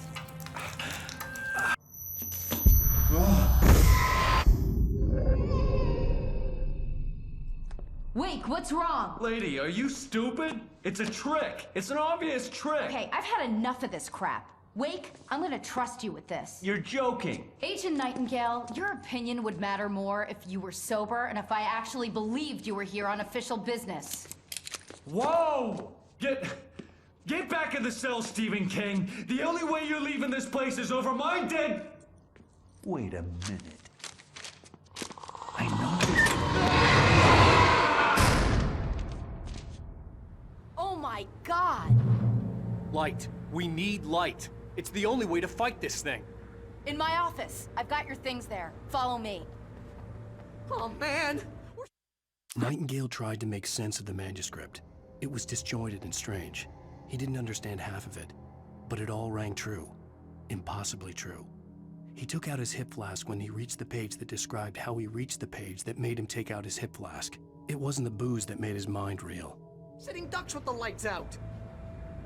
Wake, what's wrong? Lady, are you stupid? It's a trick. It's an obvious trick. Okay, I've had enough of this crap. Wake, I'm gonna trust you with this. You're joking. Agent Nightingale, your opinion would matter more if you were sober and if I actually believed you were here on official business. Whoa! Get back in the cell, Stephen King. The only way you're leaving this place is over my dead... Wait a minute. I know this... Oh my God! Light. We need light. It's the only way to fight this thing. In my office. I've got your things there. Follow me. Oh, man! Nightingale tried to make sense of the manuscript. It was disjointed and strange. He didn't understand half of it, but it all rang true. Impossibly true. He took out his hip flask when he reached the page that described how he reached the page that made him take out his hip flask. It wasn't the booze that made his mind reel. Sitting ducks with the lights out.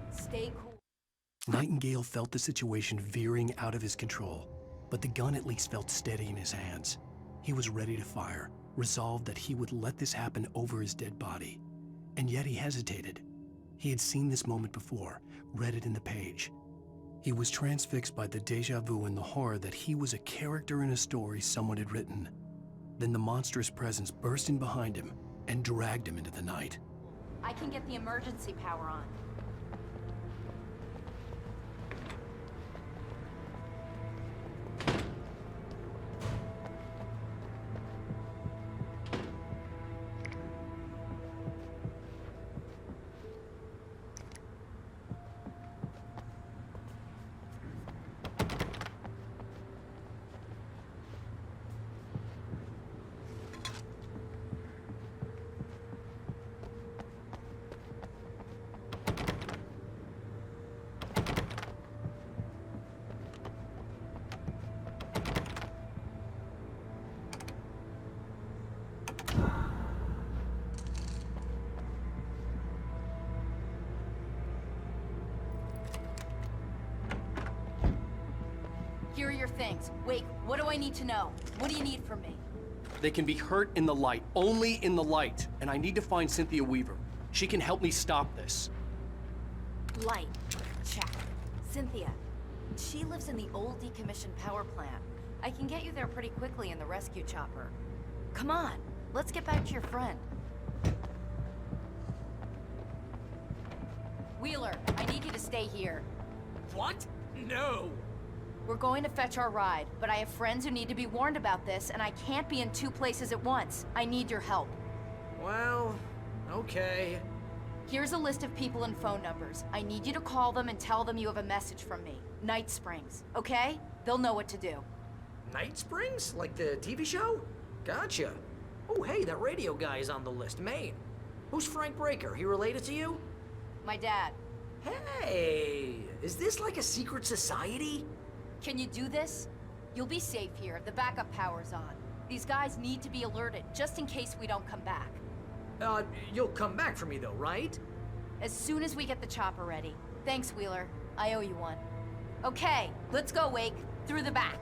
Stay cool. Nightingale felt the situation veering out of his control, but the gun at least felt steady in his hands. He was ready to fire, resolved that he would let this happen over his dead body. And yet he hesitated. He had seen this moment before, read it in the page. He was transfixed by the déjà vu and the horror that he was a character in a story someone had written. Then the monstrous presence burst in behind him and dragged him into the night. I can get the emergency power on. Here are your things. Wait, what do I need to know? What do you need from me? They can be hurt in the light, only in the light. And I need to find Cynthia Weaver. She can help me stop this. Light. Check. Cynthia. She lives in the old decommissioned power plant. I can get you there pretty quickly in the rescue chopper. Come on, let's get back to your friend. Wheeler, I need you to stay here. What? No! We're going to fetch our ride, but I have friends who need to be warned about this, and I can't be in two places at once. I need your help. Well, okay. Here's a list of people and phone numbers. I need you to call them and tell them you have a message from me. Night Springs, okay? They'll know what to do. Night Springs? Like the TV show? Gotcha. Oh, hey, that radio guy is on the list, Maine. Who's Frank Breaker? He related to you? My dad. Hey, is this like a secret society? Can you do this? You'll be safe here. The backup power's on. These guys need to be alerted, just in case we don't come back. You'll come back for me though, right? As soon as we get the chopper ready. Thanks, Wheeler. I owe you one. Okay, let's go, Wake. Through the back.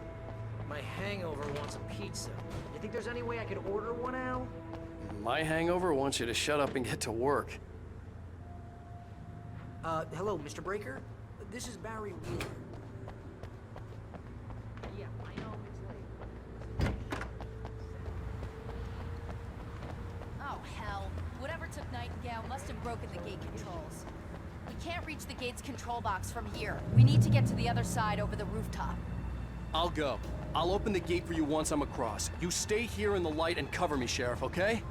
My hangover wants a pizza. You think there's any way I could order one, Al? My hangover wants you to shut up and get to work. Hello, Mr. Breaker? This is Barry Wheeler. Yeah, I know it's late. Oh, hell. Whatever took Nightingale must have broken the gate controls. We can't reach the gate's control box from here. We need to get to the other side over the rooftop. I'll go. I'll open the gate for you once I'm across. You stay here in the light and cover me, Sheriff, okay?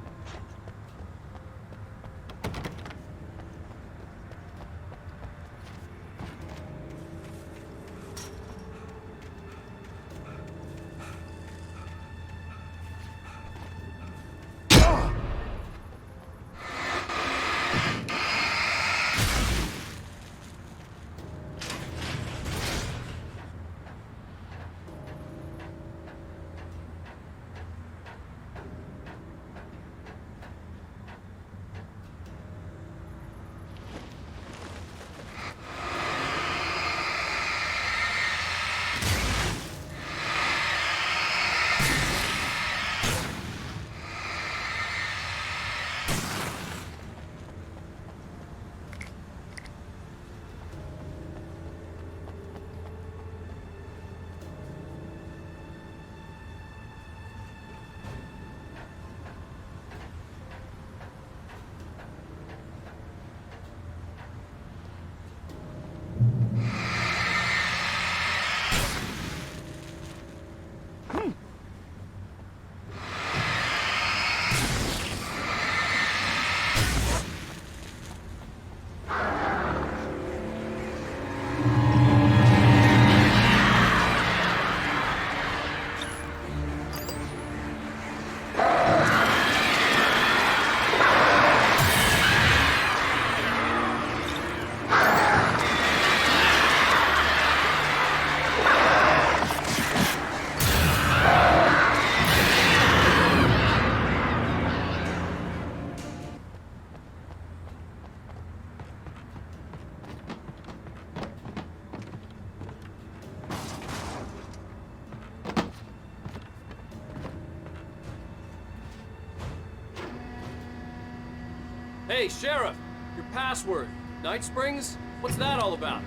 Hey, Sheriff! Your password. Night Springs? What's that all about?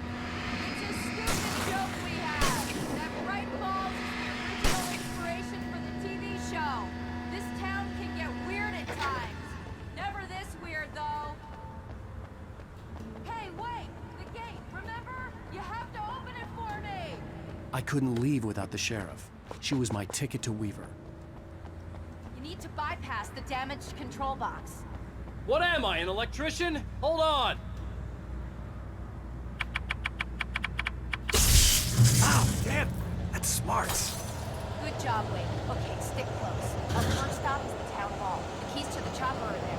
It's a stupid joke we have. That Bright Falls is the original inspiration for the TV show. This town can get weird at times. Never this weird, though. Hey, wait! The gate, remember? You have to open it for me! I couldn't leave without the sheriff. She was my ticket to Weaver. You need to bypass the damaged control box. What am I, an electrician? Hold on! Ow, damn! That's smart. Good job, Wade. Okay, stick close. Our first stop is the town hall. The keys to the chopper are there.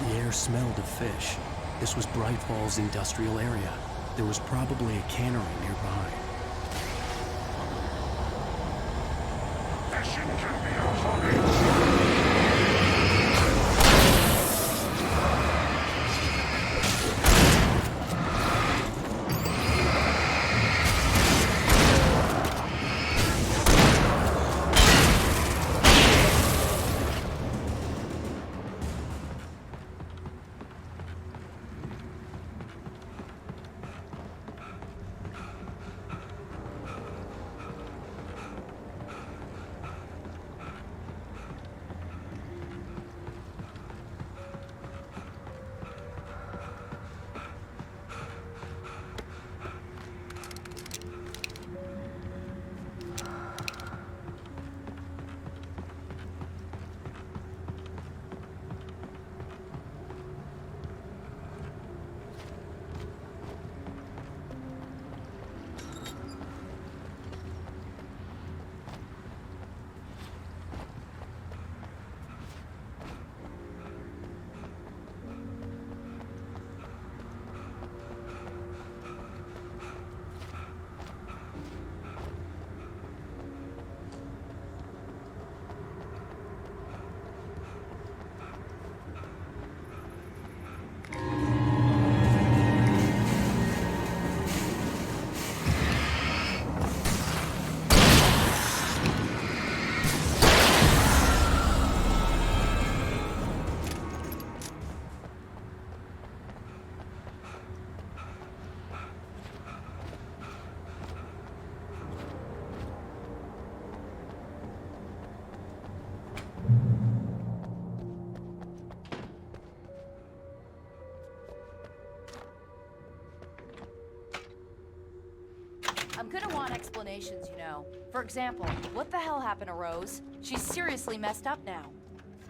The air smelled of fish. This was Bright Falls industrial area. There was probably a cannery nearby. Fishing can be a hobby. I'm gonna want explanations, you know. For example, what the hell happened to Rose? She's seriously messed up now.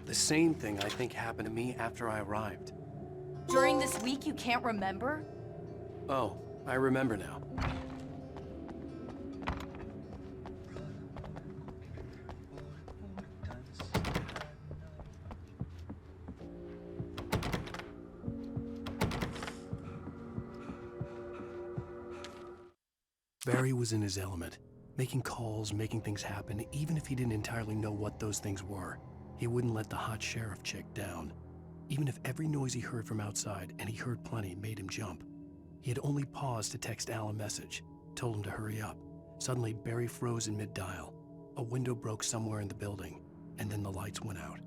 The same thing I think happened to me after I arrived. During this week, you can't remember? Oh, I remember now. Barry was in his element, making calls, making things happen, even if he didn't entirely know what those things were. He wouldn't let the hot sheriff chick down. Even if every noise he heard from outside, and he heard plenty, made him jump. He had only paused to text Al a message, told him to hurry up. Suddenly, Barry froze in mid-dial. A window broke somewhere in the building, and then the lights went out.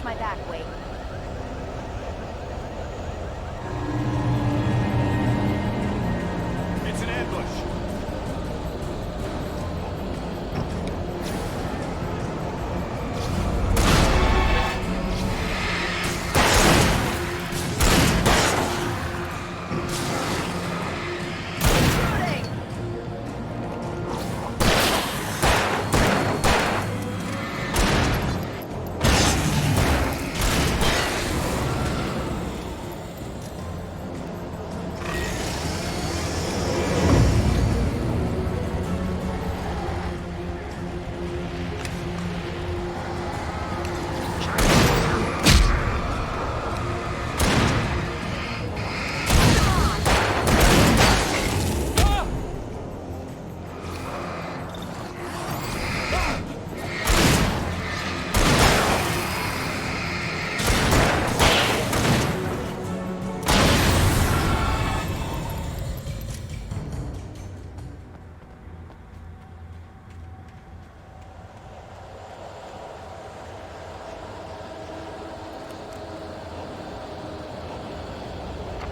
My back, wait. It's an ambush.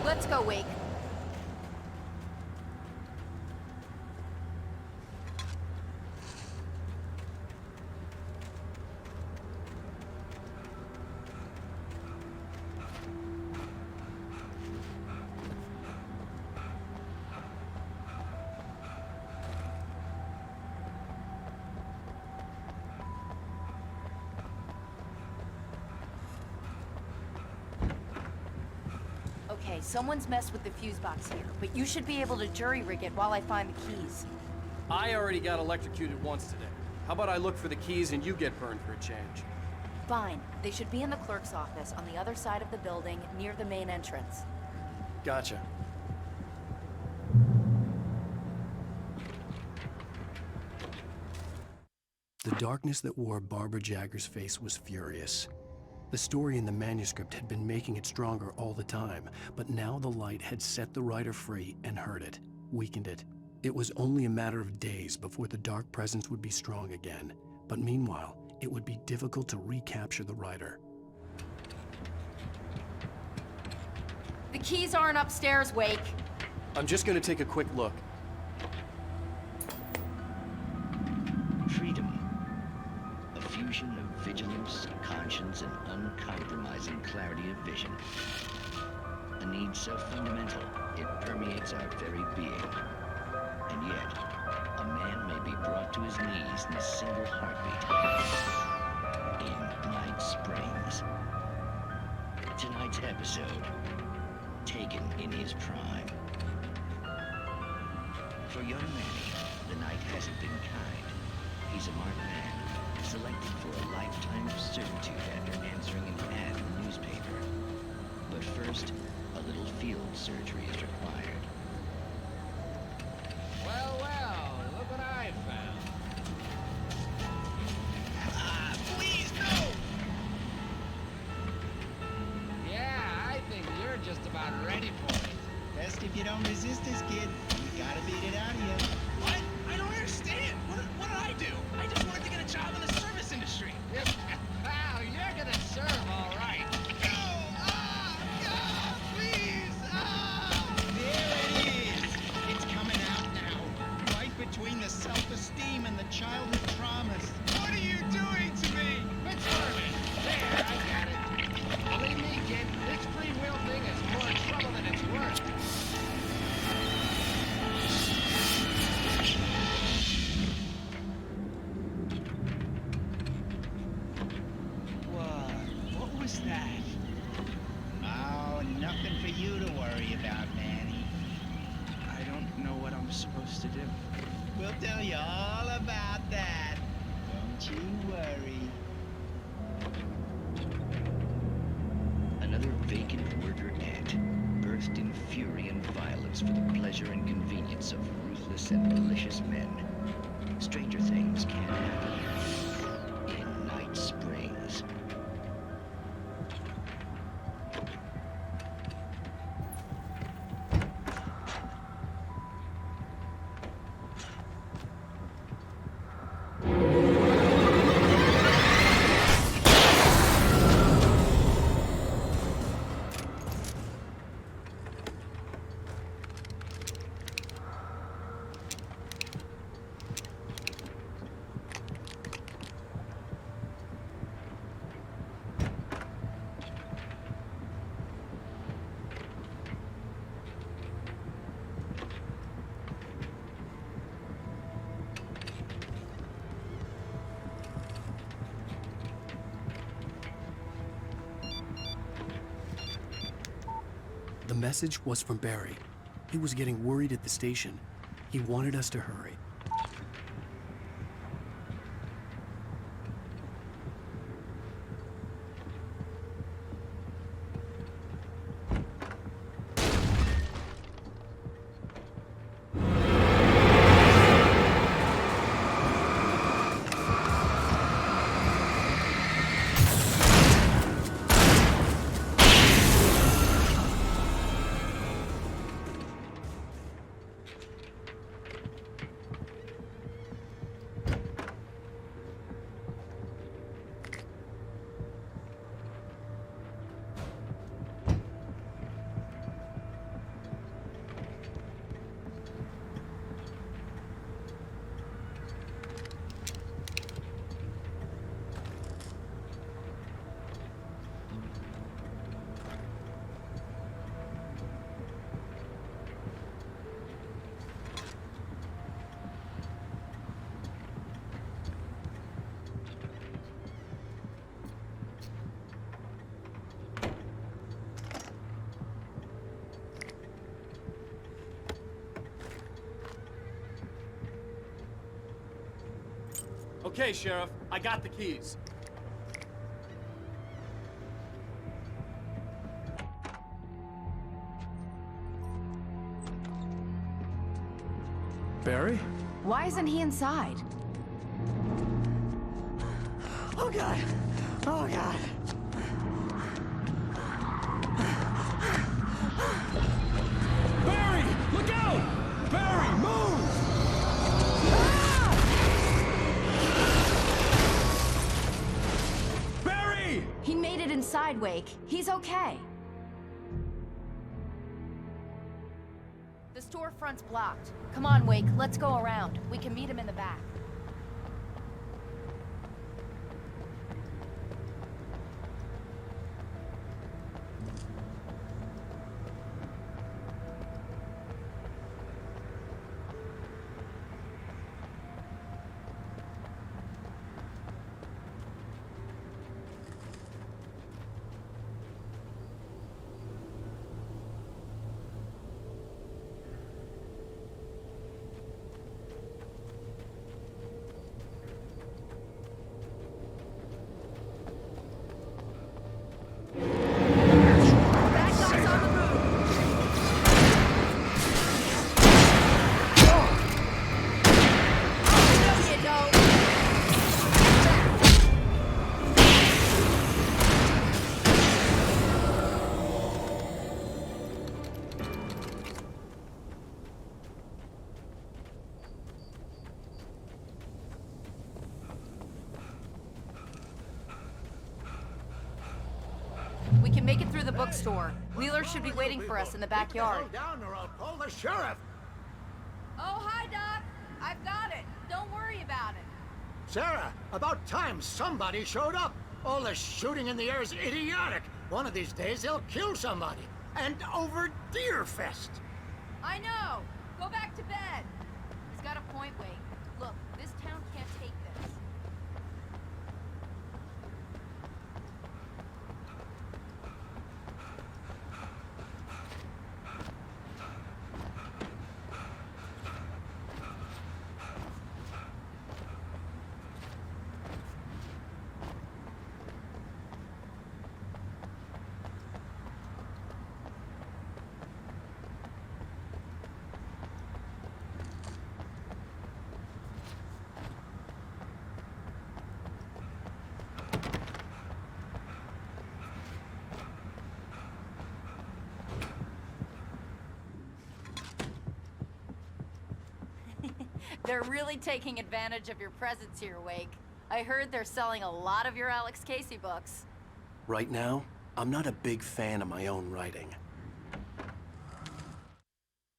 Let's go, Wake. Someone's messed with the fuse box here, but you should be able to jury-rig it while I find the keys. I already got electrocuted once today. How about I look for the keys and you get burned for a change? Fine. They should be in the clerk's office on the other side of the building, near the main entrance. Gotcha. The darkness that wore Barbara Jagger's face was furious. The story in the manuscript had been making it stronger all the time, but now the light had set the writer free and hurt it, weakened it. It was only a matter of days before the dark presence would be strong again, but meanwhile, it would be difficult to recapture the writer. The keys aren't upstairs, Wake. I'm just gonna take a quick look. Freedom. A fusion of vigilance, conscience, and uncompromising clarity of vision. A need so fundamental, it permeates our very being. And yet, a man may be brought to his knees in a single heartbeat. In Night Springs. Tonight's episode, taken in his prime. For young Manny, the night hasn't been kind. He's a marked man, selected for a lifetime of servitude after answering an ad in the newspaper. But first, a little field surgery is required. Well, well, look what I found. Ah, please, no! Yeah, I think you're just about ready for it. Best if you don't resist this, kid. We gotta beat it out of you. What? I don't understand. What did I do? I just wanted to get a job in the service industry. Wow, you're gonna serve all right. Please! There it is. It's coming out now. Right between the self-esteem and the childhood traumas. What are you doing to me? It's Harvey. There, I got it. Believe me, kid, this free will thing is more trouble than it's worth. What was that? Oh, nothing for you to worry about, Manny. I don't know what I'm supposed to do. We'll tell you all about that. Don't you worry. Another vacant worker ant, birthed in fury and violence for the pleasure and convenience of ruthless and malicious men. Stranger things can happen in Night Springs. The message was from Barry. He was getting worried at the station. He wanted us to hurry. Okay, Sheriff. I got the keys. Barry? Why isn't he inside? Oh God! Oh God! Barry! Look out! Barry, move! Barry! He made it inside, Wake. He's okay. The storefront's blocked. Come on, Wake. Let's go around. We can meet him in the back. We can make it through the bookstore. Wheeler should be waiting for us in the backyard. Down or I'll call the sheriff. Oh, hi, Doc. I've got it. Don't worry about it. Sarah, about time somebody showed up. All the shooting in the air is idiotic. One of these days they'll kill somebody. And over Deerfest. I know. Go back to bed. He's got a point, Wade. Look, this town can't take this. They're really taking advantage of your presence here, Wake. I heard they're selling a lot of your Alex Casey books. Right now, I'm not a big fan of my own writing.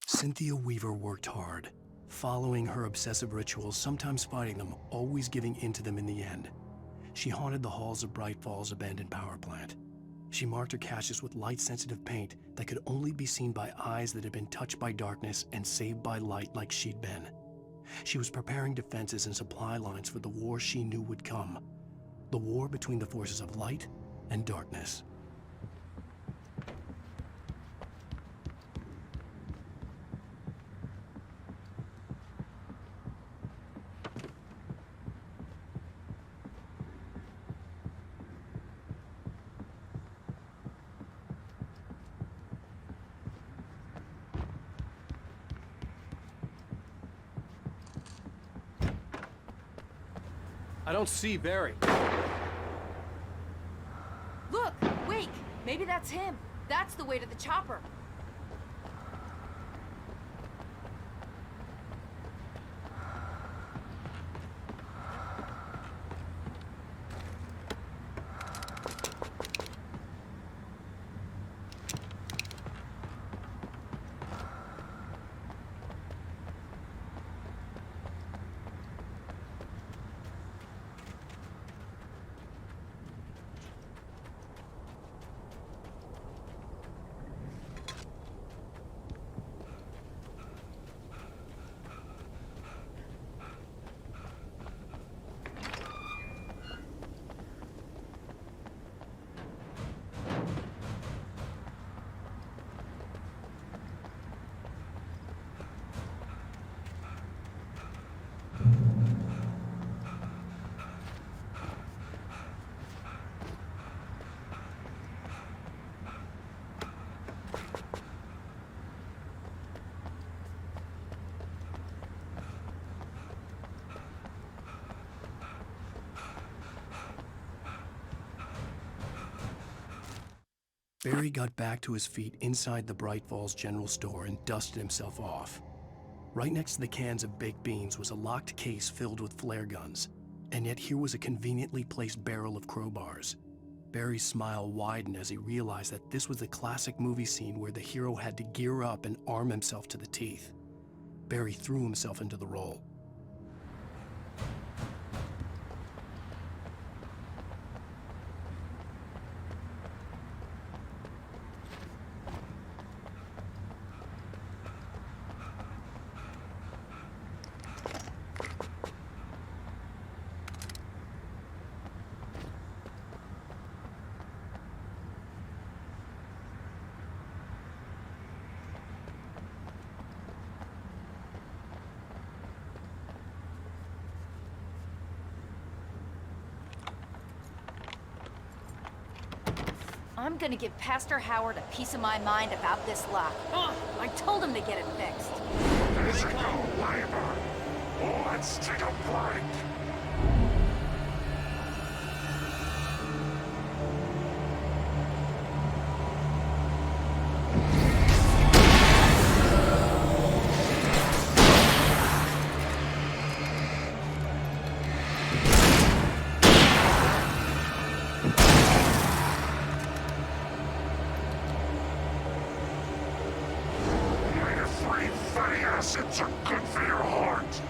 Cynthia Weaver worked hard, following her obsessive rituals, sometimes fighting them, always giving in to them in the end. She haunted the halls of Bright Falls' abandoned power plant. She marked her caches with light-sensitive paint that could only be seen by eyes that had been touched by darkness and saved by light like she'd been. She was preparing defenses and supply lines for the war she knew would come. The war between the forces of light and darkness. I don't see Barry. Look! Wake! Maybe that's him. That's the way to the chopper. Barry got back to his feet inside the Bright Falls General Store and dusted himself off. Right next to the cans of baked beans was a locked case filled with flare guns, and yet here was a conveniently placed barrel of crowbars. Barry's smile widened as he realized that this was the classic movie scene where the hero had to gear up and arm himself to the teeth. Barry threw himself into the role. I'm gonna give Pastor Howard a piece of my mind about this lock. I told him to get it fixed. Let's go, Liber. Let's take a break. Acids are good for your heart.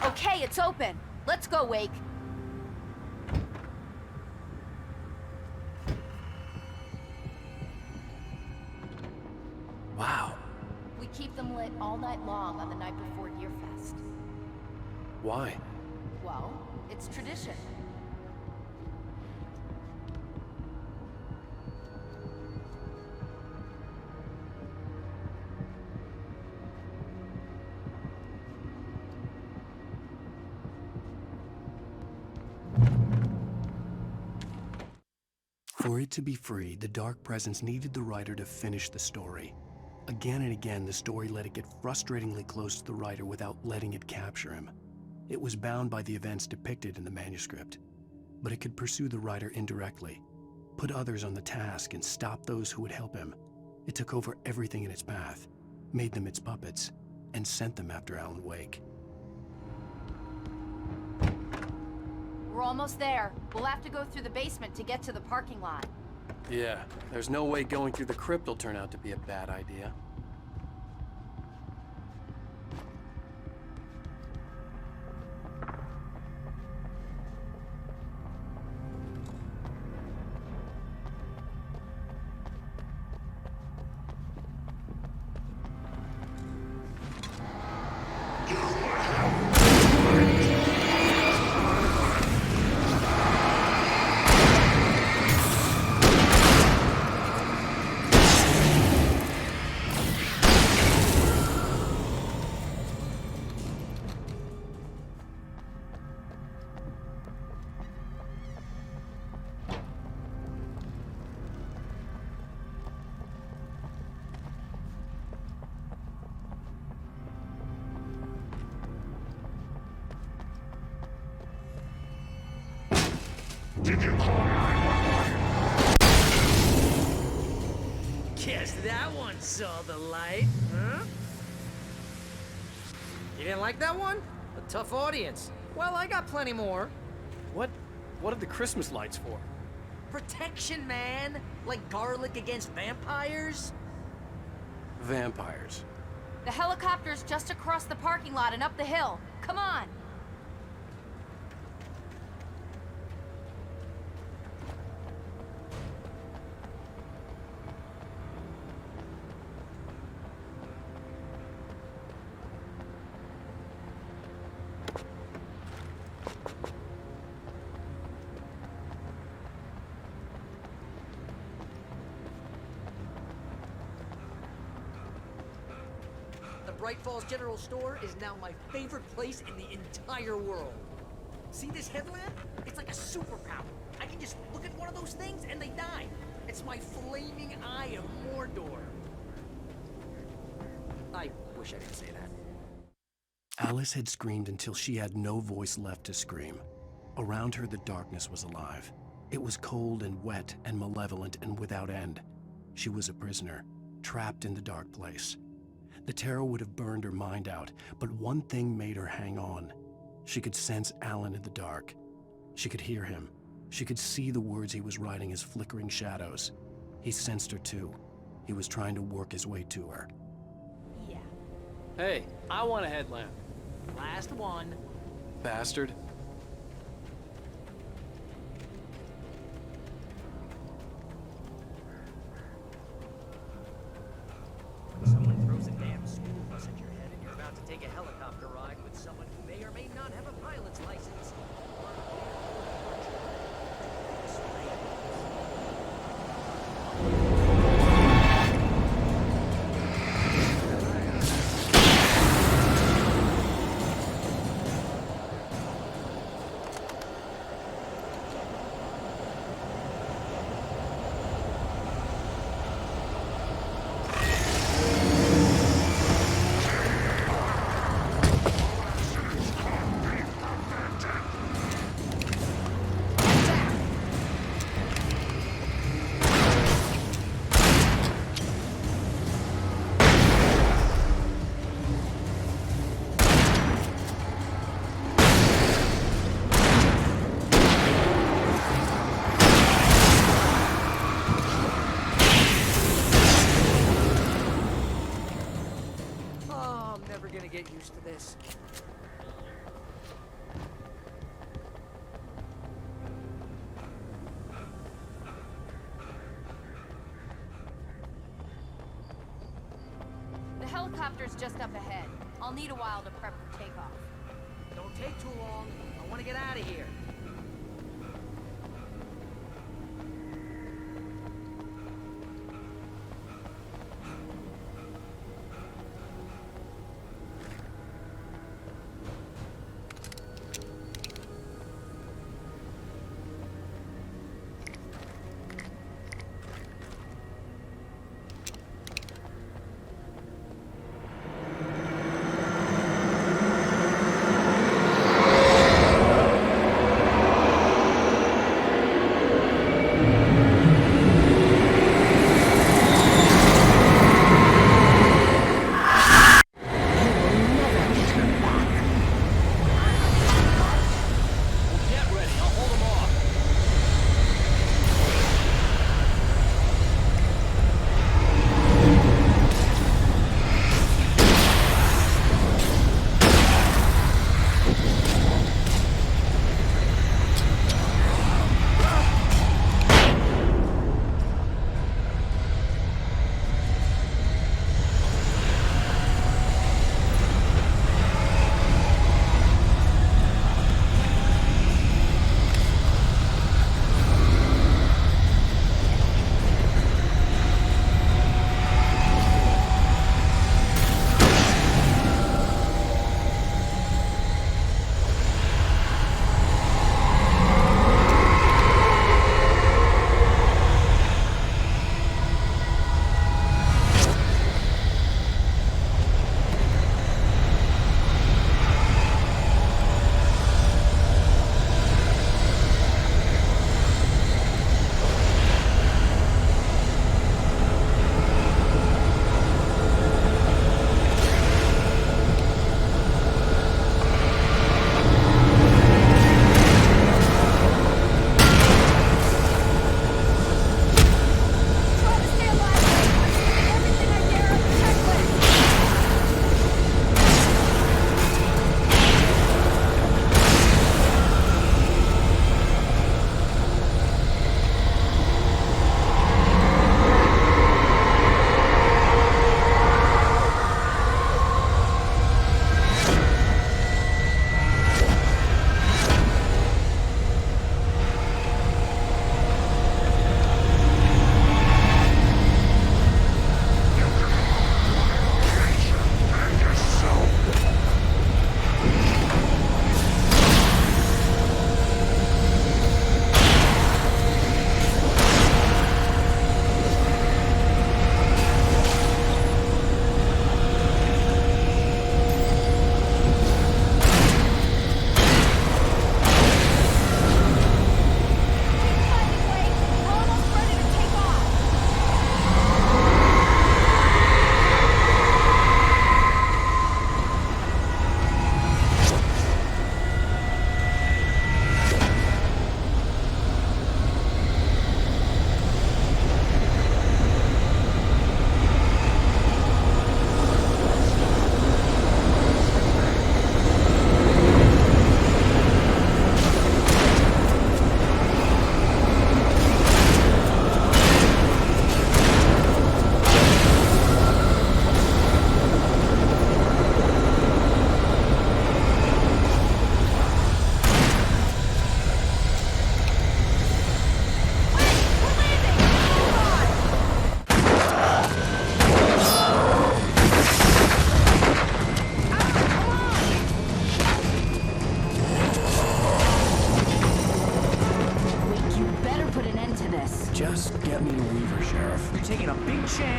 Okay, it's open. Let's go, Wake. Wow. We keep them lit all night long on the night before Yearfest. Why? Well, it's tradition. For it to be free, the Dark Presence needed the writer to finish the story. Again and again, the story let it get frustratingly close to the writer without letting it capture him. It was bound by the events depicted in the manuscript, but it could pursue the writer indirectly, put others on the task, and stop those who would help him. It took over everything in its path, made them its puppets, and sent them after Alan Wake. We're almost there. We'll have to go through the basement to get to the parking lot. Yeah, there's no way going through the crypt will turn out to be a bad idea. Yes, That one saw the light, huh? You didn't like that one? A tough audience. Well, I got plenty more. What are the Christmas lights for? Protection, man! Like garlic against vampires? Vampires. The helicopter's just across the parking lot and up the hill. Come on! Bright Falls General Store is now my favorite place in the entire world. See this headlamp? It's like a superpower. I can just look at one of those things and they die. It's my flaming eye of Mordor. I wish I didn't say that. Alice had screamed until she had no voice left to scream. Around her, the darkness was alive. It was cold and wet and malevolent and without end. She was a prisoner, trapped in the dark place. The terror would have burned her mind out, but one thing made her hang on. She could sense Alan in the dark. She could hear him. She could see the words he was writing as flickering shadows. He sensed her too. He was trying to work his way to her. Yeah. Hey, I want a headlamp. Last one. Bastard. Someone throws a damn school bus at your head and you're about to take a helicopter ride with someone who may or may not have a pilot's license. Get used to this. The helicopter's just up ahead. I'll need a while to prep for takeoff. Don't take too long. I want to get out of here.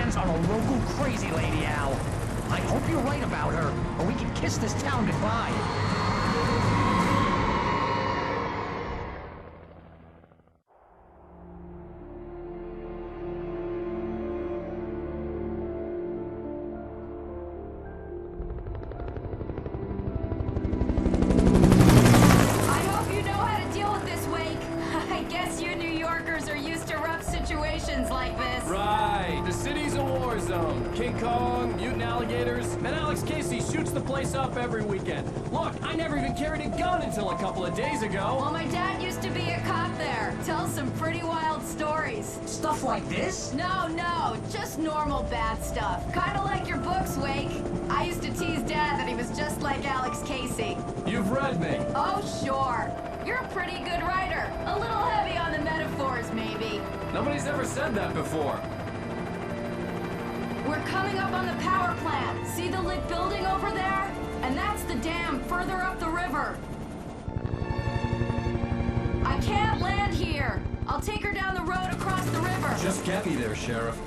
hands on a local crazy lady, Al. I hope you're right about her, or we can kiss this town goodbye. Like this. Right. The city's a war zone. King Kong, mutant alligators, and Alex Casey shoots the place up every weekend. Look, I never even carried a gun until a couple of days ago. Well, my dad used to be a cop there. Tells some pretty wild stories. Stuff like this? No, just normal bad stuff. Kinda like your books, Wake. I used to tease Dad that he was just like Alex Casey. You've read me. Oh, sure. You're a pretty good writer. A little heavy on the metaphors, maybe. Nobody's ever said that before. We're coming up on the power plant. See the lit building over there? And that's the dam further up the river. I can't land here. I'll take her down the road across the river. Just get me there, Sheriff.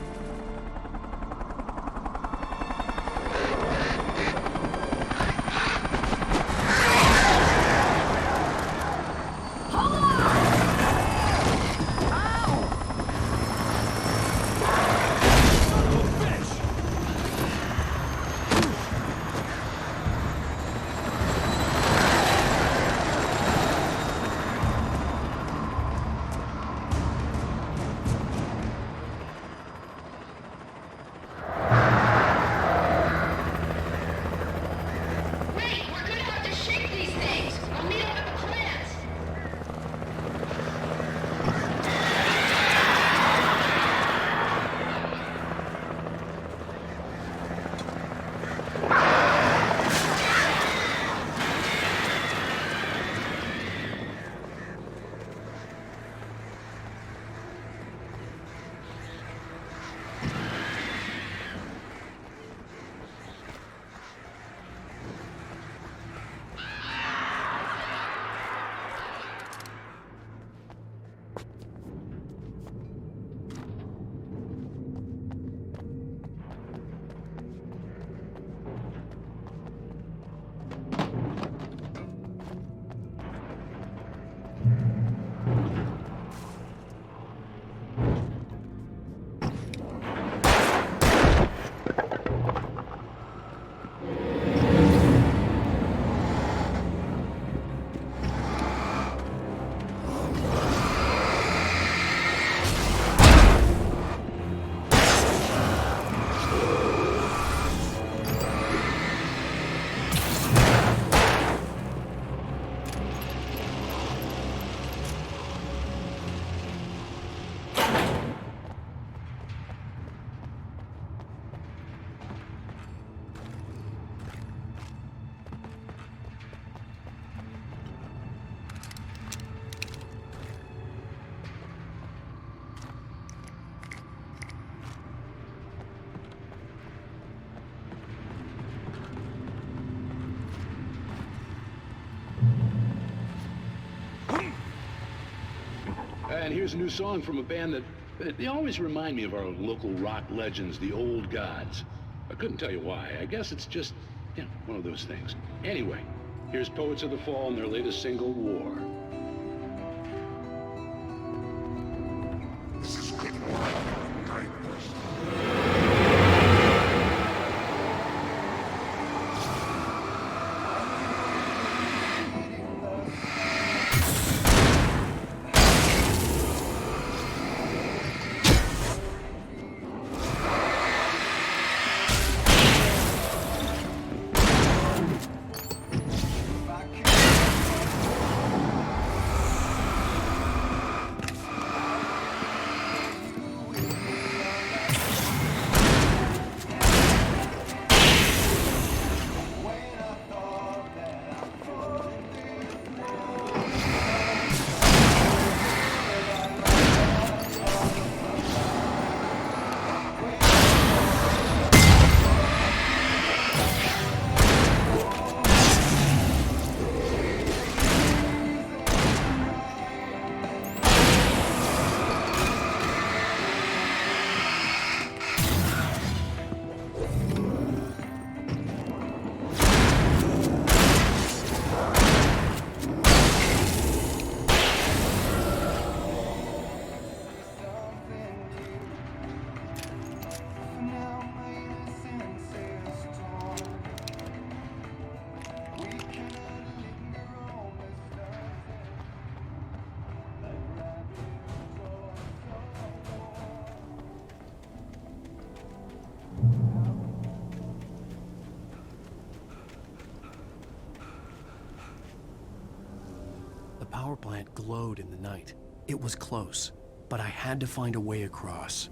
And here's a new song from a band that they always remind me of our local rock legends, the Old Gods. I couldn't tell you why. I guess it's just, one of those things. Anyway, here's Poets of the Fall and their latest single, War. power plant glowed in the night. It was close, but I had to find a way across.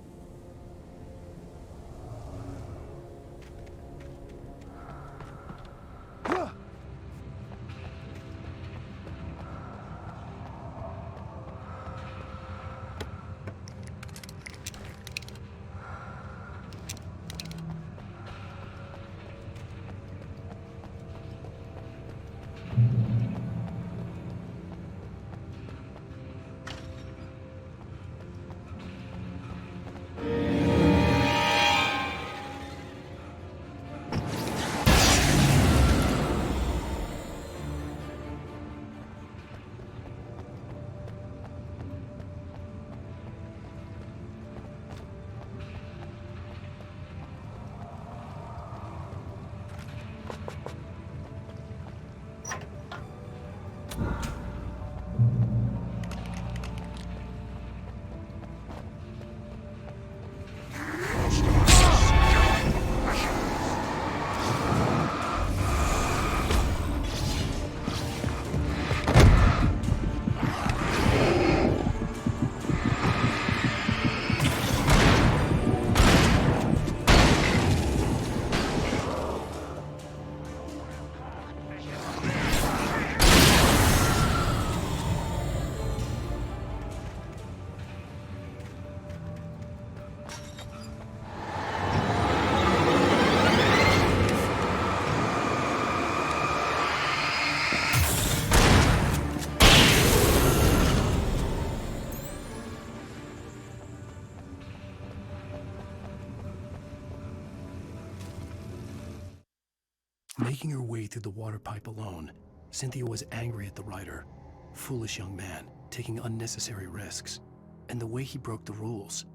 Making her way through the water pipe alone, Cynthia was angry at the writer. Foolish young man, taking unnecessary risks. And the way he broke the rules.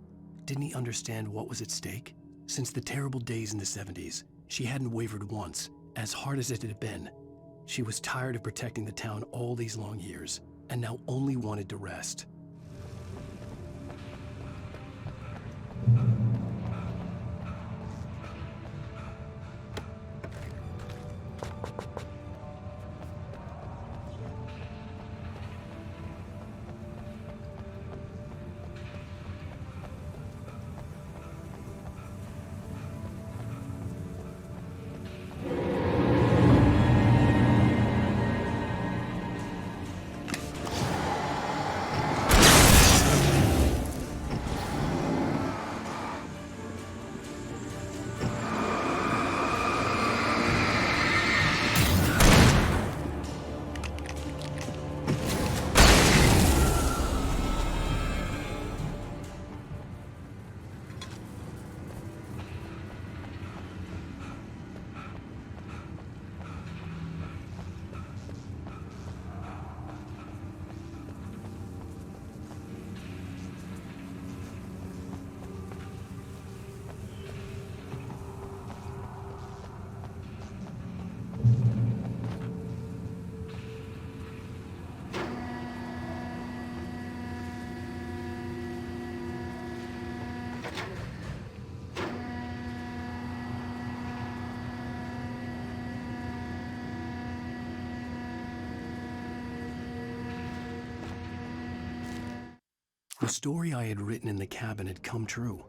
Didn't he understand what was at stake? Since the terrible days in the 70s, she hadn't wavered once, as hard as it had been. She was tired of protecting the town all these long years, and now only wanted to rest. The story I had written in the cabin had come true.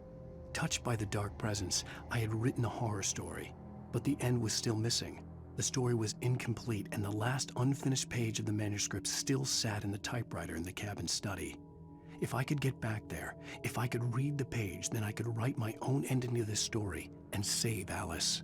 Touched by the dark presence, I had written a horror story, but the end was still missing. The story was incomplete, and the last unfinished page of the manuscript still sat in the typewriter in the cabin study. If I could get back there, if I could read the page, then I could write my own ending to this story and save Alice.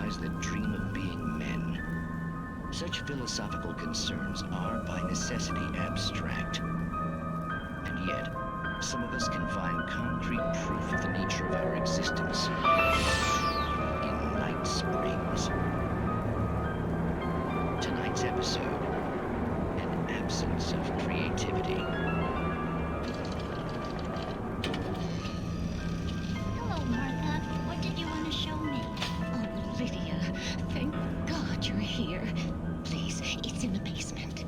eyes that dream of being men. Such philosophical concerns are, by necessity, abstract. And yet, some of us can find concrete proof of the nature of our existence in Night Springs. Tonight's episode, an absence of creativity. Hello, Martha. What did you want to show me? Oh, Lydia. Thank God you're here. Please, it's in the basement.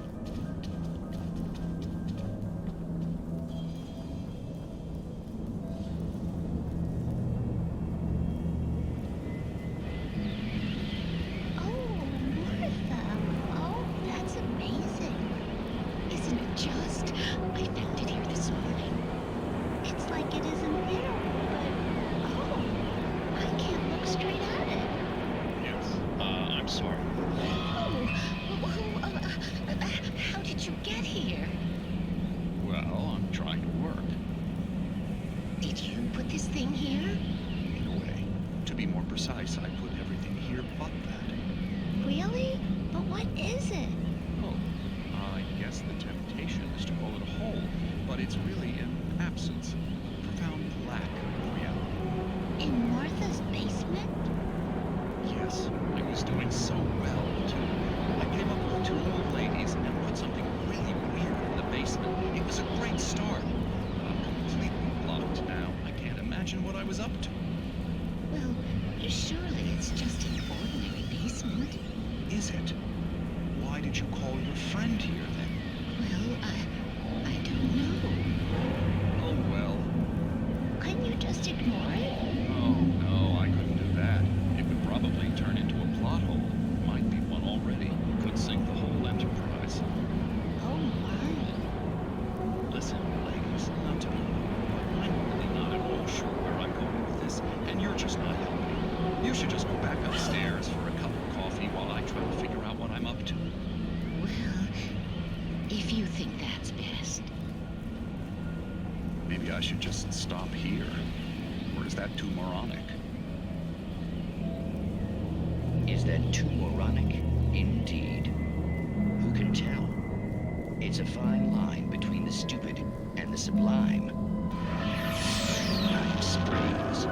I should just stop here. Or is that too moronic? Is that too moronic? Indeed. Who can tell? It's a fine line between the stupid and the sublime. Night Springs.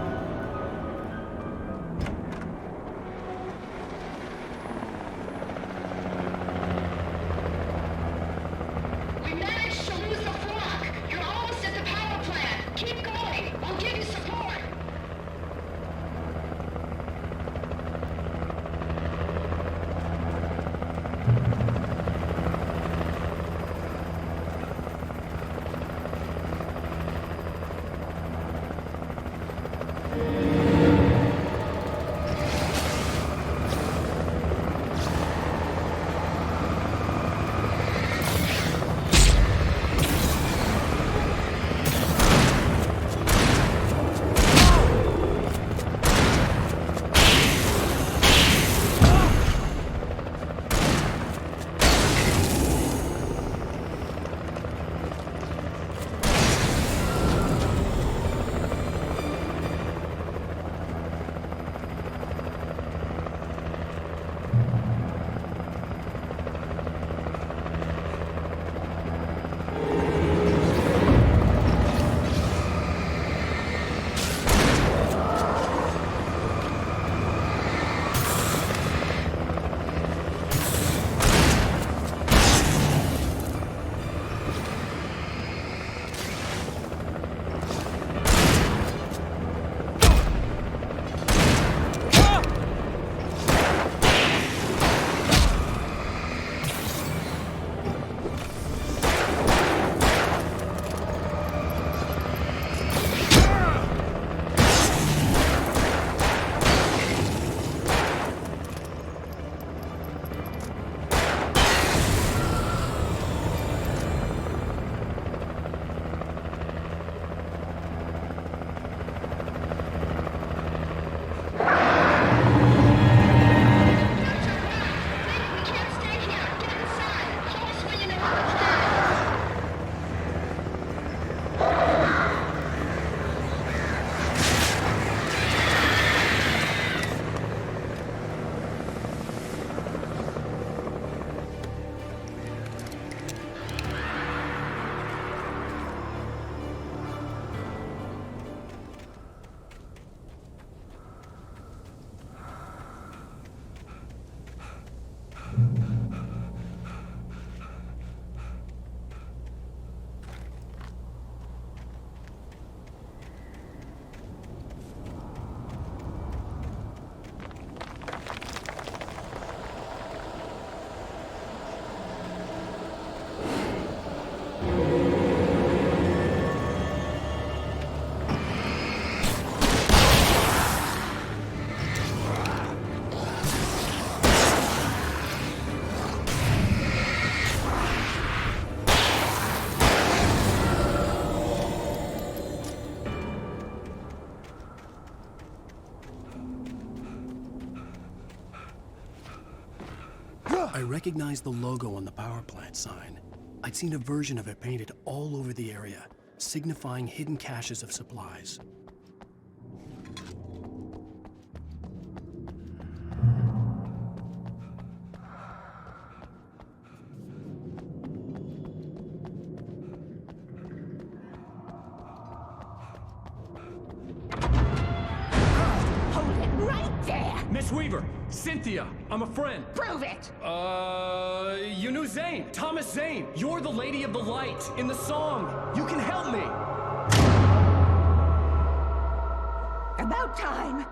I recognized the logo on the power plant sign. I'd seen a version of it painted all over the area, signifying hidden caches of supplies. Hold it right there! Miss Weaver, Cynthia, I'm a friend. Prove it! You knew Zane, Thomas Zane. You're the Lady of the Light in the song. You can help me. About time!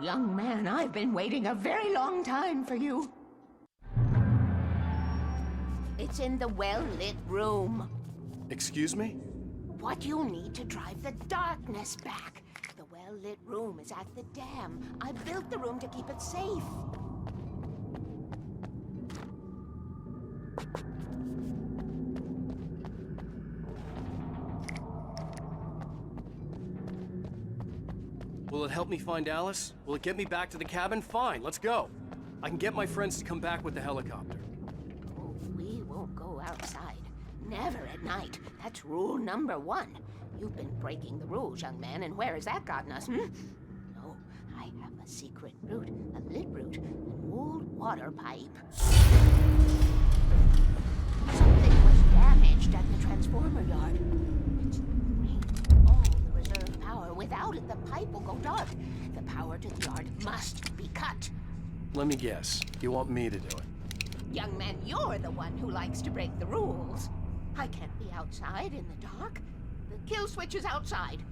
Young man, I've been waiting a very long time for you. It's in the well-lit room. Excuse me? What you'll need to drive the darkness back. The well-lit room is at the dam. I built the room to keep it safe. Will it help me find Alice? Will it get me back to the cabin? Fine, let's go. I can get my friends to come back with the helicopter. Oh, we won't go outside. Never at night. That's rule number 1. You've been breaking the rules, young man, and where has that gotten us, No, I have a secret route, a lit route, an old water pipe. Something was damaged at the transformer yard. It's drained all the reserve power. Without it, the pipe will go dark. The power to the yard must be cut. Let me guess. You want me to do it? Young man, you're the one who likes to break the rules. I can't be outside in the dark. The kill switch is outside.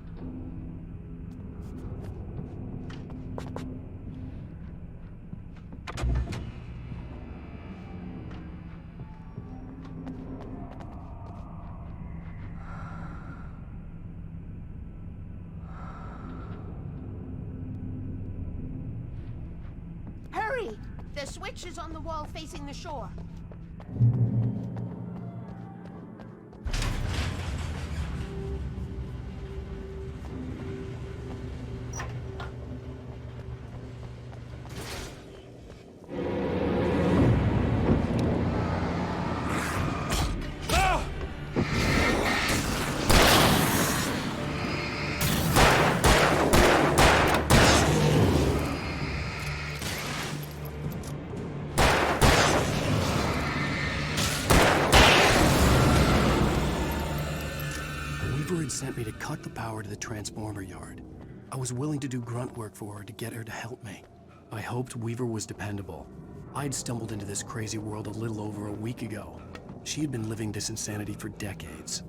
Hurry! The switch is on the wall facing the shore. Sent me to cut the power to the transformer yard. I was willing to do grunt work for her to get her to help me. I hoped Weaver was dependable. I'd stumbled into this crazy world a little over a week ago. She had been living this insanity for decades.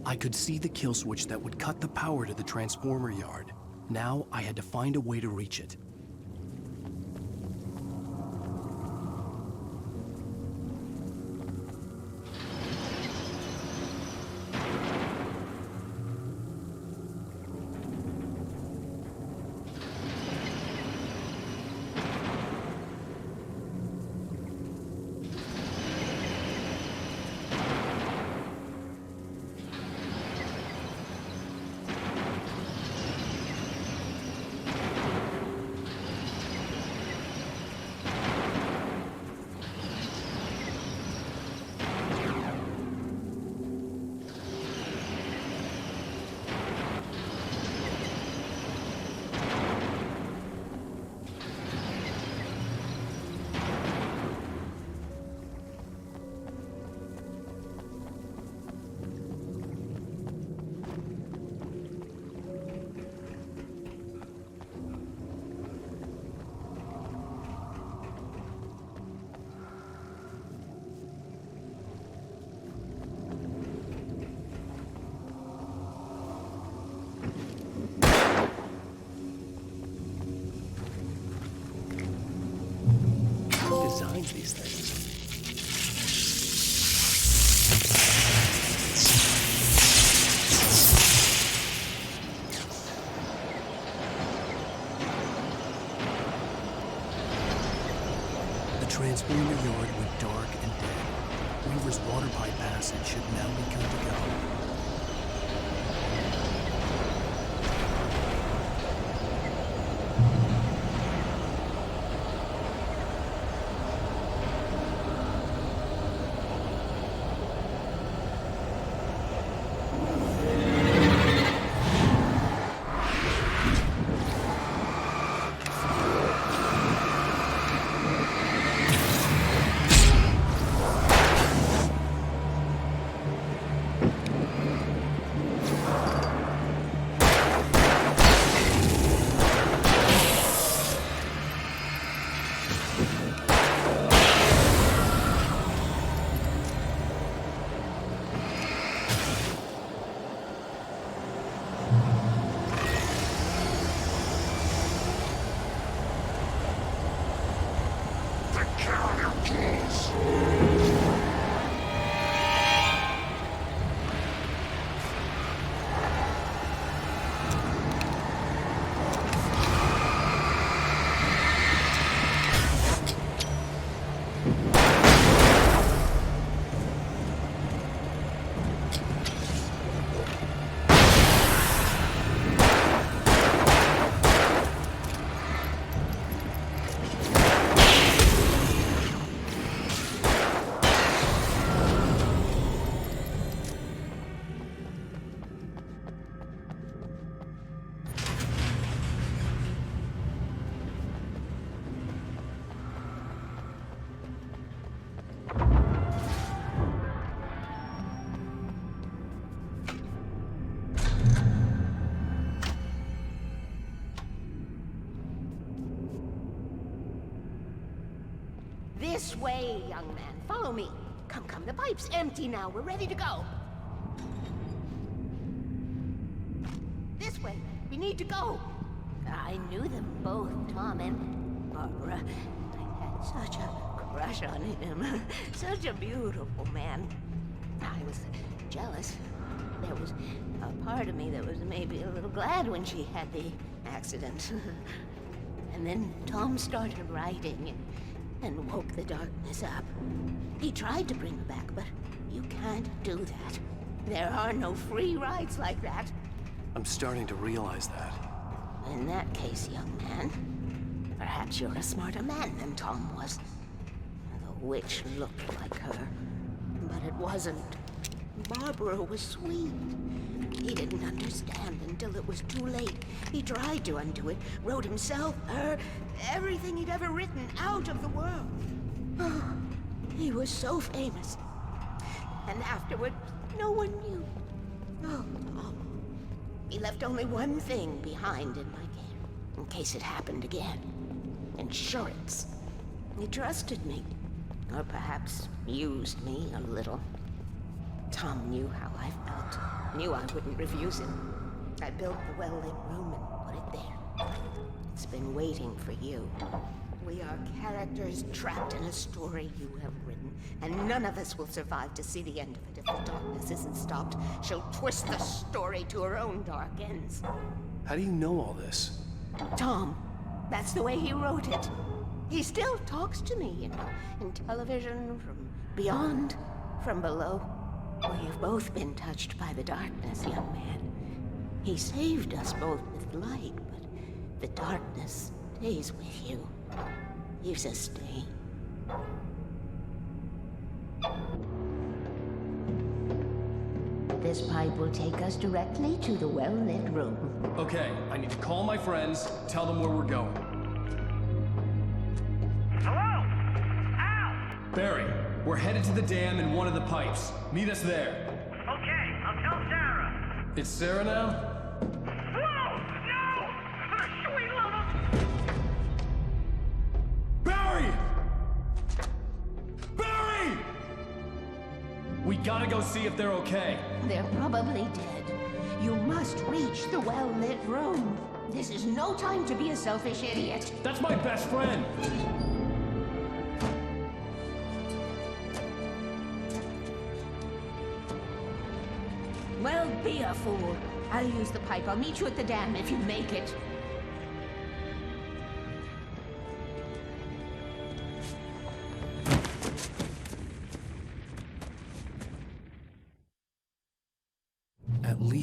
I could see the kill switch that would cut the power to the transformer yard. Now I had to find a way to reach it. Designs these things. transformer yard went dark and dead. Weaver's water pipe passage should now be good to go. This way, young man. Follow me. Come, come. The pipe's empty now. We're ready to go. This way. We need to go. I knew them both, Tom and Barbara. I had such a crush on him. Such a beautiful man. I was jealous. There was a part of me that was maybe a little glad when she had the accident. And then Tom started writing and woke the darkness up. He tried to bring her back, but you can't do that. There are no free rides like that. I'm starting to realize that. In that case, young man, perhaps you're a smarter man than Tom was. The witch looked like her, but it wasn't. Barbara was sweet. He didn't understand until it was too late. He tried to undo it, wrote himself, her, everything he'd ever written out of the world. Oh, he was so famous. And afterward, no one knew. Oh, Tom. He left only one thing behind in my game, in case it happened again. Insurance. He trusted me. Or perhaps used me a little. Tom knew how I felt. Knew I wouldn't refuse him. I built the well-lit room and put it there. It's been waiting for you. We are characters trapped in a story you have written, and none of us will survive to see the end of it if the darkness isn't stopped. She'll twist the story to her own dark ends. How do you know all this? Tom, that's the way he wrote it. He still talks to me, you know, in television, from beyond, from below. We've both been touched by the darkness, young man. He saved us both with light, but the darkness stays with you. Leaves a stain. This pipe will take us directly to the well-lit room. Okay, I need to call my friends, tell them where we're going. Hello? Al! Barry, we're headed to the dam in one of the pipes. Meet us there. Okay, I'll tell Sarah. It's Sarah now? Whoa! No! For the sweet love of... Barry! Barry! We gotta go see if they're okay. They're probably dead. You must reach the well-lit room. This is no time to be a selfish idiot. That's my best friend! Well, be a fool. I'll use the pipe. I'll meet you at the dam if you make it.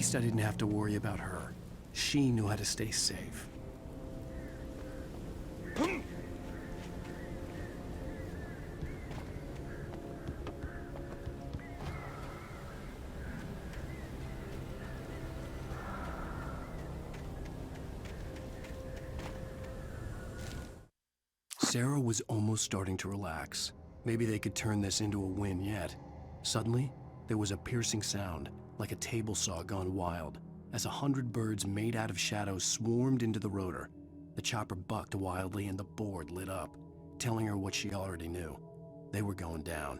least I didn't have to worry about her. She knew how to stay safe. Sarah was almost starting to relax. Maybe they could turn this into a win yet. Suddenly, there was a piercing sound, like a table saw gone wild, as 100 birds made out of shadows swarmed into the rotor. The chopper bucked wildly and the board lit up, telling her what she already knew. They were going down.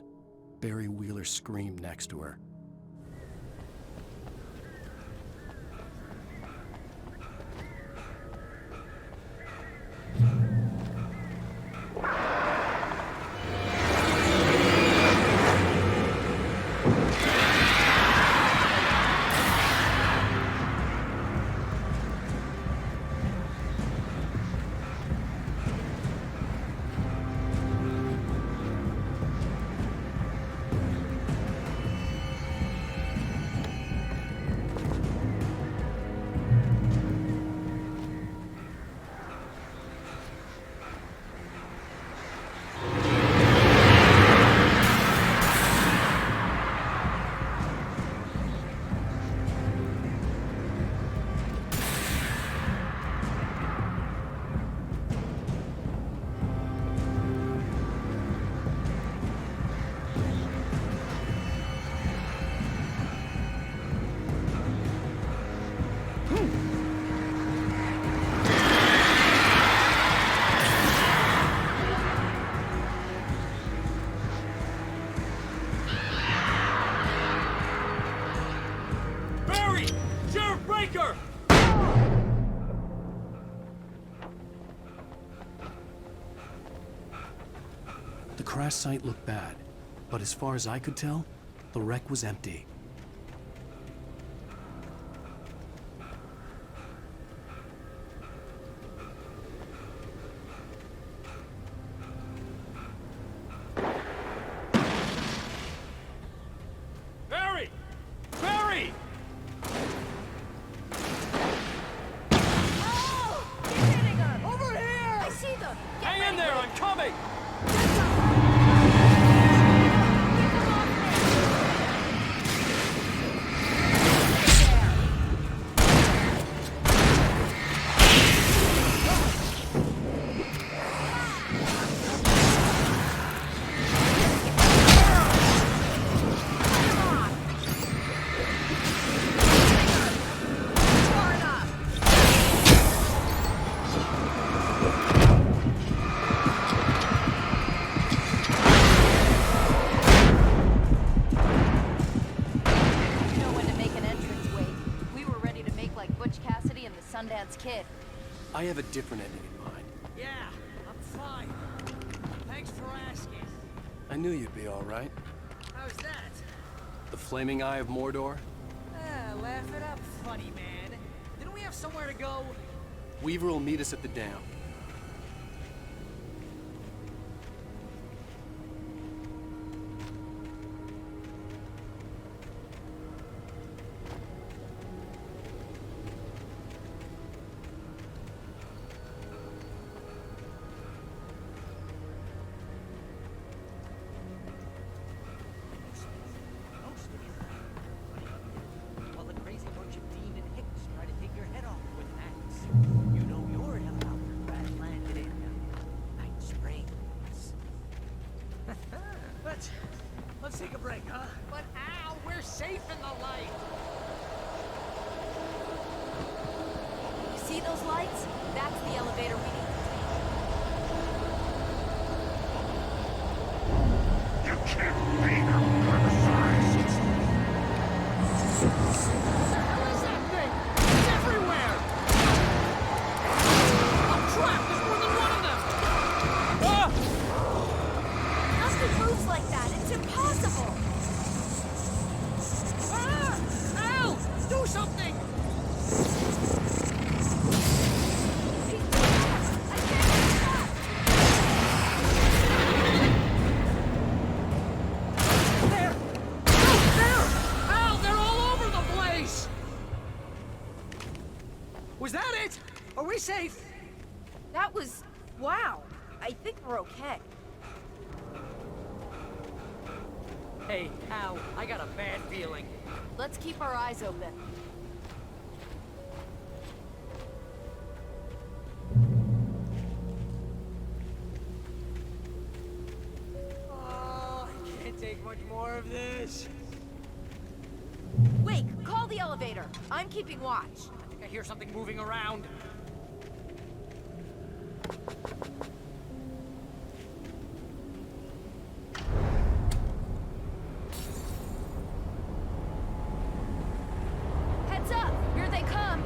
Barry Wheeler screamed next to her. The crash site looked bad, but as far as I could tell, the wreck was empty. Barry! Barry! Oh! Keep hitting her! Over here! I see them! Hang in there, I'm coming! Kid. I have a different ending in mind. Yeah, I'm fine. Thanks for asking. I knew you'd be all right. How's that? The flaming eye of Mordor? Laugh it up, funny man. Didn't we have somewhere to go? Weaver will meet us at the dam. Let's take a break, huh? But ow, we're safe in the light. You see those lights? That's the elevator we need to take. You can't beat them by the size. What is that thing? It's everywhere! I'm trapped! There's more than one of them! Ah! Nothing moves like that. It's impossible. Ah! Al! Do something! Was that it? Are we safe? That was... wow. I think we're okay. Hey, Al, I got a bad feeling. Let's keep our eyes open. Oh, I can't take much more of this. Wait, call the elevator. I'm keeping watch. I think I hear something moving around. Heads up! Here they come!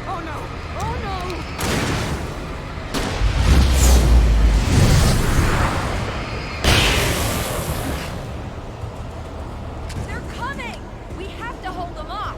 Oh no! Oh no! They're coming! We have to hold them off!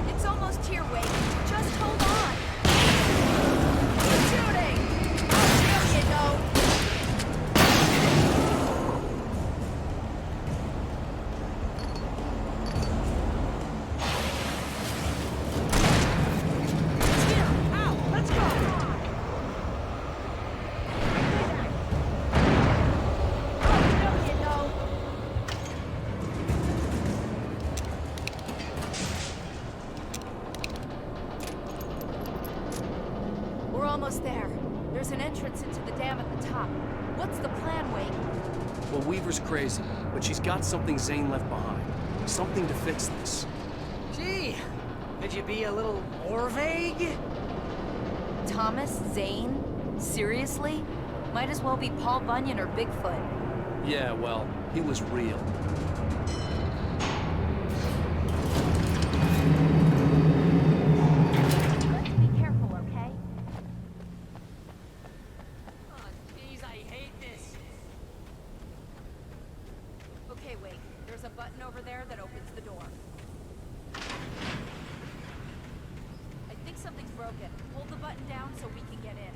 It's almost here, Wade. Just hold on! Keep shooting! I'll shoot you, know. Here! Al, let's go! I'll shoot you, know. We're almost there. There's an entrance into the dam at the top. What's the plan, Wade? Well, Weaver's crazy, but she's got something Zane left behind. Something to fix this. Gee, could you be a little more vague? Thomas? Zane? Seriously? Might as well be Paul Bunyan or Bigfoot. Yeah, well, he was real. Let's be careful, okay? Oh, jeez, I hate this. Okay, wait. There's a button over there that opens the door. I think something's broken. Hold the button down so we can get in.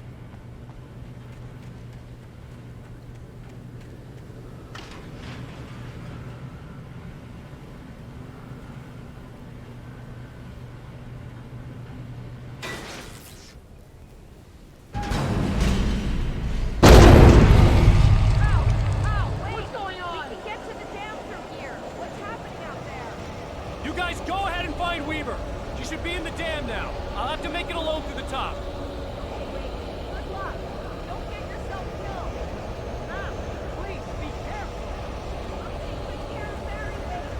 What's going on? We can get to the dam from here. What's happening out there? You guys go ahead and find Weaver. She should be in the dam now. I'll have to make it alone through the top. Good luck. Don't get yourself killed. Al, please, be careful. I'll take good care of Barry, Wade.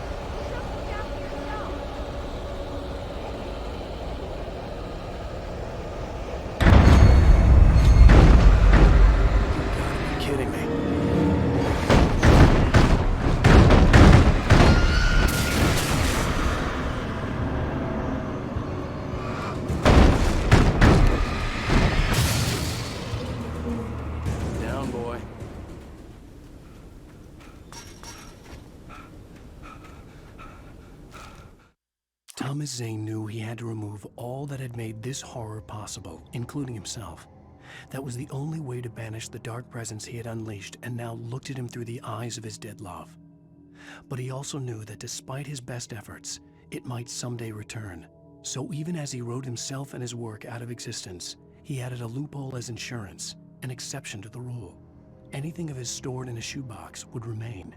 Just look after yourself. You're kidding me. Down, boy. Thomas Zane knew he had to remove all that had made this horror possible, including himself. That was the only way to banish the dark presence he had unleashed and now looked at him through the eyes of his dead love. But he also knew that despite his best efforts, it might someday return. So even as he wrote himself and his work out of existence, he added a loophole as insurance, an exception to the rule. Anything of his stored in a shoebox would remain.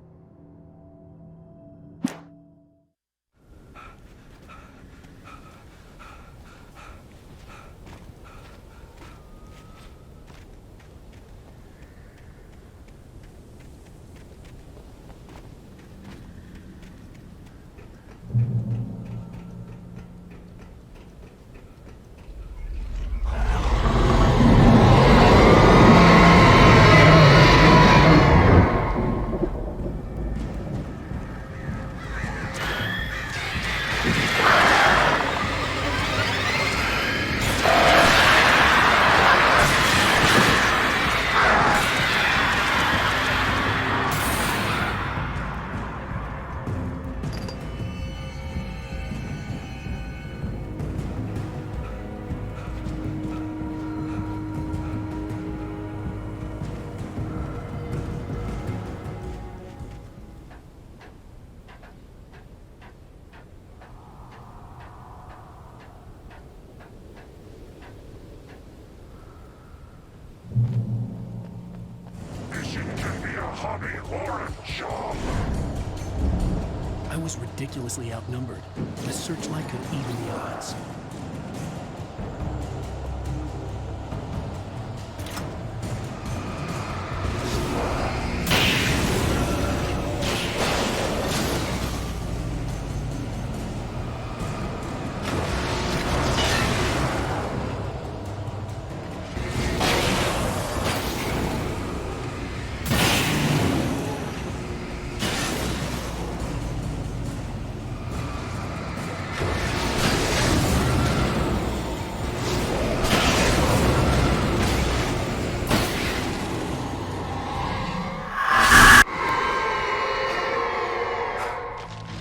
call me Lord Job. I was ridiculously outnumbered. The searchlight could even the odds.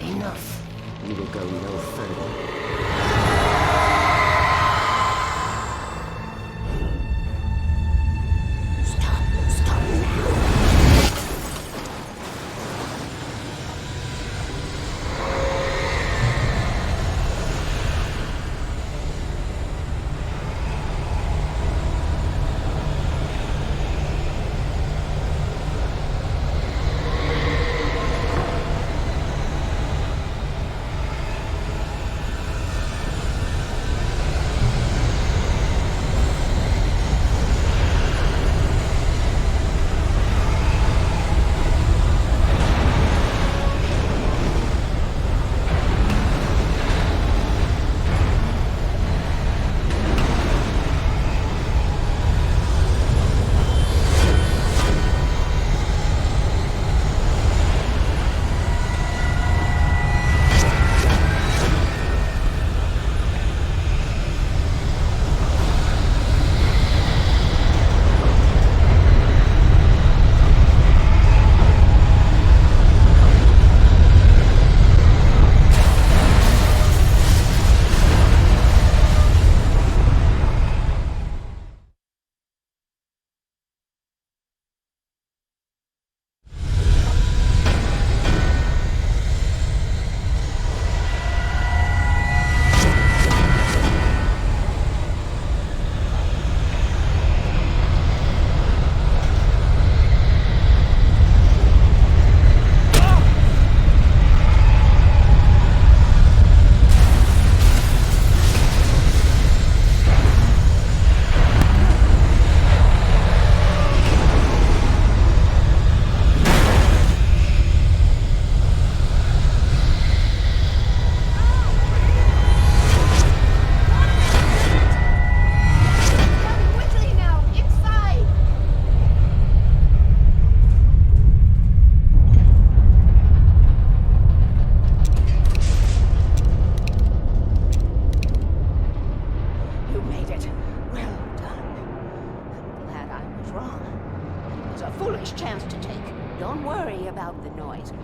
Enough. You will go no further. Stop now.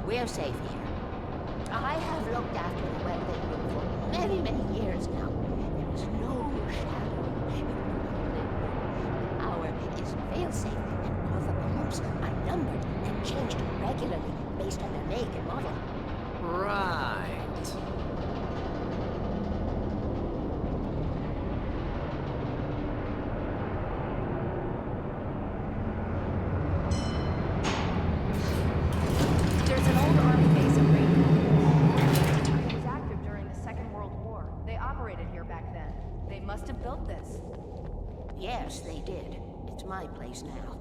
We're safe here. I have looked after the well-lit room for many, many years now. There is no shadow in the well-lit room. The hour is fail-safe, and all the pumps are numbered and changed regularly based on their make and model. Right. There's an old army base in Rainbow. It was active during the Second World War. They operated here back then. They must have built this. Yes, they did. It's my place now.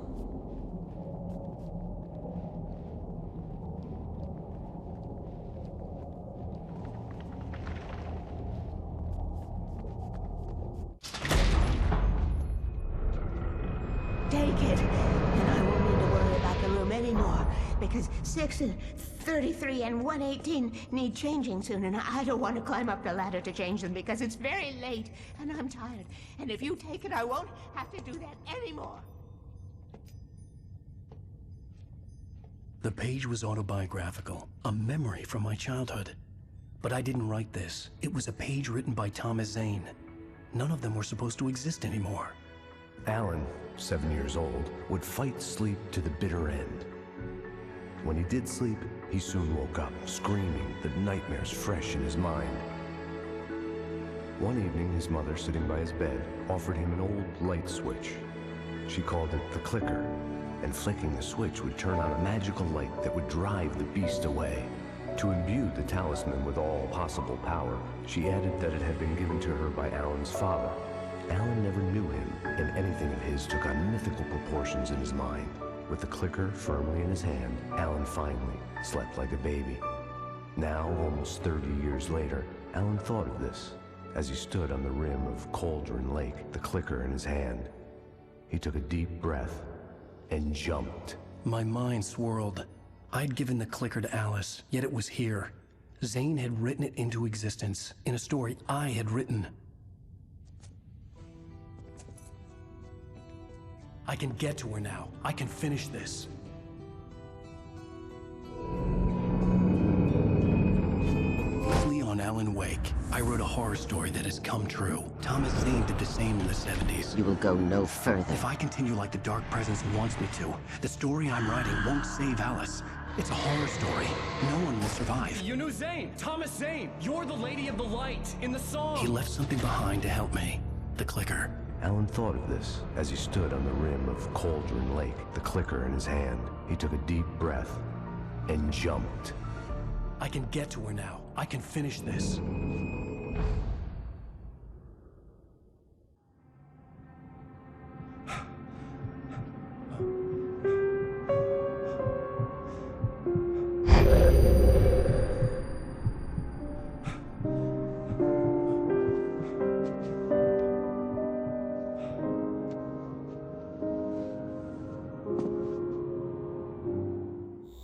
Take it, and I won't need to worry about the room anymore, because 6 and 33 and 118 need changing soon, and I don't want to climb up the ladder to change them because it's very late, and I'm tired. And if you take it, I won't have to do that anymore. The page was autobiographical, a memory from my childhood. But I didn't write this. It was a page written by Thomas Zane. None of them were supposed to exist anymore. Alan, 7 years old, would fight sleep to the bitter end. When he did sleep, he soon woke up, screaming, the nightmares fresh in his mind. One evening, his mother, sitting by his bed, offered him an old light switch. She called it the clicker, and flicking the switch would turn on a magical light that would drive the beast away. To imbue the talisman with all possible power, she added that it had been given to her by Alan's father. Alan never knew him, and anything of his took on mythical proportions in his mind. With the clicker firmly in his hand, Alan finally slept like a baby. Now, almost 30 years later, Alan thought of this as he stood on the rim of Cauldron Lake, the clicker in his hand. He took a deep breath and jumped. My mind swirled. I'd given the clicker to Alice, yet it was here. Zane had written it into existence, in a story I had written. I can get to her now. I can finish this. On Alan Wake, I wrote a horror story that has come true. Thomas Zane did the same in the 70s. You will go no further. If I continue like the Dark Presence wants me to, the story I'm writing won't save Alice. It's a horror story. No one will survive. You knew Zane! Thomas Zane! You're the Lady of the Light in the song! He left something behind to help me. The clicker. Alan thought of this as he stood on the rim of Cauldron Lake, the clicker in his hand. He took a deep breath and jumped. I can get to her now. I can finish this.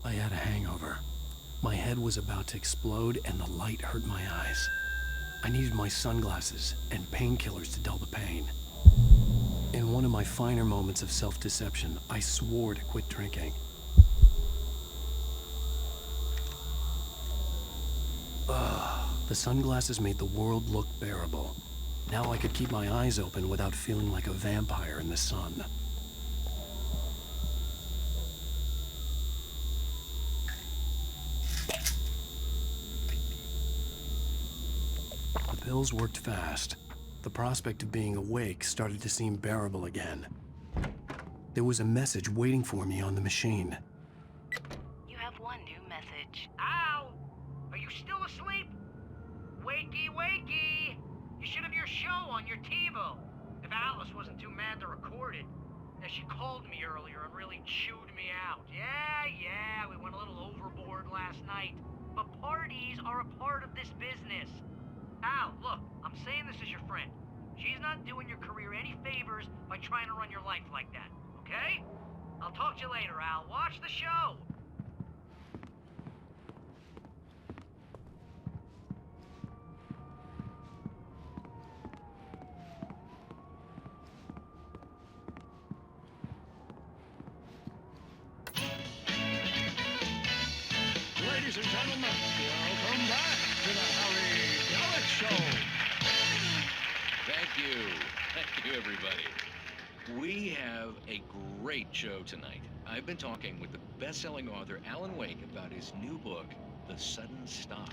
I had a hangover. My head was about to explode and the light hurt my eyes. I needed my sunglasses and painkillers to dull the pain. In one of my finer moments of self-deception, I swore to quit drinking. The sunglasses made the world look bearable. Now I could keep my eyes open without feeling like a vampire in the sun. The pills worked fast. The prospect of being awake started to seem bearable again. There was a message waiting for me on the machine. You have one new message. Ow! Are you still asleep? Wakey, wakey! You should have your show on your TiVo. If Alice wasn't too mad to record it. She called me earlier and really chewed me out. Yeah, we went a little overboard last night. But parties are a part of this business. Al, look, I'm saying this as your friend. She's not doing your career any favors by trying to run your life like that, okay? I'll talk to you later, Al. Watch the show! Ladies and gentlemen, welcome back to the Harry Gallic Show. Thank you, everybody. We have a great show tonight. I've been talking with the best-selling author Alan Wake about his new book, The Sudden Stop.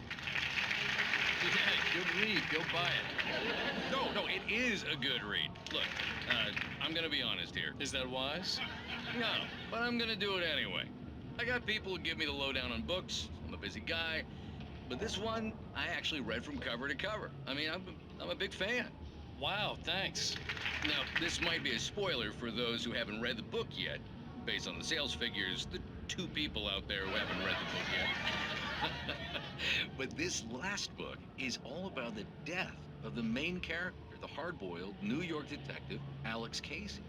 Yeah, good read. Go buy it. No, it is a good read. Look, I'm gonna be honest here. Is that wise? No, but I'm gonna do it anyway. I got people who give me the lowdown on books. I'm a busy guy. But this one, I actually read from cover to cover. I mean, I'm a big fan. Wow, thanks. Now, this might be a spoiler for those who haven't read the book yet. Based on the sales figures, the 2 people out there who haven't read the book yet. But this last book is all about the death of the main character, the hard-boiled New York detective, Alex Casey.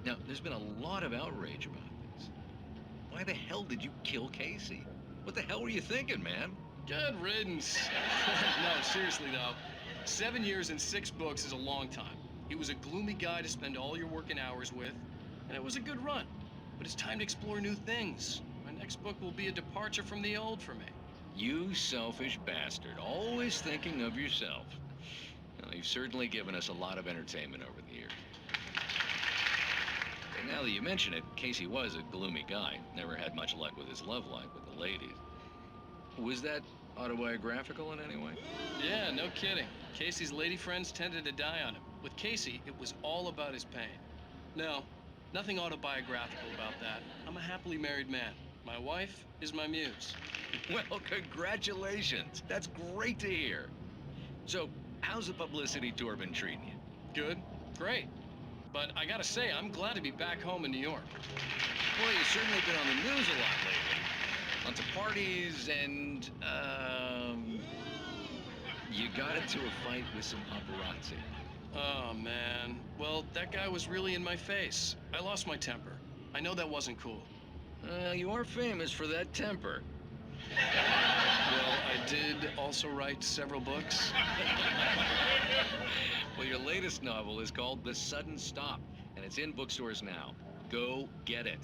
Now, there's been a lot of outrage about this. Why the hell did you kill Casey? What the hell were you thinking, man? Good riddance. No, seriously though, 7 years and 6 books is a long time. He was a gloomy guy to spend all your working hours with, and it was a good run. But it's time to explore new things. My next book will be a departure from the old for me. You selfish bastard, always thinking of yourself. Well, you've certainly given us a lot of entertainment over the years. And now that you mention it, Casey was a gloomy guy. Never had much luck with his love life with the ladies. Was that autobiographical in any way? Yeah, no kidding. Casey's lady friends tended to die on him. With Casey, it was all about his pain. No, Nothing autobiographical about that. I'm a happily married man. My wife is my muse. Well, congratulations. That's great to hear. So, how's the publicity tour been treating you? Good. Great. But I gotta say, I'm glad to be back home in New York. Well, you've certainly been on the news a lot lately. Lots of parties and, you got into a fight with some paparazzi. Oh, man. Well, that guy was really in my face. I lost my temper. I know that wasn't cool. You are famous for that temper. Well, I did also write several books. Well, your latest novel is called The Sudden Stop, and it's in bookstores now. Go get it.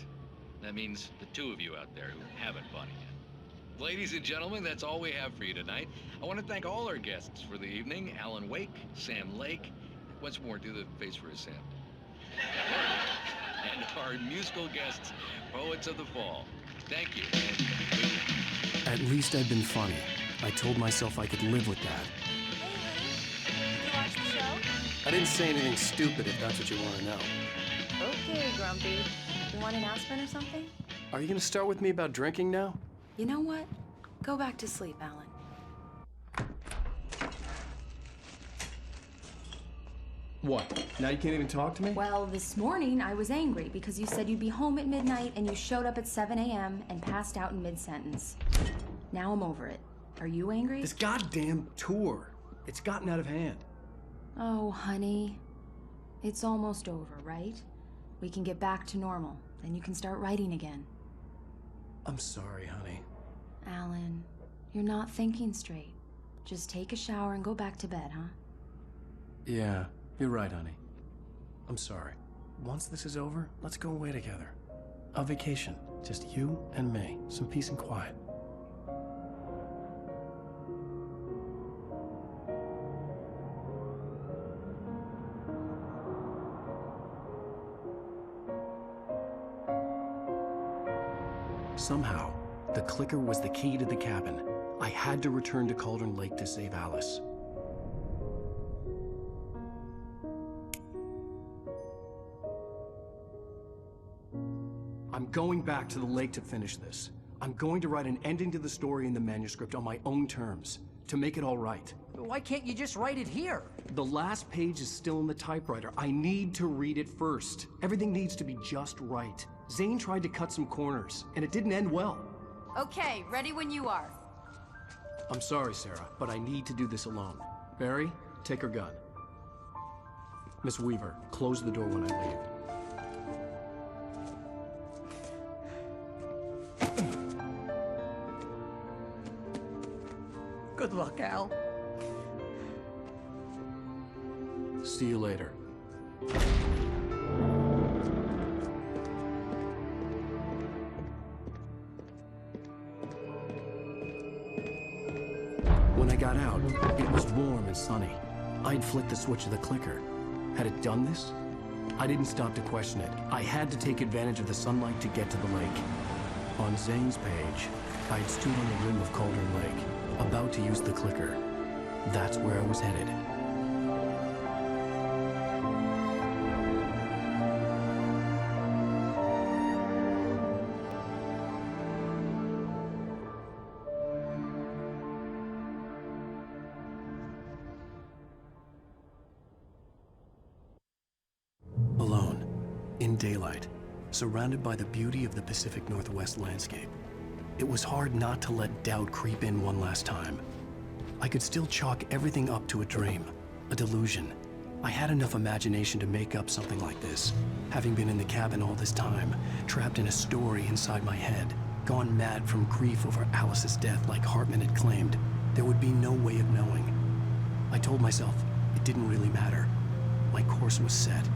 That means the two of you out there who haven't bought it yet. Ladies and gentlemen, that's all we have for you tonight. I want to thank all our guests for the evening. Alan Wake, Sam Lake. Once more, do the face for a Sam. And our musical guests, Poets of the Fall. Thank you. At least I'd been funny. I told myself I could live with that. Hey, Lou. Did you watch the show? I didn't say anything stupid if that's what you want to know. Okay, Grumpy. You want an aspirin or something? Are you going to start with me about drinking now? You know what? Go back to sleep, Alan. What? Now you can't even talk to me? Well, this morning I was angry because you said you'd be home at midnight and you showed up at 7 a.m. and passed out in mid-sentence. Now I'm over it. Are you angry? This goddamn tour. It's gotten out of hand. Oh, honey. It's almost over, right? We can get back to normal. Then you can start writing again. I'm sorry, honey. Alan, you're not thinking straight. Just take a shower and go back to bed, huh? Yeah, you're right, honey. I'm sorry. Once this is over, let's go away together. A vacation. Just you and me. Some peace and quiet. Somehow, the clicker was the key to the cabin. I had to return to Cauldron Lake to save Alice. I'm going back to the lake to finish this. I'm going to write an ending to the story in the manuscript on my own terms, to make it all right. Why can't you just write it here? The last page is still in the typewriter. I need to read it first. Everything needs to be just right. Zane tried to cut some corners, and it didn't end well. Okay, ready when you are. I'm sorry, Sarah, but I need to do this alone. Barry, take her gun. Miss Weaver, close the door when I leave. Good luck, Al. See you later. When I got out, it was warm and sunny. I'd flicked the switch of the clicker. Had it done this? I didn't stop to question it. I had to take advantage of the sunlight to get to the lake. On Zane's page, I'd stood on the rim of Cauldron Lake, about to use the clicker. That's where I was headed. Alone, in daylight, surrounded by the beauty of the Pacific Northwest landscape. It was hard not to let doubt creep in one last time. I could still chalk everything up to a dream, a delusion. I had enough imagination to make up something like this, having been in the cabin all this time, trapped in a story inside my head, gone mad from grief over Alice's death like Hartman had claimed. There would be no way of knowing. I told myself it didn't really matter. My course was set.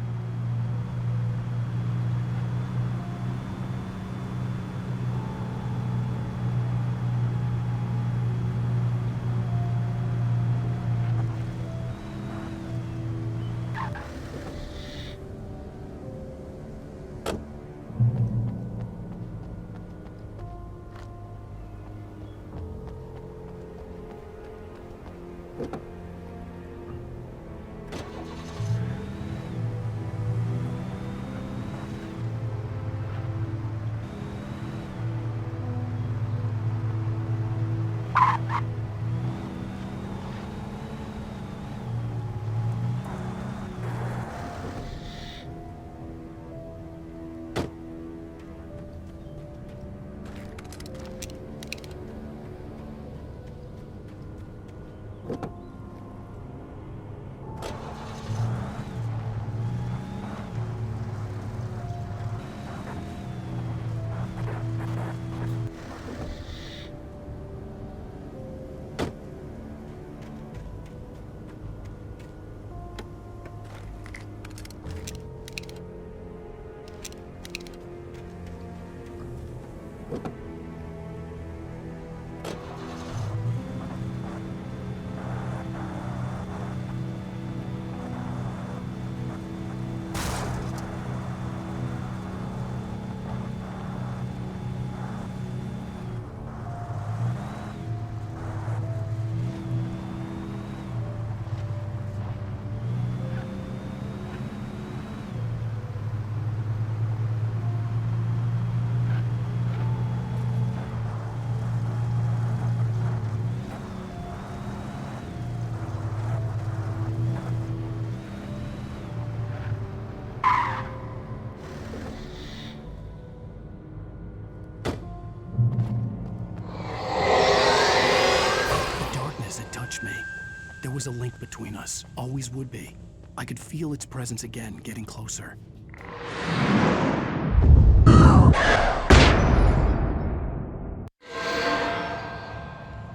There was a link between us, always would be. I could feel its presence again, getting closer.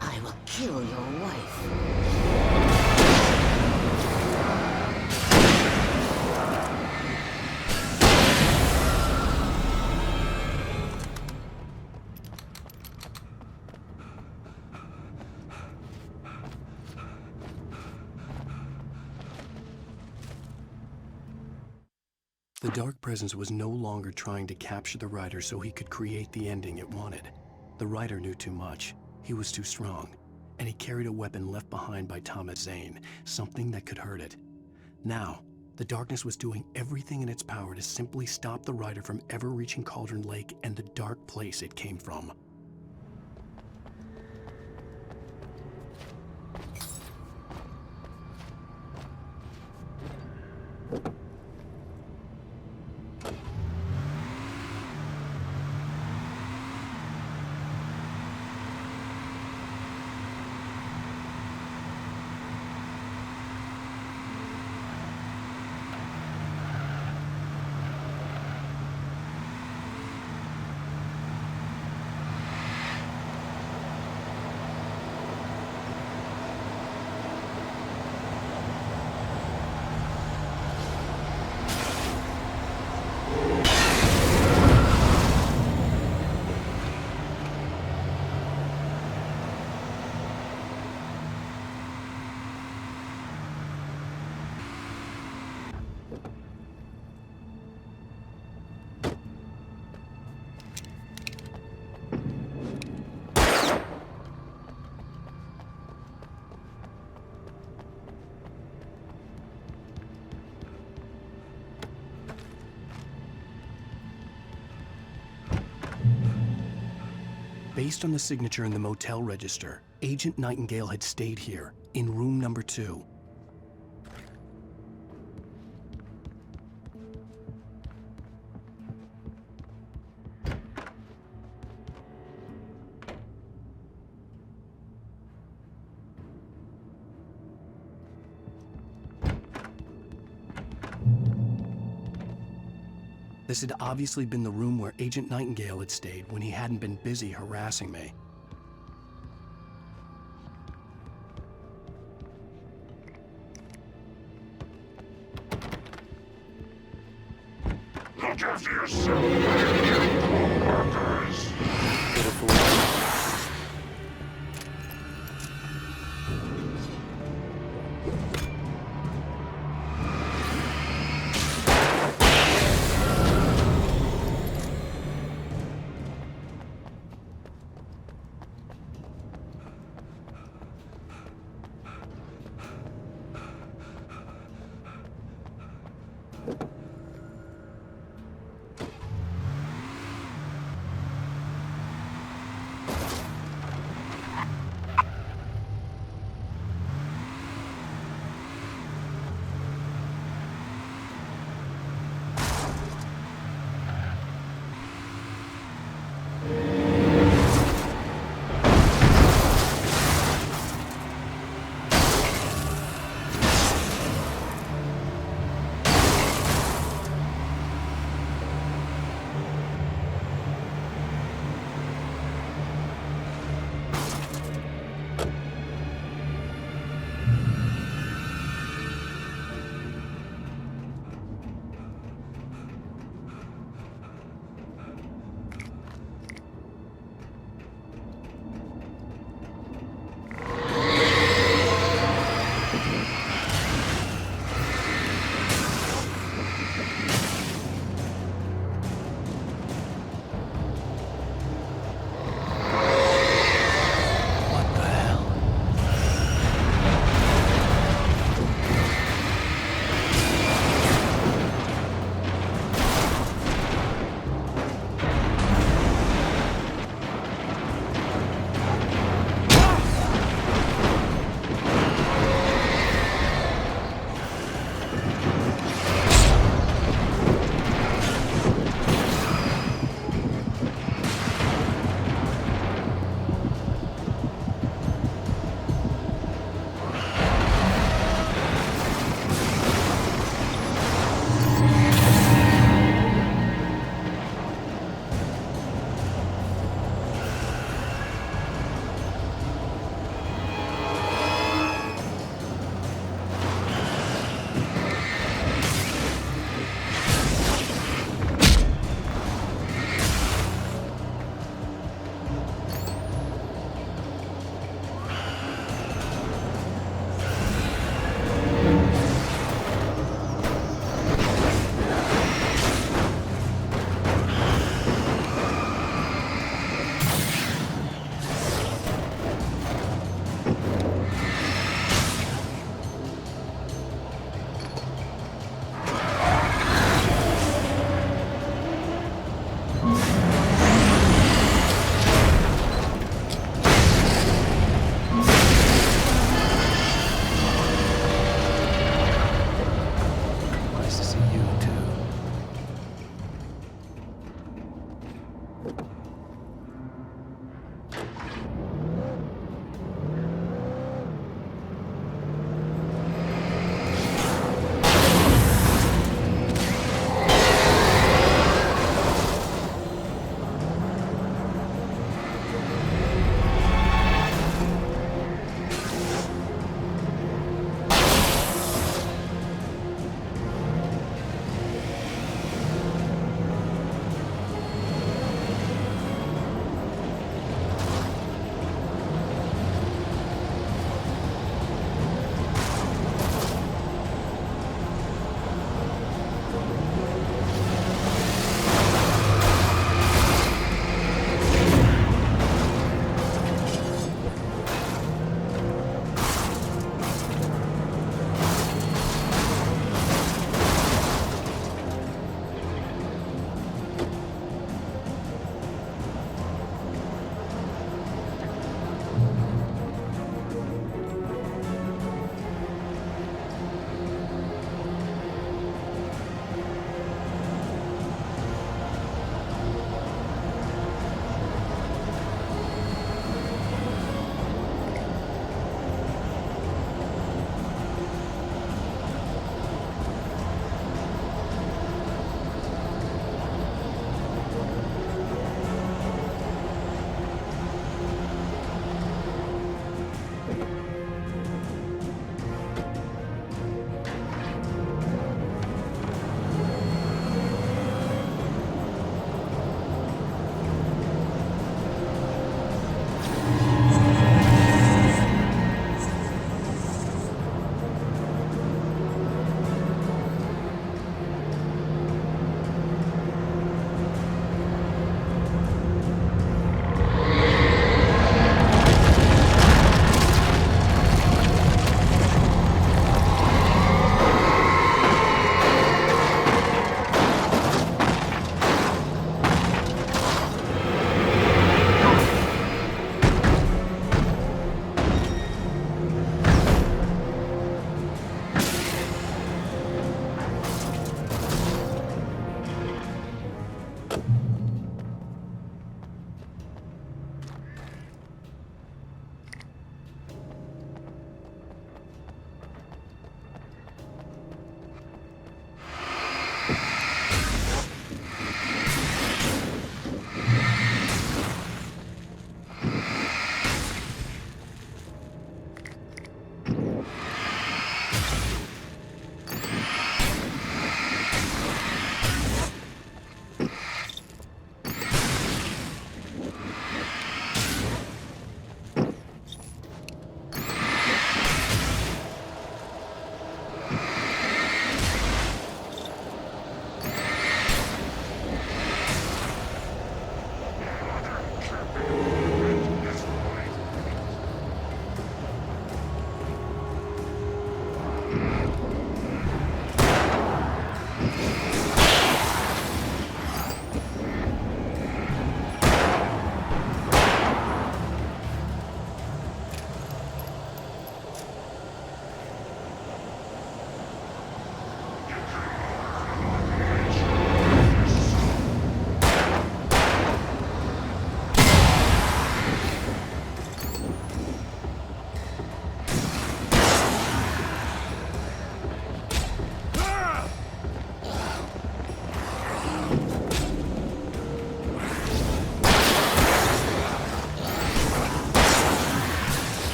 I will kill your wife. The Dark Presence was no longer trying to capture the writer so he could create the ending it wanted. The writer knew too much. He was too strong. And he carried a weapon left behind by Thomas Zane, something that could hurt it. Now, the darkness was doing everything in its power to simply stop the writer from ever reaching Cauldron Lake and the dark place it came from. Based on the signature in the motel register, Agent Nightingale had stayed here, in room number 2. This had obviously been the room where Agent Nightingale had stayed when he hadn't been busy harassing me. Look after yourself and your co-workers.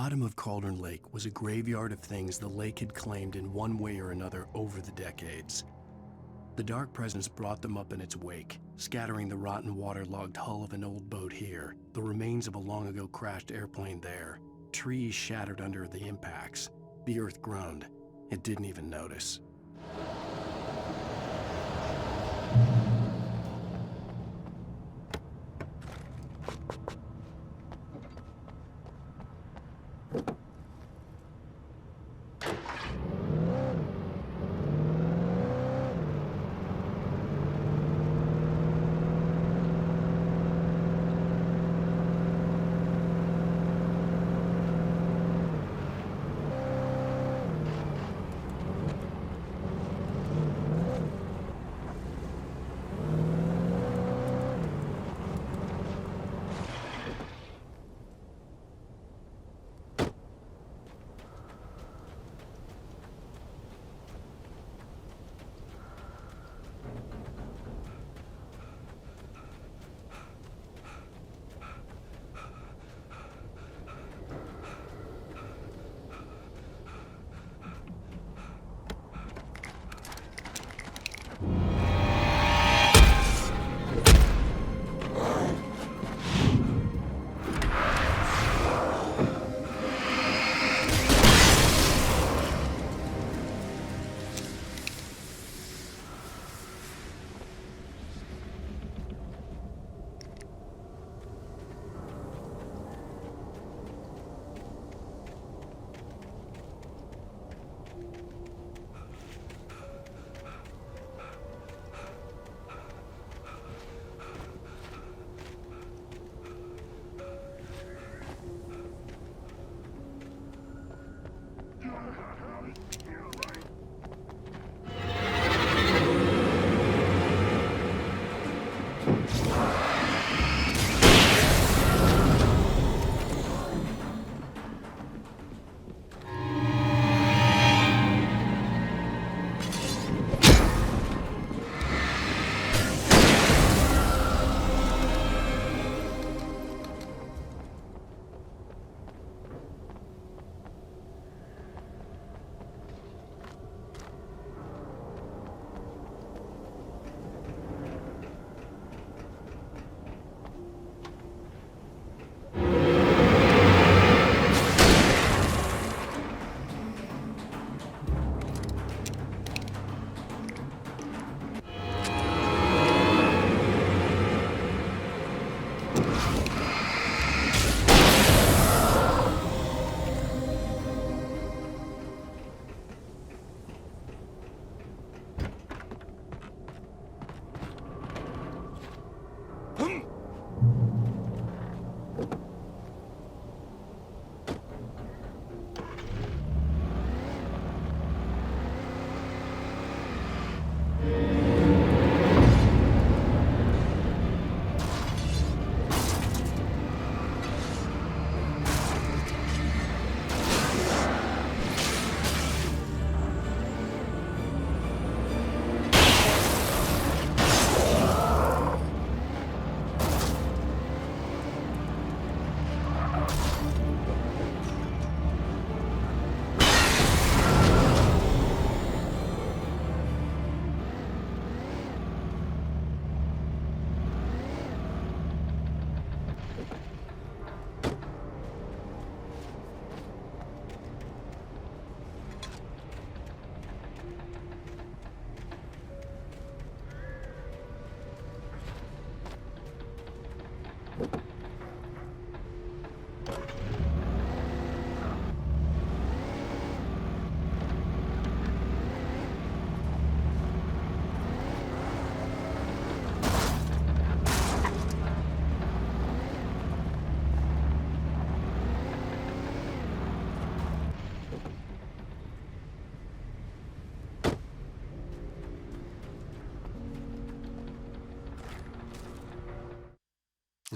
bottom of Cauldron Lake was a graveyard of things the lake had claimed in one way or another over the decades. The dark presence brought them up in its wake, scattering the rotten waterlogged hull of an old boat here, the remains of a long-ago crashed airplane there, trees shattered under the impacts. The earth groaned. It didn't even notice.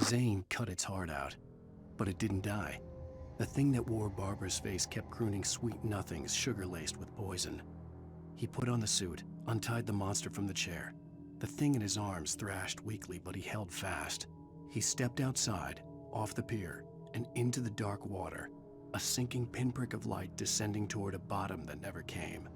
Zane cut its heart out, but it didn't die. The thing that wore Barbara's face kept crooning sweet nothings sugar-laced with poison. He put on the suit, untied the monster from the chair. The thing in his arms thrashed weakly, but he held fast. He stepped outside, off the pier, and into the dark water. A sinking pinprick of light descending toward a bottom that never came.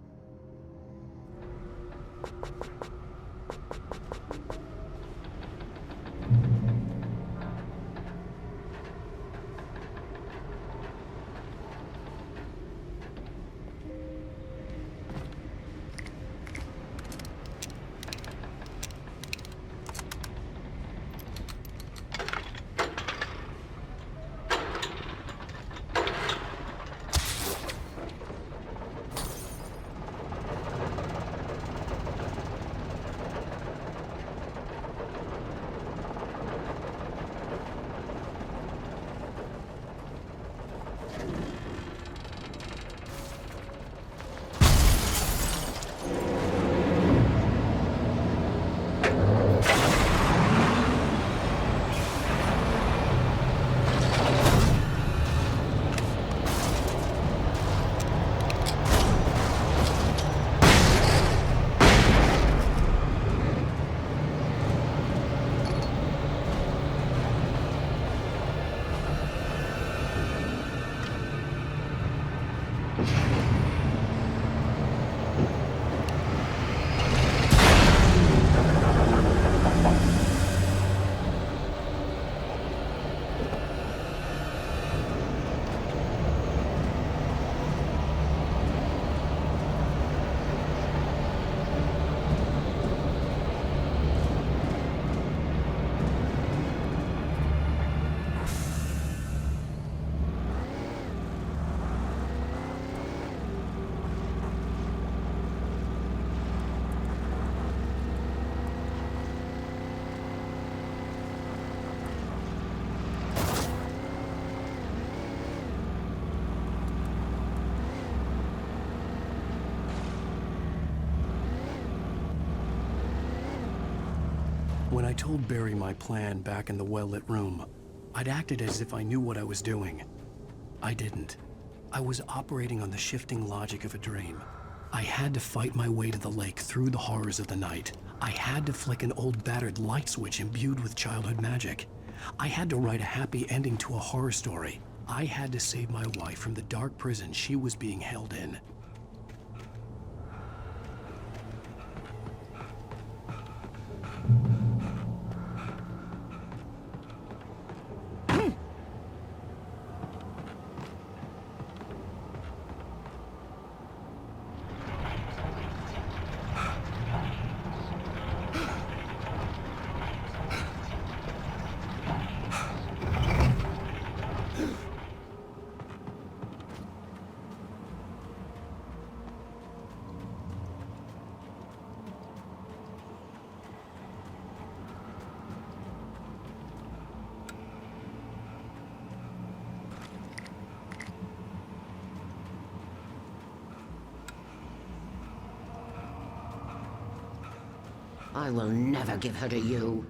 When I told Barry my plan back in the well-lit room, I'd acted as if I knew what I was doing. I didn't. I was operating on the shifting logic of a dream. I had to fight my way to the lake through the horrors of the night. I had to flick an old battered light switch imbued with childhood magic. I had to write a happy ending to a horror story. I had to save my wife from the dark prison she was being held in. I will never give her to you.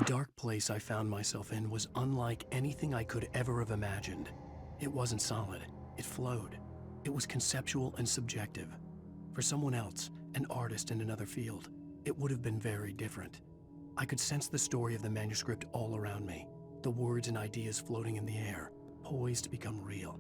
dark place I found myself in was unlike anything I could ever have imagined. It wasn't solid. It flowed. It was conceptual and subjective. For someone else, an artist in another field, it would have been very different. I could sense the story of the manuscript all around me, the words and ideas floating in the air, poised to become real.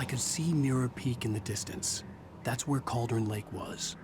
I could see Mirror Peak in the distance. That's where Cauldron Lake was.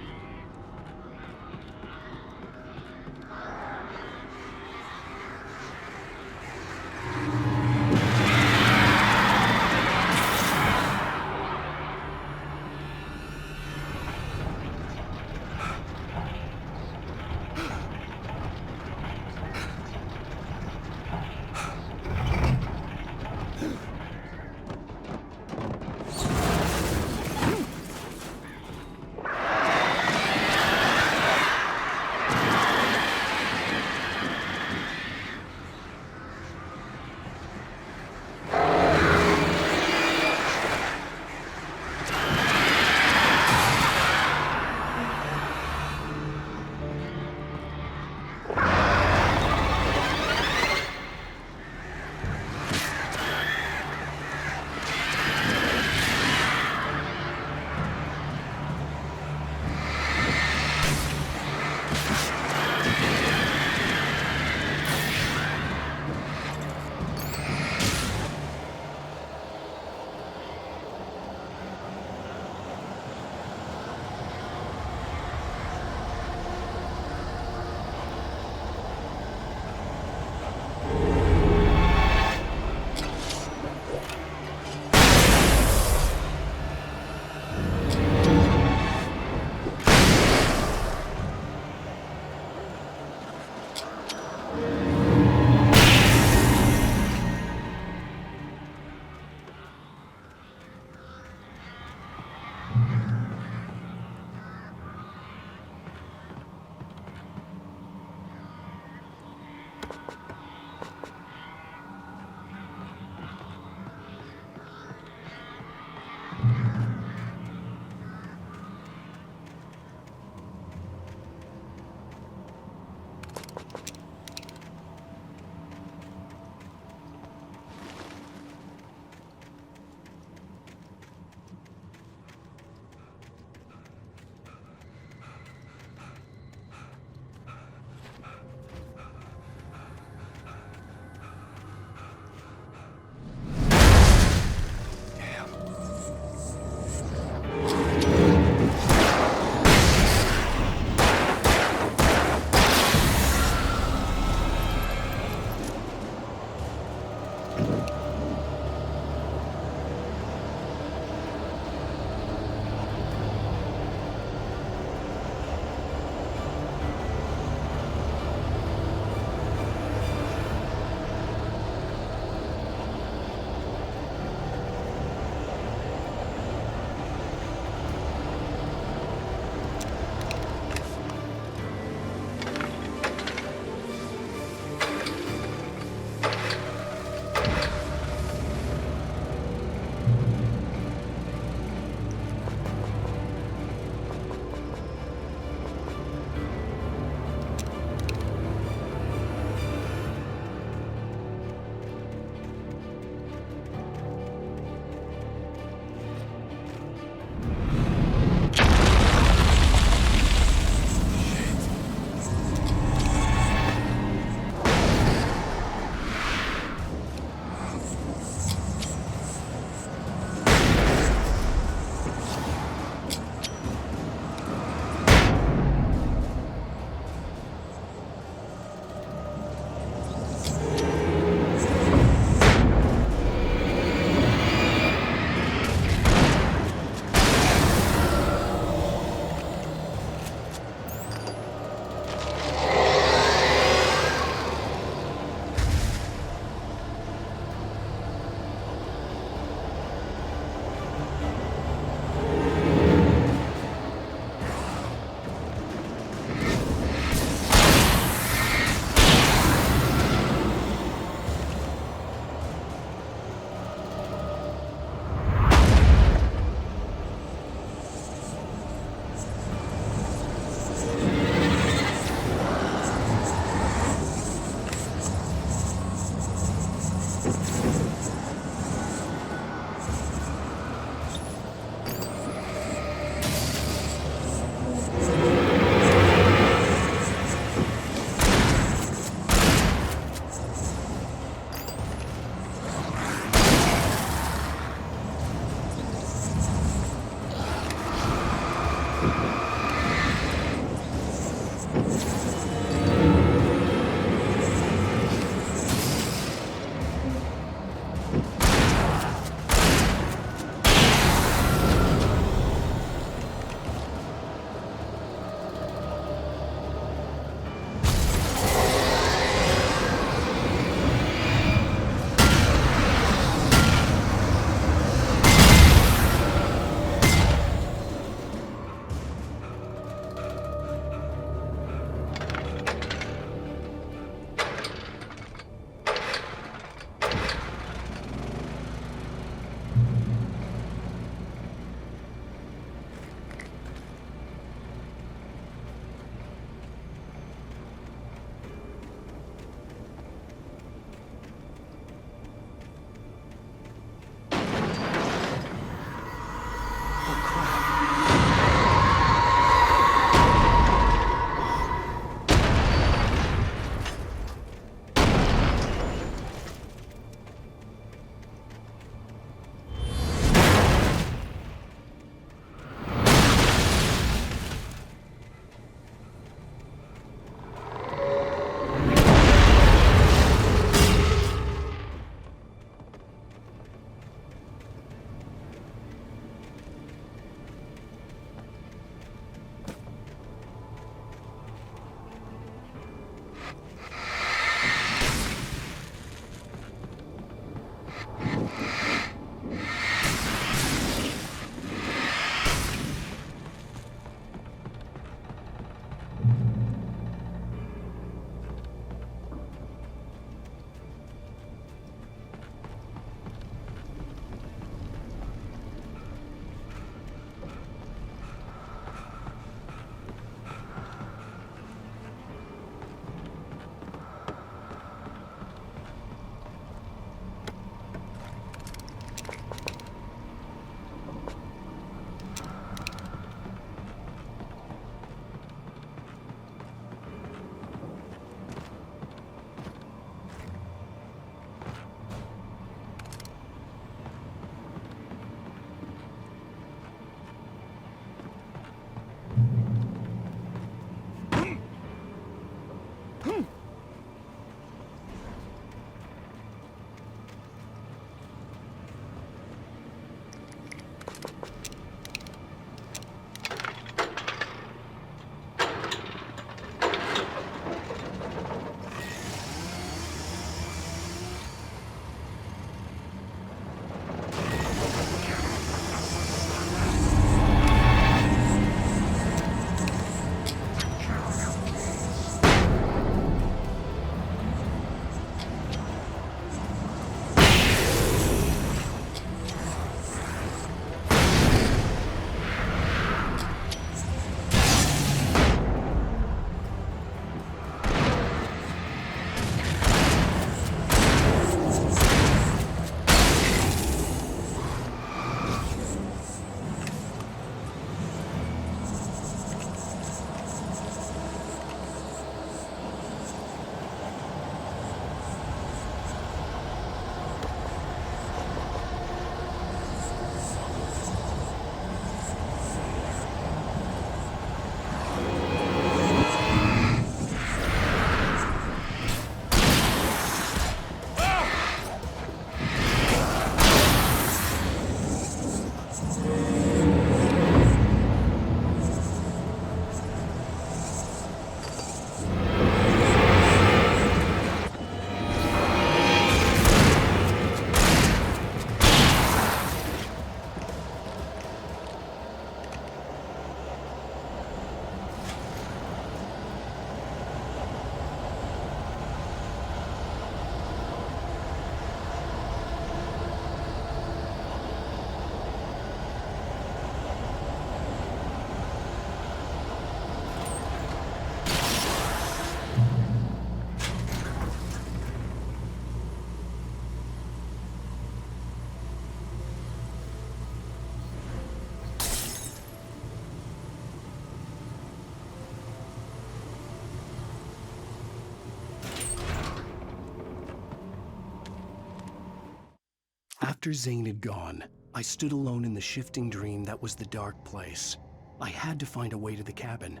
After Zane had gone, I stood alone in the shifting dream that was the dark place. I had to find a way to the cabin.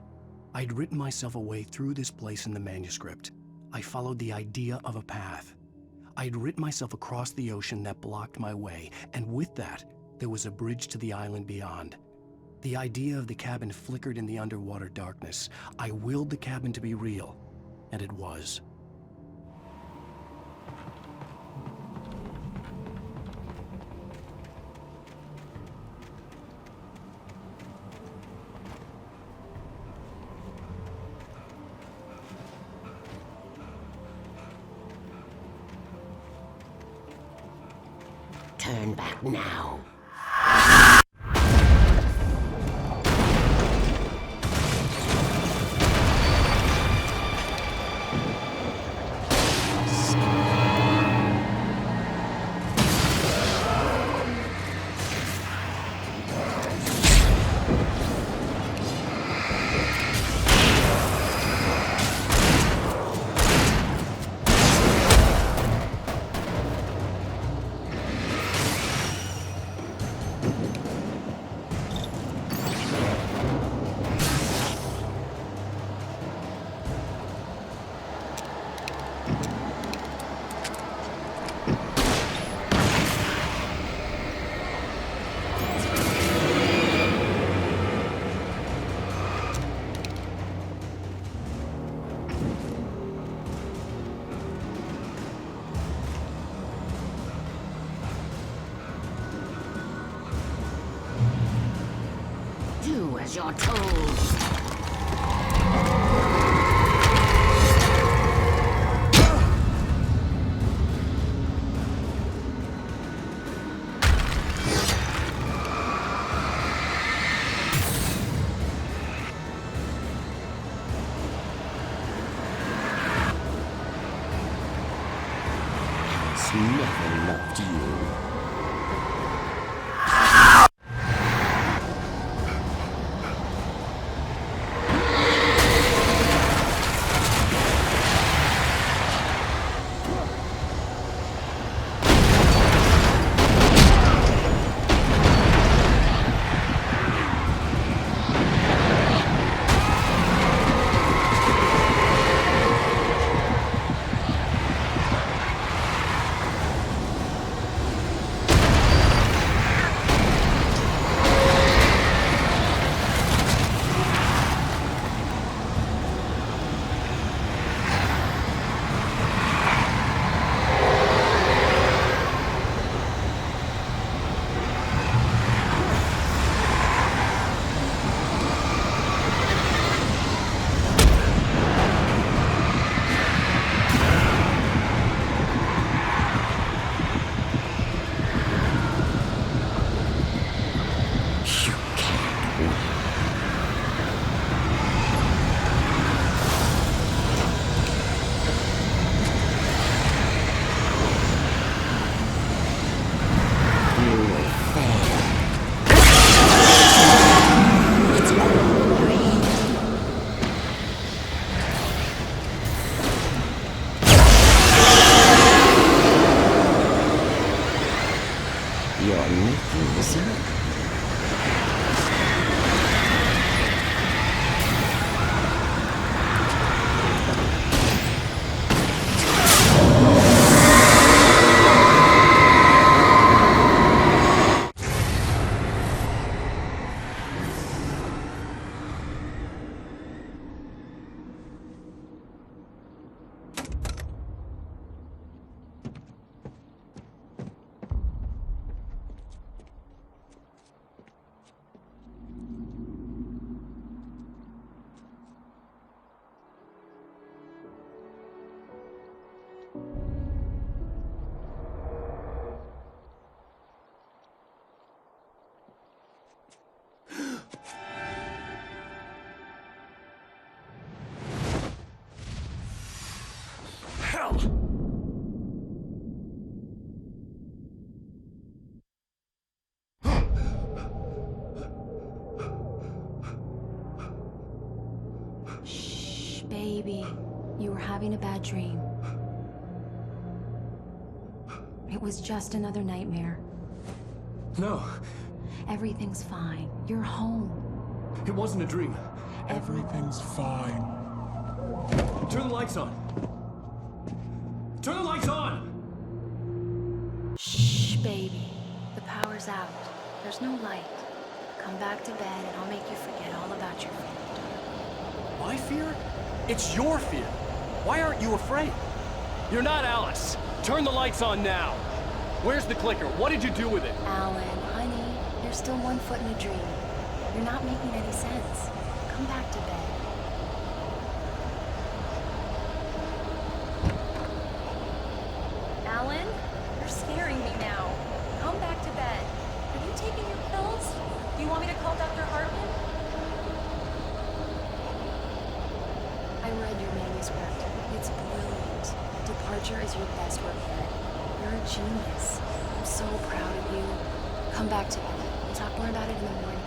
I'd written myself a way through this place in the manuscript. I followed the idea of a path. I'd written myself across the ocean that blocked my way, and with that, there was a bridge to the island beyond. The idea of the cabin flickered in the underwater darkness. I willed the cabin to be real, and it was. Turn back now. Do as you're told. Has never loved you. You're making this up. Shh, baby. You were having a bad dream. It was just another nightmare. No. Everything's fine. You're home. It wasn't a dream. Everything's fine. Turn the lights on. Turn the lights on! Shh, baby. The power's out. There's no light. Come back to bed and I'll make you forget all about your fear. My fear? It's your fear. Why aren't you afraid? You're not Alice. Turn the lights on now. Where's the clicker? What did you do with it? Alan, honey, you're still 1 foot in a dream. You're not making any sense. Come back to bed. Alan, you're scaring me now. Come back to bed. Have you taken your pills? Do you want me to call Dr. Hartman? I read your manuscript. It's brilliant. Departure is your best work yet. You're a genius. I'm so proud of you. Come back to bed. We'll talk more about it in the morning.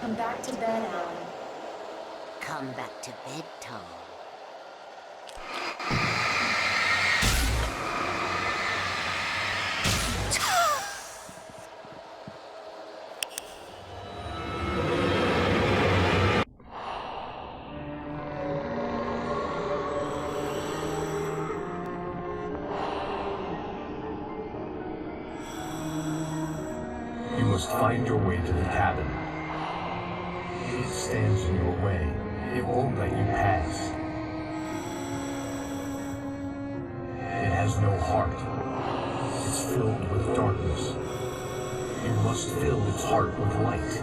Come back to bed, Alan. Come back to bed, Tom. You must find your way to the cabin. It stands in your way. It won't let you pass. It has no heart. It's filled with darkness. You must fill its heart with light.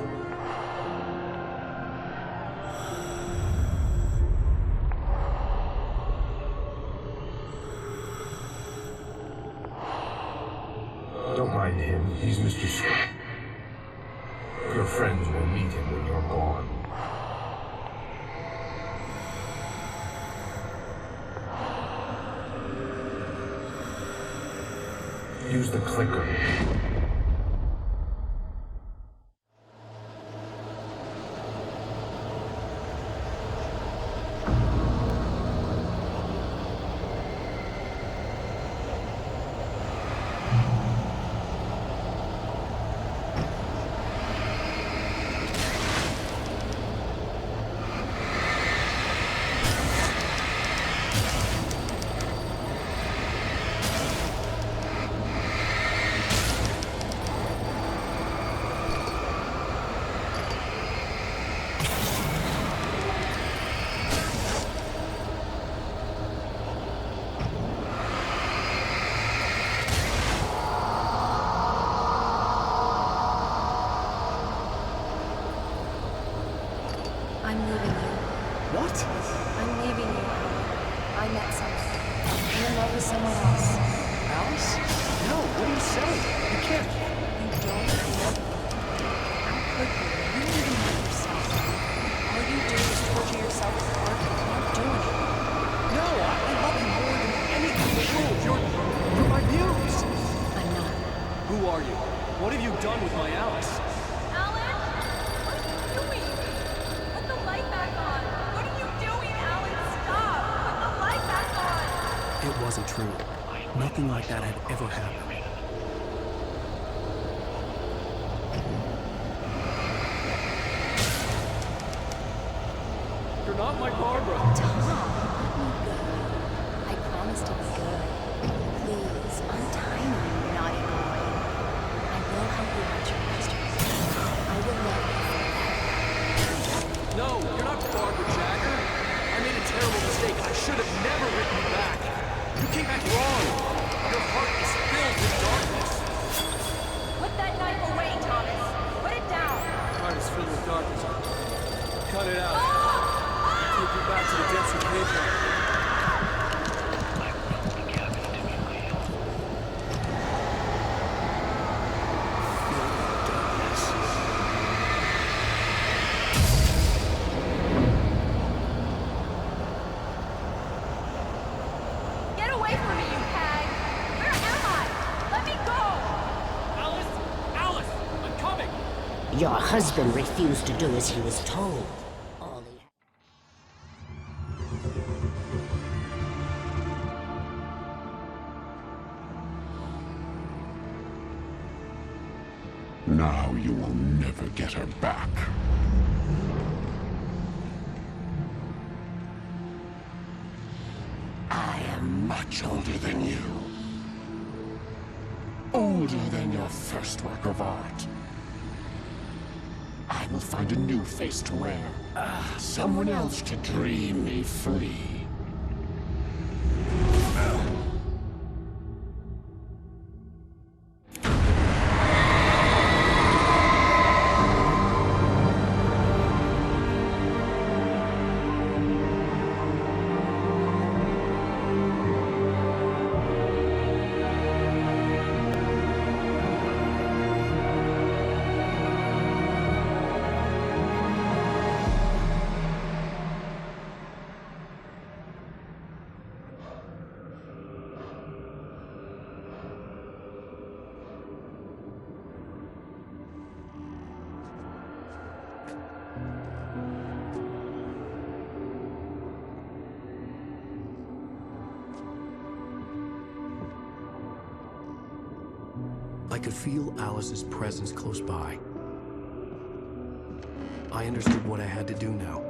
Don't mind him. He's Mr. Scott. Your friends will meet him when you're gone. Use the clicker. I'm leaving you. What? I'm leaving you. I met someone. I'm in love with someone else. Alice? No, what are you saying? You can't. You don't love me. How could you? You don't even know yourself. All you do is torture yourself with work and can't do it. No, I love you more than anything in the world. You're my muse. I'm not. Who are you? What have you done with my Alice? Alan? What are you doing? Put the light back on. What are you doing, Alan? Stop. Put the light back on. It wasn't true. Nothing like that had ever happened. You're not my Barbara. Tom, let me go. I promise to be good. Please, untie me, you naughty boy. I will help you out your masters. I will love you. No, you're not Barbara Jagger. I made a terrible mistake. I should have never written you back. You came back wrong. Your heart is filled with darkness. Put that knife away, Thomas. Put it down. Your heart is filled with darkness. Cut it out. Take you back to the depths of paper. Get away from me, you hag! Where am I? Let me go! Alice! Alice! I'm coming! Your husband refused to do as he was told. All he Now you will never get her back. I am much older than you. Older than your first work of art. I will find a new face to wear. Someone else to dream me free. I could feel Alice's presence close by. I understood what I had to do now.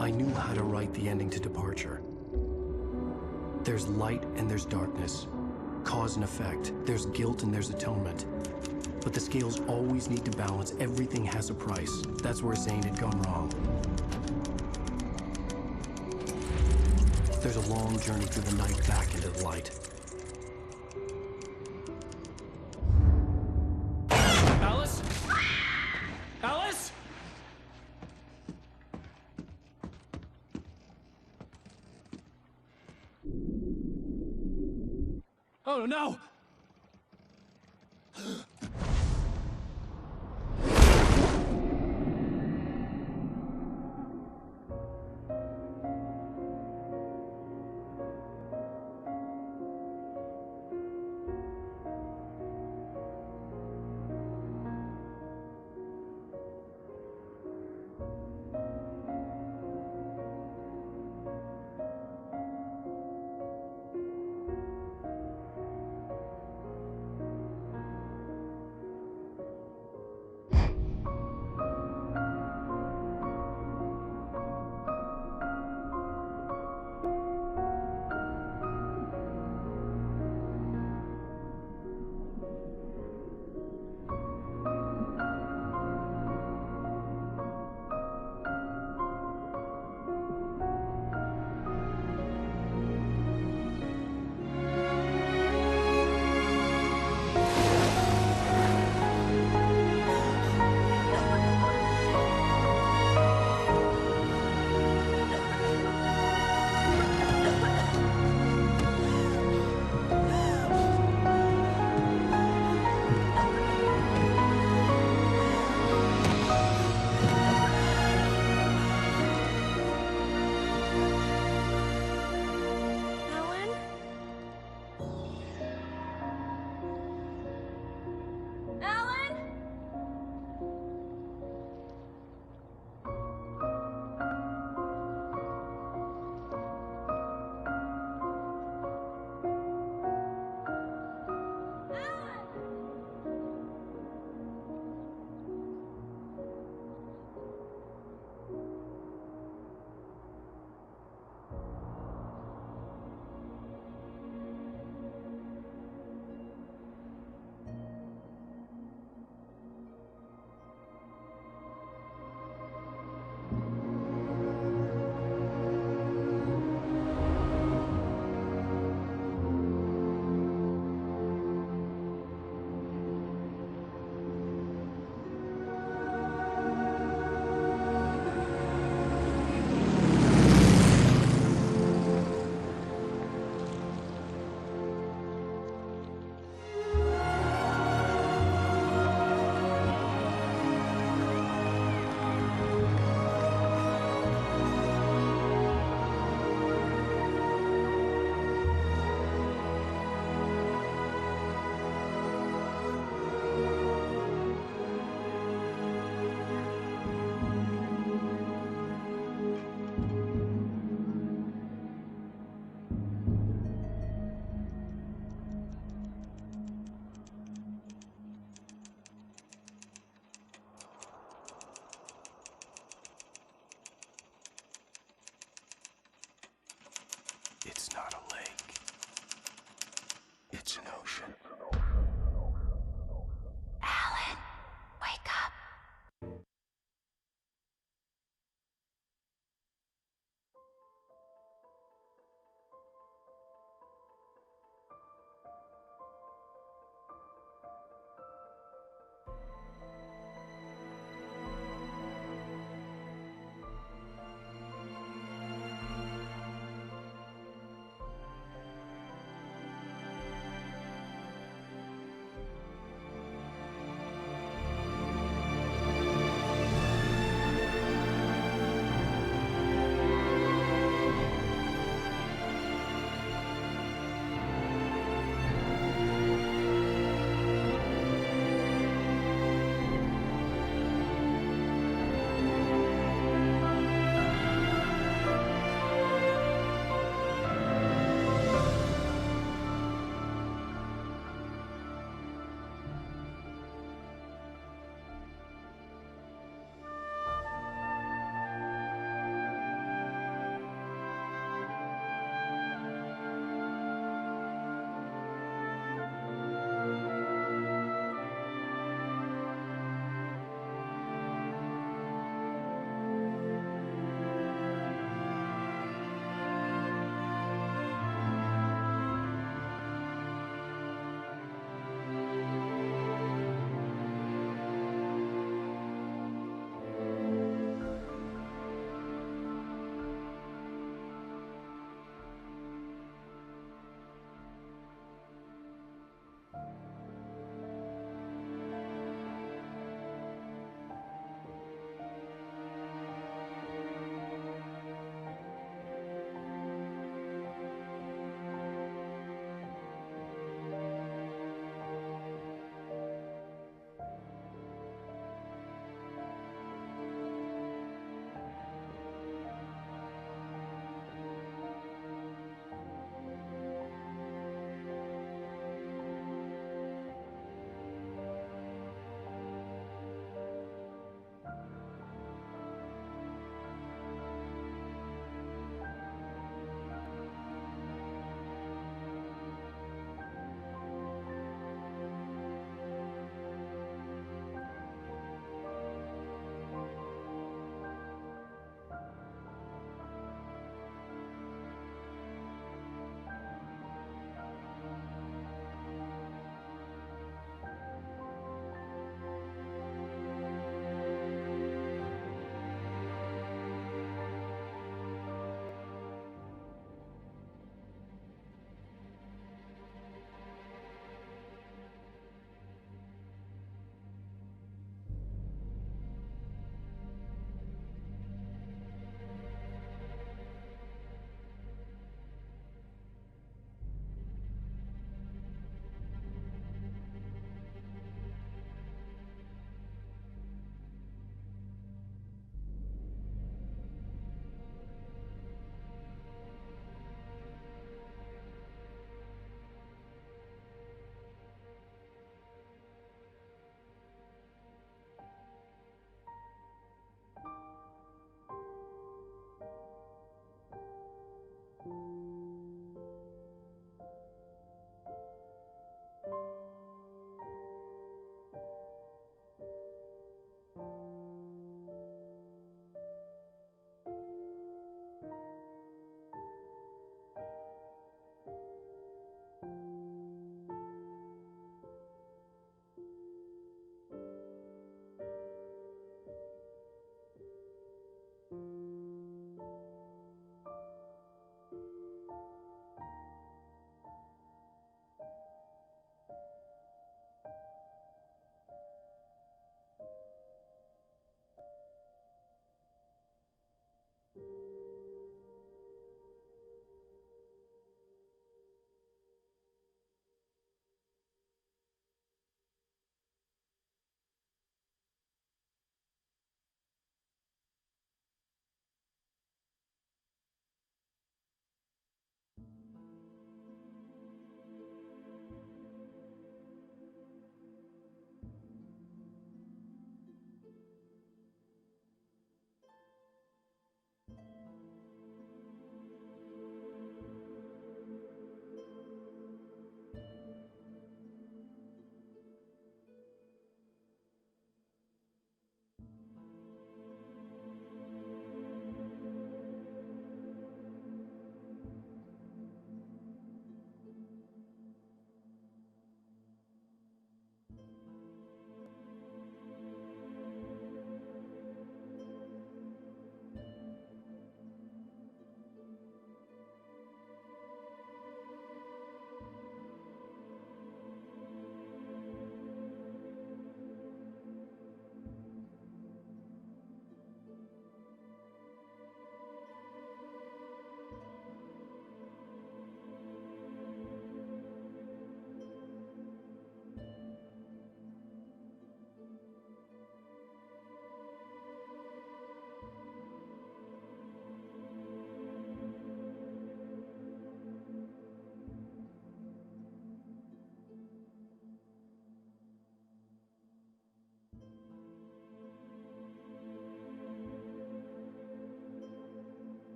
I knew how to write the ending to Departure. There's light and there's darkness. Cause and effect. There's guilt and there's atonement. But the scales always need to balance. Everything has a price. That's where Zane had gone wrong. There's a long journey through the night back into the light. Alice? Alice? Oh no!